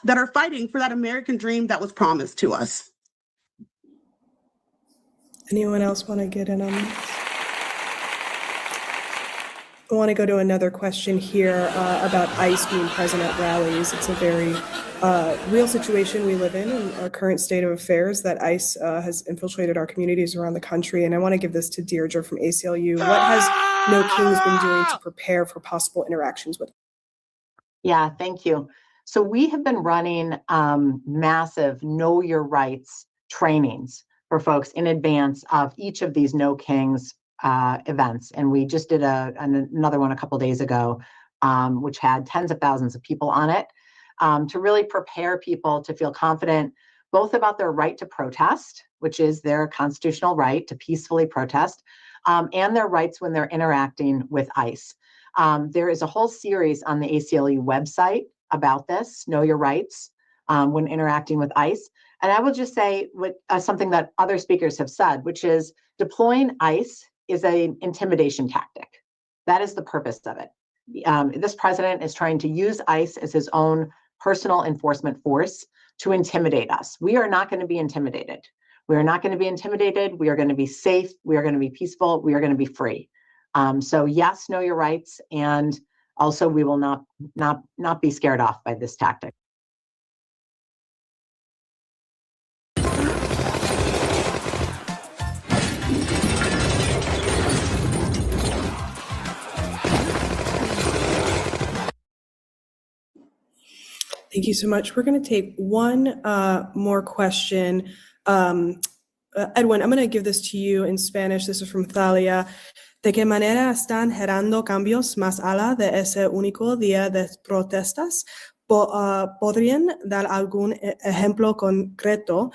that are fighting for that American dream that was promised to us. Anyone else want to get in on this? I want to go to another question here about ICE being present at rallies. It's a very real situation we live in our current state of affairs, that ICE has infiltrated our communities around the country. And I want to give this to Deirdre from ACLU. What has No Kings been doing to prepare for possible interactions with? Yeah, thank you. So we have been running massive Know Your Rights trainings for folks in advance of each of these No Kings events. And we just did another one a couple days ago, which had tens of thousands of people on it, to really prepare people to feel confident both about their right to protest, which is their constitutional right to peacefully protest, and their rights when they're interacting with ICE. There is a whole series on the ACLU website about this, Know Your Rights, when interacting with ICE. And I will just say something that other speakers have said, which is deploying ICE is an intimidation tactic. That is the purpose of it. This president is trying to use ICE as his own personal enforcement force to intimidate us. We are not going to be intimidated. We are not going to be intimidated. We are going to be safe. We are going to be peaceful. We are going to be free. So yes, know your rights, and also we will not be scared off by this tactic. Thank you so much. We're going to take one more question. Edwin, I'm going to give this to you in Spanish. This is from Thalia. ¿De qué manera están generando cambios más allá de ese único día de protestas? ¿Podrían dar algún ejemplo concreto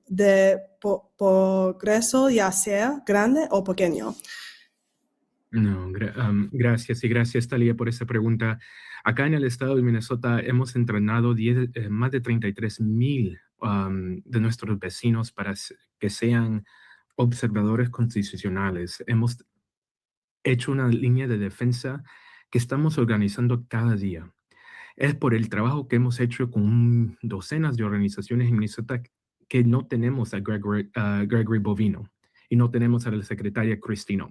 de progreso, ya sea grande o pequeño? No, gracias y gracias, Talia, por esa pregunta. Acá en el estado de Minnesota hemos entrenado más de 33,000 de nuestros vecinos para que sean observadores constitucionales. Hemos hecho una línea de defensa que estamos organizando cada día. Es por el trabajo que hemos hecho con docenas de organizaciones en Minnesota que no tenemos a Gregory Bovino y no tenemos a la secretaria Christine.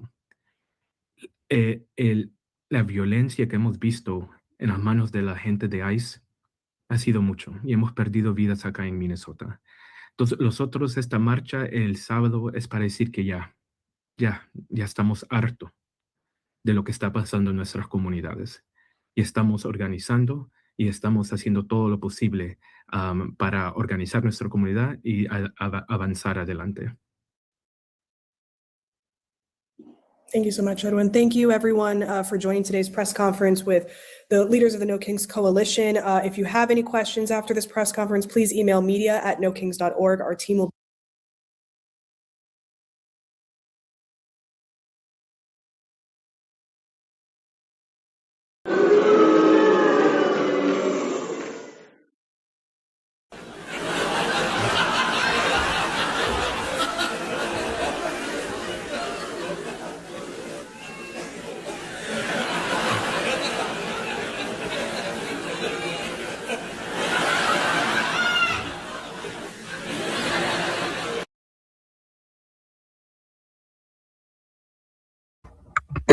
La violencia que hemos visto en las manos de la gente de ICE ha sido mucho y hemos perdido vidas acá en Minnesota. Entonces, nosotros esta marcha el sábado es para decir que ya estamos hartos de lo que está pasando en nuestras comunidades y estamos organizando y estamos haciendo todo lo posible para organizar nuestra comunidad y avanzar adelante. Thank you so much, Edwin. Thank you, everyone, for joining today's press conference with the leaders of the No Kings Coalition. If you have any questions after this press conference, please email media@nokings.org. Our team will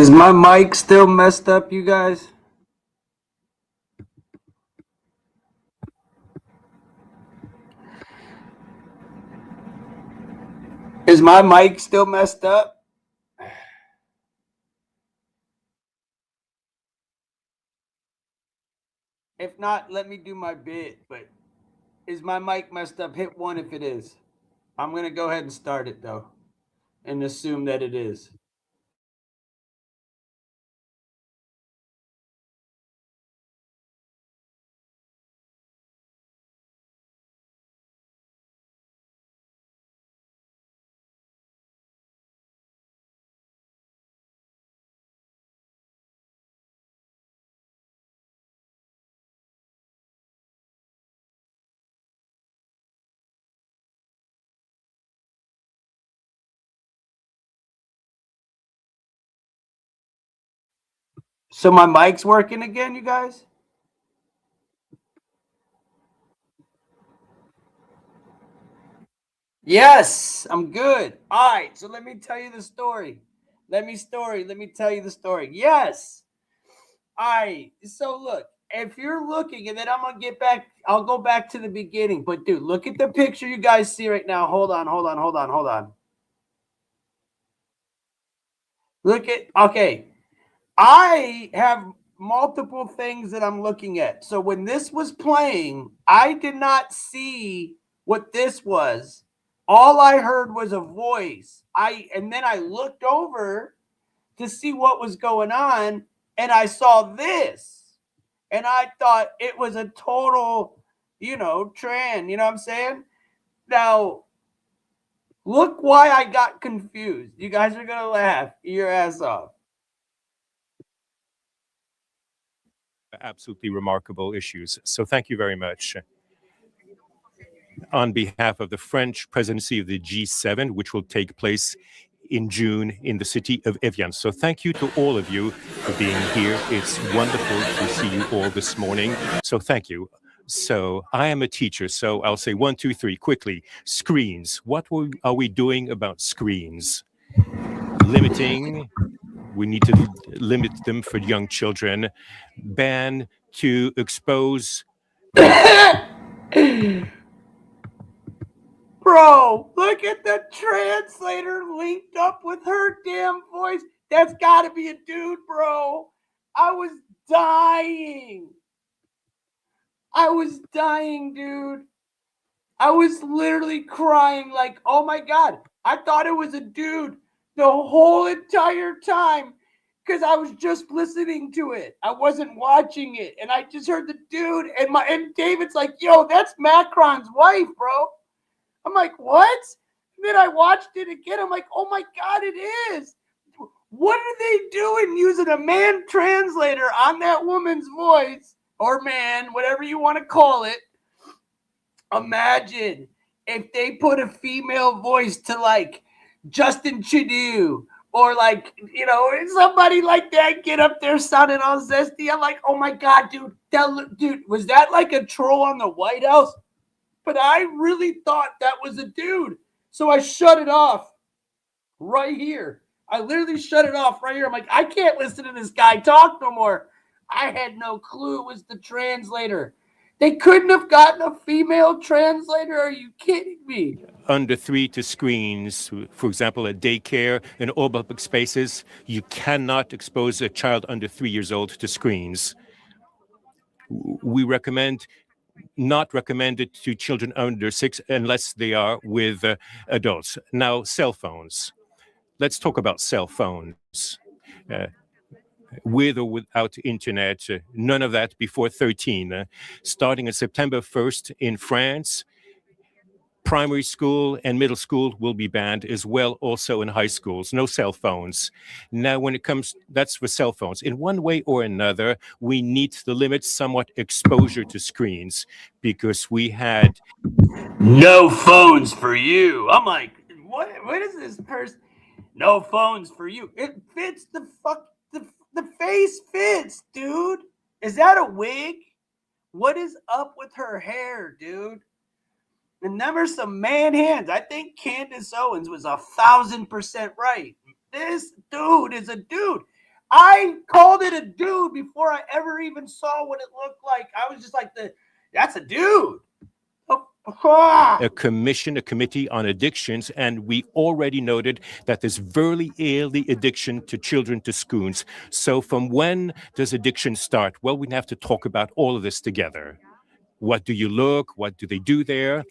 Is my mic still messed up, you guys? Is my mic still messed up? If not, let me do my bit, but is my mic messed up? Hit 1 if it is. I'm going to go ahead and start it, though, and assume that it is. So my mic's working again, you guys? Yes, I'm good. All right, so let me tell you the story. Let me tell you the story. Yes. All right, so look, if you're looking, and then I'm going to get back, I'll go back to the beginning. But, dude, look at the picture you guys see right now. Hold on. Look at, okay. I have multiple things that I'm looking at. So when this was playing, I did not see what this was. All I heard was a voice. And then I looked over to see what was going on, and I saw this. And I thought it was a total, trend. You know what I'm saying? Now, look why I got confused. You guys are going to laugh your ass off. Absolutely remarkable issues. So thank you very much. On behalf of the French presidency of the G7, which will take place in June in the city of Evian. So thank you to all of you for being here. It's wonderful to see you all this morning. So thank you. So I am a teacher, so I'll say 1, 2, 3 quickly. Screens. What are we doing about screens? Limiting. We need to limit them for young children. Ban to expose. Bro, look at the translator linked up with her damn voice. That's got to be a dude, bro. I was dying. Dude. I was literally crying like, oh my God. I thought it was a dude the whole entire time because I was just listening to it. I wasn't watching it. And I just heard the dude and David's like, yo, that's Macron's wife, bro. I'm like, what? And then I watched it again. I'm like, oh my God, it is. What are they doing using a man translator on that woman's voice, or man, whatever you want to call it? Imagine if they put a female voice to like Justin Trudeau or like, you know, somebody like that get up there sounding all zesty. I'm like, oh my God, dude, dude, was that like a troll on the White House? But I really thought that was a dude. So I shut it off right here. I literally shut it off right here. I'm like, I can't listen to this guy talk no more. I had no clue it was the translator. They couldn't have gotten a female translator. Are you kidding me? Under 3 to screens, for example, at daycare and all public spaces, you cannot expose a child under 3 years old to screens. We not recommended to children under 6 unless they are with adults. Now, cell phones. Let's talk about cell phones. With or without internet, none of that before 13. Starting on September 1st in France, primary school and middle school will be banned as well, also in high schools. No cell phones. Now, when it comes, that's for cell phones. In one way or another, we need to limit somewhat exposure to screens because we had no phones for you. I'm like, what is this person? No phones for you. It fits the face fits, dude. Is that a wig? What is up with her hair, dude? And never some man hands. I think Candace Owens was 1,000% right. This dude is a dude. I called it a dude before I ever even saw what it looked like. I was just like, that's a dude. a committee on addictions, and we already noted that there's very early addiction to children to screens. So from when does addiction start? Well, we have to talk about all of this together. What do you look? What do they do there?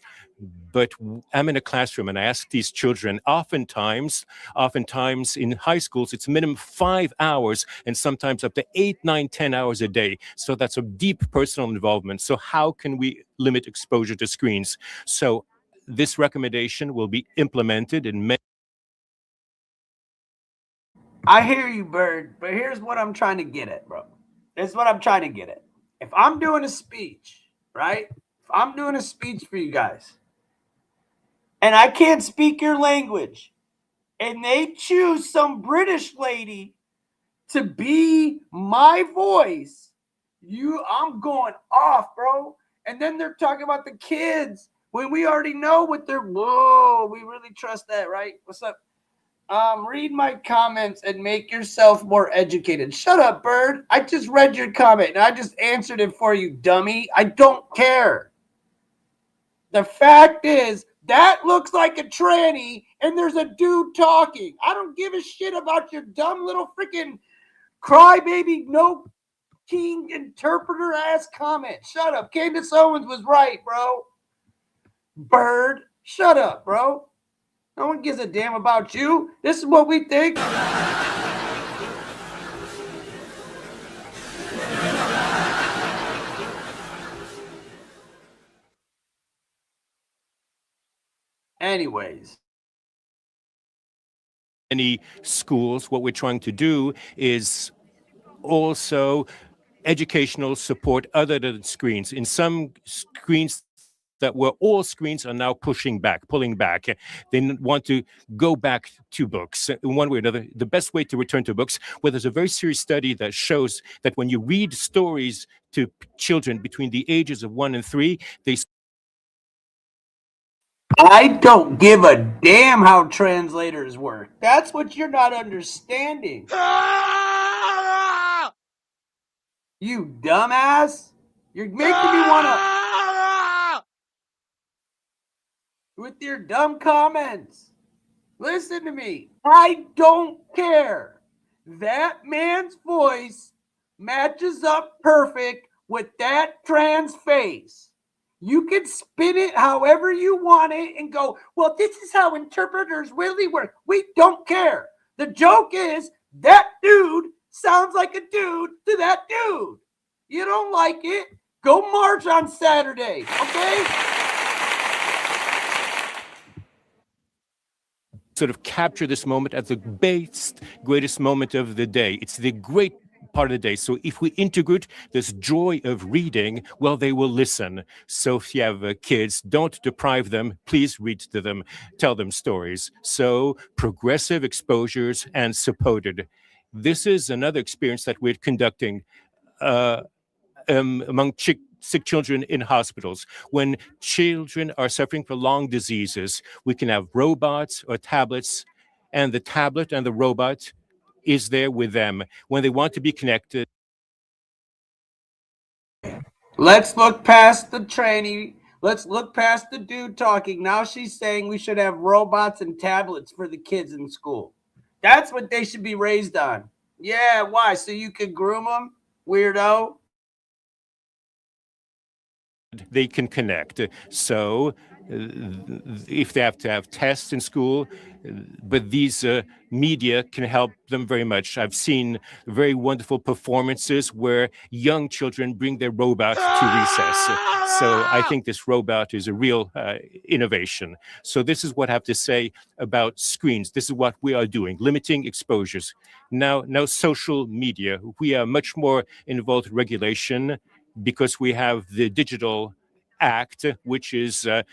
But I'm in a classroom and I ask these children, oftentimes in high schools, it's minimum 5 hours and sometimes up to 8, 9, 10 hours a day. So that's a deep personal involvement. So how can we limit exposure to screens? So this recommendation will be implemented in many. I hear you, Bird, but here's what I'm trying to get at, bro. This is what I'm trying to get at. If I'm doing a speech, right? If I'm doing a speech for you guys, and I can't speak your language, and they choose some British lady to be my voice, I'm going off, bro. And then they're talking about the kids when we already know what they're, whoa, we really trust that, right? What's up? Read my comments and make yourself more educated. Shut up, Bird. I just read your comment and I just answered it for you, dummy. I don't care. The fact is, that looks like a tranny and there's a dude talking. I don't give a shit about your dumb little freaking crybaby, no king interpreter ass comment. Shut up. Candace Owens was right, bro. Bird, shut up, bro. No one gives a damn about you. This is what we think. Anyways. Many schools, what we're trying to do is also educational support other than screens. In some screens that were all screens are now pulling back. They want to go back to books in one way or another. The best way to return to books, well, there's a very serious study that shows that when you read stories to children between the ages of 1 and 3, I don't give a damn how translators work. That's what you're not understanding. You dumbass. You're making me want to... with your dumb comments. Listen to me. I don't care. That man's voice matches up perfect with that trans face. You can spin it however you want it and go, well, this is how interpreters really work. We don't care. The joke is that dude sounds like a dude to that dude. You don't like it? Go march on Saturday, okay? sort of capture this moment as the greatest moment of the day. It's the great part of the day. So if we integrate this joy of reading, well, they will listen. So if you have kids, don't deprive them. Please read to them, tell them stories. So progressive exposures and supported. This is another experience that we're conducting among sick children in hospitals. When children are suffering from lung diseases, we can have robots or tablets, and the tablet and the robot is there with them when they want to be connected. Let's look past the training. Let's look past the dude talking. Now she's saying we should have robots and tablets for the kids in school. That's what they should be raised on. Yeah, why? So you can groom them, weirdo? They can connect. So if they have to have tests in school, but these media can help them very much. I've seen very wonderful performances where young children bring their robot to recess. So I think this robot is a real innovation. So this is what I have to say about screens. This is what we are doing, limiting exposures. Now social media. We are much more involved in regulation because we have the Digital Act, which is a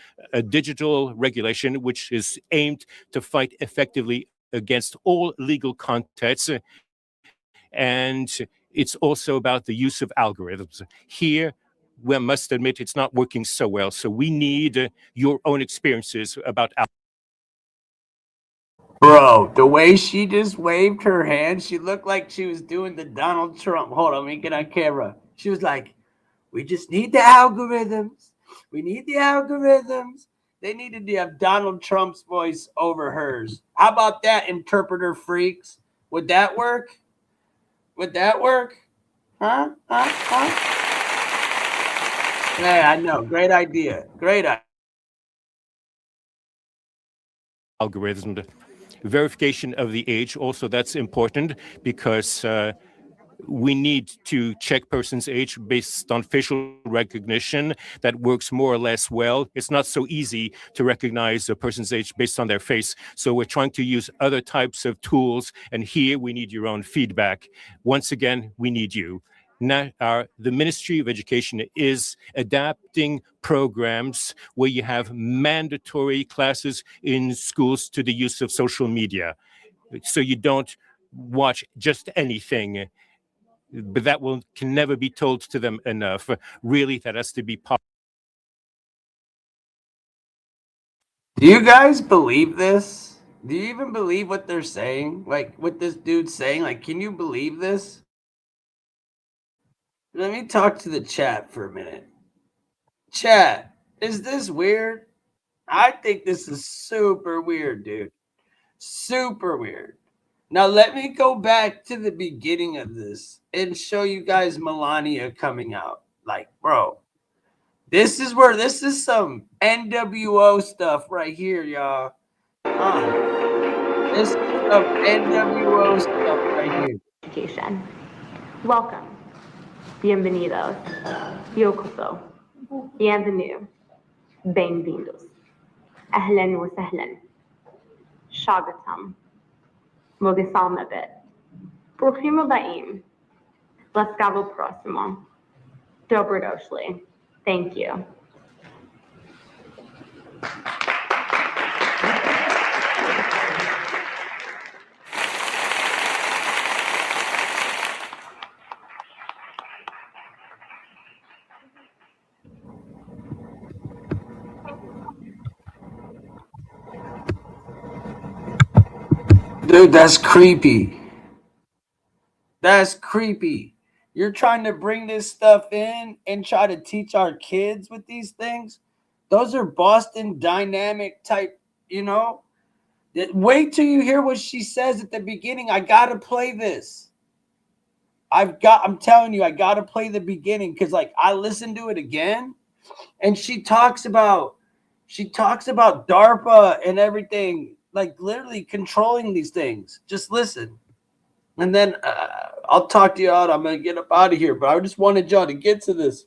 digital regulation which is aimed to fight effectively against all illegal contents. And it's also about the use of algorithms. Here, we must admit it's not working so well. So we need your own experiences about Bro, the way she just waved her hand, she looked like she was doing the Donald Trump. Hold on, let me get on camera. She was like, we just need the algorithms. We need the algorithms. They needed to have Donald Trump's voice over hers. How about that, interpreter freaks? Would that work? Would that work? Huh? Yeah, I know. Great idea. Great idea. algorithm. Verification of the age, also that's important because we need to check person's age based on facial recognition. That works more or less well. It's not so easy to recognize a person's age based on their face. So we're trying to use other types of tools. And here we need your own feedback. Once again, we need you. Now, the Ministry of Education is adapting programs where you have mandatory classes in schools to the use of social media. So you don't watch just anything. But that can never be told to them enough. Really, that has to be part. Do you guys believe this? Do you even believe what they're saying? Like what this dude's saying? Like, can you believe this? Let me talk to the chat for a minute. Chat, is this weird? I think this is super weird, dude. Super weird. Now, let me go back to the beginning of this and show you guys Melania coming out. Like, bro, this is some NWO stuff right here, y'all. This is some NWO stuff right here. Education. Welcome. Bienvenidos. Yokoso. Bienvenue. Bem-vindos. Ahlan wa sahlan. Shagatam. Mogisalmabit. Bruchim Baim. Laskavo Prosimo. Dobrodoshli. Thank you. Dude, that's creepy. That's creepy. You're trying to bring this stuff in and try to teach our kids with these things? Those are Boston Dynamic type, you know? Wait till you hear what she says at the beginning. I got to play this. I'm telling you, I got to play the beginning because like I listened to it again and she talks about DARPA and everything, like literally controlling these things. Just listen. And then I'll talk to you out. I'm going to get up out of here, but I just wanted y'all to get to this.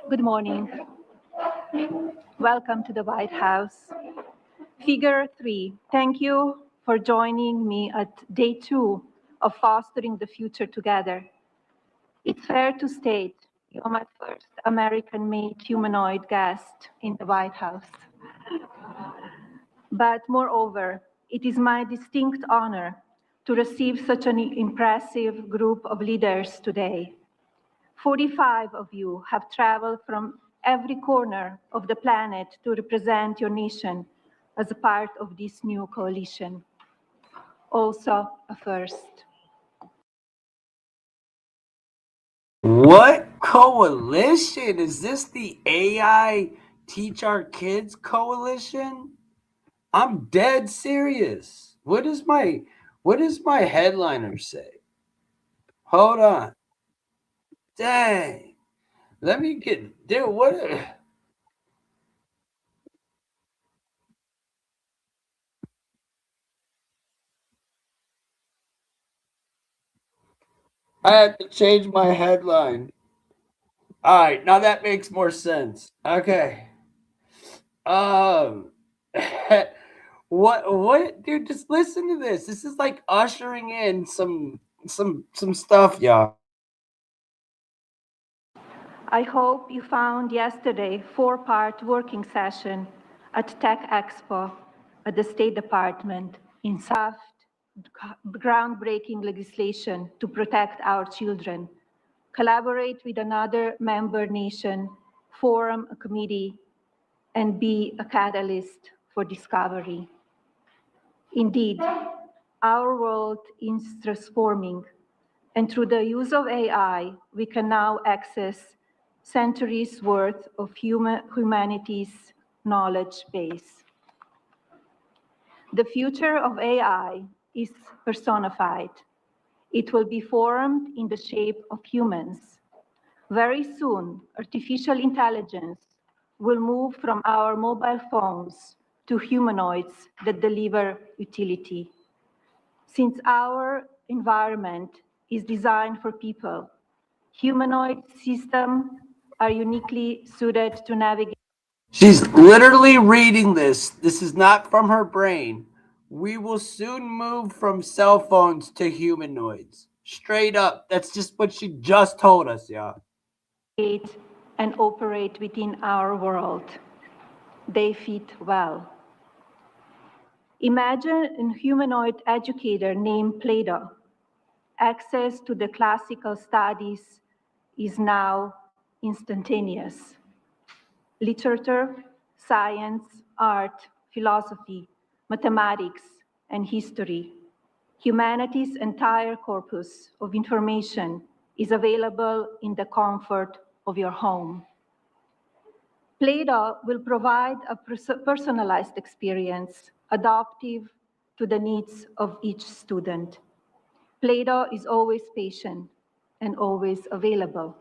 Good morning. Welcome to the White House. Figure 3, thank you for joining me at day 2 of Fostering the Future Together. It's fair to state you're my first American-made humanoid guest in the White House. But moreover, it is my distinct honor to receive such an impressive group of leaders today. 45 of you have traveled from every corner of the planet to represent your nation as a part of this new coalition. Also a first. What coalition? Is this the AI Teach Our Kids coalition? I'm dead serious. What does my headliner say? Hold on. Dang. Let me get, dude, what? I had to change my headline. All right, now that makes more sense. Okay. What, dude? Just listen to this. This is like ushering in some stuff, y'all. I hope you found yesterday 4-part working session at Tech Expo at the State Department in soft, groundbreaking legislation to protect our children, collaborate with another member nation, form a committee, and be a catalyst for discovery. Indeed, our world is transforming, and through the use of AI, we can now access centuries worth of humanity's knowledge base. The future of AI is personified. It will be formed in the shape of humans. Very soon, artificial intelligence will move from our mobile phones to humanoids that deliver utility. Since our environment is designed for people, humanoid systems are uniquely suited to navigate. She's literally reading this. This is not from her brain. We will soon move from cell phones to humanoids. Straight up. That's just what she just told us, y'all. And operate within our world. They fit well. Imagine a humanoid educator named Plato. Access to the classical studies is now instantaneous. Literature, science, art, philosophy, mathematics, and history. Humanity's entire corpus of information is available in the comfort of your home. Plato will provide a personalized experience, adaptive to the needs of each student. Plato is always patient and always available.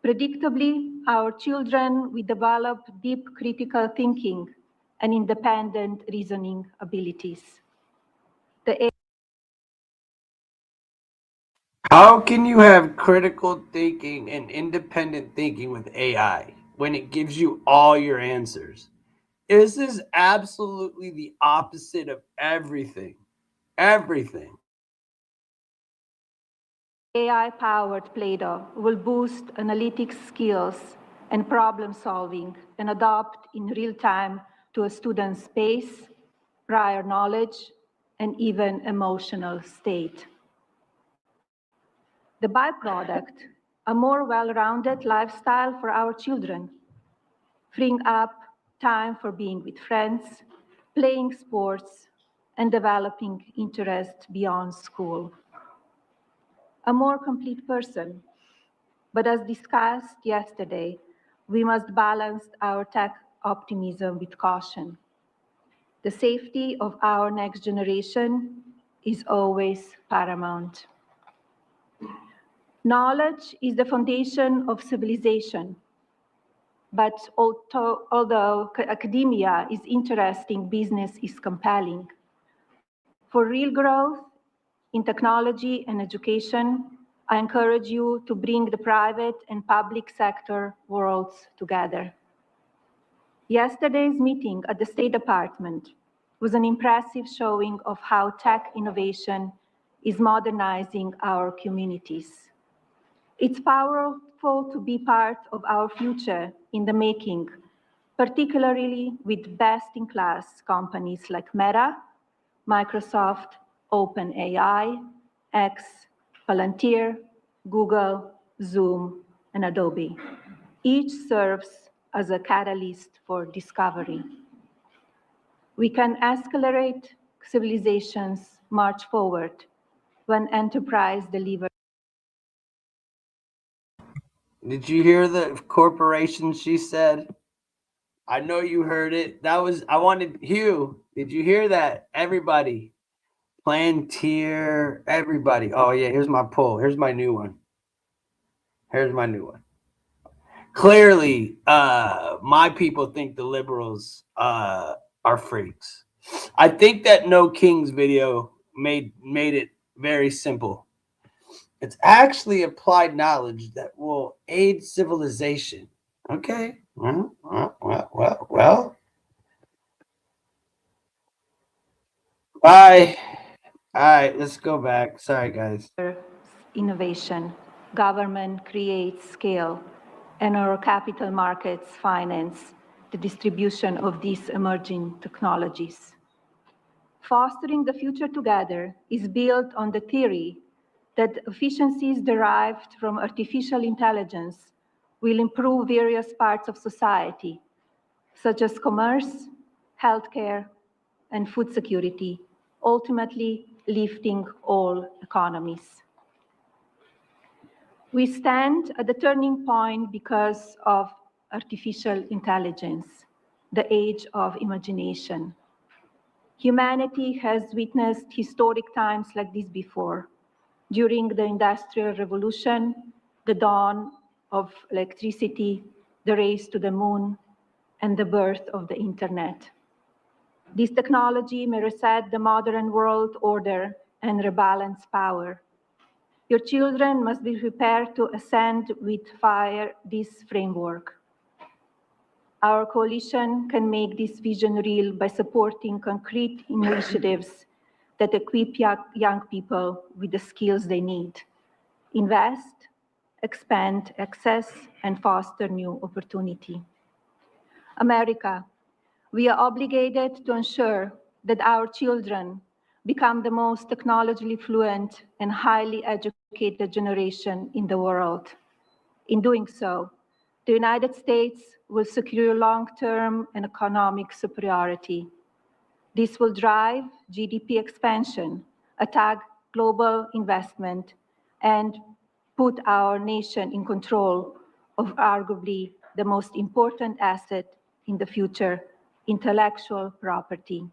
Predictably, our children will develop deep critical thinking and independent reasoning abilities. How can you have critical thinking and independent thinking with AI when it gives you all your answers? This is absolutely the opposite of everything. Everything. AI-powered Plato will boost analytic skills and problem solving and adapt in real time to a student's pace, prior knowledge, and even emotional state. The byproduct, a more well-rounded lifestyle for our children, freeing up time for being with friends, playing sports, and developing interest beyond school. A more complete person. But as discussed yesterday, we must balance our tech optimism with caution. The safety of our next generation is always paramount. Knowledge is the foundation of civilization. But although academia is interesting, business is compelling. For real growth in technology and education, I encourage you to bring the private and public sector worlds together. Yesterday's meeting at the State Department was an impressive showing of how tech innovation is modernizing our communities. It's powerful to be part of our future in the making, particularly with best-in-class companies like Meta, Microsoft, OpenAI, X, Palantir, Google, Zoom, and Adobe. Each serves as a catalyst for discovery. We can accelerate civilization's march forward when enterprise delivers. Did you hear the corporation she said? I know you heard it. I wanted Hugh. Did you hear that? Everybody. Palantir, everybody. Oh yeah, here's my poll. Here's my new one. Clearly, my people think the liberals are freaks. I think that No Kings video made it very simple. It's actually applied knowledge that will aid civilization. Okay. Well. Bye. All right, let's go back. Sorry, guys. Innovation, government creates scale, and our capital markets finance the distribution of these emerging technologies. Fostering the future together is built on the theory that efficiencies derived from artificial intelligence will improve various parts of society, such as commerce, healthcare, and food security, ultimately lifting all economies. We stand at the turning point because of artificial intelligence, the age of imagination. Humanity has witnessed historic times like this before, during the Industrial Revolution, the dawn of electricity, the race to the moon, and the birth of the internet. This technology may reset the modern world order and rebalance power. Your children must be prepared to ascend with fire this framework. Our coalition can make this vision real by supporting concrete initiatives that equip young people with the skills they need. Invest, expand access, and foster new opportunity. America, we are obligated to ensure that our children become the most technologically fluent and highly educated generation in the world. In doing so, the United States will secure long-term and economic superiority. This will drive GDP expansion, attract global investment, and put our nation in control of arguably the most important asset in the future, intellectual property.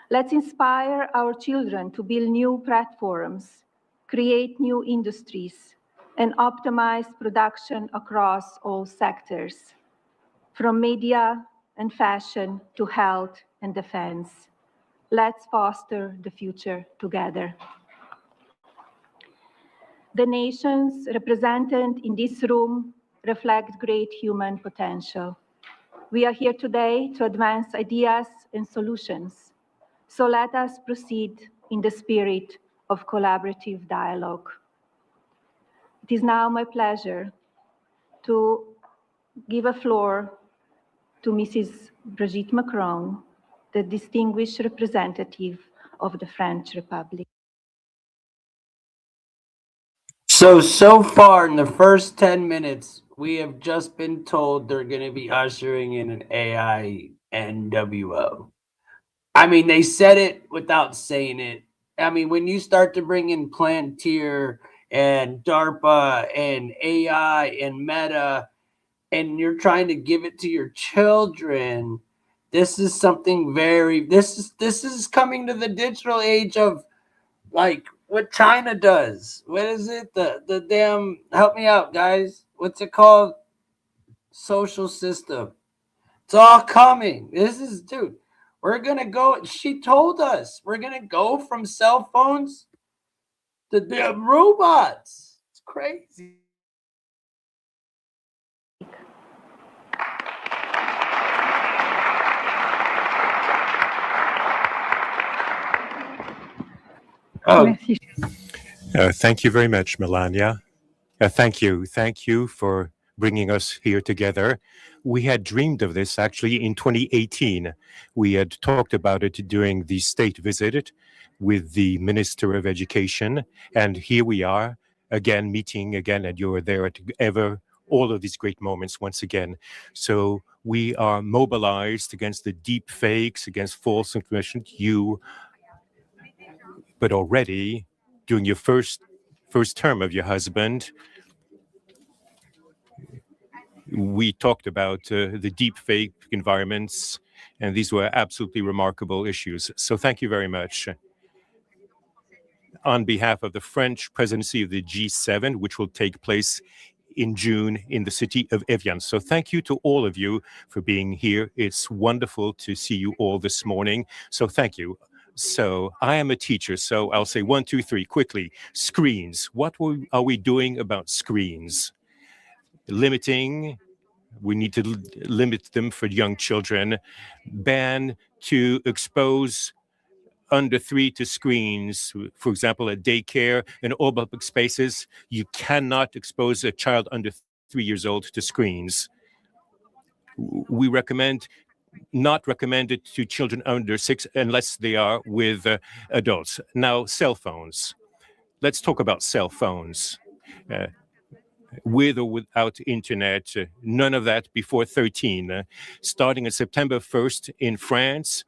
Let's inspire our children to build new platforms, create new industries, and optimize production across all sectors, from media and fashion to health and defense. Let's foster the future together. The nations represented in this room reflect great human potential. We are here today to advance ideas and solutions. So let us proceed in the spirit of collaborative dialogue. It is now my pleasure to give a floor to Mrs. Brigitte Macron, the distinguished representative of the French Republic. So far in the first 10 minutes, we have just been told they're going to be ushering in an AI NWO. I mean, they said it without saying it. I mean, when you start to bring in Palantir and DARPA and AI and Meta, and you're trying to give it to your children, this is something this is coming to the digital age of like what China does. What is it? The damn, help me out, guys. What's it called? social system. It's all coming. Dude, we're going to go. She told us we're going to go from cell phones to the robots. It's crazy. Thank you very much, Melania. Thank you for bringing us here together. We had dreamed of this actually in 2018. We had talked about it during the state visit with the Minister of Education, and here we are again, meeting again, and you're there at all of these great moments once again. So we are mobilized against the deep fakes, against false information. But already during your first term of your husband, we talked about the deep fake environments, and these were absolutely remarkable issues. So thank you very much. On behalf of the French presidency of the G7, which will take place in June in the city of Evian. So thank you to all of you for being here. It's wonderful to see you all this morning. So thank you. So I am a teacher, so I'll say 1, 2, 3 quickly. Screens. What are we doing about screens? Limiting. We need to limit them for young children. Ban to expose under 3 to screens. For example, at daycare and all public spaces, you cannot expose a child under 3 years old to screens. We not recommended to children under 6 unless they are with adults. Now, cell phones. Let's talk about cell phones. With or without internet, none of that before 13. Starting on September 1st in France,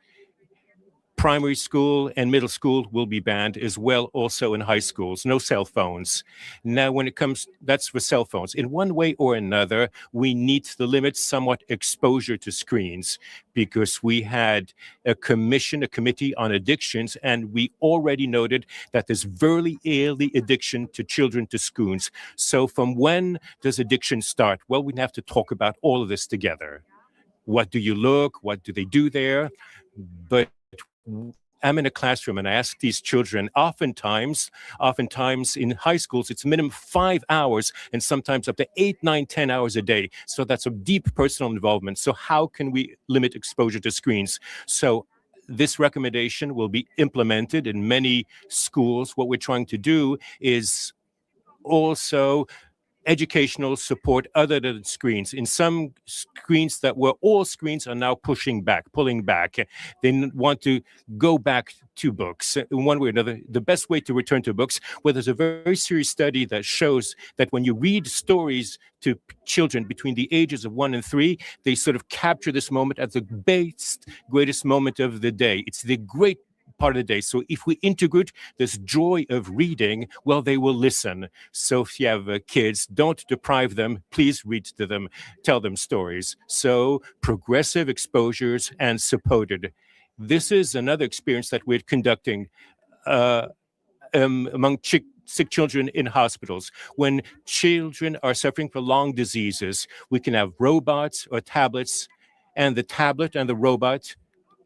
primary school and middle school will be banned as well, also in high schools. No cell phones. Now, when it comes, that's for cell phones. In one way or another, we need to limit somewhat exposure to screens because we had a committee on addictions, and we already noted that there's very early addiction to children to screens. So from when does addiction start? Well, we have to talk about all of this together. What do you look? What do they do there? But I'm in a classroom and I ask these children, oftentimes in high schools, it's minimum 5 hours and sometimes up to 8, 9, 10 hours a day. So that's a deep personal involvement. So how can we limit exposure to screens? So this recommendation will be implemented in many schools. What we're trying to do is also educational support other than screens. In some screens that were all screens are now pulling back. They want to go back to books in one way or another. The best way to return to books, well, there's a very serious study that shows that when you read stories to children between the ages of 1 and 3, they sort of capture this moment as the greatest moment of the day. It's the great part of the day. So if we integrate this joy of reading, well, they will listen. So if you have kids, don't deprive them. Please read to them, tell them stories. So progressive exposures and supported. This is another experience that we're conducting among sick children in hospitals. When children are suffering from long diseases, we can have robots or tablets, and the tablet and the robot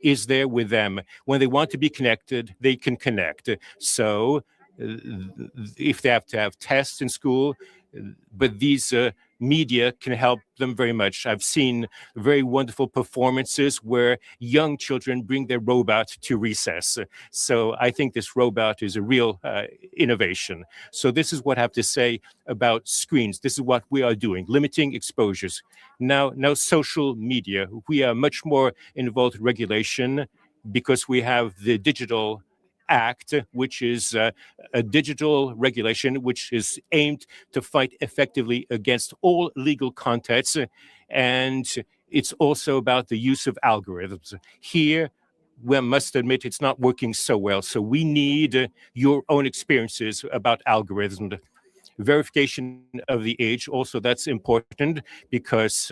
is there with them. When they want to be connected, they can connect. So if they have to have tests in school, but these media can help them very much. I've seen very wonderful performances where young children bring their robot to recess. So I think this robot is a real innovation. So this is what I have to say about screens. This is what we are doing, limiting exposures. Now social media. We are much more involved in regulation because we have the Digital Act, which is a digital regulation which is aimed to fight effectively against all illegal contents. And it's also about the use of algorithms. Here, we must admit it's not working so well. So we need your own experiences about algorithms. Verification of the age, also that's important because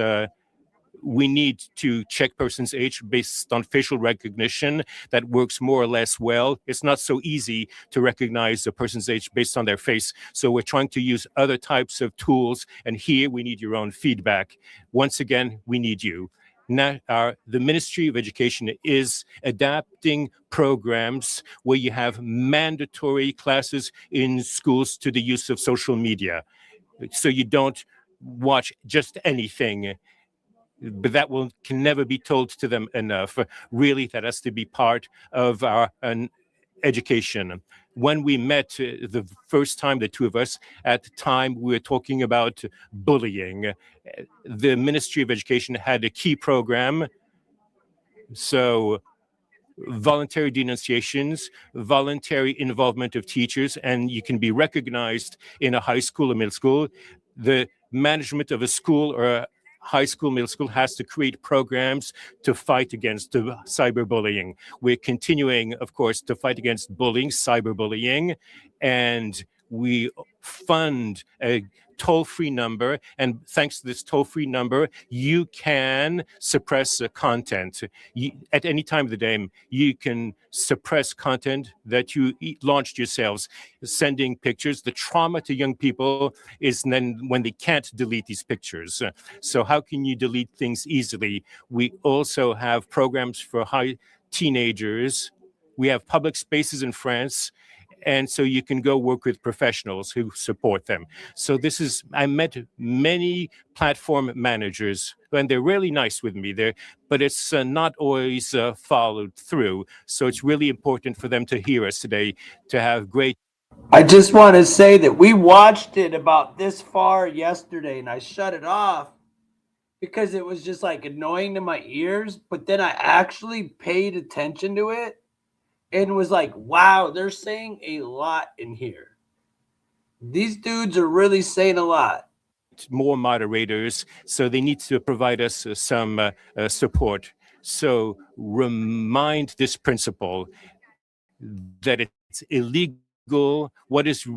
we need to check person's age based on facial recognition. That works more or less well. It's not so easy to recognize a person's age based on their face. So we're trying to use other types of tools. And here we need your own feedback. Once again, we need you. Now, the Ministry of Education is adapting programs where you have mandatory classes in schools to the use of social media. So you don't watch just anything. But that can never be told to them enough. Really, that has to be part of our education. When we met the first time, the two of us, at the time we were talking about bullying. The Ministry of Education had a key program. So voluntary denunciations, voluntary involvement of teachers, and you can be recognized in a high school or middle school. The management of a school or a high school, middle school has to create programs to fight against cyberbullying. We're continuing, of course, to fight against bullying, cyberbullying, and we fund a toll-free number. And thanks to this toll-free number, you can suppress content. At any time of the day, you can suppress content that you launched yourselves, sending pictures. The trauma to young people is then when they can't delete these pictures. So how can you delete things easily? We also have programs for high teenagers. We have public spaces in France. And so you can go work with professionals who support them. So I met many platform managers, and they're really nice with me there, but it's not always followed through. So it's really important for them to hear us today, to have great. I just want to say that we watched it about this far yesterday, and I shut it off because it was just like annoying to my ears. But then I actually paid attention to it and was like, wow, they're saying a lot in here. These dudes are really saying a lot. More moderators, so they need to provide us some support. So remind this principle that it's illegal. What is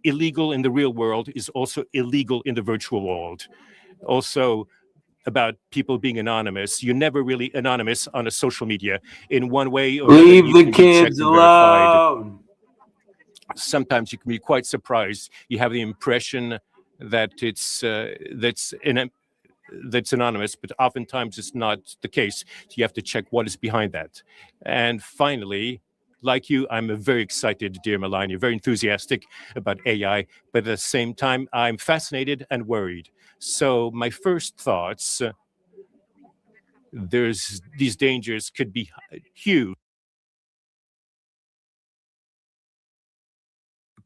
illegal in the real world is also illegal in the virtual world. Also, about people being anonymous. You're never really anonymous on a social media. In one way or Leave another, you the can be kids checked and verified. alone. Sometimes you can be quite surprised. You have the impression that that's anonymous, but oftentimes it's not the case. So you have to check what is behind that. And finally, like you, I'm very excited, dear Melania, very enthusiastic about AI, but at the same time, I'm fascinated and worried. So my first thoughts, these dangers could be huge.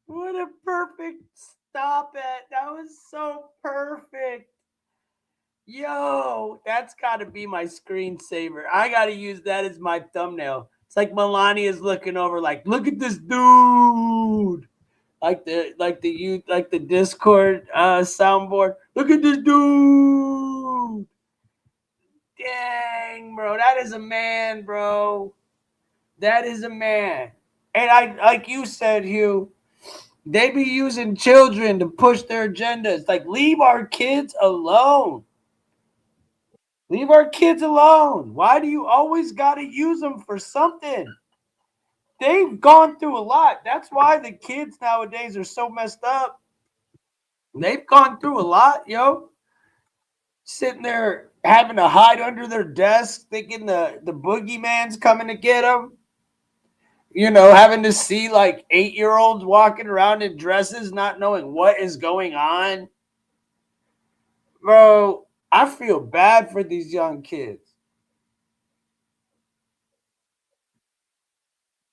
What a perfect stop it. That was so perfect. Yo, that's got to be my screensaver. I got to use that as my thumbnail. It's like Melania's looking over like, look at this dude. Like the Discord soundboard. Look at this dude. Dang, bro. That is a man, bro. That is a man. And I, like you said, Hugh, they be using children to push their agendas. Like, leave our kids alone. Leave our kids alone. Why do you always got to use them for something? They've gone through a lot. That's why the kids nowadays are so messed up. They've gone through a lot, yo. Sitting there having to hide under their desk, thinking the boogeyman's coming to get them. You know, having to see like 8-year-olds walking around in dresses, not knowing what is going on. Bro, I feel bad for these young kids.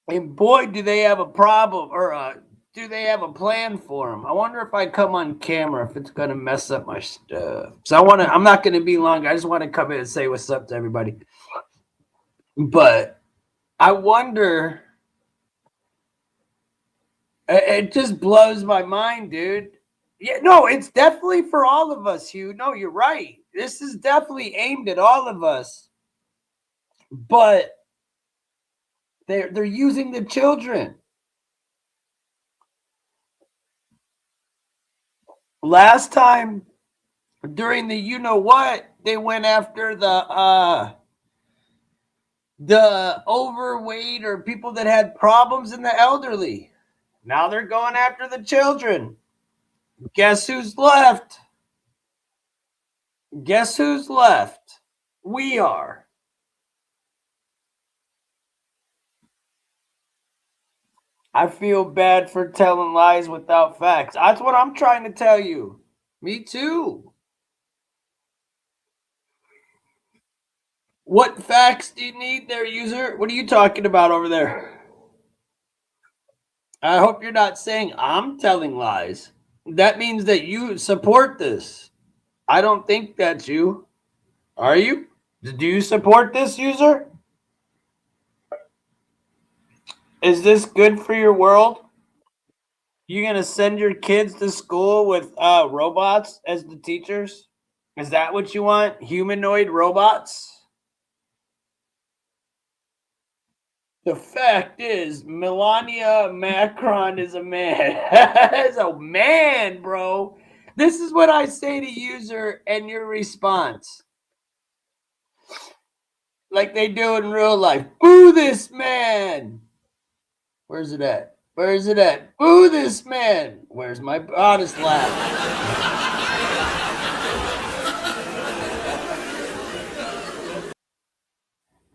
And boy, do they have a problem, or do they have a plan for them? I wonder if I come on camera, if it's going to mess up my stuff. So I'm not going to be long. I just want to come in and say what's up to everybody. But I wonder, it just blows my mind, dude. Yeah, no, it's definitely for all of us, Hugh. No, you're right. This is definitely aimed at all of us. But they're using the children. Last time during the you know what, They went after the overweight or people that had problems in the elderly. Now they're going after the children. Guess who's left? Guess who's left? We are. I feel bad for telling lies without facts. That's what I'm trying to tell you. Me too. What facts do you need there, user? What are you talking about over there? I hope you're not saying I'm telling lies. That means that you support this. I don't think that's you. Are you? Do you support this, user? Is this good for your world? You gonna send your kids to school with robots as the teachers? Is that what you want? Humanoid robots? The fact is, Melania Macron is a man. Is a man, bro. This is what I say to user and your response. Like they do in real life. Boo this man. Where's it at? Where's it at? Boo this man. Where's my honest laugh?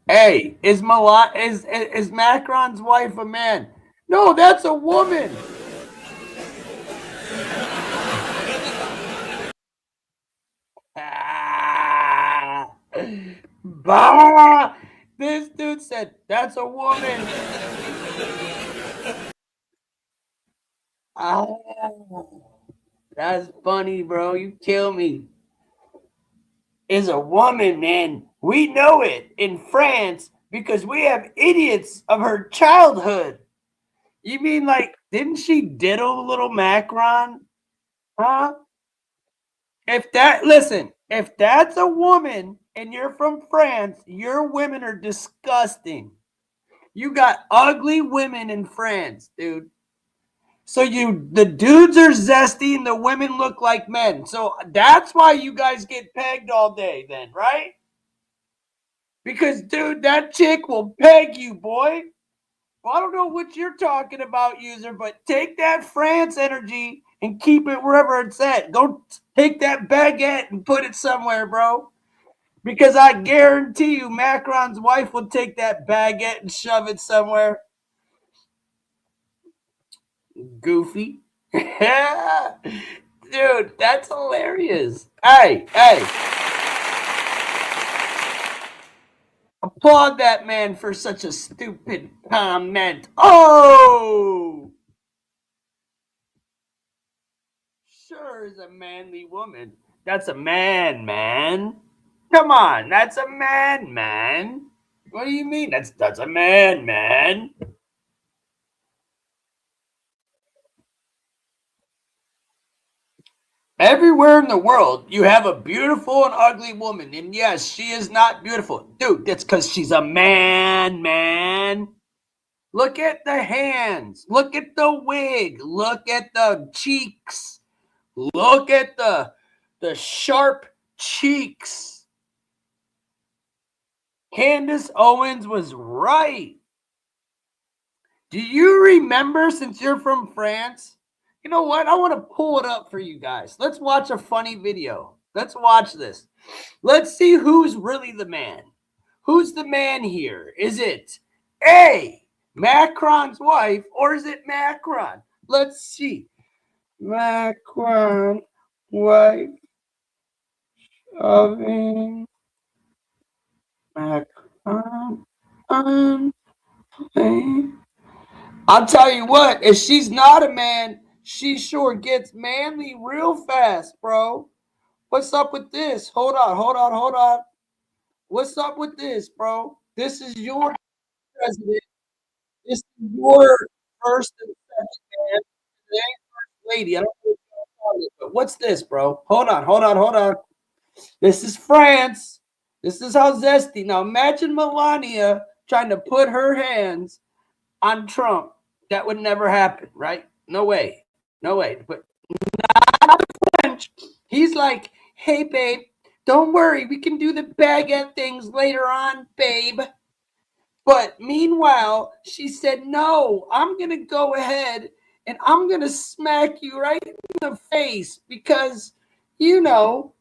Hey, is Macron's wife a man? No, that's a woman. Bah! This dude said that's a woman. That's funny, bro. You kill me. Is a woman, man. We know it in France because we have idiots of her childhood. You mean like, didn't she diddle little Macron? Huh? If that's a woman and you're from France, your women are disgusting. You got ugly women in France, dude. So the dudes are zesty and the women look like men. So that's why you guys get pegged all day then, right? Because, dude, that chick will peg you, boy. Well, I don't know what you're talking about, user, but take that France energy and keep it wherever it's at. Go take that baguette and put it somewhere, bro. Because I guarantee you Macron's wife will take that baguette and shove it somewhere. Goofy. Dude, that's hilarious. Hey. Applaud that man for such a stupid comment. Oh! Sure is a manly woman. That's a man. Come on, that's a man. What do you mean? That's a man. Everywhere in the world, you have a beautiful and ugly woman. And yes, she is not beautiful. Dude, that's because she's a man. Look at the hands. Look at the wig. Look at the cheeks. Look at the sharp cheeks. Candace Owens was right. Do you remember, since you're from France? You know what? I want to pull it up for you guys. Let's watch a funny video. Let's watch this. Let's see who's really the man. Who's the man here? Is it A, Macron's wife, or is it Macron? Let's see. Macron, wife, shoving Macron, I'll tell you what, if she's not a man, she sure gets manly real fast, bro. What's up with this? Hold on. What's up with this, bro? This is your president. This is your first and second man. They ain't first lady. I don't know what you're calling it, but what's this, bro? Hold on. This is France. This is how zesty. Now imagine Melania trying to put her hands on Trump. That would never happen, right? No way. But not French. He's like, hey, babe, Don't worry, we can do the baguette things later on, babe. But meanwhile, she said, no, I'm going to go ahead and I'm going to smack you right in the face because, you know,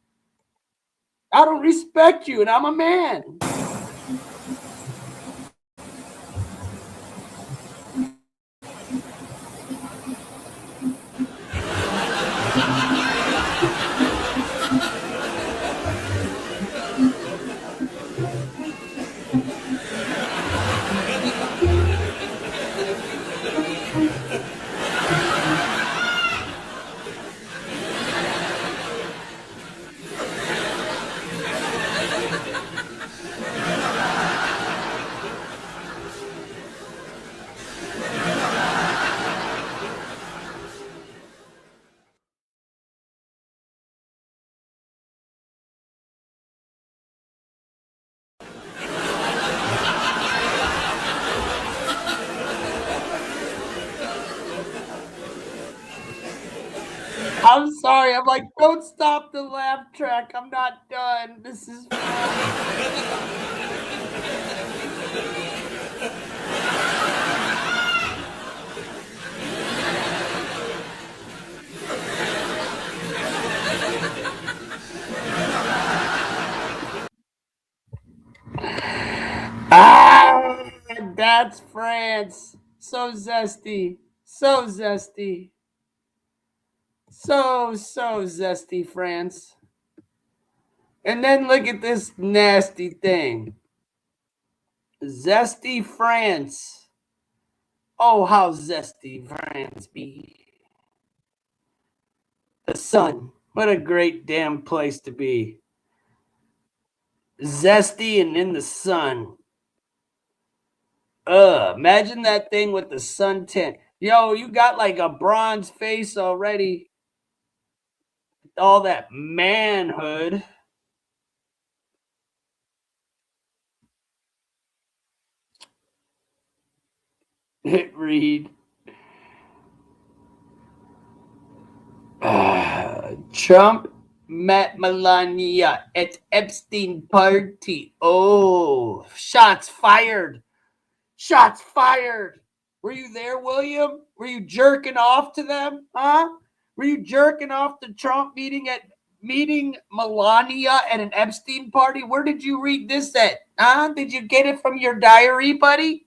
I don't respect you and I'm a man. I'm sorry. I'm like, don't stop the laugh track. I'm not done. This is that's France. So zesty. So zesty. So zesty, France. And then look at this nasty thing. Zesty France. Oh, how zesty France be. The sun. What a great damn place to be. Zesty and in the sun. Imagine that thing with the suntan. Yo, you got like a bronze face already. All that manhood. Read. Trump met Melania at Epstein party. Oh, shots fired. Shots fired. Were you there, William? Were you jerking off to them? Huh? Were you jerking off to Trump meeting Melania at an Epstein party? Where did you read this at? Huh? Did you get it from your diary, buddy?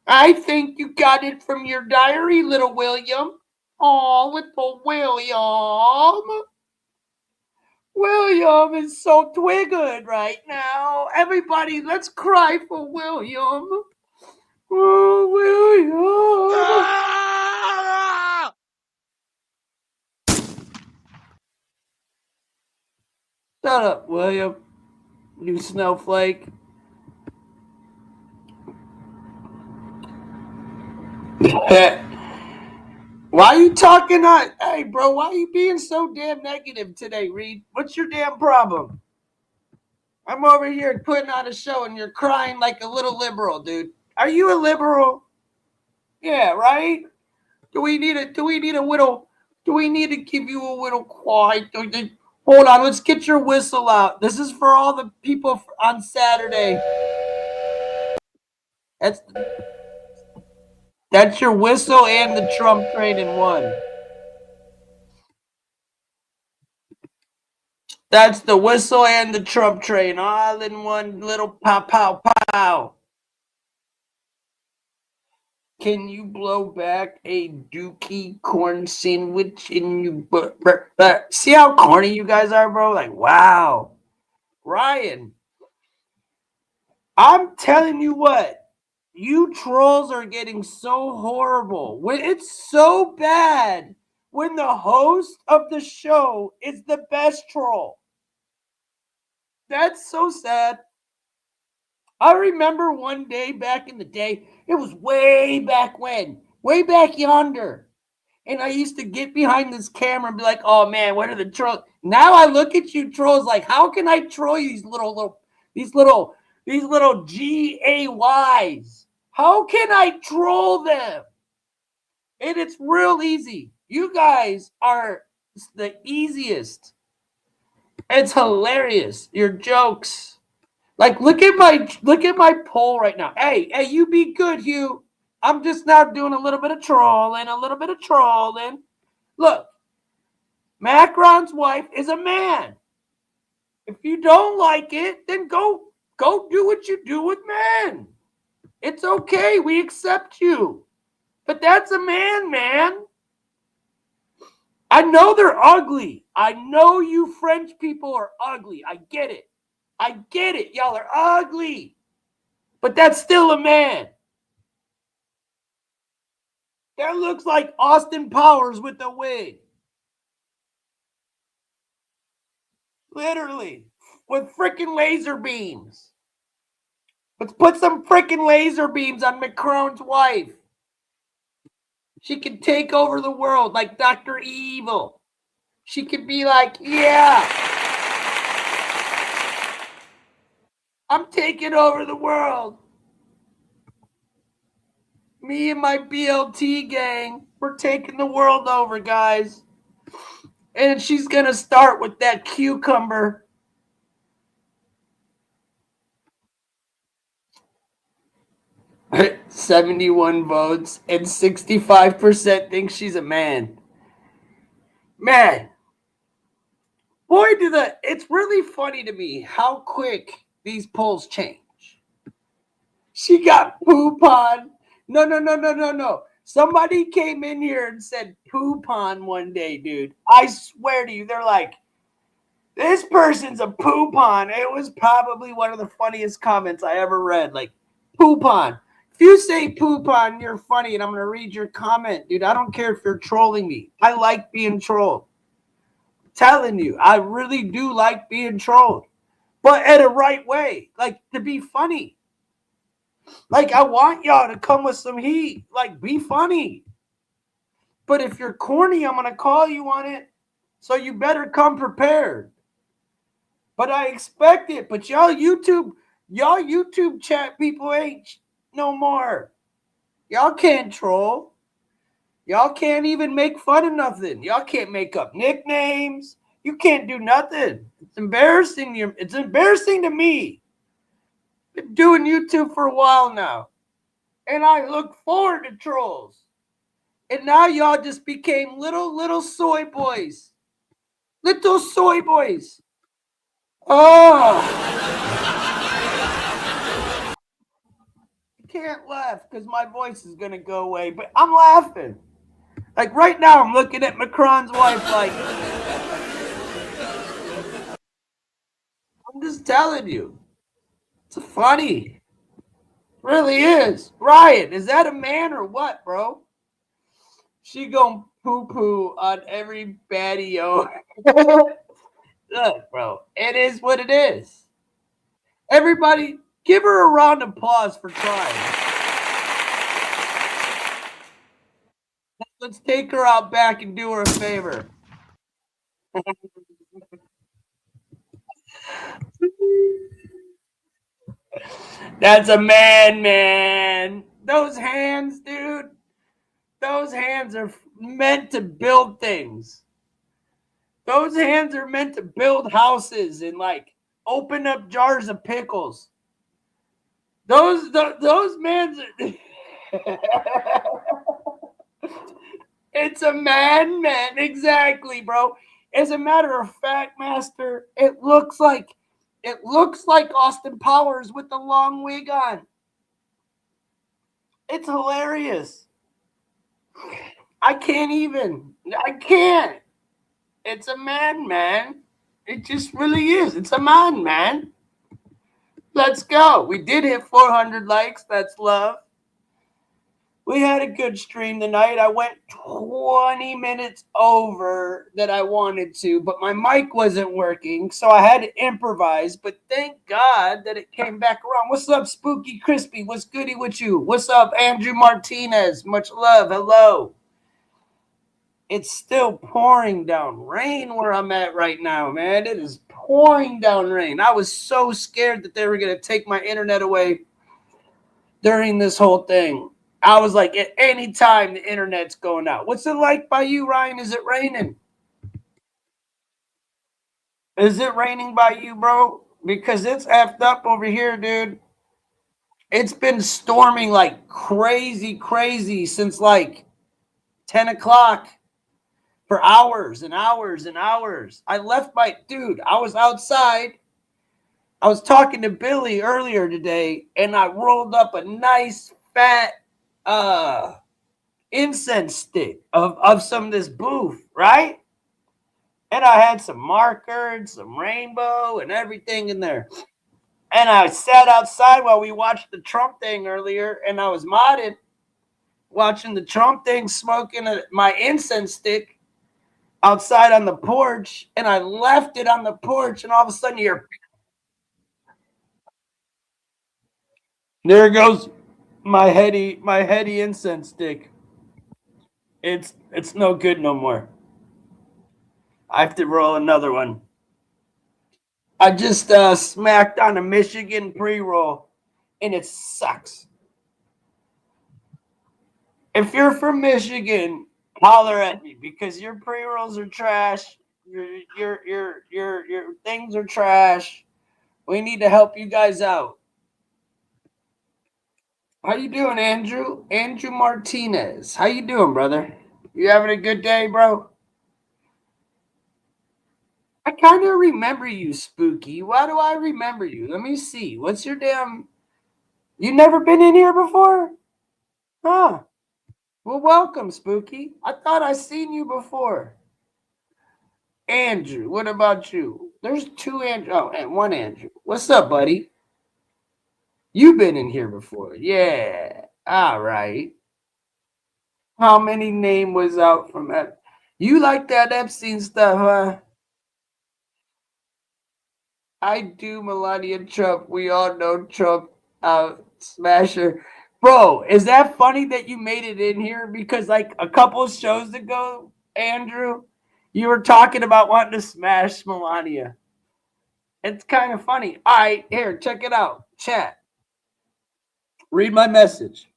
I think you got it from your diary, little William. Oh, little William. William is so twiggered right now. Everybody, let's cry for William. Oh, William. Shut up, William. You snowflake. Why are you talking on? Hey, bro, why are you being so damn negative today, Reed? What's your damn problem? I'm over here putting on a show and you're crying like a little liberal, dude. Are you a liberal? Yeah, right? Do we need to give you a little quiet? Hold on, let's get your whistle out. This is for all the people on Saturday. That's your whistle and the Trump train in one. That's the whistle and the Trump train all in one little pow, pow, pow. Can you blow back a dookie corn sandwich in you? See how corny you guys are, bro? Like, wow. Ryan, I'm telling you what. You trolls are getting so horrible. It's so bad when the host of the show is the best troll. That's so sad. I remember one day back in the day, it was way back when, way back yonder. And I used to get behind this camera and be like, oh man, what are the trolls? Now I look at you trolls like, how can I troll you these little GAYs? How can I troll them? And it's real easy. You guys are the easiest. It's hilarious. Your jokes. Like, look at my poll right now. Hey, you be good, Hugh. I'm just now doing a little bit of trolling, Look, Macron's wife is a man. If you don't like it, then go do what you do with men. It's okay. We accept you. But that's a man, man. I know they're ugly. I know you French people are ugly. I get it. Y'all are ugly. But that's still a man. That looks like Austin Powers with a wig. Literally. With freaking laser beams. Let's put some freaking laser beams on Macron's wife. She can take over the world like Dr. Evil. She could be like, yeah, I'm taking over the world. Me and my BLT gang, we're taking the world over, guys. And she's going to start with that cucumber. "71 votes and 65% think she's a man." Man. Boy, it's really funny to me how quick these polls change. She got poop on. No. Somebody came in here and said poop on one day, dude. I swear to you, they're like, this person's a poop on. It was probably one of the funniest comments I ever read. Like, poop on. If you say poop on, you're funny, and I'm going to read your comment, dude. I don't care if you're trolling me. I like being trolled. I'm telling you, I really do like being trolled. But in a right way. Like, to be funny. Like, I want y'all to come with some heat. Like, be funny. But if you're corny, I'm going to call you on it. So you better come prepared. But I expect it. But y'all YouTube chat people ain't no more. Y'all can't troll. Y'all can't even make fun of nothing. Y'all can't make up nicknames. You can't do nothing. It's embarrassing. It's embarrassing to me. Been doing YouTube for a while now. And I look forward to trolls. And now y'all just became little soy boys. Little soy boys. Oh. I can't laugh because my voice is going to go away. But I'm laughing. Like right now I'm looking at Macron's wife like. I'm just telling you. It's funny. It really is. Ryan, is that a man or what, bro? She gonna poo-poo on every baddie. Look, bro, it is what it is. Everybody, give her a round of applause for trying. Let's take her out back and do her a favor. That's a man. Those hands, dude. Those hands are meant to build things. Those hands are meant to build houses and like open up jars of pickles. Those mans are It's a man, exactly, bro. As a matter of fact, Master, it looks like Austin Powers with the long wig on. It's hilarious. I can't. It's a man. It just really is. It's a man. Let's go. We did hit 400 likes. That's love. We had a good stream tonight. I went 20 minutes over that I wanted to, but my mic wasn't working, so I had to improvise. But thank God that it came back around. What's up, Spooky Crispy? What's goody with you? What's up, Andrew Martinez? Much love. Hello. It's still pouring down rain where I'm at right now, man. It is pouring down rain. I was so scared that they were going to take my internet away during this whole thing. I was like, at any time the internet's going out. What's it like by you, Ryan? Is it raining? Is it raining by you, bro? Because it's effed up over here, dude. It's been storming like crazy since like 10 o'clock for hours and hours and hours. I left my dude. I was outside. I was talking to Billy earlier today, and I rolled up a nice fat incense stick of some of this booth, right? And I had some marker and some rainbow and everything in there. And I sat outside while we watched the Trump thing earlier, and I was modded watching the Trump thing, smoking my incense stick outside on the porch, and I left it on the porch, and all of a sudden there goes my heady incense stick. It's no good no more. I have to roll another one. I just smacked on a Michigan pre-roll, and it sucks. If you're from Michigan, holler at me because your pre-rolls are trash. Your things are trash. We need to help you guys out. How you doing, Andrew? Andrew Martinez. How you doing, brother? You having a good day, bro? I kind of remember you, Spooky. Why do I remember you? Let me see. What's your damn... You never been in here before? Huh. Well, welcome, Spooky. I thought I seen you before. Andrew, what about you? There's two Andrew. Oh, and one Andrew. What's up, buddy? You've been in here before. Yeah. All right. How many name was out from that? You like that Epstein stuff, huh? I do, Melania Trump. We all know Trump smasher. Bro, is that funny that you made it in here? Because like a couple shows ago, Andrew, you were talking about wanting to smash Melania. It's kind of funny. All right, here, check it out. Chat. Read my message.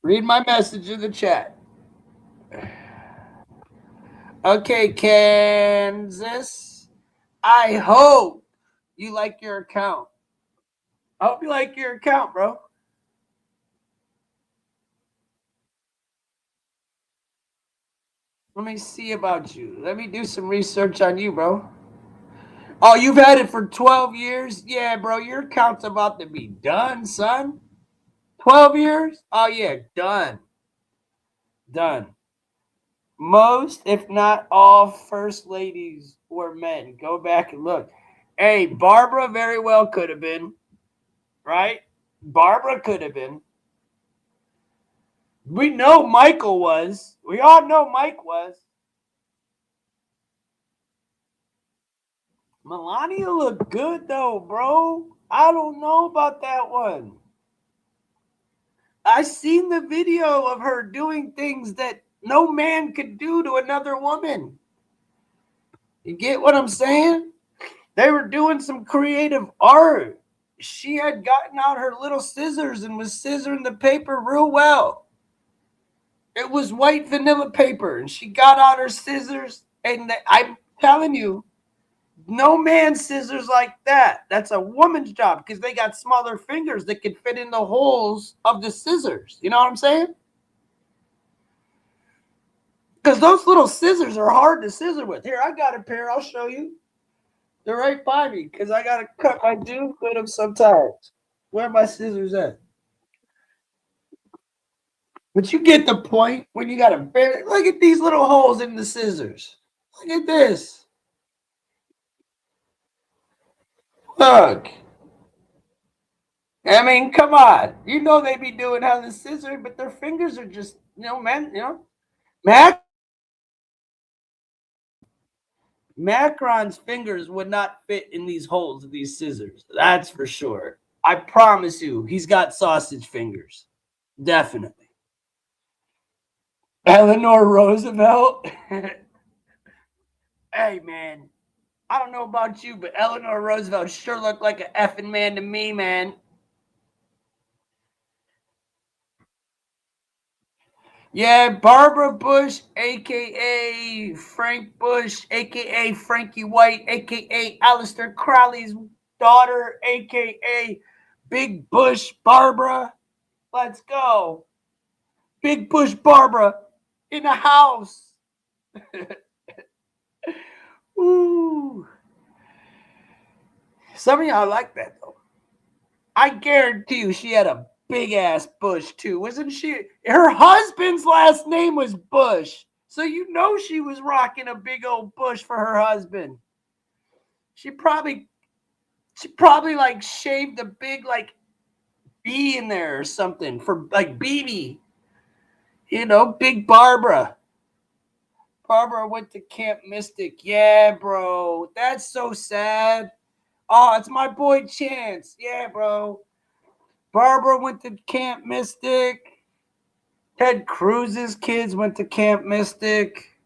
Read my message in the chat. Okay, Kansas. I hope you like your account. I hope you like your account, bro. Let me see about you. Let me do some research on you, bro. Oh, you've had it for 12 years? Yeah, bro, your account's about to be done, son. 12 years? Oh, yeah, done. Done. Most, if not all, first ladies were men. Go back and look. Hey, Barbara very well could have been, right? Barbara could have been. We know Michael was. We all know Mike was. Melania looked good, though, bro. I don't know about that one. I seen the video of her doing things that no man could do to another woman. You get what I'm saying? They were doing some creative art. She had gotten out her little scissors and was scissoring the paper real well. It was white vanilla paper, and she got out her scissors, and I'm telling you, no man scissors like that. That's a woman's job because they got smaller fingers that can fit in the holes of the scissors. You know what I'm saying? Because those little scissors are hard to scissor with. Here, I got a pair. I'll show you. They're right by me because I got to cut. I do cut them sometimes. Where are my scissors at? But you get the point when you got to barely look at these little holes in the scissors. Look at this. Look. I mean, come on. You know they be doing how the scissors, but their fingers are just, man, Macron's fingers would not fit in these holes of these scissors. That's for sure. I promise you, he's got sausage fingers. Definitely. Eleanor Roosevelt. Hey, man. I don't know about you, but Eleanor Roosevelt sure looked like an effing man to me, man. Yeah, Barbara Bush, aka Frank Bush, aka Frankie White, aka Aleister Crowley's daughter, aka Big Bush Barbara. Let's go. Big Bush Barbara in the house. Ooh. Some of y'all like that though. I guarantee you she had a big ass Bush too, wasn't she? Her husband's last name was Bush, so you know she was rocking a big old Bush for her husband. She probably like shaved a big like B in there or something for like BB. You know, Big Barbara. Barbara went to Camp Mystic. Yeah, bro. That's so sad. Oh, it's my boy Chance. Yeah, bro. Barbara went to Camp Mystic. Ted Cruz's kids went to Camp Mystic.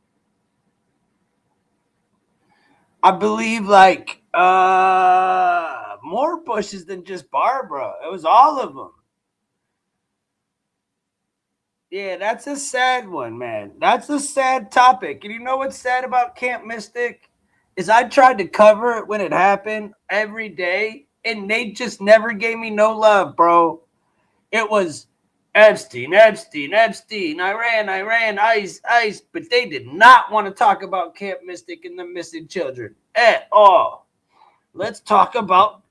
I believe like more Bushes than just Barbara. It was all of them. Yeah, that's a sad one, man. That's a sad topic. And you know what's sad about Camp Mystic? Is I tried to cover it when it happened every day, and they just never gave me no love, bro. It was Epstein, Iran, ICE, but they did not want to talk about Camp Mystic and the missing children at all. Let's talk about,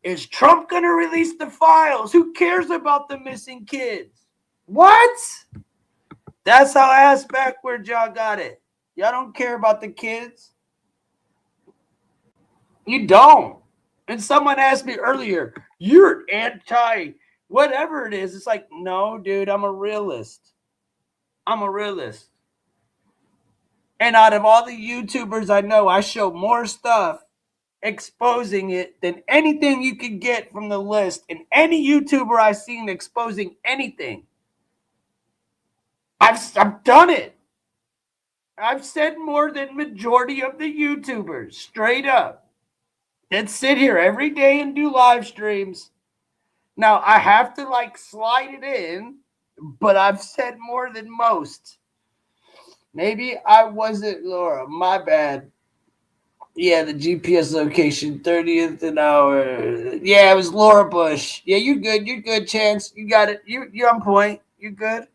is Trump going to release the files? Who cares about the missing kids? What? That's how ass backward y'all got it. Y'all don't care about the kids. You don't. And someone asked me earlier, you're anti whatever it is. It's like, no, dude, I'm a realist. I'm a realist. And out of all the YouTubers I know, I show more stuff exposing it than anything you could get from the list. And any YouTuber I've seen exposing anything, I've done it. I've said more than majority of the YouTubers, straight up, that sit here every day and do live streams. Now, I have to like slide it in, but I've said more than most. Maybe I wasn't Laura. My bad. Yeah, the GPS location, 30th an hour. Yeah, it was Laura Bush. Yeah, you're good. You're good, Chance. You got it. You're on point. You're good.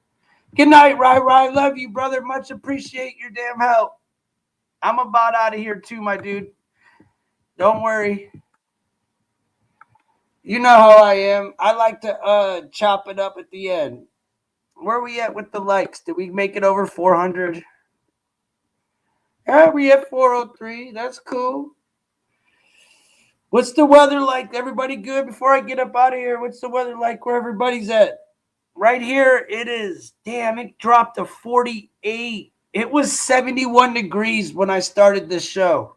Good night, Rai. Love you, brother. Much appreciate your damn help. I'm about out of here too, my dude. Don't worry. You know how I am. I like to chop it up at the end. Where are we at with the likes? Did we make it over 400? Yeah, we at 403. That's cool. What's the weather like? Everybody good? Before I get up out of here, what's the weather like where everybody's at? Right here, it is. Damn, it dropped to 48. It was 71 degrees when I started this show.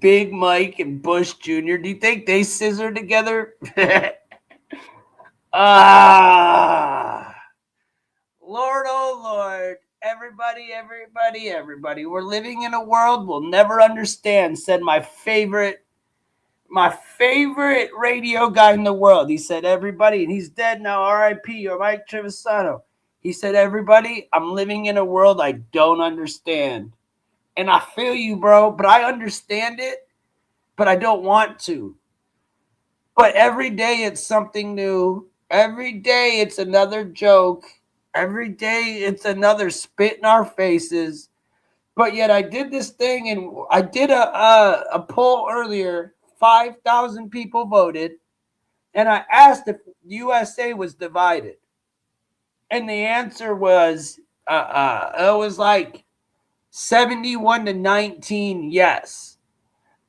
Big Mike and Bush Jr. Do you think they scissor together? Lord, oh Lord. Everybody. We're living in a world we'll never understand, said my favorite radio guy in the world. He said, everybody, and he's dead now, R.I.P. or Mike Trevisano. He said, everybody, I'm living in a world I don't understand. And I feel you, bro, but I understand it, but I don't want to. But every day it's something new. Every day it's another joke. Every day it's another spit in our faces. But yet I did this thing, and I did a poll earlier. 5,000 people voted, and I asked if USA was divided. And the answer was, it was like 71 to 19 yes.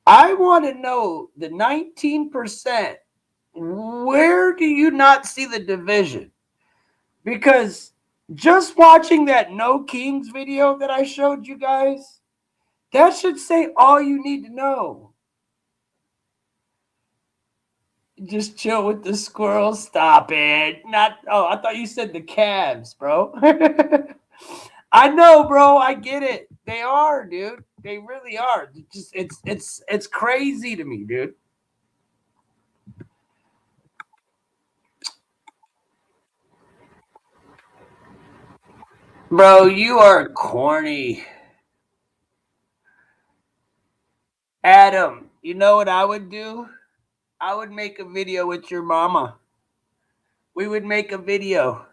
I want to know the 19%, where do you not see the division? Because just watching that No Kings video that I showed you guys, that should say all you need to know. Just chill with the squirrels. Stop it. I thought you said the calves, bro. I know, bro. I get it. They are, dude. They really are. It's crazy to me, dude. Bro, you are corny. Adam, you know what I would do? I would make a video with your mama. We would make a video.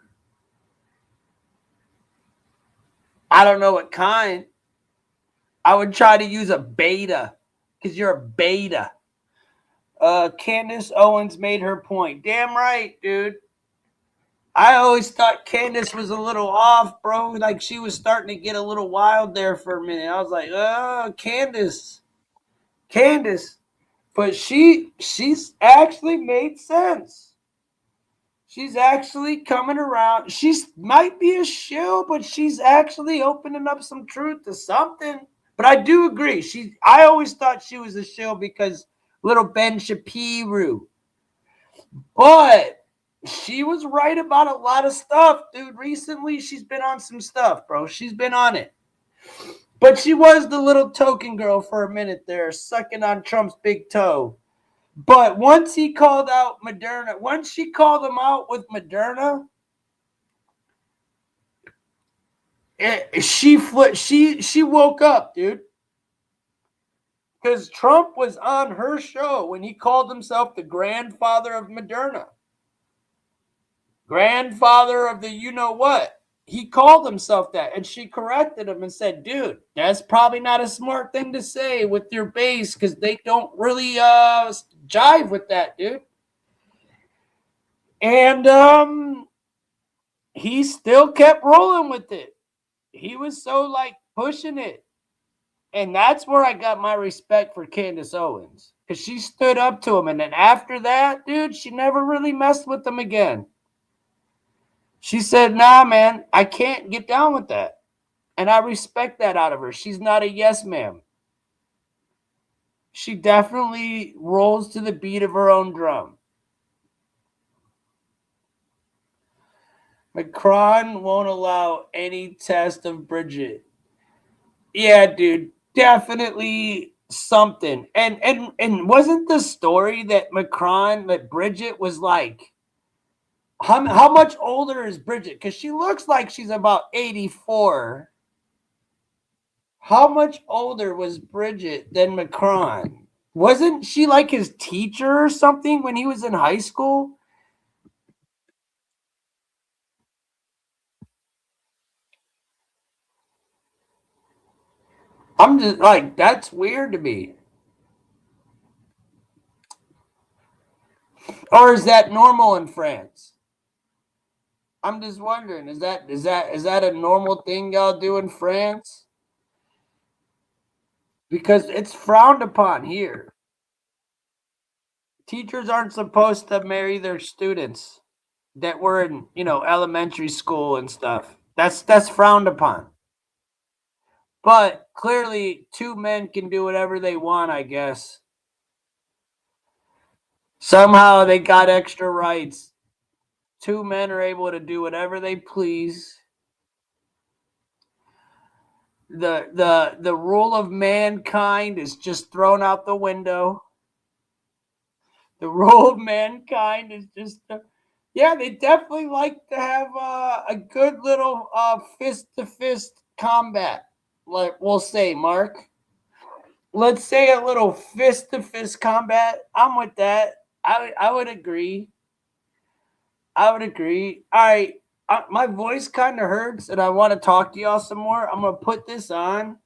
I don't know what kind. I would try to use a beta because you're a beta. Candace Owens made her point. Damn right, dude. I always thought Candace was a little off, bro. Like she was starting to get a little wild there for a minute. I was like, oh, Candace. But she's actually made sense. She's actually coming around. She's might be a shill, but she's actually opening up some truth to something. But I do agree. I always thought she was a shill because little Ben Shapiro. But she was right about a lot of stuff, dude. Recently, she's been on some stuff, bro. She's been on it. But she was the little token girl for a minute there, sucking on Trump's big toe. But once he called out Moderna, once she called him out with Moderna, she woke up, dude. Because Trump was on her show when he called himself the grandfather of Moderna. Grandfather of the you-know-what. He called himself that, and she corrected him and said, dude, that's probably not a smart thing to say with your base because they don't really jive with that, dude. And he still kept rolling with it. He was so, like, pushing it. And that's where I got my respect for Candace Owens. Because she stood up to him. And then after that, dude, she never really messed with him again. She said, nah, man, I can't get down with that. And I respect that out of her. She's not a yes ma'am. She definitely rolls to the beat of her own drum. Macron won't allow any test of Bridget. Yeah, dude, definitely something. And wasn't the story that Bridget was like, how much older is Bridget? Because she looks like she's about 84. How much older was Bridget than Macron? Wasn't she like his teacher or something when he was in high school? I'm just like, that's weird to me. Or is that normal in France? I'm just wondering, is that a normal thing y'all do in France? Because it's frowned upon here. Teachers aren't supposed to marry their students that were in, elementary school and stuff. That's frowned upon. But clearly, two men can do whatever they want, I guess. Somehow they got extra rights. Two men are able to do whatever they please. The rule of mankind is just thrown out the window. The rule of mankind is just yeah, they definitely like to have a good little fist-to-fist combat. Like we'll say, Mark. Let's say a little fist-to-fist combat. I'm with that. I would agree. I would agree. All right. My voice kind of hurts and I want to talk to y'all some more. I'm going to put this on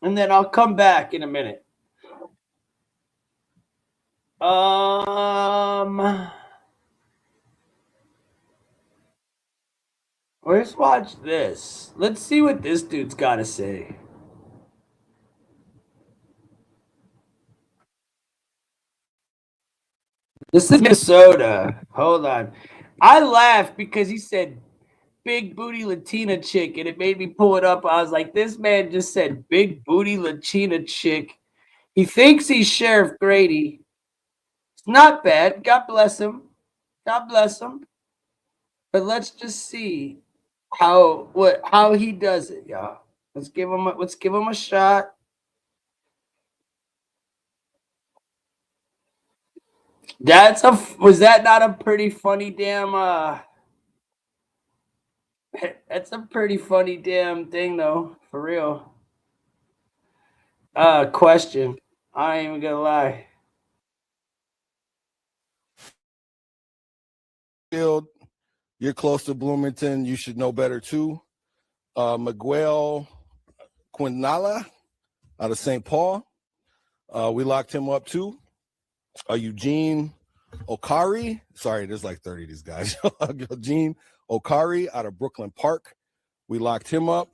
and then I'll come back in a minute. Let's watch this. Let's see what this dude's got to say. This is Minnesota. Hold on. I laughed because he said big booty Latina chick, and it made me pull it up. I was like, this man just said big booty Latina chick. He thinks he's Sheriff Grady. It's not bad. God bless him. God bless him. But let's just see how he does it, y'all. Let's give him a shot. Was that not a pretty funny damn That's a pretty funny damn thing, though, for real. Question. I ain't even gonna lie. You're close to Bloomington. You should know better too. Miguel Quinala out of St. Paul. We locked him up too. Eugene Okari. Sorry, there's like 30 of these guys. Eugene Okari out of Brooklyn Park. We locked him up.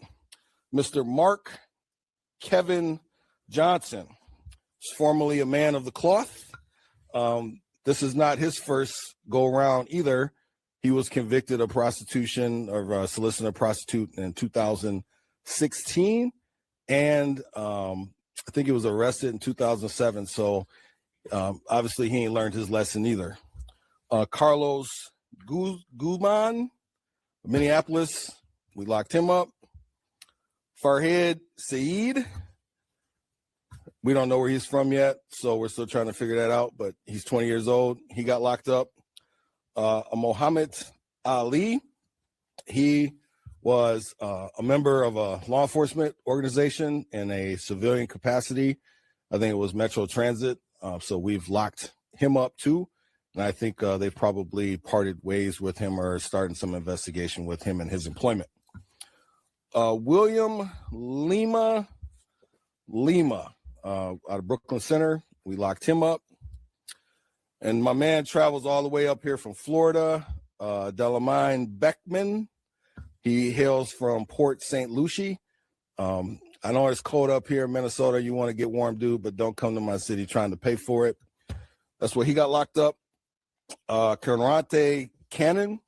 Mr. Mark Kevin Johnson, formerly a man of the cloth. This is not his first go around either. He was convicted of prostitution or soliciting a prostitute in 2016. And I think he was arrested in 2007. So obviously he ain't learned his lesson either. Carlos Guzman, Minneapolis, we locked him up. Farhad Saeed, we don't know where he's from yet, so we're still trying to figure that out, but he's 20 years old. He got locked up. Mohammed Ali, he was a member of a law enforcement organization in a civilian capacity. I think it was Metro Transit. So we've locked him up too. And I think they've probably parted ways with him or starting some investigation with him and his employment. William Lima out of Brooklyn Center. We locked him up. And my man travels all the way up here from Florida. Delamine Beckman. He hails from Port St. Lucie. I know it's cold up here in Minnesota. You want to get warm, dude, but don't come to my city trying to pay for it. That's where he got locked up. Conrante Cannon.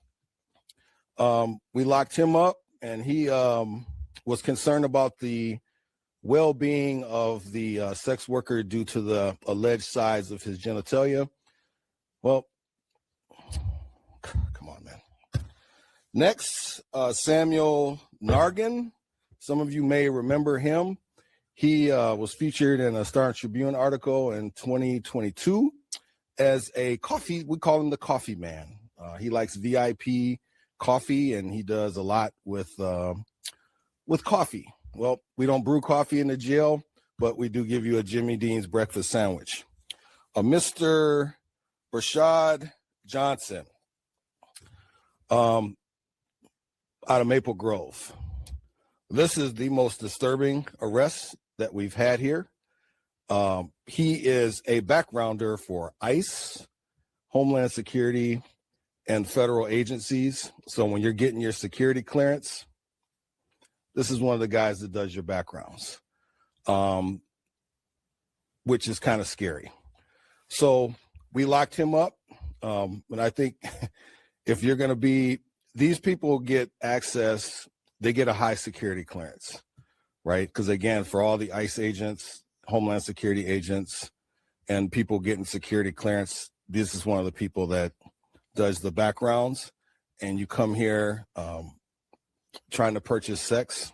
We locked him up, and he was concerned about the well-being of the sex worker due to the alleged size of his genitalia. Well, come on, man. Next, Samuel Nargin. Some of you may remember him. He was featured in a Star Tribune article in 2022 as a coffee. We call him the coffee man. He likes VIP coffee, and he does a lot with coffee. Well, we don't brew coffee in the jail, but we do give you a Jimmy Dean's breakfast sandwich. Mr. Rashad Johnson out of Maple Grove. This is the most disturbing arrest that we've had here. He is a backgrounder for ICE, Homeland Security, and federal agencies. So when you're getting your security clearance, this is one of the guys that does your backgrounds, which is kind of scary. So we locked him up. And I think if you're going to be, these people get access, they get a high security clearance, right? Because again, for all the ICE agents, Homeland Security agents, and people getting security clearance, this is one of the people that does the backgrounds. And you come here trying to purchase sex.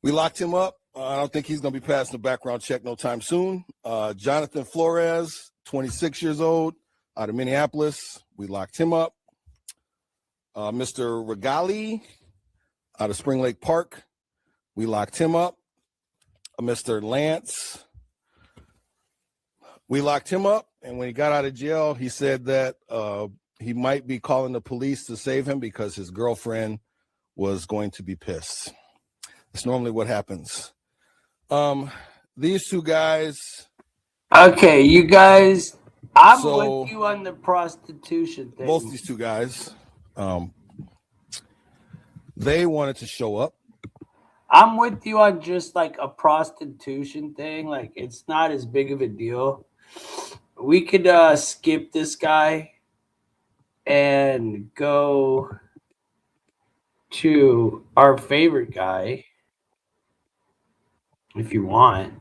We locked him up. I don't think he's going to be passing the background check no time soon. Jonathan Flores, 26 years old, out of Minneapolis. We locked him up. Mr. Regali, out of Spring Lake Park. We locked him up. Mr. Lance, we locked him up. And when he got out of jail, he said that he might be calling the police to save him because his girlfriend was going to be pissed. That's normally what happens. These two guys. Okay, you guys, I'm with you on the prostitution thing. Both these two guys, they wanted to show up. I'm with you on just like a prostitution thing. Like, it's not as big of a deal. We could skip this guy and go to our favorite guy if you want.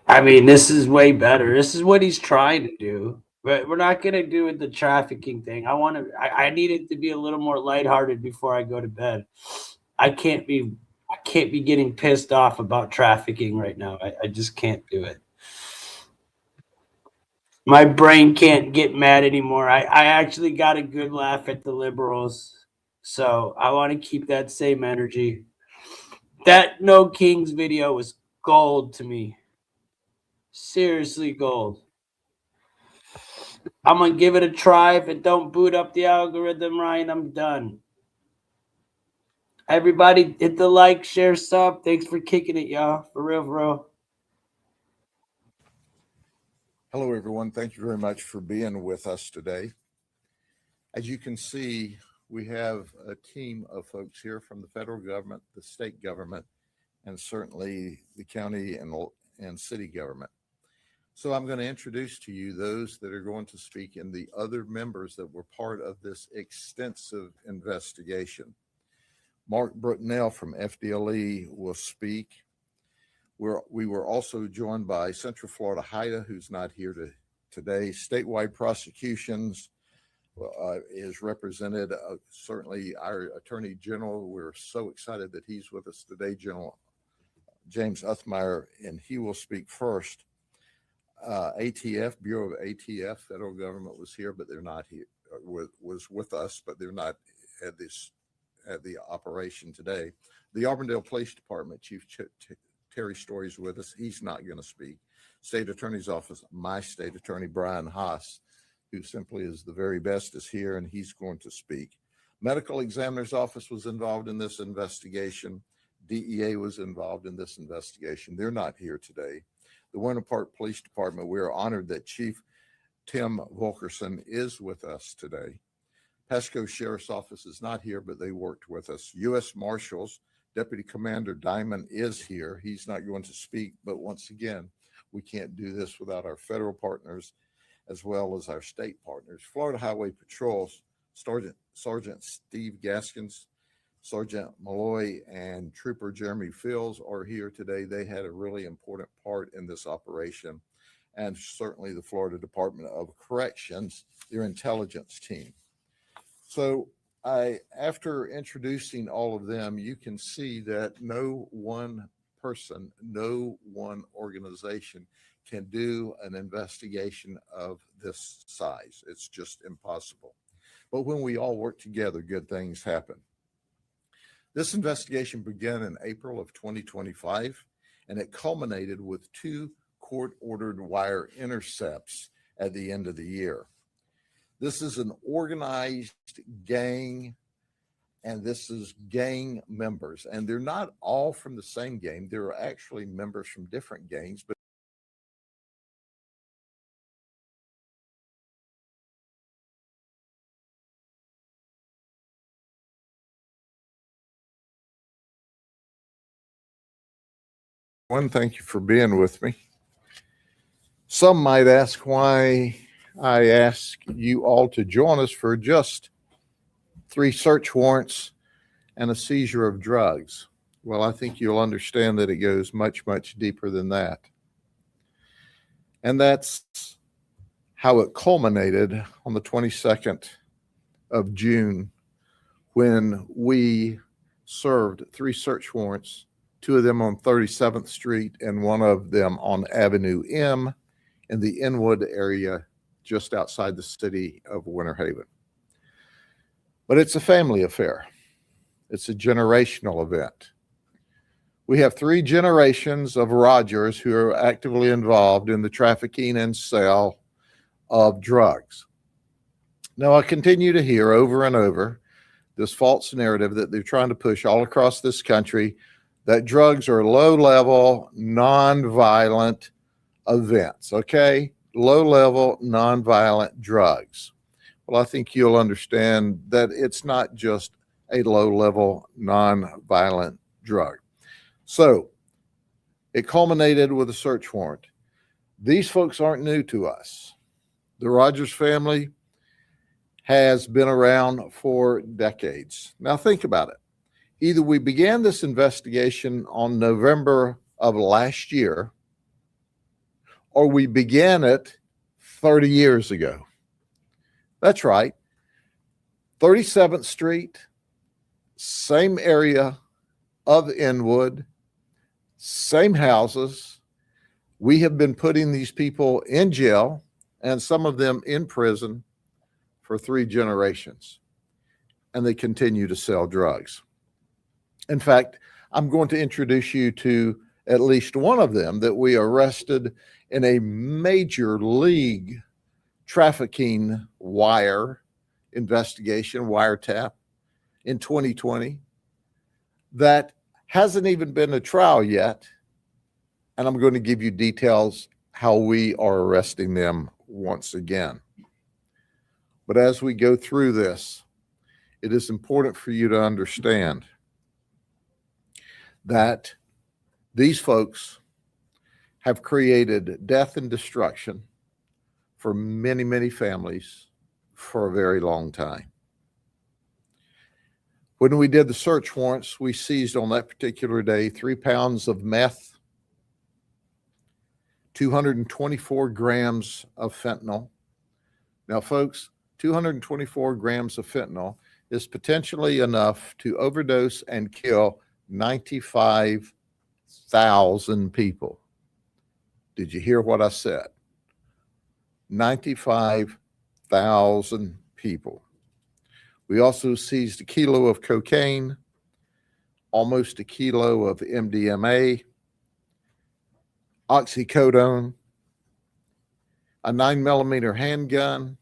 I mean, this is way better. This is what he's trying to do. But we're not gonna do the trafficking thing. I need it to be a little more lighthearted before I go to bed. I can't be getting pissed off about trafficking right now. I just can't do it. My brain can't get mad anymore. I actually got a good laugh at the liberals. So I want to keep that same energy. That No Kings video was gold to me. Seriously gold. I'm going to give it a try. If it don't boot up the algorithm right, I'm done. Everybody hit the like, share, sub. Thanks for kicking it, y'all. For real, for real. Hello, everyone. Thank you very much for being with us today. As you can see, we have a team of folks here from the federal government, the state government, and certainly the county and city government. So I'm going to introduce to you those that are going to speak and the other members that were part of this extensive investigation. Mark Brooknell from FDLE will speak. We were also joined by Central Florida HIDA, who's not here today. Statewide prosecutions is represented, certainly our Attorney General. We're so excited that he's with us today, General James Uthmeyer, and he will speak first. ATF, Bureau of ATF, federal government was here, but they're not here, was with us, but they're not at the operation today. The Auburndale Police Department, Chief Terry Story's with us. He's not going to speak. State Attorney's Office, my State Attorney, Brian Haas, who simply is the very best, is here, and he's going to speak. Medical Examiner's Office was involved in this investigation. DEA was involved in this investigation. They're not here today. The Winter Park Police Department, we are honored that Chief Tim Volkerson is with us today. Pasco Sheriff's Office is not here, but they worked with us. U.S. Marshals, Deputy Commander Diamond is here. He's not going to speak, but once again, we can't do this without our federal partners as well as our state partners. Florida Highway Patrol's Sergeant Steve Gaskins, Sergeant Malloy, and Trooper Jeremy Fields are here today. They had a really important part in this operation, and certainly the Florida Department of Corrections, their intelligence team. So after introducing all of them, you can see that no one person, no one organization can do an investigation of this size. It's just impossible. But when we all work together, good things happen. This investigation began in April of 2025, and it culminated with 2 court-ordered wire intercepts at the end of the year. This is an organized gang, and this is gang members, and they're not all from the same gang. There are actually members from different gangs, but thank you for being with me. Some might ask why I ask you all to join us for just 3 search warrants and a seizure of drugs. Well, I think you'll understand that it goes much, much deeper than that. And that's how it culminated on the 22nd of June when we served 3 search warrants, 2 of them on 37th Street and 1 of them on Avenue M in the Inwood area just outside the city of Winter Haven. But it's a family affair. It's a generational event. We have 3 generations of Rogers who are actively involved in the trafficking and sale of drugs. Now, I continue to hear over and over this false narrative that they're trying to push all across this country, that drugs are low-level, non-violent events, okay? Low-level, non-violent drugs. Well, I think you'll understand that it's not just a low-level, non-violent drug. So it culminated with a search warrant. These folks aren't new to us. The Rogers family has been around for decades. Now think about it. Either we began this investigation on November of last year, or we began it 30 years ago. That's right. 37th Street, same area of Inwood, same houses. We have been putting these people in jail and some of them in prison for 3 generations, and they continue to sell drugs. In fact, I'm going to introduce you to at least one of them that we arrested in a major league trafficking wire investigation, wiretap, in 2020 that hasn't even been a trial yet. And I'm going to give you details how we are arresting them once again. But as we go through this, it is important for you to understand that these folks have created death and destruction for many, many families for a very long time. When we did the search warrants, we seized on that particular day 3 pounds of meth, 224 grams of fentanyl. Now, folks, 224 grams of fentanyl is potentially enough to overdose and kill 95,000 people. Did you hear what I said? 95,000 people. We also seized a kilo of cocaine, almost a kilo of MDMA, oxycodone, a 9mm handgun.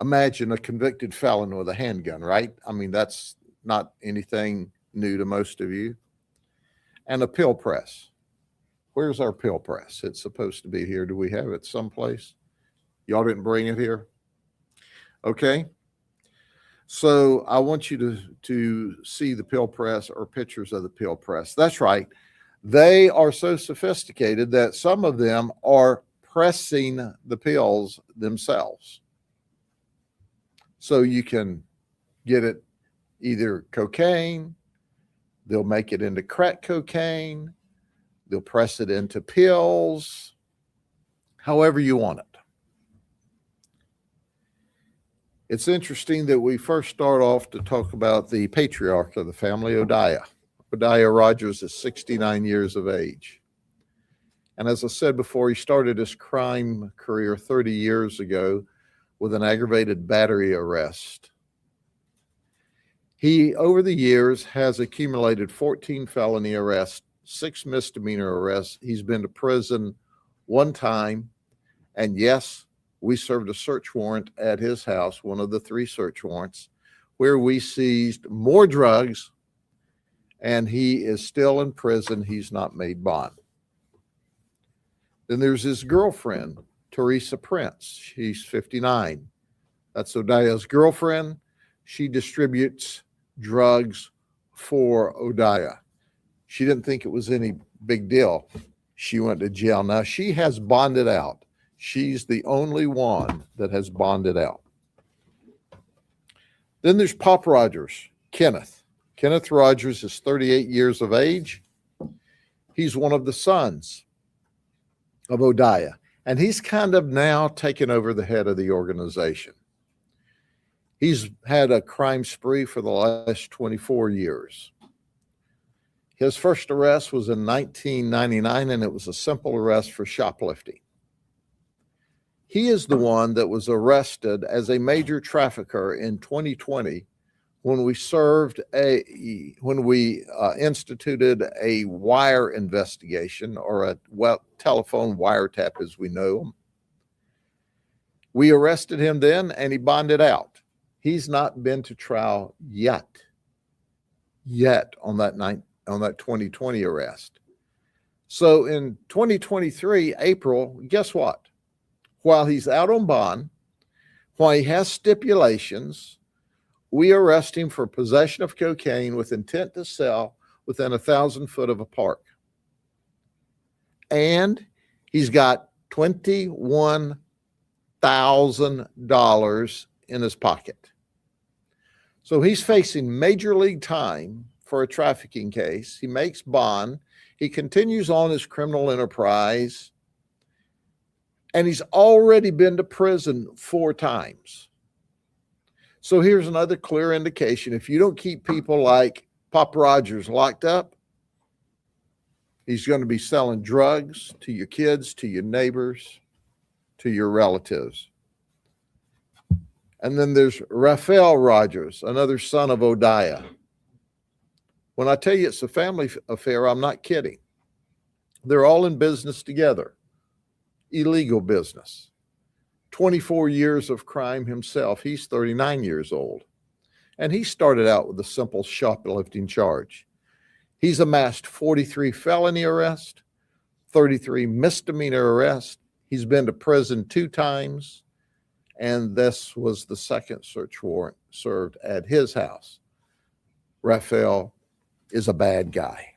Imagine a convicted felon with a handgun, right? I mean, that's not anything new to most of you. And a pill press. Where's our pill press? It's supposed to be here. Do we have it someplace? Y'all didn't bring it here? Okay. So I want you to see the pill press or pictures of the pill press. That's right. They are so sophisticated that some of them are pressing the pills themselves. So you can get it either cocaine, they'll make it into crack cocaine, they'll press it into pills, however you want it. It's interesting that we first start off to talk about the patriarch of the family, Odiah. Odiah Rogers is 69 years of age. And as I said before, he started his crime career 30 years ago with an aggravated battery arrest. He, over the years, has accumulated 14 felony arrests, 6 misdemeanor arrests. He's been to prison 1 time. And yes, we served a search warrant at his house, one of the 3 search warrants, where we seized more drugs, and he is still in prison. He's not made bond. Then there's his girlfriend, Teresa Prince. She's 59. That's Odiah's girlfriend. She distributes drugs for Odiah. She didn't think it was any big deal. She went to jail. Now she has bonded out. She's the only one that has bonded out. Then there's Pop Rogers, Kenneth. Kenneth Rogers is 38 years of age. He's one of the sons of Odiah, and he's kind of now taken over the head of the organization. He's had a crime spree for the last 24 years. His first arrest was in 1999, and it was a simple arrest for shoplifting. He is the one that was arrested as a major trafficker in 2020 when we instituted a wire investigation, or a telephone wiretap as we know them. We arrested him then, and he bonded out. He's not been to trial yet on that 2020 arrest. So in 2023, April, guess what? While he's out on bond, while he has stipulations, we arrest him for possession of cocaine with intent to sell within 1,000 foot of a park. And he's got $21,000 in his pocket. So he's facing major league time for a trafficking case. He makes bond. He continues on his criminal enterprise. And he's already been to prison 4 times. So here's another clear indication. If you don't keep people like Pop Rogers locked up, he's going to be selling drugs to your kids, to your neighbors, to your relatives. And then there's Raphael Rogers, another son of Odiah. When I tell you it's a family affair, I'm not kidding. They're all in business together, illegal business. 24 years of crime himself. He's 39 years old. And he started out with a simple shoplifting charge. He's amassed 43 felony arrests, 33 misdemeanor arrests. He's been to prison 2 times. And this was the second search warrant served at his house. Raphael is a bad guy.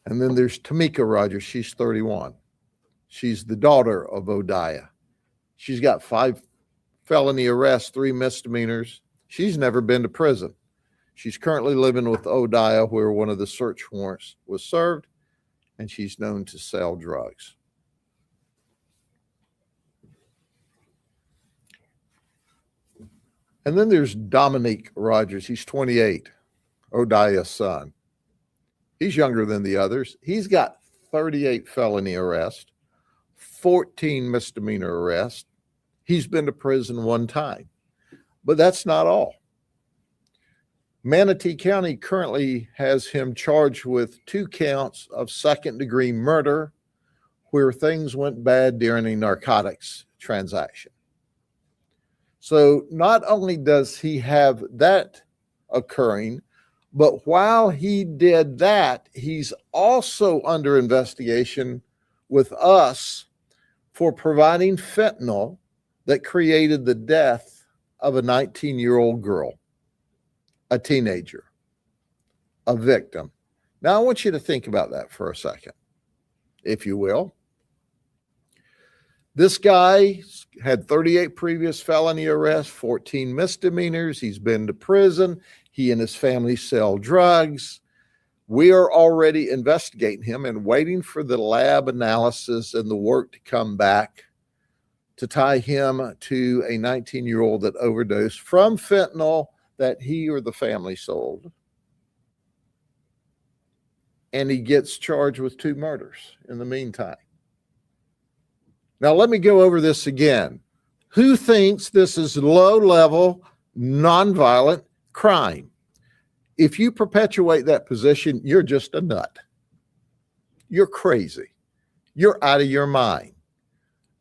And then there's Tamika Rogers. She's 31. She's the daughter of Odiah. She's got 5 felony arrests, 3 misdemeanors. She's never been to prison. She's currently living with Odiah, where one of the search warrants was served, and she's known to sell drugs. And then there's Dominique Rogers. He's 28, Odiah's son. He's younger than the others. He's got 38 felony arrests, 14 misdemeanor arrests. He's been to prison 1 time. But that's not all. Manatee County currently has him charged with 2 counts of second-degree murder where things went bad during a narcotics transaction. So not only does he have that occurring, but while he did that, he's also under investigation with us for providing fentanyl that created the death of a 19-year-old girl, a teenager, a victim. Now, I want you to think about that for a second, if you will. This guy had 38 previous felony arrests, 14 misdemeanors. He's been to prison. He and his family sell drugs. We are already investigating him and waiting for the lab analysis and the work to come back to tie him to a 19-year-old that overdosed from fentanyl that he or the family sold. And he gets charged with 2 murders in the meantime. Now, let me go over this again. Who thinks this is low-level, nonviolent crime? If you perpetuate that position, you're just a nut. You're crazy. You're out of your mind.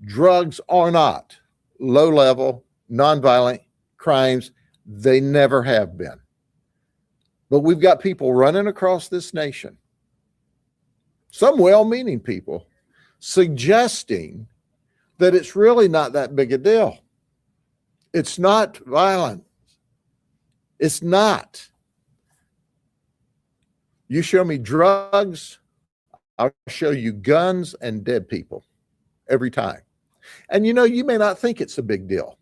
Drugs are not low-level, nonviolent crimes. They never have been. But we've got people running across this nation, some well-meaning people, suggesting that it's really not that big a deal. It's not violent. It's not. You show me drugs, I'll show you guns and dead people every time. And you know, you may not think it's a big deal.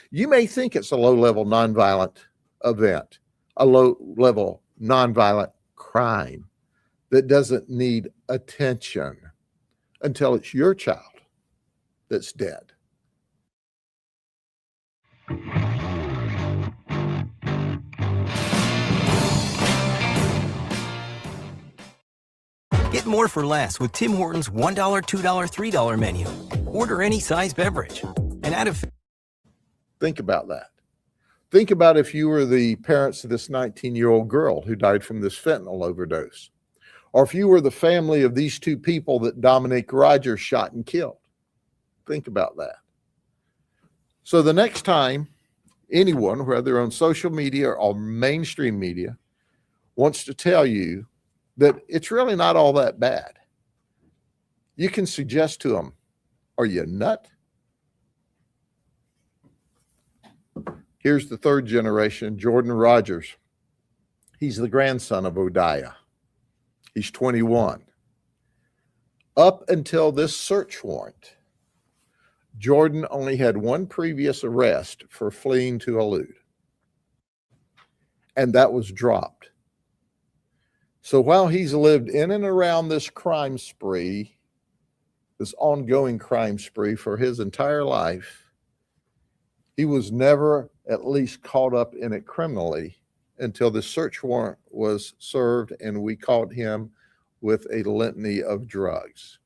You may think it's a low-level nonviolent event, a low-level nonviolent crime that doesn't need attention until it's your child that's dead. Get more for less with Tim Hortons $1, $2, $3 menu. Order any size beverage and add a... Think about that. Think about if you were the parents of this 19-year-old girl who died from this fentanyl overdose, or if you were the family of these 2 people that Dominique Rogers shot and killed. Think about that. So the next time anyone, whether on social media or mainstream media, wants to tell you that it's really not all that bad, you can suggest to them, are you a nut? Here's the 3rd generation, Jordan Rogers. He's the grandson of Odiah. He's 21. Up until this search warrant, Jordan only had 1 previous arrest for fleeing to elude, and that was dropped. So while he's lived in and around this crime spree, this ongoing crime spree for his entire life, he was never at least caught up in it criminally until the search warrant was served and we caught him with a litany of drugs.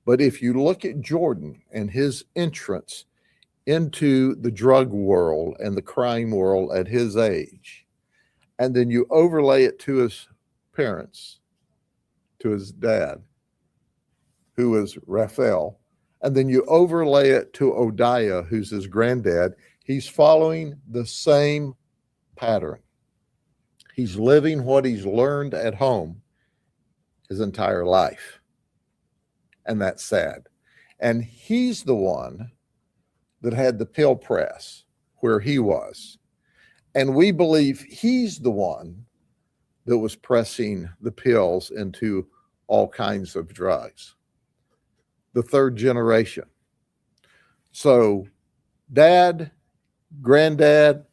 But if you look at Jordan and his entrance into the drug world and the crime world at his age, and then you overlay it to his parents, to his dad, who was Raphael, and then you overlay it to Odiah, who's his granddad, he's following the same pattern. He's living what he's learned at home his entire life. And that's sad. And he's the one that had the pill press where he was. And we believe he's the one that was pressing the pills into all kinds of drugs. The third generation. So dad, granddad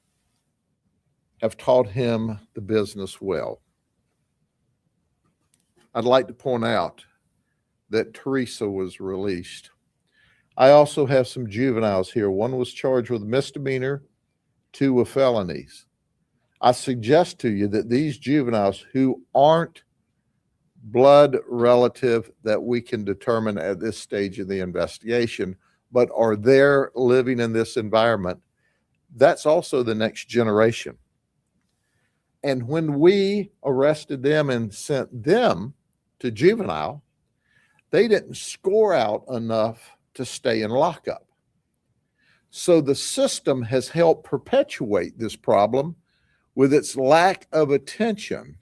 have taught him the business well. I'd like to point out that Teresa was released. I also have some juveniles here. One was charged with misdemeanor, 2 with felonies. I suggest to you that these juveniles who aren't blood relative that we can determine at this stage of the investigation, but are there living in this environment, that's also the next generation. And when we arrested them and sent them to juvenile, they didn't score out enough to stay in lockup. So the system has helped perpetuate this problem with its lack of attention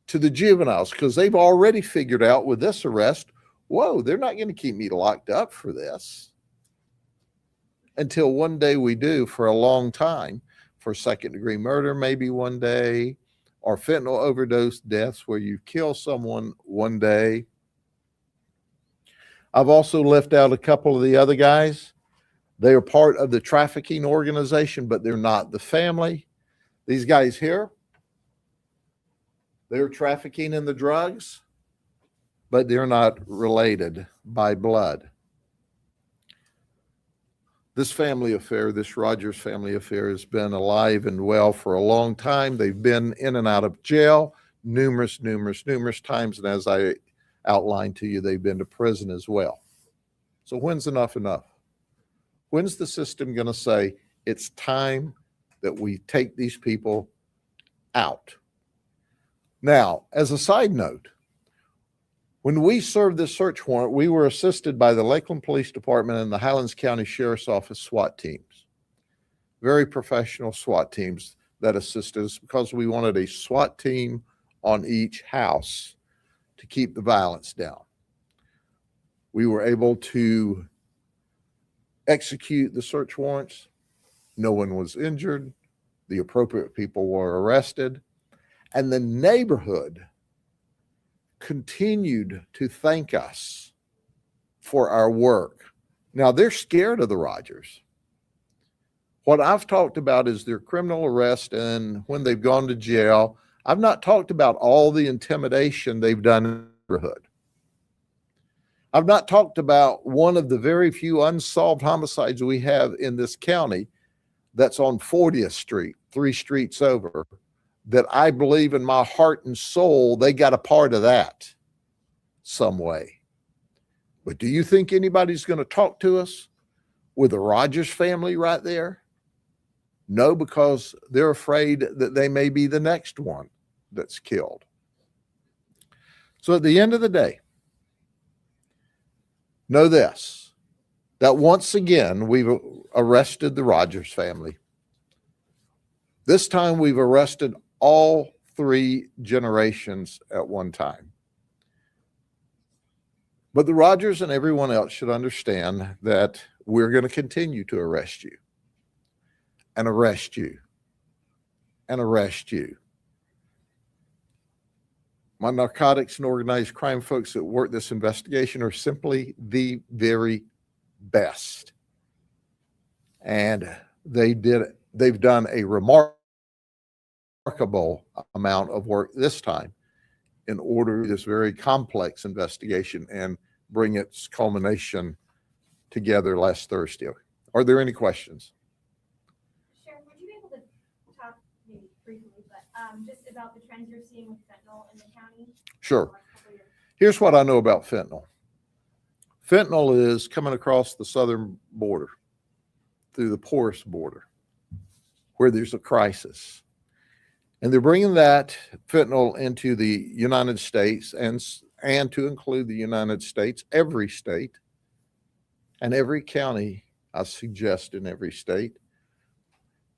to the juveniles, because they've already figured out with this arrest, whoa, they're not going to keep me locked up for this. Until one day we do for a long time, for second-degree murder maybe one day, or fentanyl overdose deaths where you kill someone one day. I've also left out a couple of the other guys. They are part of the trafficking organization, but they're not the family. These guys here, they're trafficking in the drugs, but they're not related by blood. This family affair, this Rogers family affair, has been alive and well for a long time. They've been in and out of jail numerous times. And as I outlined to you, they've been to prison as well. So when's enough? When's the system going to say it's time that we take these people out? Now, as a side note, when we served this search warrant, we were assisted by the Lakeland Police Department and the Highlands County Sheriff's Office SWAT teams. Very professional SWAT teams that assisted us because we wanted a SWAT team on each house to keep the violence down. We were able to execute the search warrants. No one was injured. The appropriate people were arrested. And the neighborhood continued to thank us for our work. Now, they're scared of the Rogers. What I've talked about is their criminal arrest and when they've gone to jail. I've not talked about all the intimidation they've done in the neighborhood. I've not talked about one of the very few unsolved homicides we have in this county that's on 40th Street, 3 streets over, that I believe in my heart and soul they got a part of that some way. But do you think anybody's going to talk to us with the Rogers family right there? No, because they're afraid that they may be the next one that's killed. So at the end of the day, know this, that once again, we've arrested the Rogers family. This time we've arrested all 3 generations at one time. But the Rogers and everyone else should understand that we're going to continue to arrest you and arrest you and arrest you. My narcotics and organized crime folks that work this investigation are simply the very best. And they've done a remarkable amount of work this time in order to this very complex investigation and bring its culmination together last Thursday. Are there any questions? Sharon, would you be able to talk maybe briefly, but just about the trends you're seeing with fentanyl in the county. Sure. Here's what I know about fentanyl. Fentanyl is coming across the southern border through the porous border where there's a crisis. And they're bringing that fentanyl into the United States and to include the United States, every state and every county, I suggest in every state.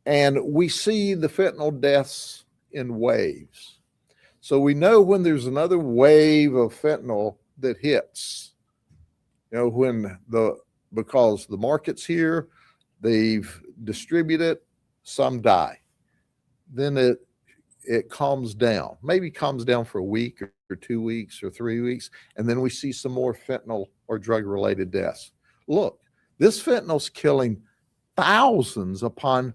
And we see the fentanyl deaths in waves. So we know when there's another wave of fentanyl that hits, because the market's here, they've distributed it, some die. Then it calms down, maybe calms down for a week or 2 weeks or 3 weeks, and then we see some more fentanyl or drug-related deaths. Look, this fentanyl's killing thousands upon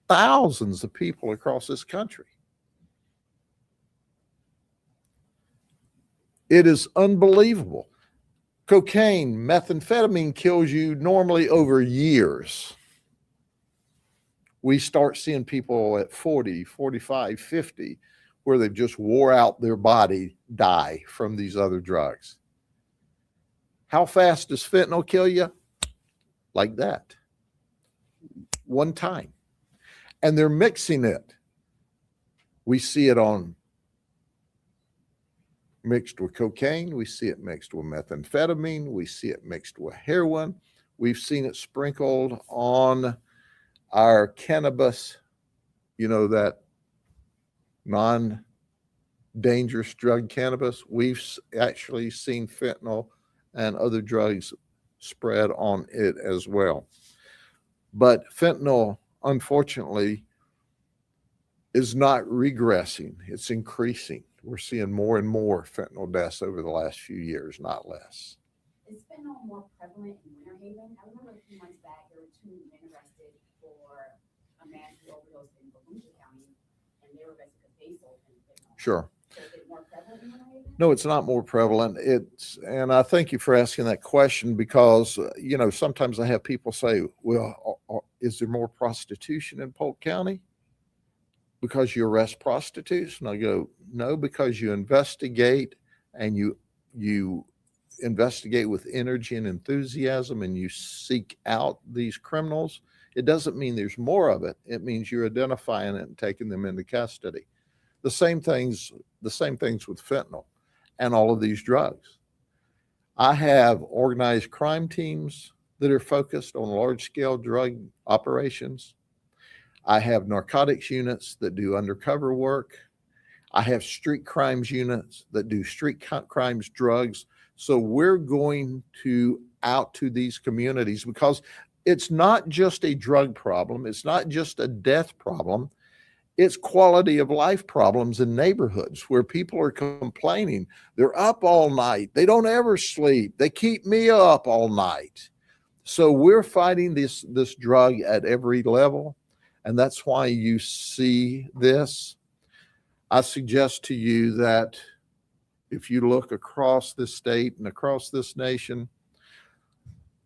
thousands of people across this country. It is unbelievable. Cocaine, methamphetamine kills you normally over years. We start seeing people at 40, 45, 50, where they've just wore out their body, die from these other drugs. How fast does fentanyl kill you? Like that. One time. And they're mixing it. We see it mixed with cocaine. We see it mixed with methamphetamine. We see it mixed with heroin. We've seen it sprinkled on our cannabis, that non-dangerous drug cannabis. We've actually seen fentanyl and other drugs spread on it as well. But fentanyl, unfortunately, is not regressing. It's increasing. We're seeing more and more fentanyl deaths over the last few years, not less. Is fentanyl more prevalent in Winter Haven? I remember a few months back, there were 2 men arrested for a man who overdosed in Volusia County, and they were arrested because they sold him fentanyl. Sure. So is it more prevalent in Winter Haven? No, it's not more prevalent. And I thank you for asking that question because, sometimes I have people say, well, is there more prostitution in Polk County because you arrest prostitutes? And I go, no, because you investigate and you investigate with energy and enthusiasm and you seek out these criminals. It doesn't mean there's more of it. It means you're identifying it and taking them into custody. The same things with fentanyl and all of these drugs. I have organized crime teams that are focused on large-scale drug operations. I have narcotics units that do undercover work. I have street crimes units that do street crimes, drugs. So we're going out to these communities because it's not just a drug problem. It's not just a death problem. It's quality of life problems in neighborhoods where people are complaining. They're up all night. They don't ever sleep. They keep me up all night. So we're fighting this drug at every level. And that's why you see this. I suggest to you that if you look across this state and across this nation,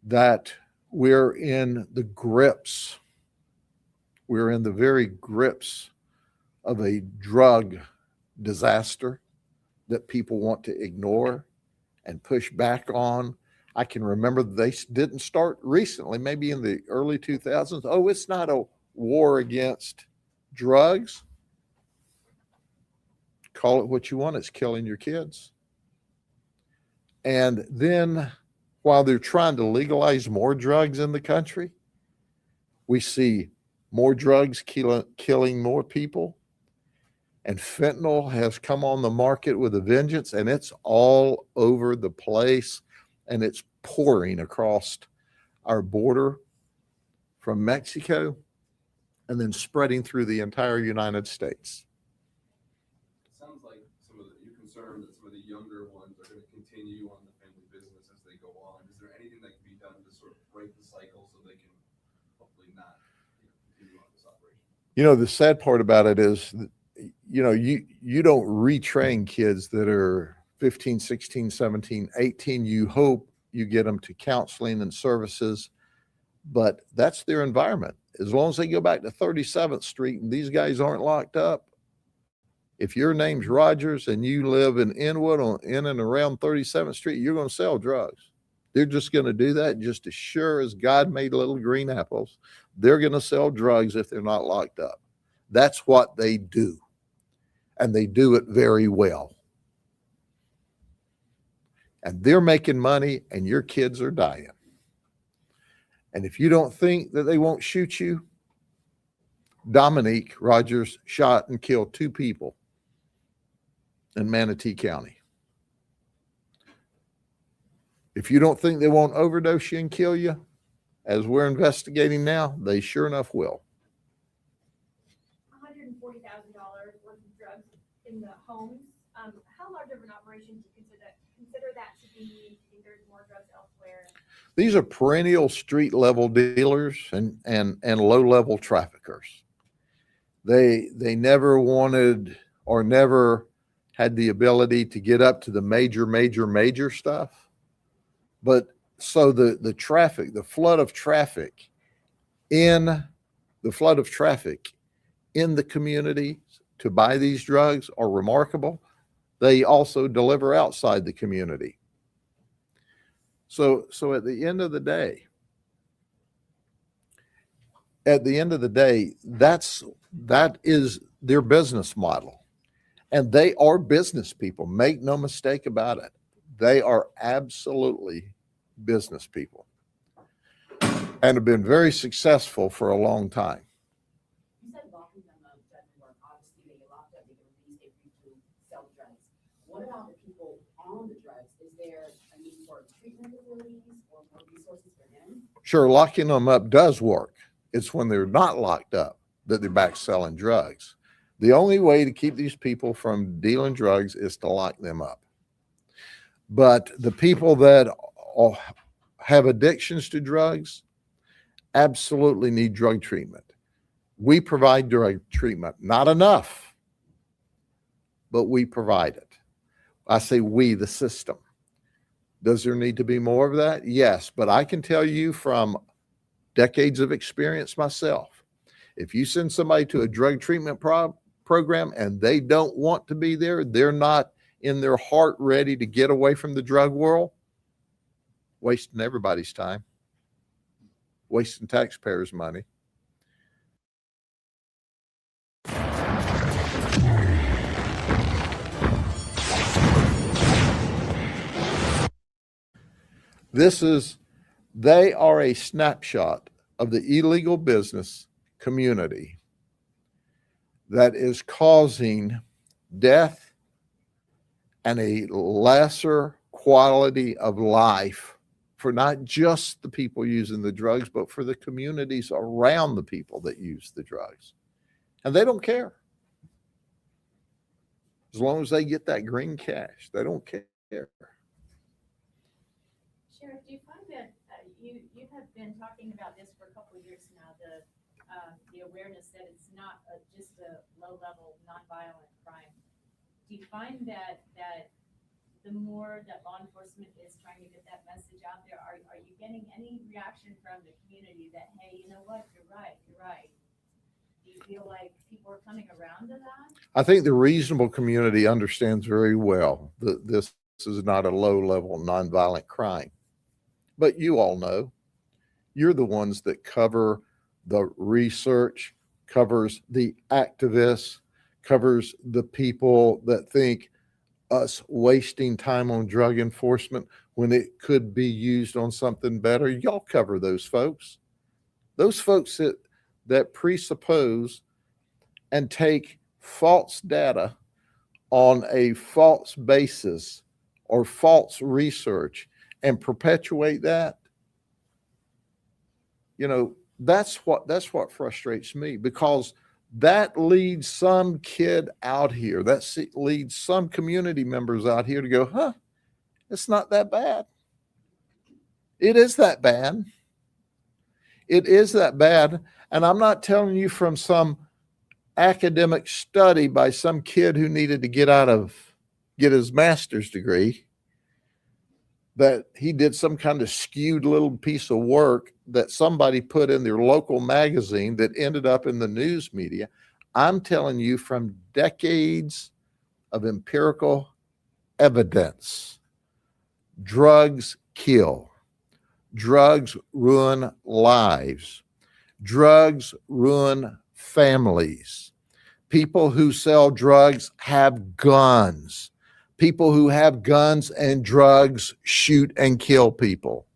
that we're in the grips. We're in the very grips of a drug disaster that people want to ignore and push back on. I can remember they didn't start recently, maybe in the early 2000s. Oh, it's not a war against drugs. Call it what you want. It's killing your kids. And then while they're trying to legalize more drugs in the country, we see more drugs killing more people. And fentanyl has come on the market with a vengeance, and it's all over the place, and it's pouring across our border from Mexico and then spreading through the entire United States. It sounds like you're concerned that some of the younger ones are going to continue on the family business as they go on. Is there anything that can be done to sort of break the cycle so they can hopefully not continue on this operation? The sad part about it is that, you don't retrain kids that are 15, 16, 17, 18. You hope you get them to counseling and services, but that's their environment. As long as they go back to 37th Street and these guys aren't locked up, If your name's Rogers and you live in Inwood in and around 37th Street, you're going to sell drugs. They're just going to do that just as sure as God made little green apples. They're going to sell drugs if they're not locked up. That's what they do. And they do it very well. And they're making money and your kids are dying. And if you don't think that they won't shoot you, Dominique Rogers shot and killed 2 people in Manatee County. If you don't think they won't overdose you and kill you, as we're investigating now, they sure enough will. $140,000 worth of drugs in the homes. How large of an operation do you consider that to be? Do you think there's more drugs elsewhere? These are perennial street level dealers and low level traffickers. They never wanted or never had the ability to get up to the major stuff. But so the traffic, the flood of traffic in the community to buy these drugs are remarkable. They also deliver outside the community. So at the end of the day, that is their business model. And they are business people. Make no mistake about it. They are absolutely business people and have been very successful for a long time. You said locking them up doesn't work. Obviously, they get locked up, they get released, they free to sell drugs. What about the people on the drugs? Is there a need for treatment facilities or more resources for them? Sure, locking them up does work. It's when they're not locked up that they're back selling drugs. The only way to keep these people from dealing drugs is to lock them up. But the people that have addictions to drugs absolutely need drug treatment. We provide drug treatment, not enough, but we provide it. I say we, the system. Does there need to be more of that? Yes, but I can tell you from decades of experience myself, if you send somebody to a drug treatment program and they don't want to be there, they're not in their heart ready to get away from the drug world, wasting everybody's time, wasting taxpayers' money. They are a snapshot of the illegal business community that is causing death and a lesser quality of life for not just the people using the drugs, but for the communities around the people that use the drugs. And they don't care. As long as they get that green cash, they don't care. Sheriff, do you find that you have been talking about this for a couple of years now, the awareness that it's not just a low-level nonviolent crime? Do you find that the more that law enforcement is trying to get that message out there, are you getting any reaction from the community that, hey, you know what, you're right? Do you feel like people are coming around to that? I think the reasonable community understands very well that this is not a low-level nonviolent crime. But you all know, you're the ones that cover the research, covers the activists, covers the people that think us wasting time on drug enforcement when it could be used on something better. Y'all cover those folks. Those folks that presuppose and take false data on a false basis or false research and perpetuate that. You know, that's what frustrates me, because that leads some kid out here, that leads some community members out here to go, huh, it's not that bad. It is that bad. It is that bad. And I'm not telling you from some academic study by some kid who needed to get his master's degree, that he did some kind of skewed little piece of work that somebody put in their local magazine that ended up in the news media. I'm telling you from decades of empirical evidence, drugs kill. Drugs ruin lives. Drugs ruin families. People who sell drugs have guns. People who have guns and drugs shoot and kill people.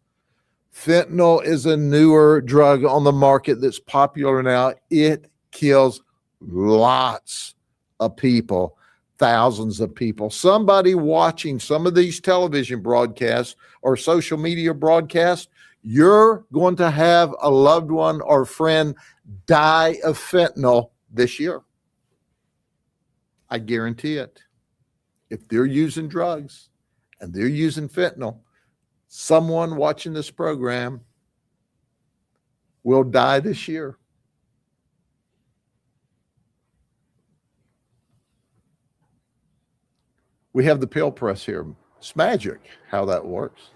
Fentanyl is a newer drug on the market that's popular now. It kills lots of people, thousands of people. Somebody watching some of these television broadcasts or social media broadcasts, you're going to have a loved one or friend die of fentanyl this year. I guarantee it. If they're using drugs and they're using fentanyl, someone watching this program will die this year. We have the pill press here. It's magic how that works.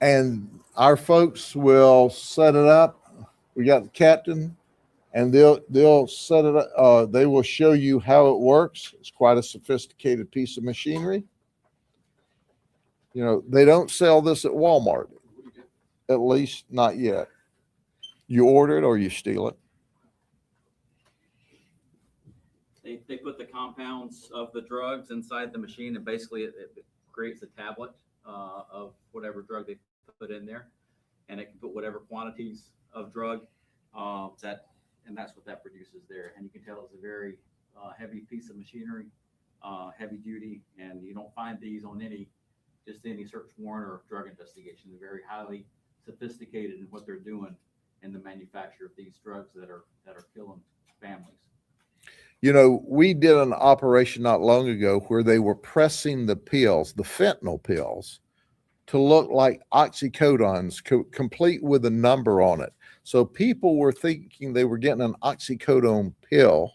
And our folks will set it up. We got the captain, and they'll set it up. They will show you how it works. It's quite a sophisticated piece of machinery. You know, they don't sell this at Walmart, at least not yet. You order it or you steal it. They put the compounds of the drugs inside the machine, and basically it creates a tablet of whatever drug they put in there, and it can put whatever quantities of drug and that's what that produces there. And you can tell it's a very heavy piece of machinery, heavy duty, and you don't find these on any search warrant or drug investigation. They're very highly sophisticated in what they're doing in the manufacture of these drugs that are killing families. You know, we did an operation not long ago where they were pressing the pills, the fentanyl pills, to look like oxycodons, complete with a number on it. So people were thinking they were getting an oxycodone pill,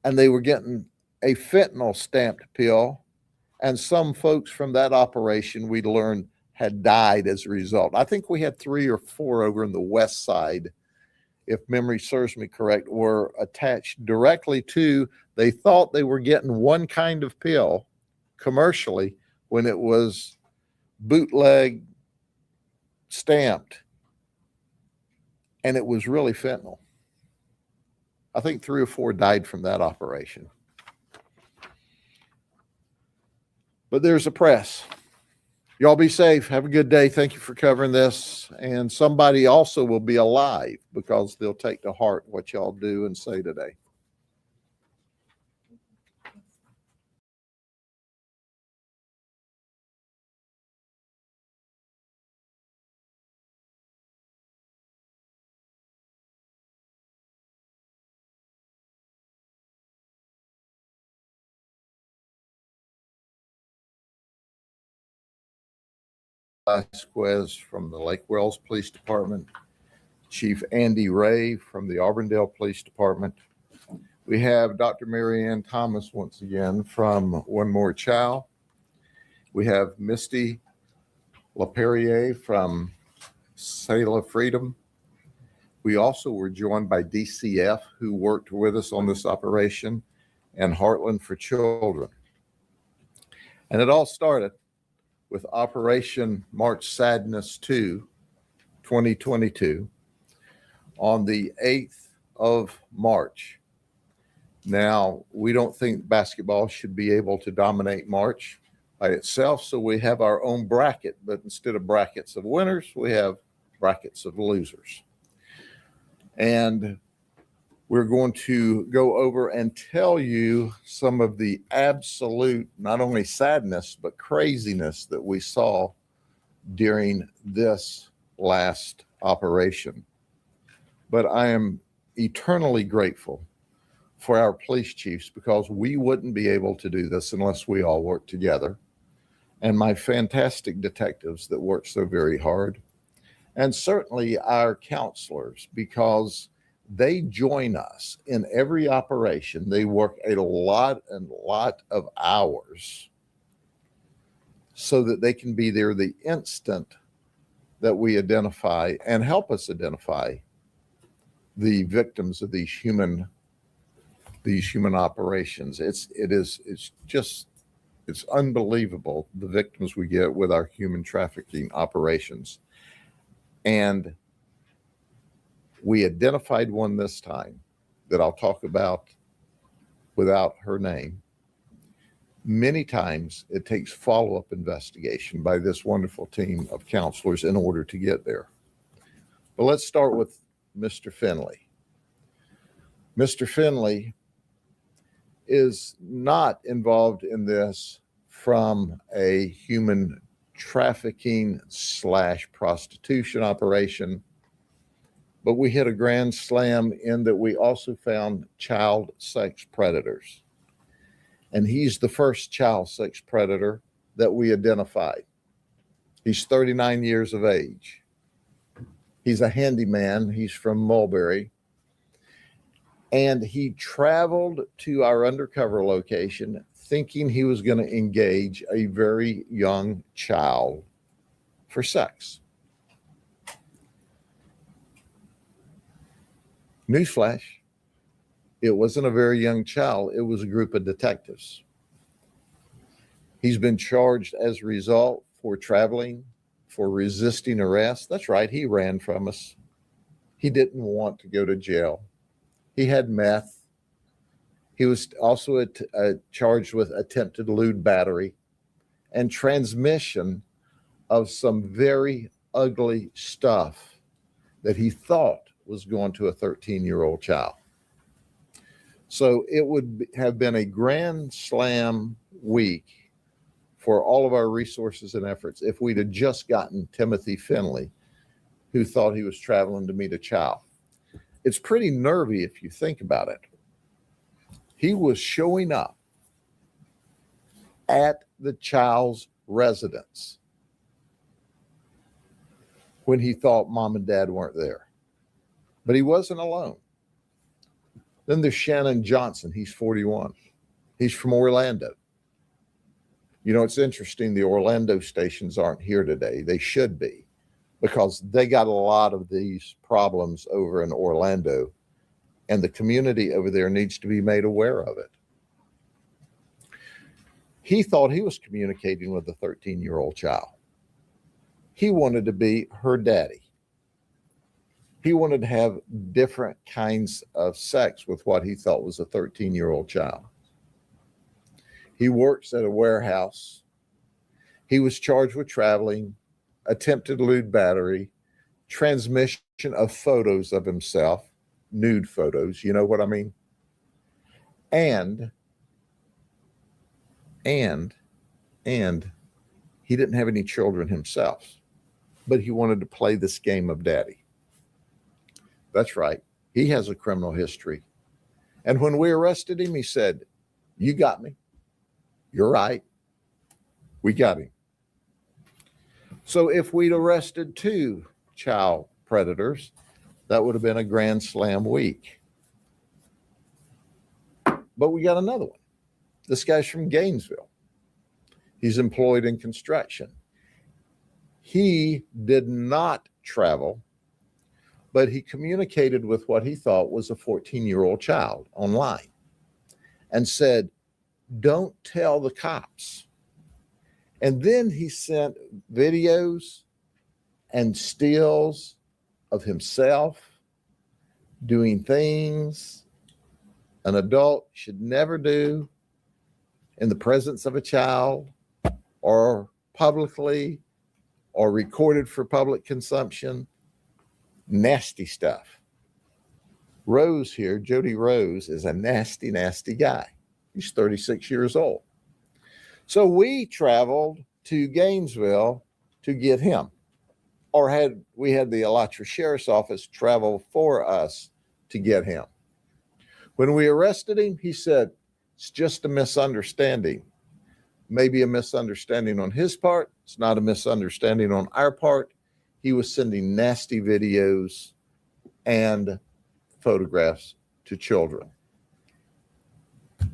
and they were getting a fentanyl stamped pill. And some folks from that operation, we learned, had died as a result. I think we had 3 or 4 over in the west side, if memory serves me correct, were attached directly to, they thought they were getting one kind of pill commercially when it was bootleg stamped, and it was really fentanyl. I think 3 or 4 died from that operation. But there's a press. Y'all be safe. Have a good day. Thank you for covering this. And somebody also will be alive because they'll take to heart what y'all do and say today. Vasquez from the Lake Wells Police Department, Chief Andy Ray from the Auburndale Police Department. We have Dr. Mary Ann Thomas once again from One More Chow. We have Misty LaPerriere from Sail Freedom. We also were joined by DCF, who worked with us on this operation, and Heartland for Children. And it all started with Operation March Sadness 2, 2022, on the 8th of March. Now, we don't think basketball should be able to dominate March by itself, so we have our own bracket, but instead of brackets of winners, we have brackets of losers. And we're going to go over and tell you some of the absolute, not only sadness, but craziness that we saw during this last operation. But I am eternally grateful for our police chiefs, because we wouldn't be able to do this unless we all work together. And my fantastic detectives that work so very hard. And certainly our counselors, because they join us in every operation. They work a lot of hours so that they can be there the instant that we identify and help us identify the victims of these human operations. It's unbelievable, the victims we get with our human trafficking operations. And we identified one this time that I'll talk about without her name. Many times it takes follow-up investigation by this wonderful team of counselors in order to get there. But let's start with Mr. Finley. Mr. Finley is not involved in this from a human trafficking / prostitution operation, but we hit a grand slam in that we also found child sex predators. And he's the first child sex predator that we identified. He's 39 years of age. He's a handyman. He's from Mulberry. And he traveled to our undercover location thinking he was going to engage a very young child for sex. Newsflash, it wasn't a very young child. It was a group of detectives. He's been charged as a result for traveling, for resisting arrest. That's right, he ran from us. He didn't want to go to jail. He had meth. He was also charged with attempted lewd battery and transmission of some very ugly stuff that he thought was going to a 13-year-old child. So it would have been a grand slam week for all of our resources and efforts if we'd have just gotten Timothy Finley, who thought he was traveling to meet a child. It's pretty nervy if you think about it. He was showing up at the child's residence when he thought mom and dad weren't there. But he wasn't alone. Then there's Shannon Johnson. He's 41. He's from Orlando. You know, it's interesting. The Orlando stations aren't here today. They should be, because they got a lot of these problems over in Orlando, and the community over there needs to be made aware of it. He thought he was communicating with a 13-year-old child. He wanted to be her daddy. He wanted to have different kinds of sex with what he thought was a 13-year-old child. He works at a warehouse. He was charged with traveling, attempted lewd battery, transmission of photos of himself, nude photos, you know what I mean? And he didn't have any children himself, but he wanted to play this game of daddy. That's right. He has a criminal history. And when we arrested him, he said, "You got me. You're right. We got him." So if we'd arrested 2 child predators, that would have been a grand slam week. But we got another one. This guy's from Gainesville. He's employed in construction. He did not travel, but he communicated with what he thought was a 14-year-old child online and said, "Don't tell the cops." And then he sent videos and stills of himself doing things an adult should never do in the presence of a child, or publicly, or recorded for public consumption. Nasty stuff. Rose here, Jody Rose, is a nasty, nasty guy. He's 36 years old. So we traveled to Gainesville to get him, or we had the Alachua Sheriff's Office travel for us to get him. When we arrested him, he said, "It's just a misunderstanding." Maybe a misunderstanding on his part. It's not a misunderstanding on our part. He was sending nasty videos and photographs to children.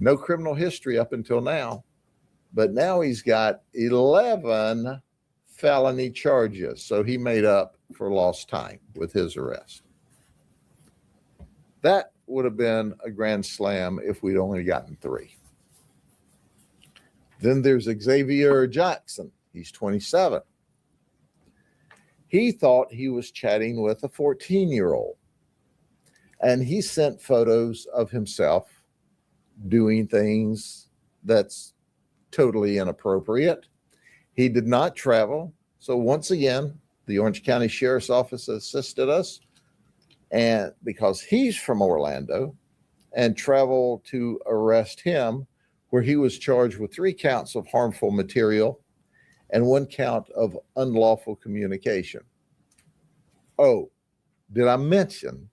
No criminal history up until now, but now he's got 11 felony charges. So he made up for lost time with his arrest. That would have been a grand slam if we'd only gotten 3. Then there's Xavier Jackson. He's 27. He thought he was chatting with a 14-year-old, and he sent photos of himself doing things that's totally inappropriate. He did not travel. So once again, the Orange County Sheriff's Office assisted us, and because he's from Orlando, and traveled to arrest him, where he was charged with 3 counts of harmful material and 1 count of unlawful communication. Oh, did I mention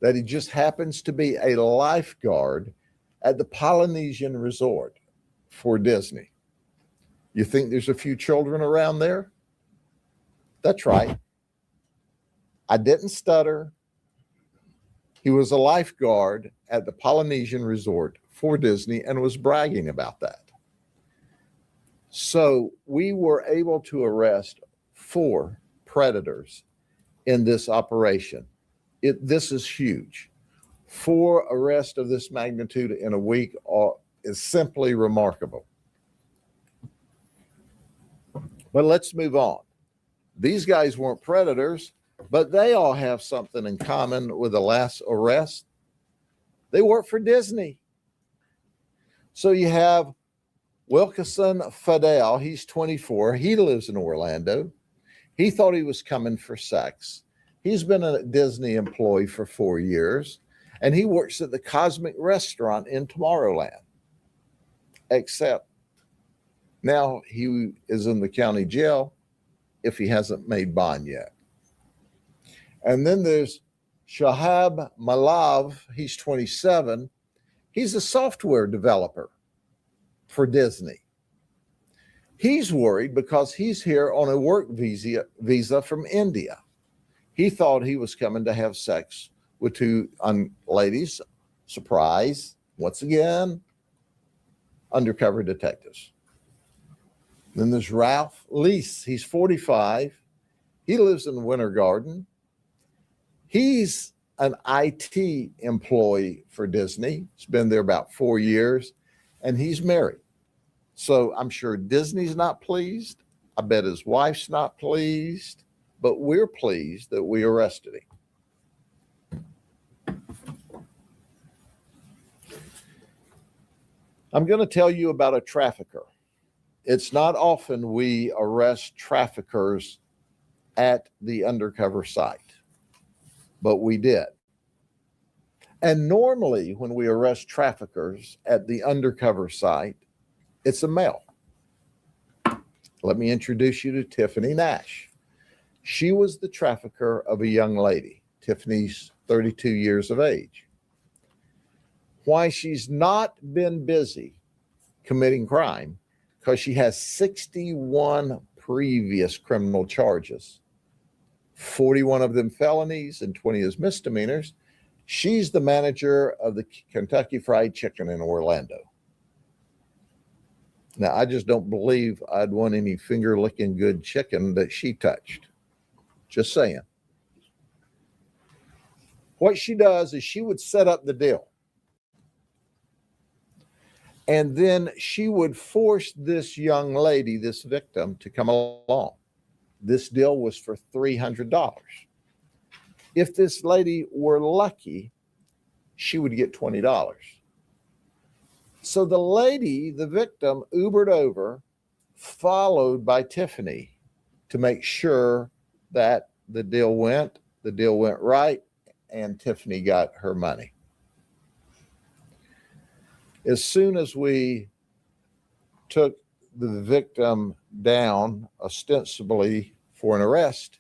that he just happens to be a lifeguard at the Polynesian Resort for Disney? You think there's a few children around there? That's right. I didn't stutter. He was a lifeguard at the Polynesian Resort for Disney and was bragging about that. So we were able to arrest 4 predators in this operation. This is huge. 4 arrests of this magnitude in a week is simply remarkable. But let's move on. These guys weren't predators, but they all have something in common with the last arrest. They work for Disney. So you have Wilkinson Fadell. He's 24. He lives in Orlando. He thought he was coming for sex. He's been a Disney employee for 4 years, and he works at the Cosmic Restaurant in Tomorrowland. Except now he is in the county jail if he hasn't made bond yet. And then there's Shahab Malav. He's 27. He's a software developer for Disney. He's worried because he's here on a work visa from India. He thought he was coming to have sex with 2 ladies. Surprise. Once again, undercover detectives. Then there's Ralph Lease. He's 45. He lives in Winter Garden. He's an IT employee for Disney. He's been there about 4 years, and he's married. So I'm sure Disney's not pleased. I bet his wife's not pleased, but we're pleased that we arrested him. I'm going to tell you about a trafficker. It's not often we arrest traffickers at the undercover site, but we did. And normally when we arrest traffickers at the undercover site, it's a male. Let me introduce you to Tiffany Nash. She was the trafficker of a young lady. Tiffany's 32 years of age. Why she's not been busy committing crime, because she has 61 previous criminal charges, 41 of them felonies and 20 as misdemeanors. She's the manager of the Kentucky Fried Chicken in Orlando. Now, I just don't believe I'd want any finger-licking good chicken that she touched. Just saying. What she does is she would set up the deal. And then she would force this young lady, this victim, to come along. This deal was for $300. If this lady were lucky, she would get $20. So the lady, the victim, Ubered over, followed by Tiffany to make sure that the deal went right, and Tiffany got her money. As soon as we took the victim down, ostensibly for an arrest,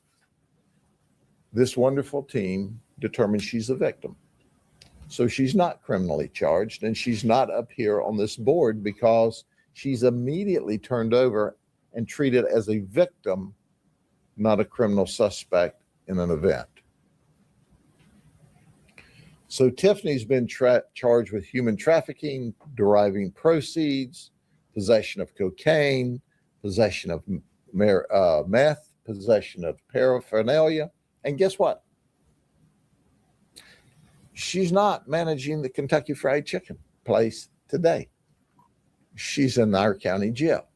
this wonderful team determined she's a victim. So she's not criminally charged, and she's not up here on this board because she's immediately turned over and treated as a victim, not a criminal suspect in an event. So Tiffany's been charged with human trafficking, deriving proceeds, possession of cocaine, possession of meth, possession of paraphernalia. And guess what? She's not managing the Kentucky Fried Chicken place today. She's in our county jail.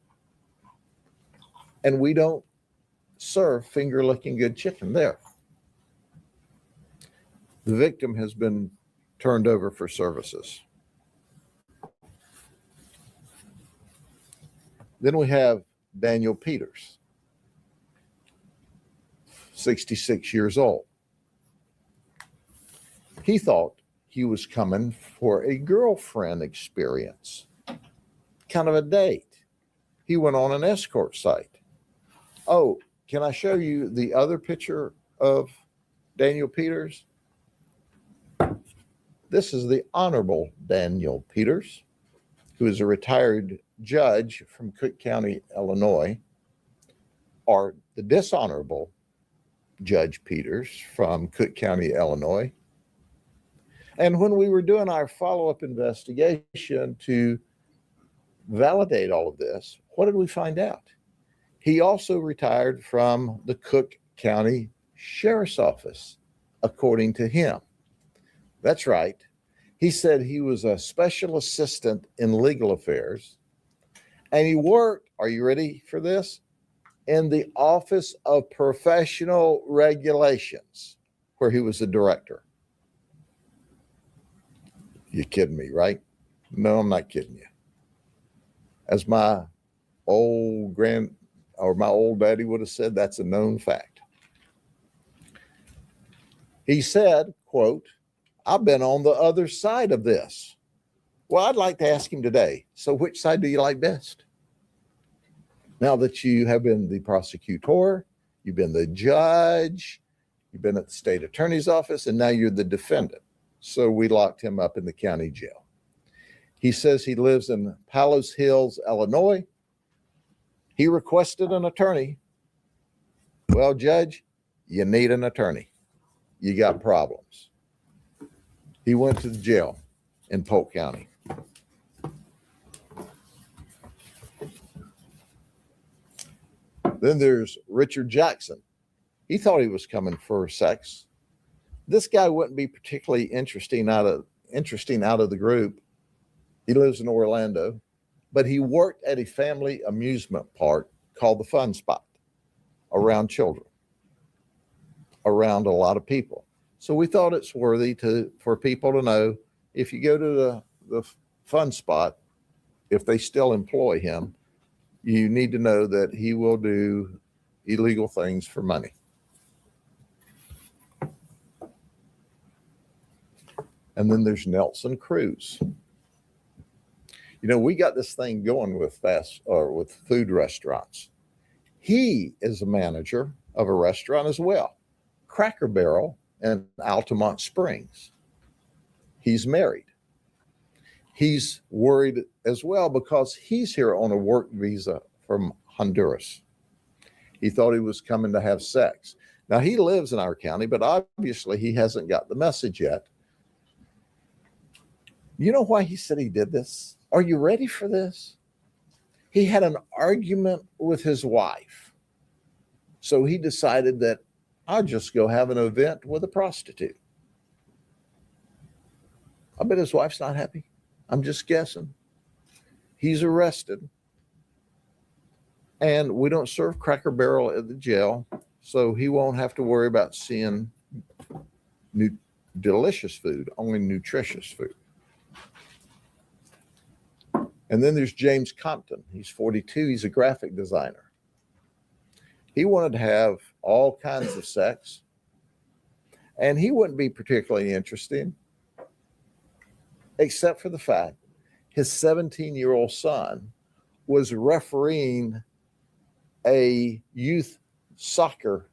And we don't serve finger-licking good chicken there. The victim has been turned over for services. Then we have Daniel Peters, 66 years old. He thought he was coming for a girlfriend experience, kind of a date. He went on an escort site. Oh, can I show you the other picture of Daniel Peters? This is the Honorable Daniel Peters, who is a retired judge from Cook County, Illinois, or the Dishonorable Judge Peters from Cook County, Illinois. And when we were doing our follow-up investigation to validate all of this, what did we find out? He also retired from the Cook County Sheriff's Office, according to him. That's right. He said he was a special assistant in legal affairs, and he worked, are you ready for this? In the Office of Professional Regulations, where he was the director. You're kidding me, right? No, I'm not kidding you. As my old daddy would have said, that's a known fact. He said, quote, I've been on the other side of this. Well, I'd like to ask him today, so which side do you like best? Now that you have been the prosecutor, you've been the judge, you've been at the state attorney's office, and now you're the defendant. So we locked him up in the county jail. He says he lives in Palos Hills, Illinois. He requested an attorney. Well, Judge, you need an attorney. You got problems. He went to the jail in Polk County. Then there's Richard Jackson. He thought he was coming for sex. This guy wouldn't be particularly interesting out of the group. He lives in Orlando, but he worked at a family amusement park called the Fun Spot, around children, around a lot of people. So we thought it's worthy for people to know, if you go to the Fun Spot, if they still employ him, you need to know that he will do illegal things for money. And then there's Nelson Cruz. You know, we got this thing going with with food restaurants. He is a manager of a restaurant as well, Cracker Barrel in Altamont Springs. He's married. He's worried as well because he's here on a work visa from Honduras. He thought he was coming to have sex. Now, he lives in our county, but obviously he hasn't got the message yet. You know why he said he did this? Are you ready for this? He had an argument with his wife. So he decided that I'll just go have an event with a prostitute. I bet his wife's not happy. I'm just guessing. He's arrested. And we don't serve Cracker Barrel at the jail, so he won't have to worry about seeing delicious food, only nutritious food. And then there's James Compton. He's 42. He's a graphic designer. He wanted to have all kinds of sex, and he wouldn't be particularly interesting, except for the fact his 17-year-old son was refereeing a youth soccer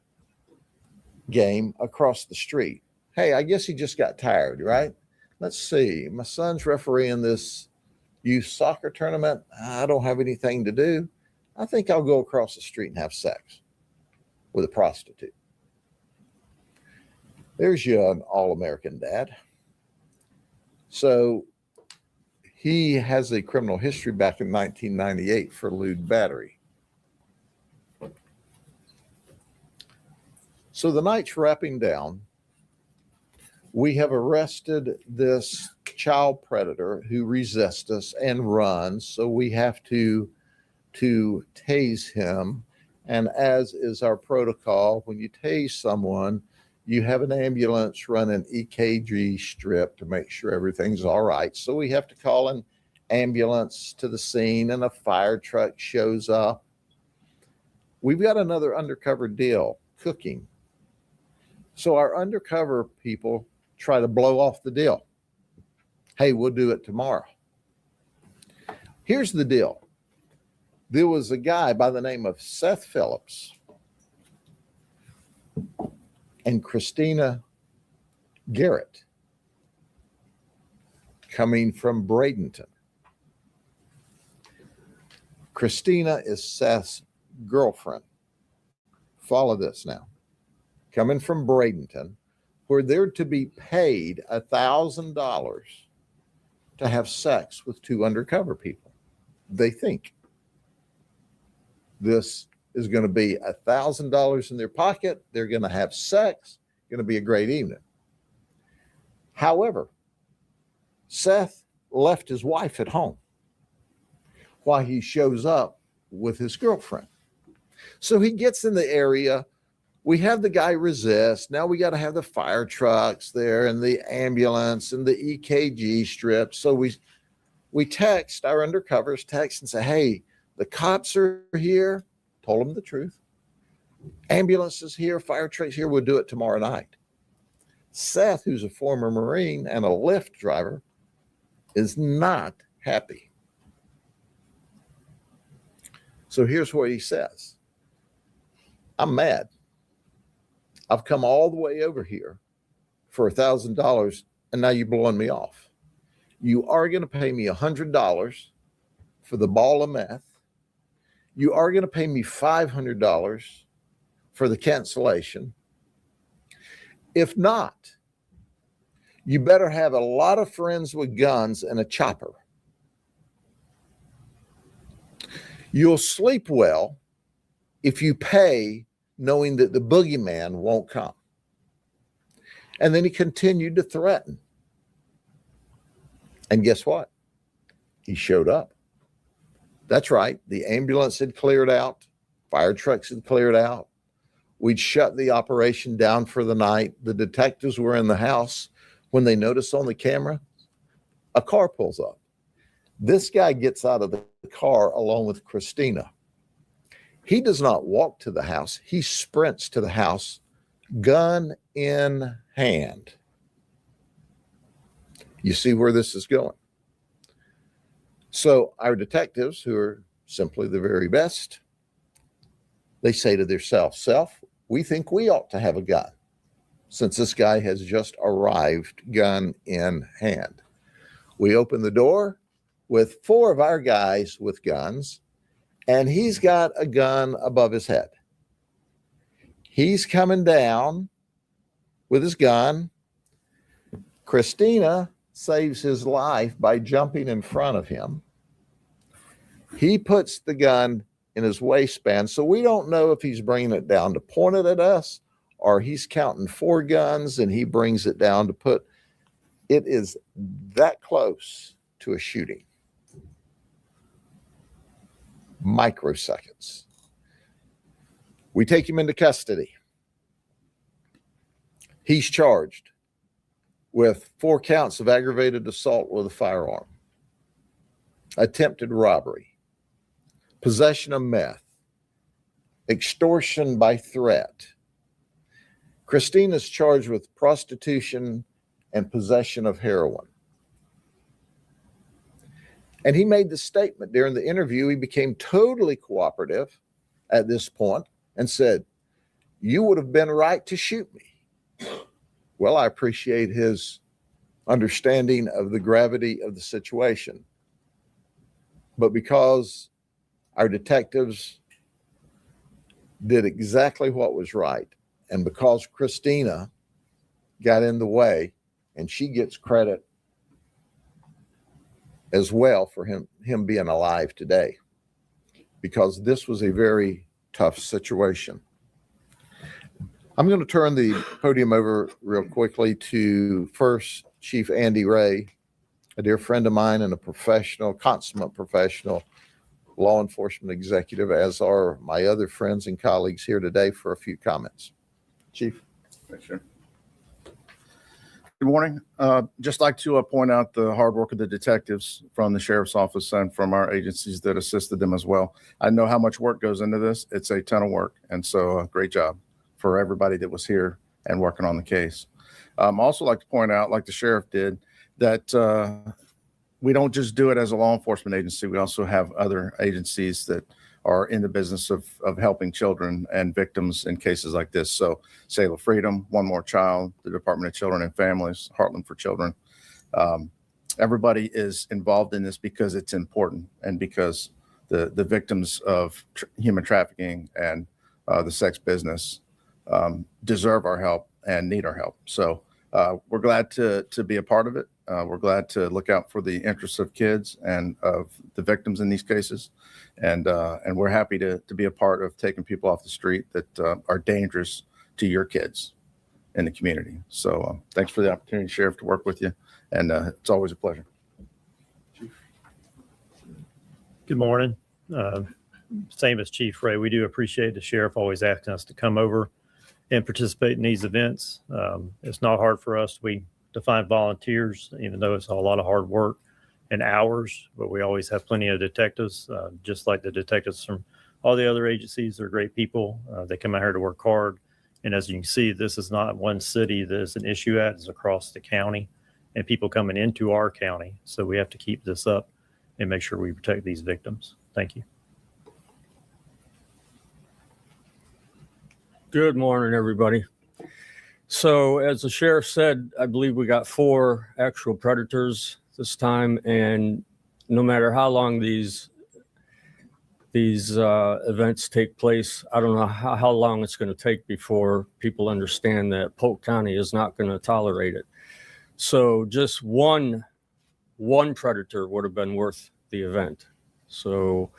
game across the street. Hey, I guess he just got tired, right? Let's see. My son's refereeing this youth soccer tournament. I don't have anything to do. I think I'll go across the street and have sex with a prostitute. There's your all-American dad. So he has a criminal history back in 1998 for lewd battery. So the night's wrapping down. We have arrested this child predator who resists us and runs, so we have to tase him. And as is our protocol, when you tase someone, you have an ambulance run an EKG strip to make sure everything's all right. So we have to call an ambulance to the scene, and a fire truck shows up. We've got another undercover deal cooking. So our undercover people try to blow off the deal. Hey, we'll do it tomorrow. Here's the deal. There was a guy by the name of Seth Phillips and Christina Garrett coming from Bradenton. Christina is Seth's girlfriend. Follow this now. Coming from Bradenton, where they're to be paid $1,000 to have sex with two undercover people. They think this is going to be $1,000 in their pocket. They're going to have sex. Going to be a great evening. However, Seth left his wife at home while he shows up with his girlfriend. So he gets in the area. We have the guy resist. Now we got to have the fire trucks there and the ambulance and the EKG strip. So we text, our undercovers text and say, hey, the cops are here. Told them the truth. Ambulance is here, fire trucks here. We'll do it tomorrow night. Seth, who's a former Marine and a Lyft driver, is not happy. So here's what he says. I'm mad. I've come all the way over here for $1,000 and now you're blowing me off. You are going to pay me $100 for the ball of meth. You are going to pay me $500 for the cancellation. If not, you better have a lot of friends with guns and a chopper. You'll sleep well if you pay knowing that the boogeyman won't come. And then he continued to threaten. And guess what? He showed up. That's right. The ambulance had cleared out. Fire trucks had cleared out. We'd shut the operation down for the night. The detectives were in the house when they noticed on the camera, a car pulls up. This guy gets out of the car along with Christina. He does not walk to the house. He sprints to the house, gun in hand. You see where this is going. So our detectives, who are simply the very best, they say to themselves, Self, we think we ought to have a gun since this guy has just arrived gun in hand. We open the door with 4 of our guys with guns, and he's got a gun above his head. He's coming down with his gun. Christina saves his life by jumping in front of him. He puts the gun in his waistband, so we don't know if he's bringing it down to point it at us or he's counting 4 guns and he brings it down to put. It is that close to a shooting. Microseconds. We take him into custody. He's charged with 4 counts of aggravated assault with a firearm, attempted robbery, possession of meth, extortion by threat. Christina's charged with prostitution and possession of heroin. And he made the statement during the interview. He became totally cooperative at this point and said, "You would have been right to shoot me." Well, I appreciate his understanding of the gravity of the situation. But because our detectives did exactly what was right, and because Christina got in the way, and she gets credit as well for him being alive today, because this was a very tough situation. I'm going to turn the podium over real quickly to first Chief Andy Ray, a dear friend of mine and a professional, consummate professional law enforcement executive, as are my other friends and colleagues here today, for a few comments. Chief. Sure. Good morning. Just like to point out the hard work of the detectives from the sheriff's office and from our agencies that assisted them as well. I know how much work goes into this. It's a ton of work. And so great job for everybody that was here and working on the case. Also like to point out, like the sheriff did, that we don't just do it as a law enforcement agency. We also have other agencies that are in the business of helping children and victims in cases like this. So Sail of Freedom, One More Child, the Department of Children and Families, Heartland for Children. Everybody is involved in this because it's important and because the victims of human trafficking and the sex business deserve our help and need our help. So we're glad to be a part of it. We're glad to look out for the interests of kids and of the victims in these cases. And we're happy to be a part of taking people off the street that are dangerous to your kids in the community. So thanks for the opportunity, Sheriff, to work with you. And it's always a pleasure. Good morning. Same as Chief Ray, we do appreciate the Sheriff always asking us to come over and participate in these events. It's not hard for us. To find volunteers, even though it's a lot of hard work and hours, but we always have plenty of detectives, just like the detectives from all the other agencies. They're great people. They come out here to work hard. And as you can see, this is not one city that is an issue at, it's across the county and people coming into our county. So we have to keep this up and make sure we protect these victims. Thank you. Good morning, everybody. So as the sheriff said, I believe we got 4 actual predators this time, and no matter how long these events take place, I don't know how long it's going to take before people understand that Polk County is not going to tolerate it. So just one predator would have been worth the event. So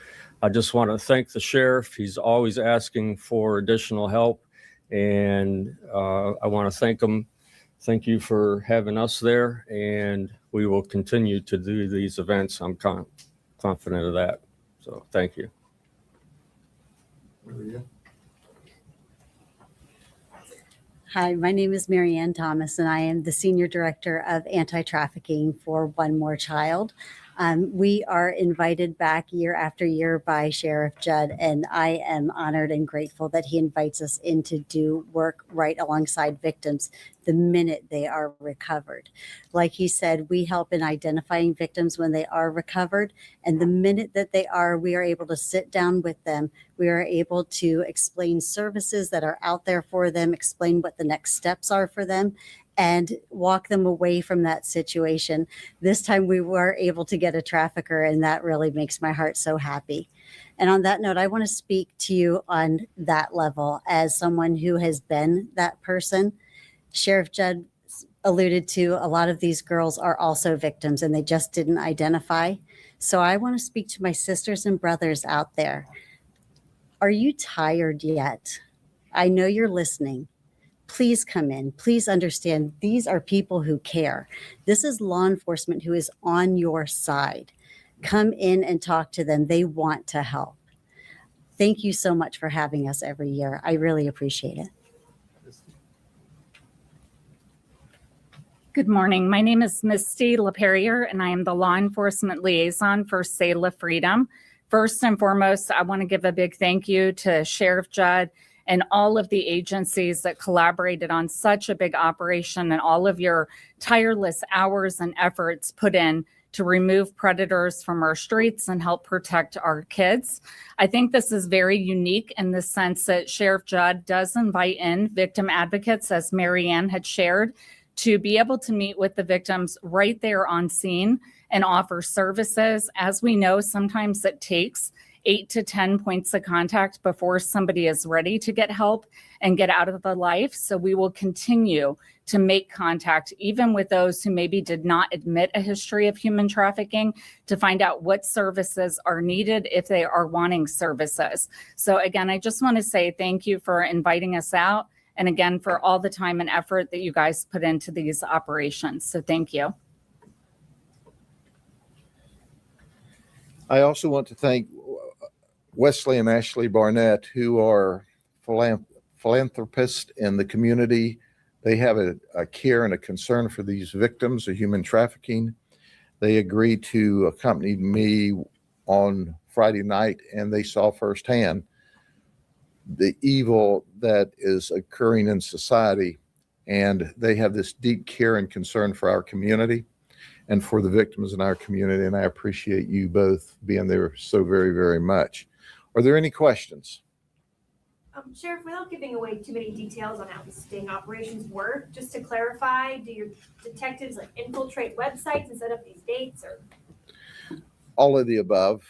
I just want to thank the sheriff. He's always asking for additional help. And I want to thank him. Thank you for having us there. And we will continue to do these events. I'm confident of that. So thank you. Hi, my name is Marianne Thomas, and I am the Senior Director of Anti-Trafficking for One More Child. We are invited back year after year by Sheriff Judd, and I am honored and grateful that he invites us in to do work right alongside victims the minute they are recovered. Like he said, we help in identifying victims when they are recovered, and the minute that they are, we are able to sit down with them. We are able to explain services that are out there for them, explain what the next steps are for them, and walk them away from that situation. This time we were able to get a trafficker, and that really makes my heart so happy. And on that note, I want to speak to you on that level as someone who has been that person. Sheriff Judd alluded to a lot of these girls are also victims and they just didn't identify. So I want to speak to my sisters and brothers out there. Are you tired yet? I know you're listening. Please come in. Please understand these are people who care. This is law enforcement who is on your side. Come in and talk to them. They want to help. Thank you so much for having us every year. I really appreciate it. Good morning. My name is Misty LaPerriere, and I am the law enforcement liaison for Sail of Freedom. First and foremost, I want to give a big thank you to Sheriff Judd and all of the agencies that collaborated on such a big operation and all of your tireless hours and efforts put in to remove predators from our streets and help protect our kids. I think this is very unique in the sense that Sheriff Judd does invite in victim advocates, as Marianne had shared, to be able to meet with the victims right there on scene and offer services. As we know, sometimes it takes 8 to 10 points of contact before somebody is ready to get help and get out of the life. So we will continue to make contact, even with those who maybe did not admit a history of human trafficking, to find out what services are needed if they are wanting services. So again, I just want to say thank you for inviting us out and again, for all the time and effort that you guys put into these operations. So thank you. I also want to thank Wesley and Ashley Barnett, who are philanthropists in the community. They have a care and a concern for these victims of human trafficking. They agreed to accompany me on Friday night, and they saw firsthand the evil that is occurring in society. And they have this deep care and concern for our community and for the victims in our community. And I appreciate you both being there so very, very much. Are there any questions? Sheriff, without giving away too many details on how the sting operations work, just to clarify, do your detectives like infiltrate websites and set up these dates, or? All of the above.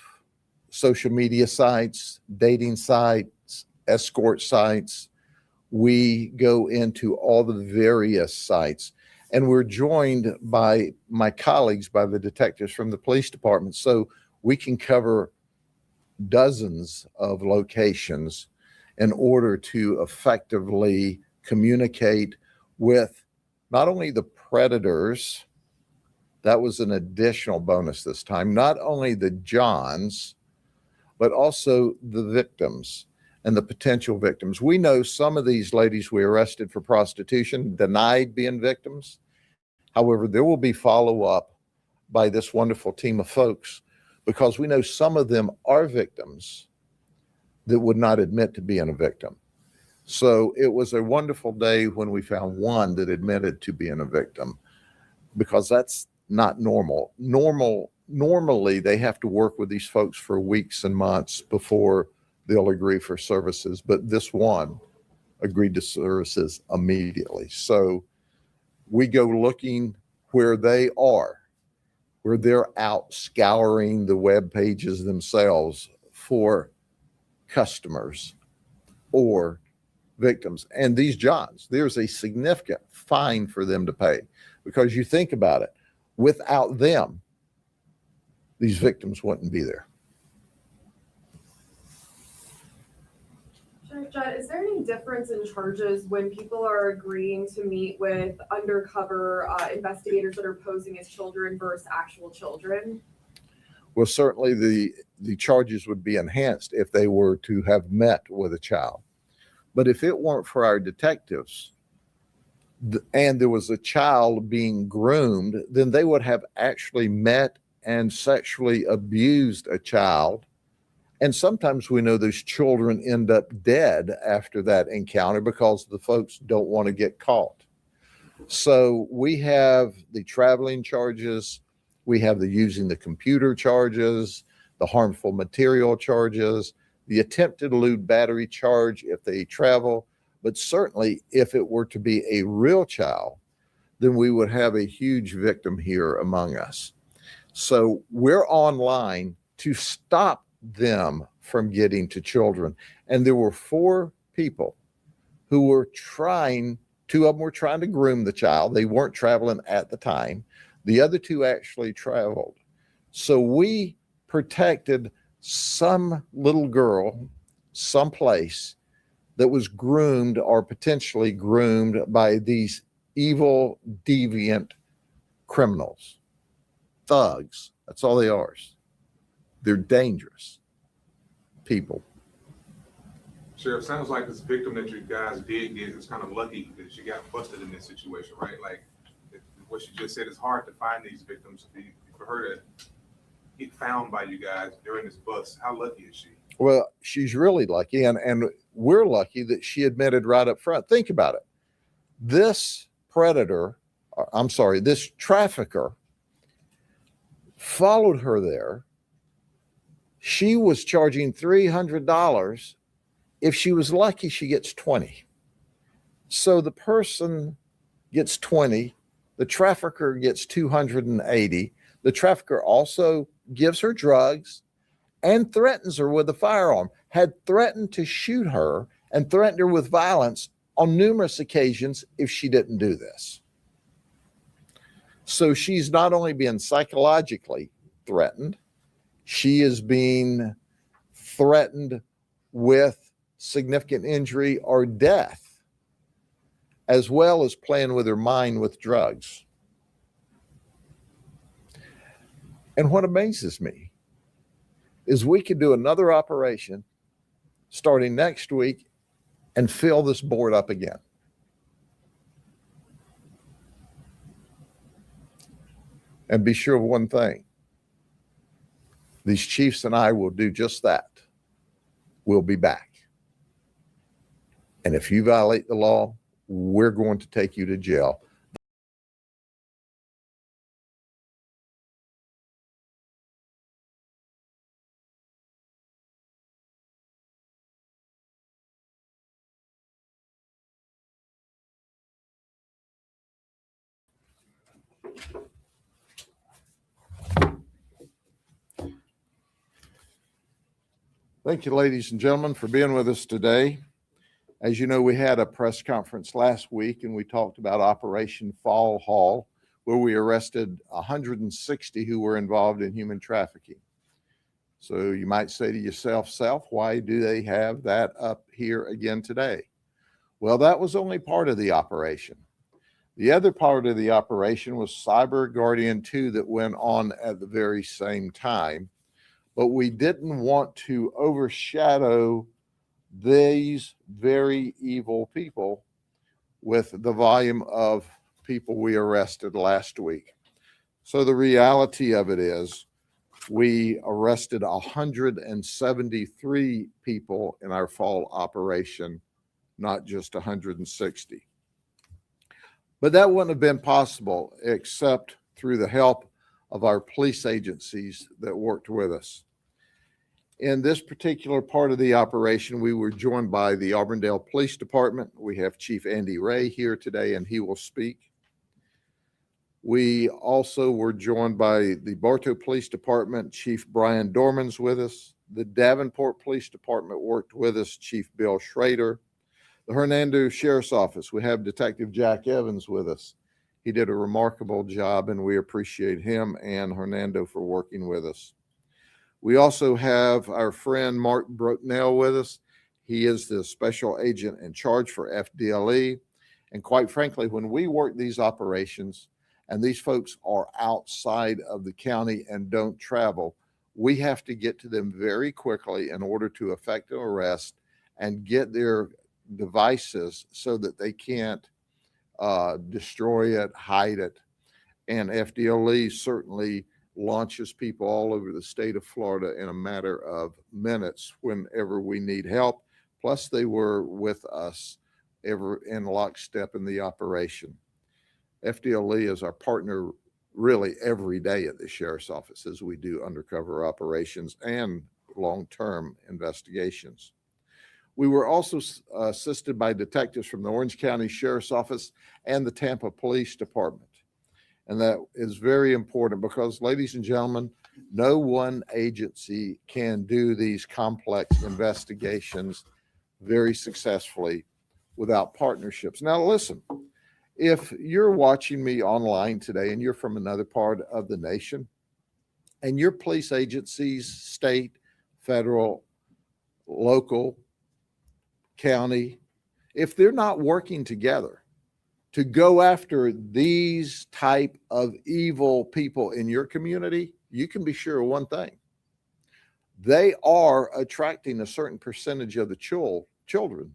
Social media sites, dating sites, escort sites. We go into all the various sites, and we're joined by my colleagues, by the detectives from the police department, so we can cover dozens of locations in order to effectively communicate with not only the predators, that was an additional bonus this time, not only the Johns, but also the victims and the potential victims. We know some of these ladies we arrested for prostitution denied being victims. However, there will be follow-up by this wonderful team of folks, because we know some of them are victims that would not admit to being a victim. So it was a wonderful day when we found one that admitted to being a victim, because that's not normal. Normally, they have to work with these folks for weeks and months before they'll agree for services, but this one agreed to services immediately. So we go looking where they are, where they're out scouring the web pages themselves for customers or victims. And these Johns, there's a significant fine for them to pay, because you think about it, without them, these victims wouldn't be there. Sheriff Judd, is there any difference in charges when people are agreeing to meet with undercover investigators that are posing as children versus actual children? Well, certainly the charges would be enhanced if they were to have met with a child. But if it weren't for our detectives and there was a child being groomed, then they would have actually met and sexually abused a child. And sometimes we know those children end up dead after that encounter because the folks don't want to get caught. So we have the traveling charges, we have the using the computer charges, the harmful material charges, the attempted lewd battery charge if they travel. But certainly if it were to be a real child, then we would have a huge victim here among us. So we're online to stop them from getting to children. And there were 4 people who were trying, 2 of them were trying to groom the child. They weren't traveling at the time. The other 2 actually traveled. So we protected some little girl someplace that was groomed or potentially groomed by these evil, deviant criminals, thugs. That's all they are. They're dangerous people. Sheriff, sounds like this victim that you guys did get is kind of lucky that she got busted in this situation, right? Like what she just said, it's hard to find these victims. For her to get found by you guys during this bust, how lucky is she? Well, she's really lucky, and we're lucky that she admitted right up front. Think about it. This this trafficker followed her there. She was charging $300. If she was lucky, she gets 20. So the person gets 20, the trafficker gets 280. The trafficker also gives her drugs and threatens her with a firearm, had threatened to shoot her and threatened her with violence on numerous occasions if she didn't do this. So she's not only being psychologically threatened, she is being threatened with significant injury or death as well as playing with their mind with drugs. And what amazes me is we could do another operation starting next week and fill this board up again. And be sure of one thing, these chiefs and I will do just that. We'll be back. And if you violate the law, we're going to take you to jail. Thank you, ladies and gentlemen, for being with us today. As you know, we had a press conference last week and we talked about Operation Fall Haul, where we arrested 160 who were involved in human trafficking. So you might say to yourself, why do they have that up here again today? Well, that was only part of the operation. The other part of the operation was Cyber Guardian 2 that went on at the very same time. But we didn't want to overshadow these very evil people with the volume of people we arrested last week. So the reality of it is we arrested 173 people in our fall operation, not just 160. But that wouldn't have been possible except through the help of our police agencies that worked with us. In this particular part of the operation, we were joined by the Auburndale Police Department. We have Chief Andy Ray here today, and he will speak. We also were joined by the Bartow Police Department. Chief Brian Dorman's with us. The Davenport Police Department worked with us, Chief Bill Schrader. The Hernando Sheriff's Office, we have Detective Jack Evans with us. He did a remarkable job, and we appreciate him and Hernando for working with us. We also have our friend Mark Brooknell with us. He is the special agent in charge for FDLE. And quite frankly, when we work these operations and these folks are outside of the county and don't travel, we have to get to them very quickly in order to effect an arrest and get their devices so that they can't destroy it, hide it. And FDLE certainly launches people all over the state of Florida in a matter of minutes whenever we need help. Plus, they were with us in lockstep in the operation. FDLE is our partner really every day at the sheriff's office as we do undercover operations and long-term investigations. We were also assisted by detectives from the Orange County Sheriff's Office and the Tampa Police Department. And that is very important because, ladies and gentlemen, no one agency can do these complex investigations very successfully without partnerships. Now, listen, if you're watching me online today and you're from another part of the nation and your police agencies, state, federal, local, county, if they're not working together to go after these type of evil people in your community, you can be sure of one thing. They are attracting a certain percentage of the children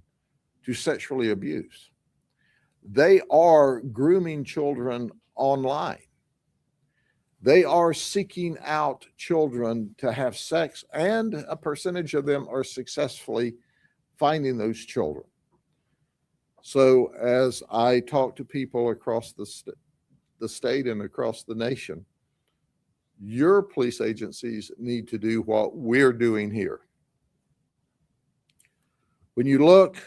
to sexually abuse. They are grooming children online. They are seeking out children to have sex, and a percentage of them are successfully finding those children. So as I talk to people across the state and across the nation, your police agencies need to do what we're doing here. When you look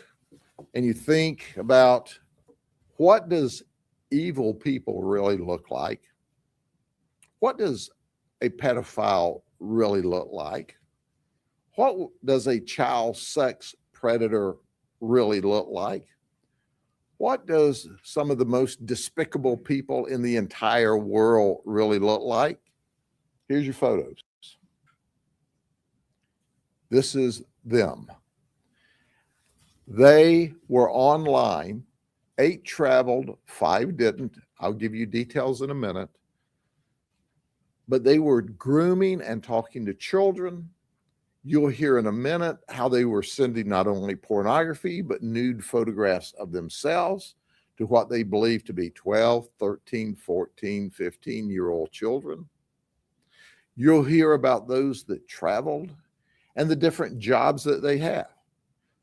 and you think about what does evil people really look like? What does a pedophile really look like? What does a child sex predator really look like? What does some of the most despicable people in the entire world really look like? Here's your photos. This is them. They were online 8 traveled, 5 didn't. I'll give you details in a minute. But they were grooming and talking to children. You'll hear in a minute how they were sending not only pornography, but nude photographs of themselves to what they believe to be 12, 13, 14, 15-year-old children. You'll hear about those that traveled and the different jobs that they have.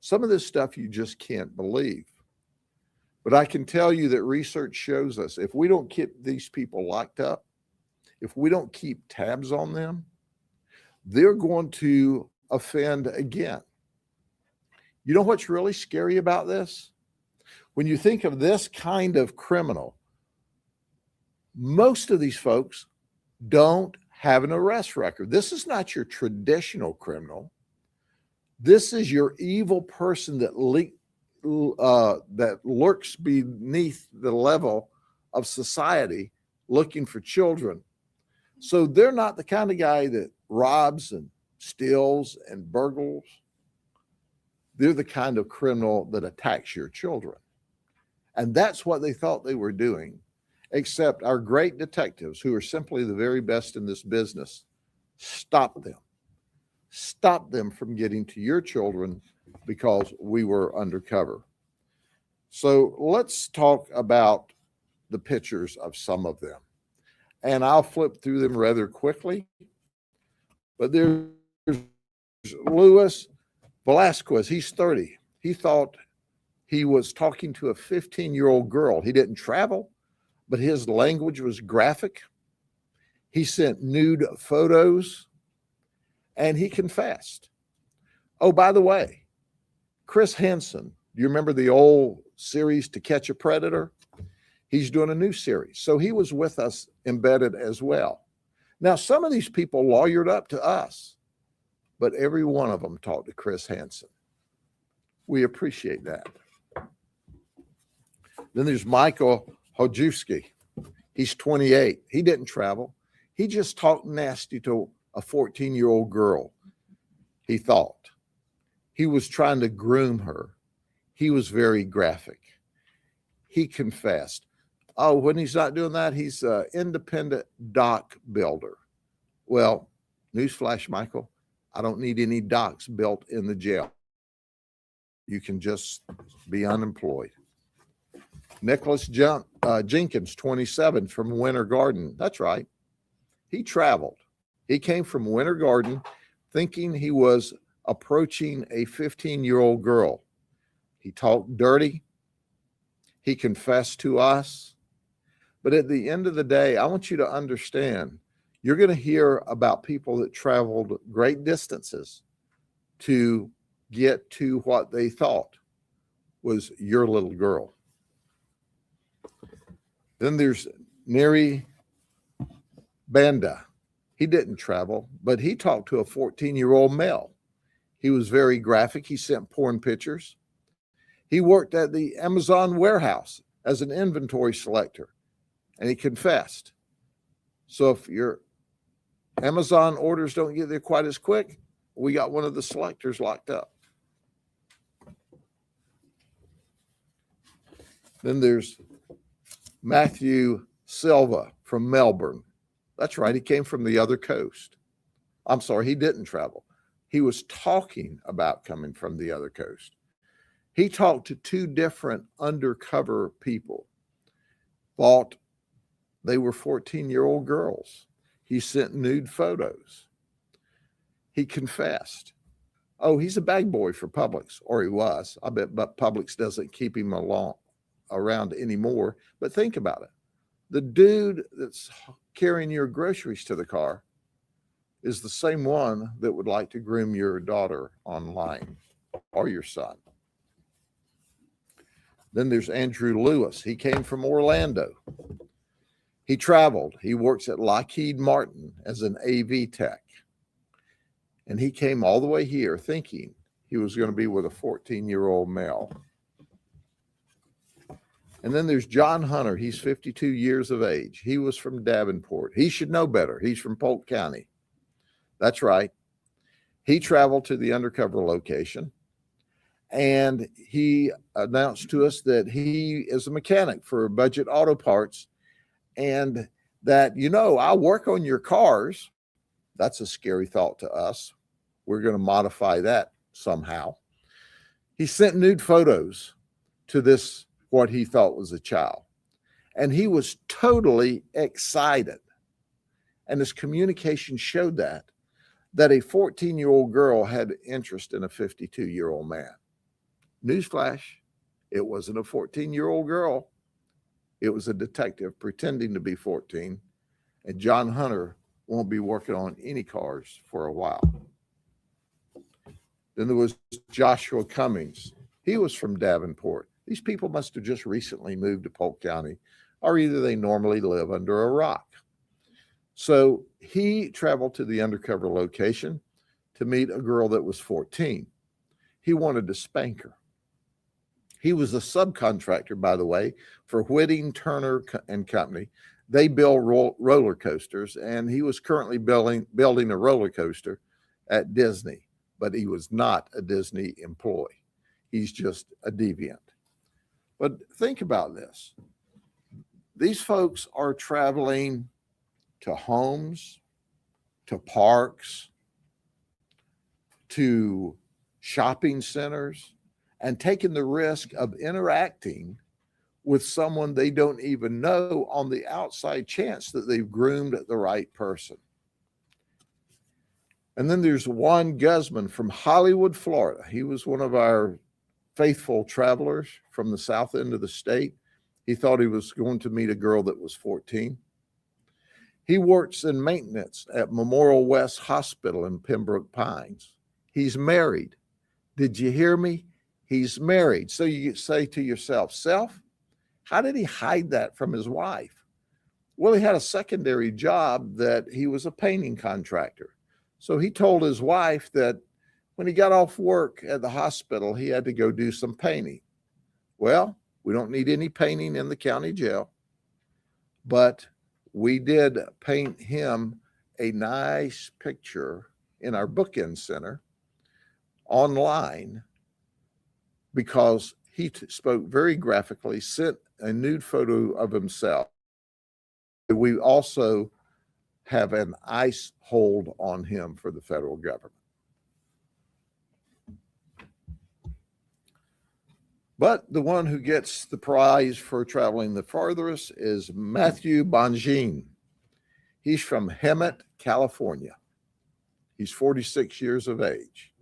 Some of this stuff you just can't believe. But I can tell you that research shows us if we don't keep these people locked up, if we don't keep tabs on them, they're going to offend again. You know what's really scary about this? When you think of this kind of criminal, most of these folks don't have an arrest record. This is not your traditional criminal. This is your evil person that lurks beneath the level of society looking for children. So they're not the kind of guy that robs and steals and burgles. They're the kind of criminal that attacks your children. And that's what they thought they were doing, except our great detectives, who are simply the very best in this business, stopped them. Stop them from getting to your children because we were undercover. So let's talk about the pictures of some of them. And I'll flip through them rather quickly. But there's Luis Velasquez. He's 30. He thought he was talking to a 15-year-old girl. He didn't travel, but his language was graphic. He sent nude photos, and he confessed. Oh, by the way, Chris Hansen, do you remember the old series To Catch a Predator? He's doing a new series. So he was with us embedded as well. Now, some of these people lawyered up to us, but every one of them talked to Chris Hansen. We appreciate that. Then there's Michael Hojewski. He's 28. He didn't travel. He just talked nasty to a 14-year-old girl, he thought. He was trying to groom her. He was very graphic. He confessed. Oh, when he's not doing that, he's an independent dock builder. Well, newsflash, Michael, I don't need any docks built in the jail. You can just be unemployed. Nicholas Jenkins, 27, from Winter Garden. That's right. He traveled. He came from Winter Garden thinking he was approaching a 15-year-old girl. He talked dirty. He confessed to us. But at the end of the day, I want you to understand, you're going to hear about people that traveled great distances to get to what they thought was your little girl. Then there's Neri Banda. He didn't travel, but he talked to a 14-year-old male. He was very graphic. He sent porn pictures. He worked at the Amazon warehouse as an inventory selector, and he confessed. So if your Amazon orders don't get there quite as quick, we got one of the selectors locked up. Then there's Matthew Silva from Melbourne. That's right. He came from the other coast. I'm sorry, he didn't travel. He was talking about coming from the other coast. He talked to 2 different undercover people, thought they were 14-year-old girls. He sent nude photos. He confessed. Oh, he's a bag boy for Publix, or he was. I bet, but Publix doesn't keep him around anymore. But think about it. The dude that's carrying your groceries to the car is the same one that would like to groom your daughter online or your son. Then there's Andrew Lewis. He came from Orlando. He traveled. He works at Lockheed Martin as an AV tech. And he came all the way here thinking he was going to be with a 14-year-old male. And then there's John Hunter. He's 52 years of age. He was from Davenport. He should know better. He's from Polk County. That's right. He traveled to the undercover location, And he announced to us that he is a mechanic for Budget Auto Parts, and that, you know, I'll work on your cars. That's a scary thought to us. We're going to modify that somehow. He sent nude photos to this, what he thought was a child. And he was totally excited. And his communication showed that a 14-year-old girl had interest in a 52-year-old man. Newsflash, it wasn't a 14-year-old girl. It was a detective pretending to be 14. And John Hunter won't be working on any cars for a while. Then there was Joshua Cummings. He was from Davenport. These people must have just recently moved to Polk County, or either they normally live under a rock. So he traveled to the undercover location to meet a girl that was 14. He wanted to spank her. He was a subcontractor, by the way, for Whitting, Turner and Company. They build roller coasters, and he was currently building a roller coaster at Disney, but he was not a Disney employee. He's just a deviant. But think about this. These folks are traveling to homes, to parks, to shopping centers, and taking the risk of interacting with someone they don't even know on the outside chance that they've groomed the right person. And then there's Juan Guzman from Hollywood, Florida. He was one of our faithful travelers from the south end of the state. He thought he was going to meet a girl that was 14. He works in maintenance at Memorial West Hospital in Pembroke Pines. He's married. Did you hear me? He's married. So you say to yourself, self, how did he hide that from his wife? Well, he had a secondary job that he was a painting contractor. So he told his wife that when he got off work at the hospital, he had to go do some painting. Well, we don't need any painting in the county jail, but we did paint him a nice picture in our bookend center online because he spoke very graphically, sent a nude photo of himself. We also have an ICE hold on him for the federal government. But the one who gets the prize for traveling the farthest is Matthew Bonjean. He's from Hemet, California. He's 46 years of age.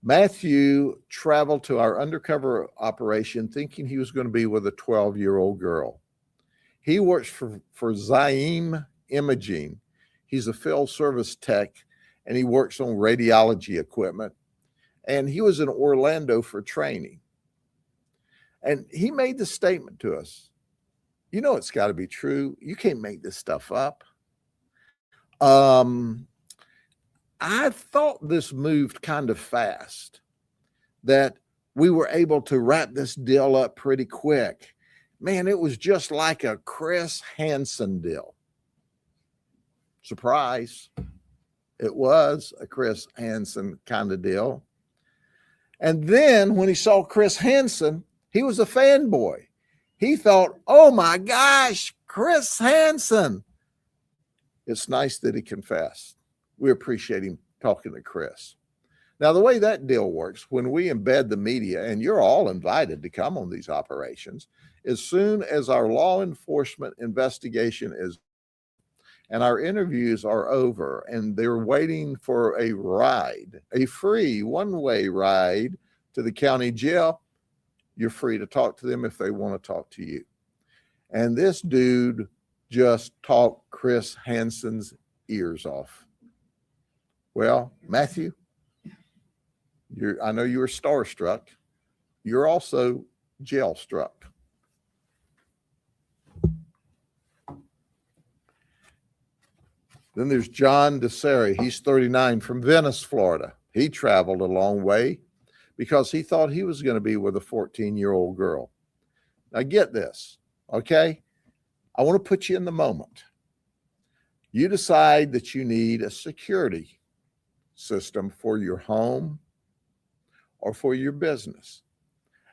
Matthew traveled to our undercover operation thinking he was going to be with a 12-year-old girl. He works for Zaim Imaging. He's a field service tech, and he works on radiology equipment. And he was in Orlando for training. And he made the statement to us, you know, it's got to be true. You can't make this stuff up. I thought this moved kind of fast, that we were able to wrap this deal up pretty quick. Man, it was just like a Chris Hansen deal. Surprise. It was a Chris Hansen kind of deal. And then when he saw Chris Hansen, he was a fanboy. He thought, oh my gosh, Chris Hansen. It's nice that he confessed. We appreciate him talking to Chris. Now, the way that deal works, when we embed the media, and you're all invited to come on these operations, as soon as our law enforcement investigation is and our interviews are over and they're waiting for a ride, a free one-way ride to the county jail, you're free to talk to them if they want to talk to you. And this dude just talked Chris Hansen's ears off. Well, Matthew, I know you were starstruck. You're also jail struck. Then there's John DeSeri. He's 39 from Venice, Florida. He traveled a long way because he thought he was going to be with a 14-year-old girl. Now get this, okay? I want to put you in the moment. You decide that you need a security system for your home or for your business,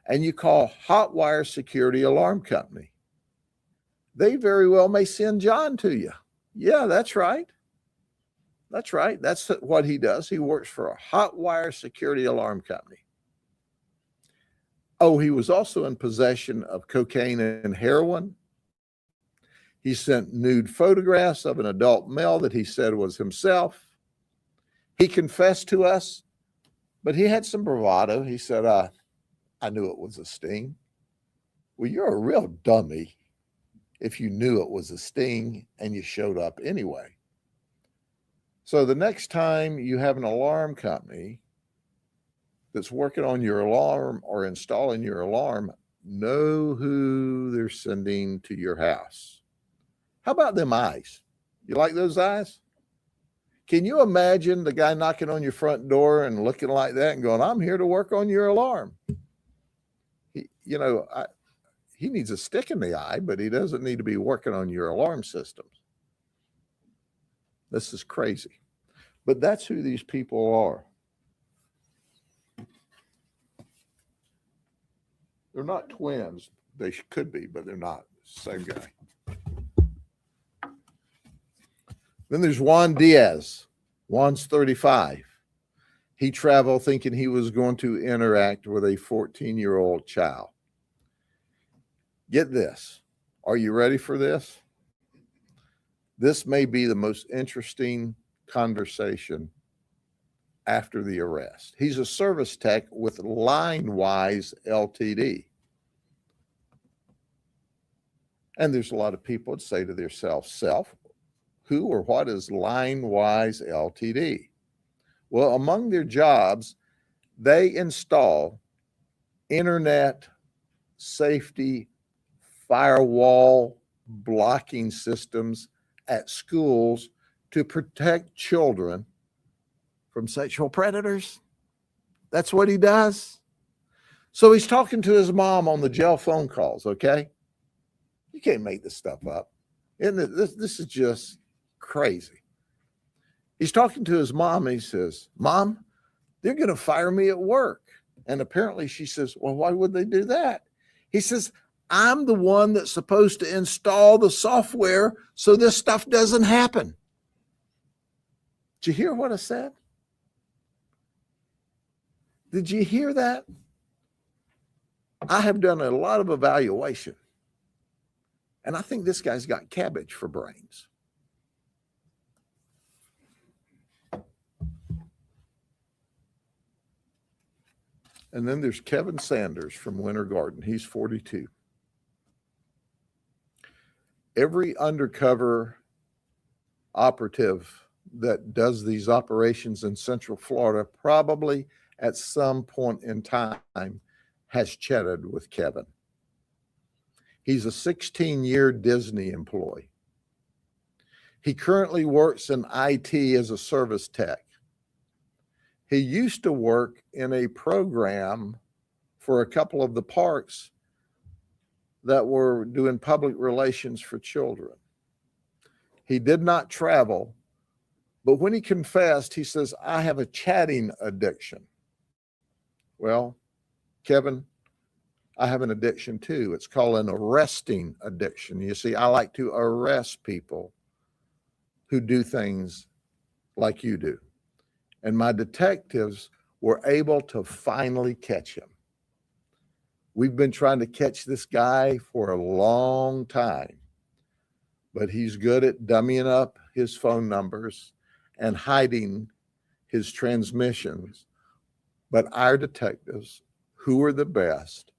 and you call Hotwire Security Alarm Company, they very well may send John to you. Yeah, that's right. That's right. That's what he does. He works for a Hotwire Security Alarm Company. Oh, he was also in possession of cocaine and heroin. He sent nude photographs of an adult male that he said was himself. He confessed to us, but he had some bravado. He said, I knew it was a sting. Well, you're a real dummy if you knew it was a sting and you showed up anyway. So the next time you have an alarm company that's working on your alarm or installing your alarm, know who they're sending to your house. How about them eyes? You like those eyes? Can you imagine the guy knocking on your front door and looking like that and going, I'm here to work on your alarm? He needs a stick in the eye, but he doesn't need to be working on your alarm systems. This is crazy. But that's who these people are. They're not twins. They could be, but they're not. Same guy. Then there's Juan Diaz. Juan's 35. He traveled thinking he was going to interact with a 14-year-old child. Get this. Are you ready for this? This may be the most interesting conversation after the arrest. He's a service tech with LineWise Ltd. And there's a lot of people that say to themselves, who or what is LineWise Ltd? Well, among their jobs, they install internet safety firewall blocking systems at schools to protect children from sexual predators. That's what he does. So he's talking to his mom on the jail phone calls, okay? You can't make this stuff up. This is just crazy. He's talking to his mom and he says, Mom, they're going to fire me at work. And apparently she says, well, why would they do that? He says, I'm the one that's supposed to install the software so this stuff doesn't happen. Did you hear what I said? Did you hear that? I have done a lot of evaluation, and I think this guy's got cabbage for brains. And then there's Kevin Sanders from Winter Garden. He's 42. Every undercover operative that does these operations in Central Florida probably at some point in time has chatted with Kevin. He's a 16-year Disney employee. He currently works in IT as a service tech. He used to work in a program for a couple of the parks that were doing public relations for children. He did not travel, but when he confessed, he says, I have a chatting addiction. Well, Kevin, I have an addiction too. It's called an arresting addiction. You see, I like to arrest people who do things like you do. And my detectives were able to finally catch him. We've been trying to catch this guy for a long time, but he's good at dummying up his phone numbers and hiding his transmissions. But our detectives, who are the best,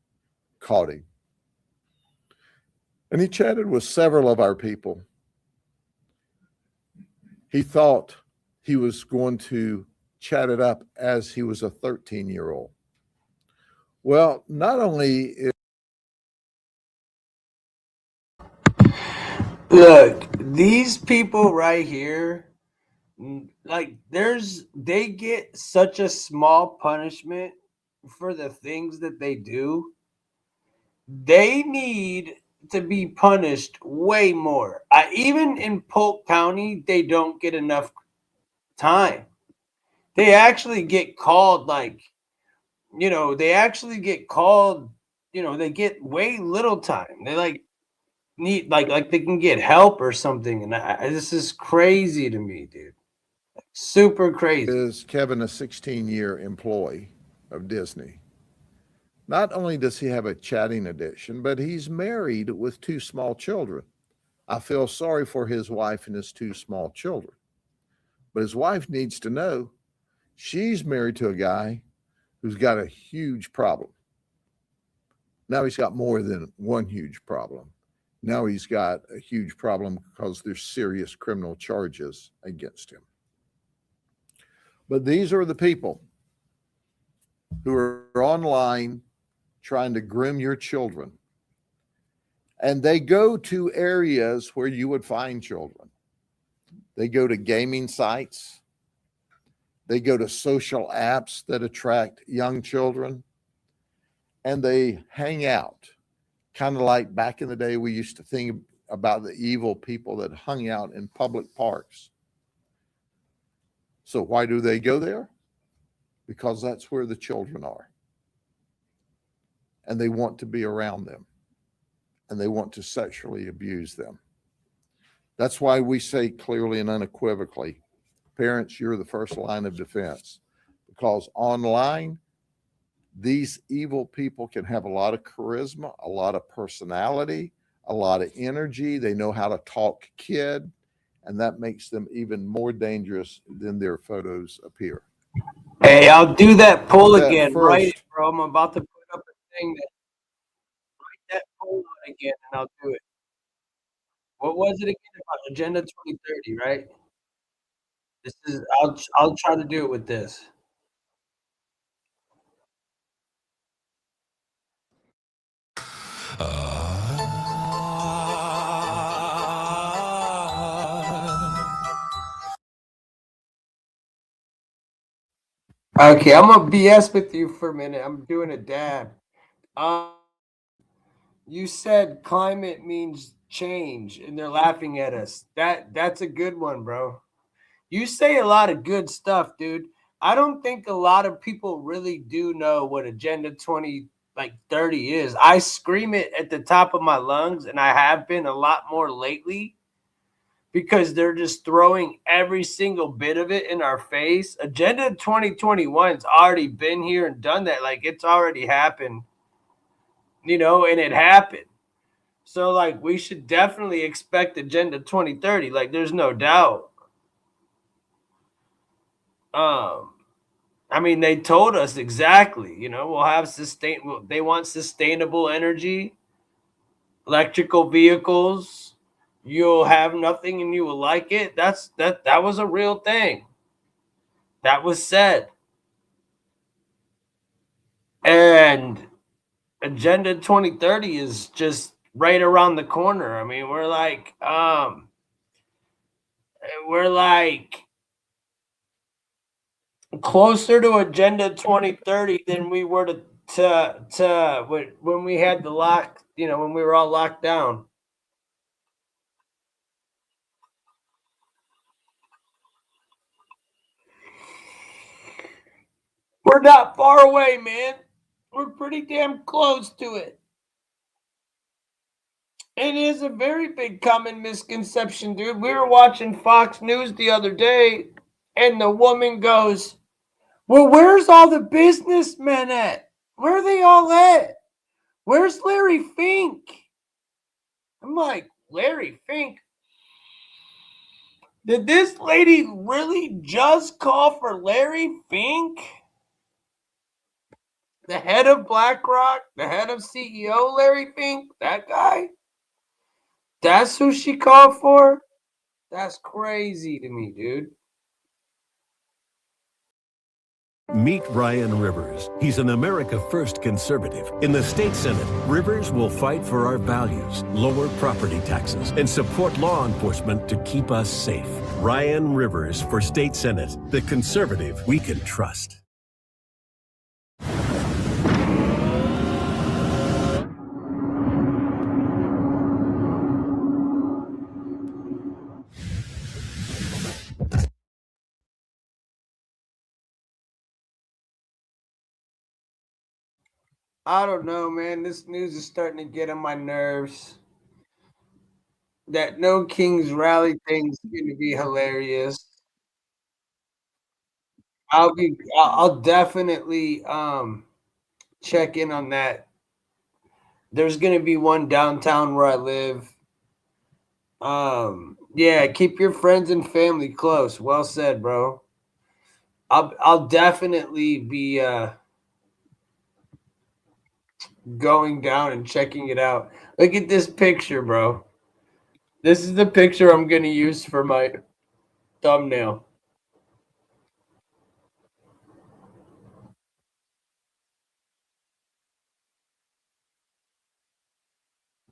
caught him. And he chatted with several of our people. He thought he was going to chat it up as he was a 13-year-old. Well, not only is Look, these people right here, like they get such a small punishment for the things that they do. They need to be punished way more. Even in Polk County, they don't get enough time. They actually get called like they actually get called, they get way little time. They like need like they can get help or something. And this is crazy to me, dude. Super crazy. Is Kevin a 16-year employee of Disney? Not only does he have a chatting addiction, but he's married with 2 small children. I feel sorry for his wife and his 2 small children. But his wife needs to know she's married to a guy who's got a huge problem. Now he's got more than one huge problem. Now he's got a huge problem because there's serious criminal charges against him. But these are the people who are online trying to groom your children. And they go to areas where you would find children. They go to gaming sites. They go to social apps that attract young children. And they hang out, kind of like back in the day we used to think about the evil people that hung out in public parks. So why do they go there? Because that's where the children are. And they want to be around them. And they want to sexually abuse them. That's why we say clearly and unequivocally, parents, you're the first line of defense. Because online, these evil people can have a lot of charisma, a lot of personality, a lot of energy. They know how to talk kid, and that makes them even more dangerous than their photos appear. Hey, I'll do that poll again, right, bro? I'm about to put up a thing that write that poll out again, and I'll do it. What was it again? About Agenda 2030, right? This is I'll try to do it with this. Okay, I'm gonna BS with you for a minute. I'm doing a dab. You said climate means change, and they're laughing at us. That's a good one, bro. You say a lot of good stuff, dude. I don't think a lot of people really do know what Agenda 2030 is. I scream it at the top of my lungs, and I have been a lot more lately because they're just throwing every single bit of it in our face. Agenda 2021's already been here and done that. Like, it's already happened, and it happened. So, like, we should definitely expect Agenda 2030. Like, there's no doubt. I mean, they told us exactly, we'll have they want sustainable energy, electrical vehicles. You'll have nothing and you will like it. That was a real thing. That was said. And Agenda 2030 is just right around the corner. I mean, we're like closer to Agenda 2030 than we were to when we had the lock, when we were all locked down. We're not far away, man. We're pretty damn close to it. It is a very big common misconception, dude. We were watching Fox News the other day, and the woman goes, "Well, where's all the businessmen at? Where are they all at? Where's Larry Fink?" I'm like, Larry Fink? Did this lady really just call for Larry Fink? The head of BlackRock, the head of CEO Larry Fink, that guy? That's who she called for? That's crazy to me, dude. Meet Ryan Rivers. He's an America First conservative. In the state Senate, Rivers will fight for our values, lower property taxes, and support law enforcement to keep us safe. Ryan Rivers for state Senate, the conservative we can trust. I don't know, man. This news is starting to get on my nerves. That No Kings rally thing's going to be hilarious. I'll definitely check in on that. There's going to be one downtown where I live. Yeah, keep your friends and family close. Well said, bro. I'll definitely be going down and checking it out. Look at this picture, bro. This is the picture I'm going to use for my thumbnail.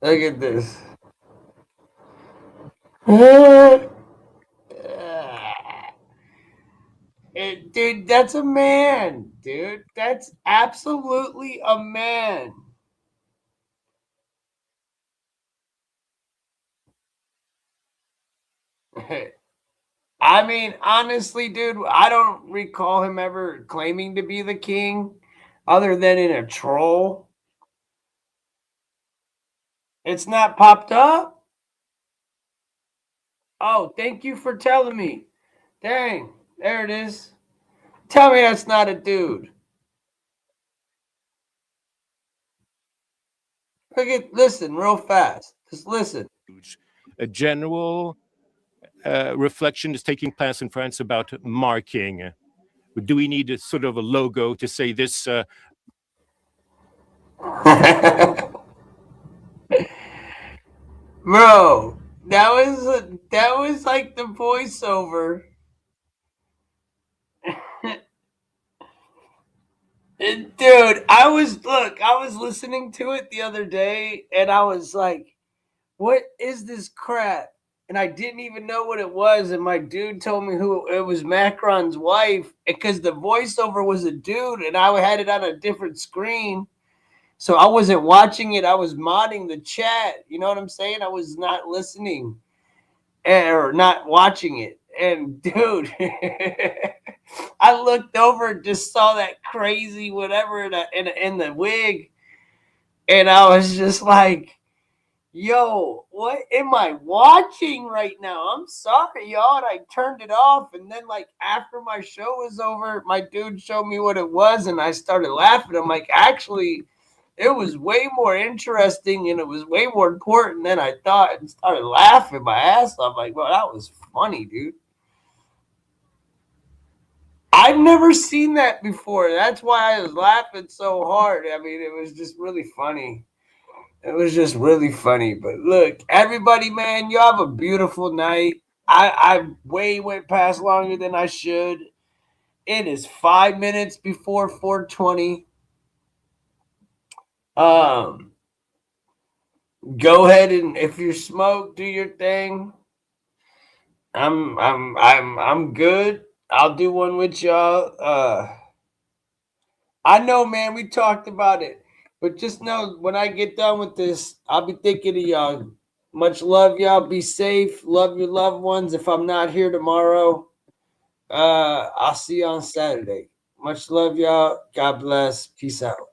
Look at this. Dude, that's a man, dude. That's absolutely a man. I mean, honestly, dude, I don't recall him ever claiming to be the king other than in a troll. It's not popped up? Oh, thank you for telling me. Dang, there it is. Tell me that's not a dude. Listen real fast. Just listen. A general reflection is taking place in France about marking. Do we need a sort of a logo to say this? Bro, that was like the voiceover. Dude, I was listening to it the other day and I was like, what is this crap? And I didn't even know what it was. And my dude told me who it was, Macron's wife, because the voiceover was a dude and I had it on a different screen. So I wasn't watching it. I was modding the chat. You know what I'm saying? I was not listening or not watching it. And dude, I looked over and just saw that crazy whatever in the wig. And I was just like, yo, what am I watching right now? I'm sorry, y'all. And I turned it off. And then, like, after my show was over, my dude showed me what it was. And I started laughing. I'm like, actually, it was way more interesting and it was way more important than I thought. And started laughing my ass off. Like, well, that was funny, dude. I've never seen that before. That's why I was laughing so hard. I mean, it was just really funny. It was just really funny. But look, everybody, man, you have a beautiful night. I way went past longer than I should. It is 5 minutes before 4:20. Go ahead and if you smoke, do your thing. I'm good. I'll do one with y'all. I know, man, we talked about it. But just know when I get done with this, I'll be thinking of y'all. Much love, y'all. Be safe. Love your loved ones. If I'm not here tomorrow, I'll see you on Saturday. Much love, y'all. God bless. Peace out.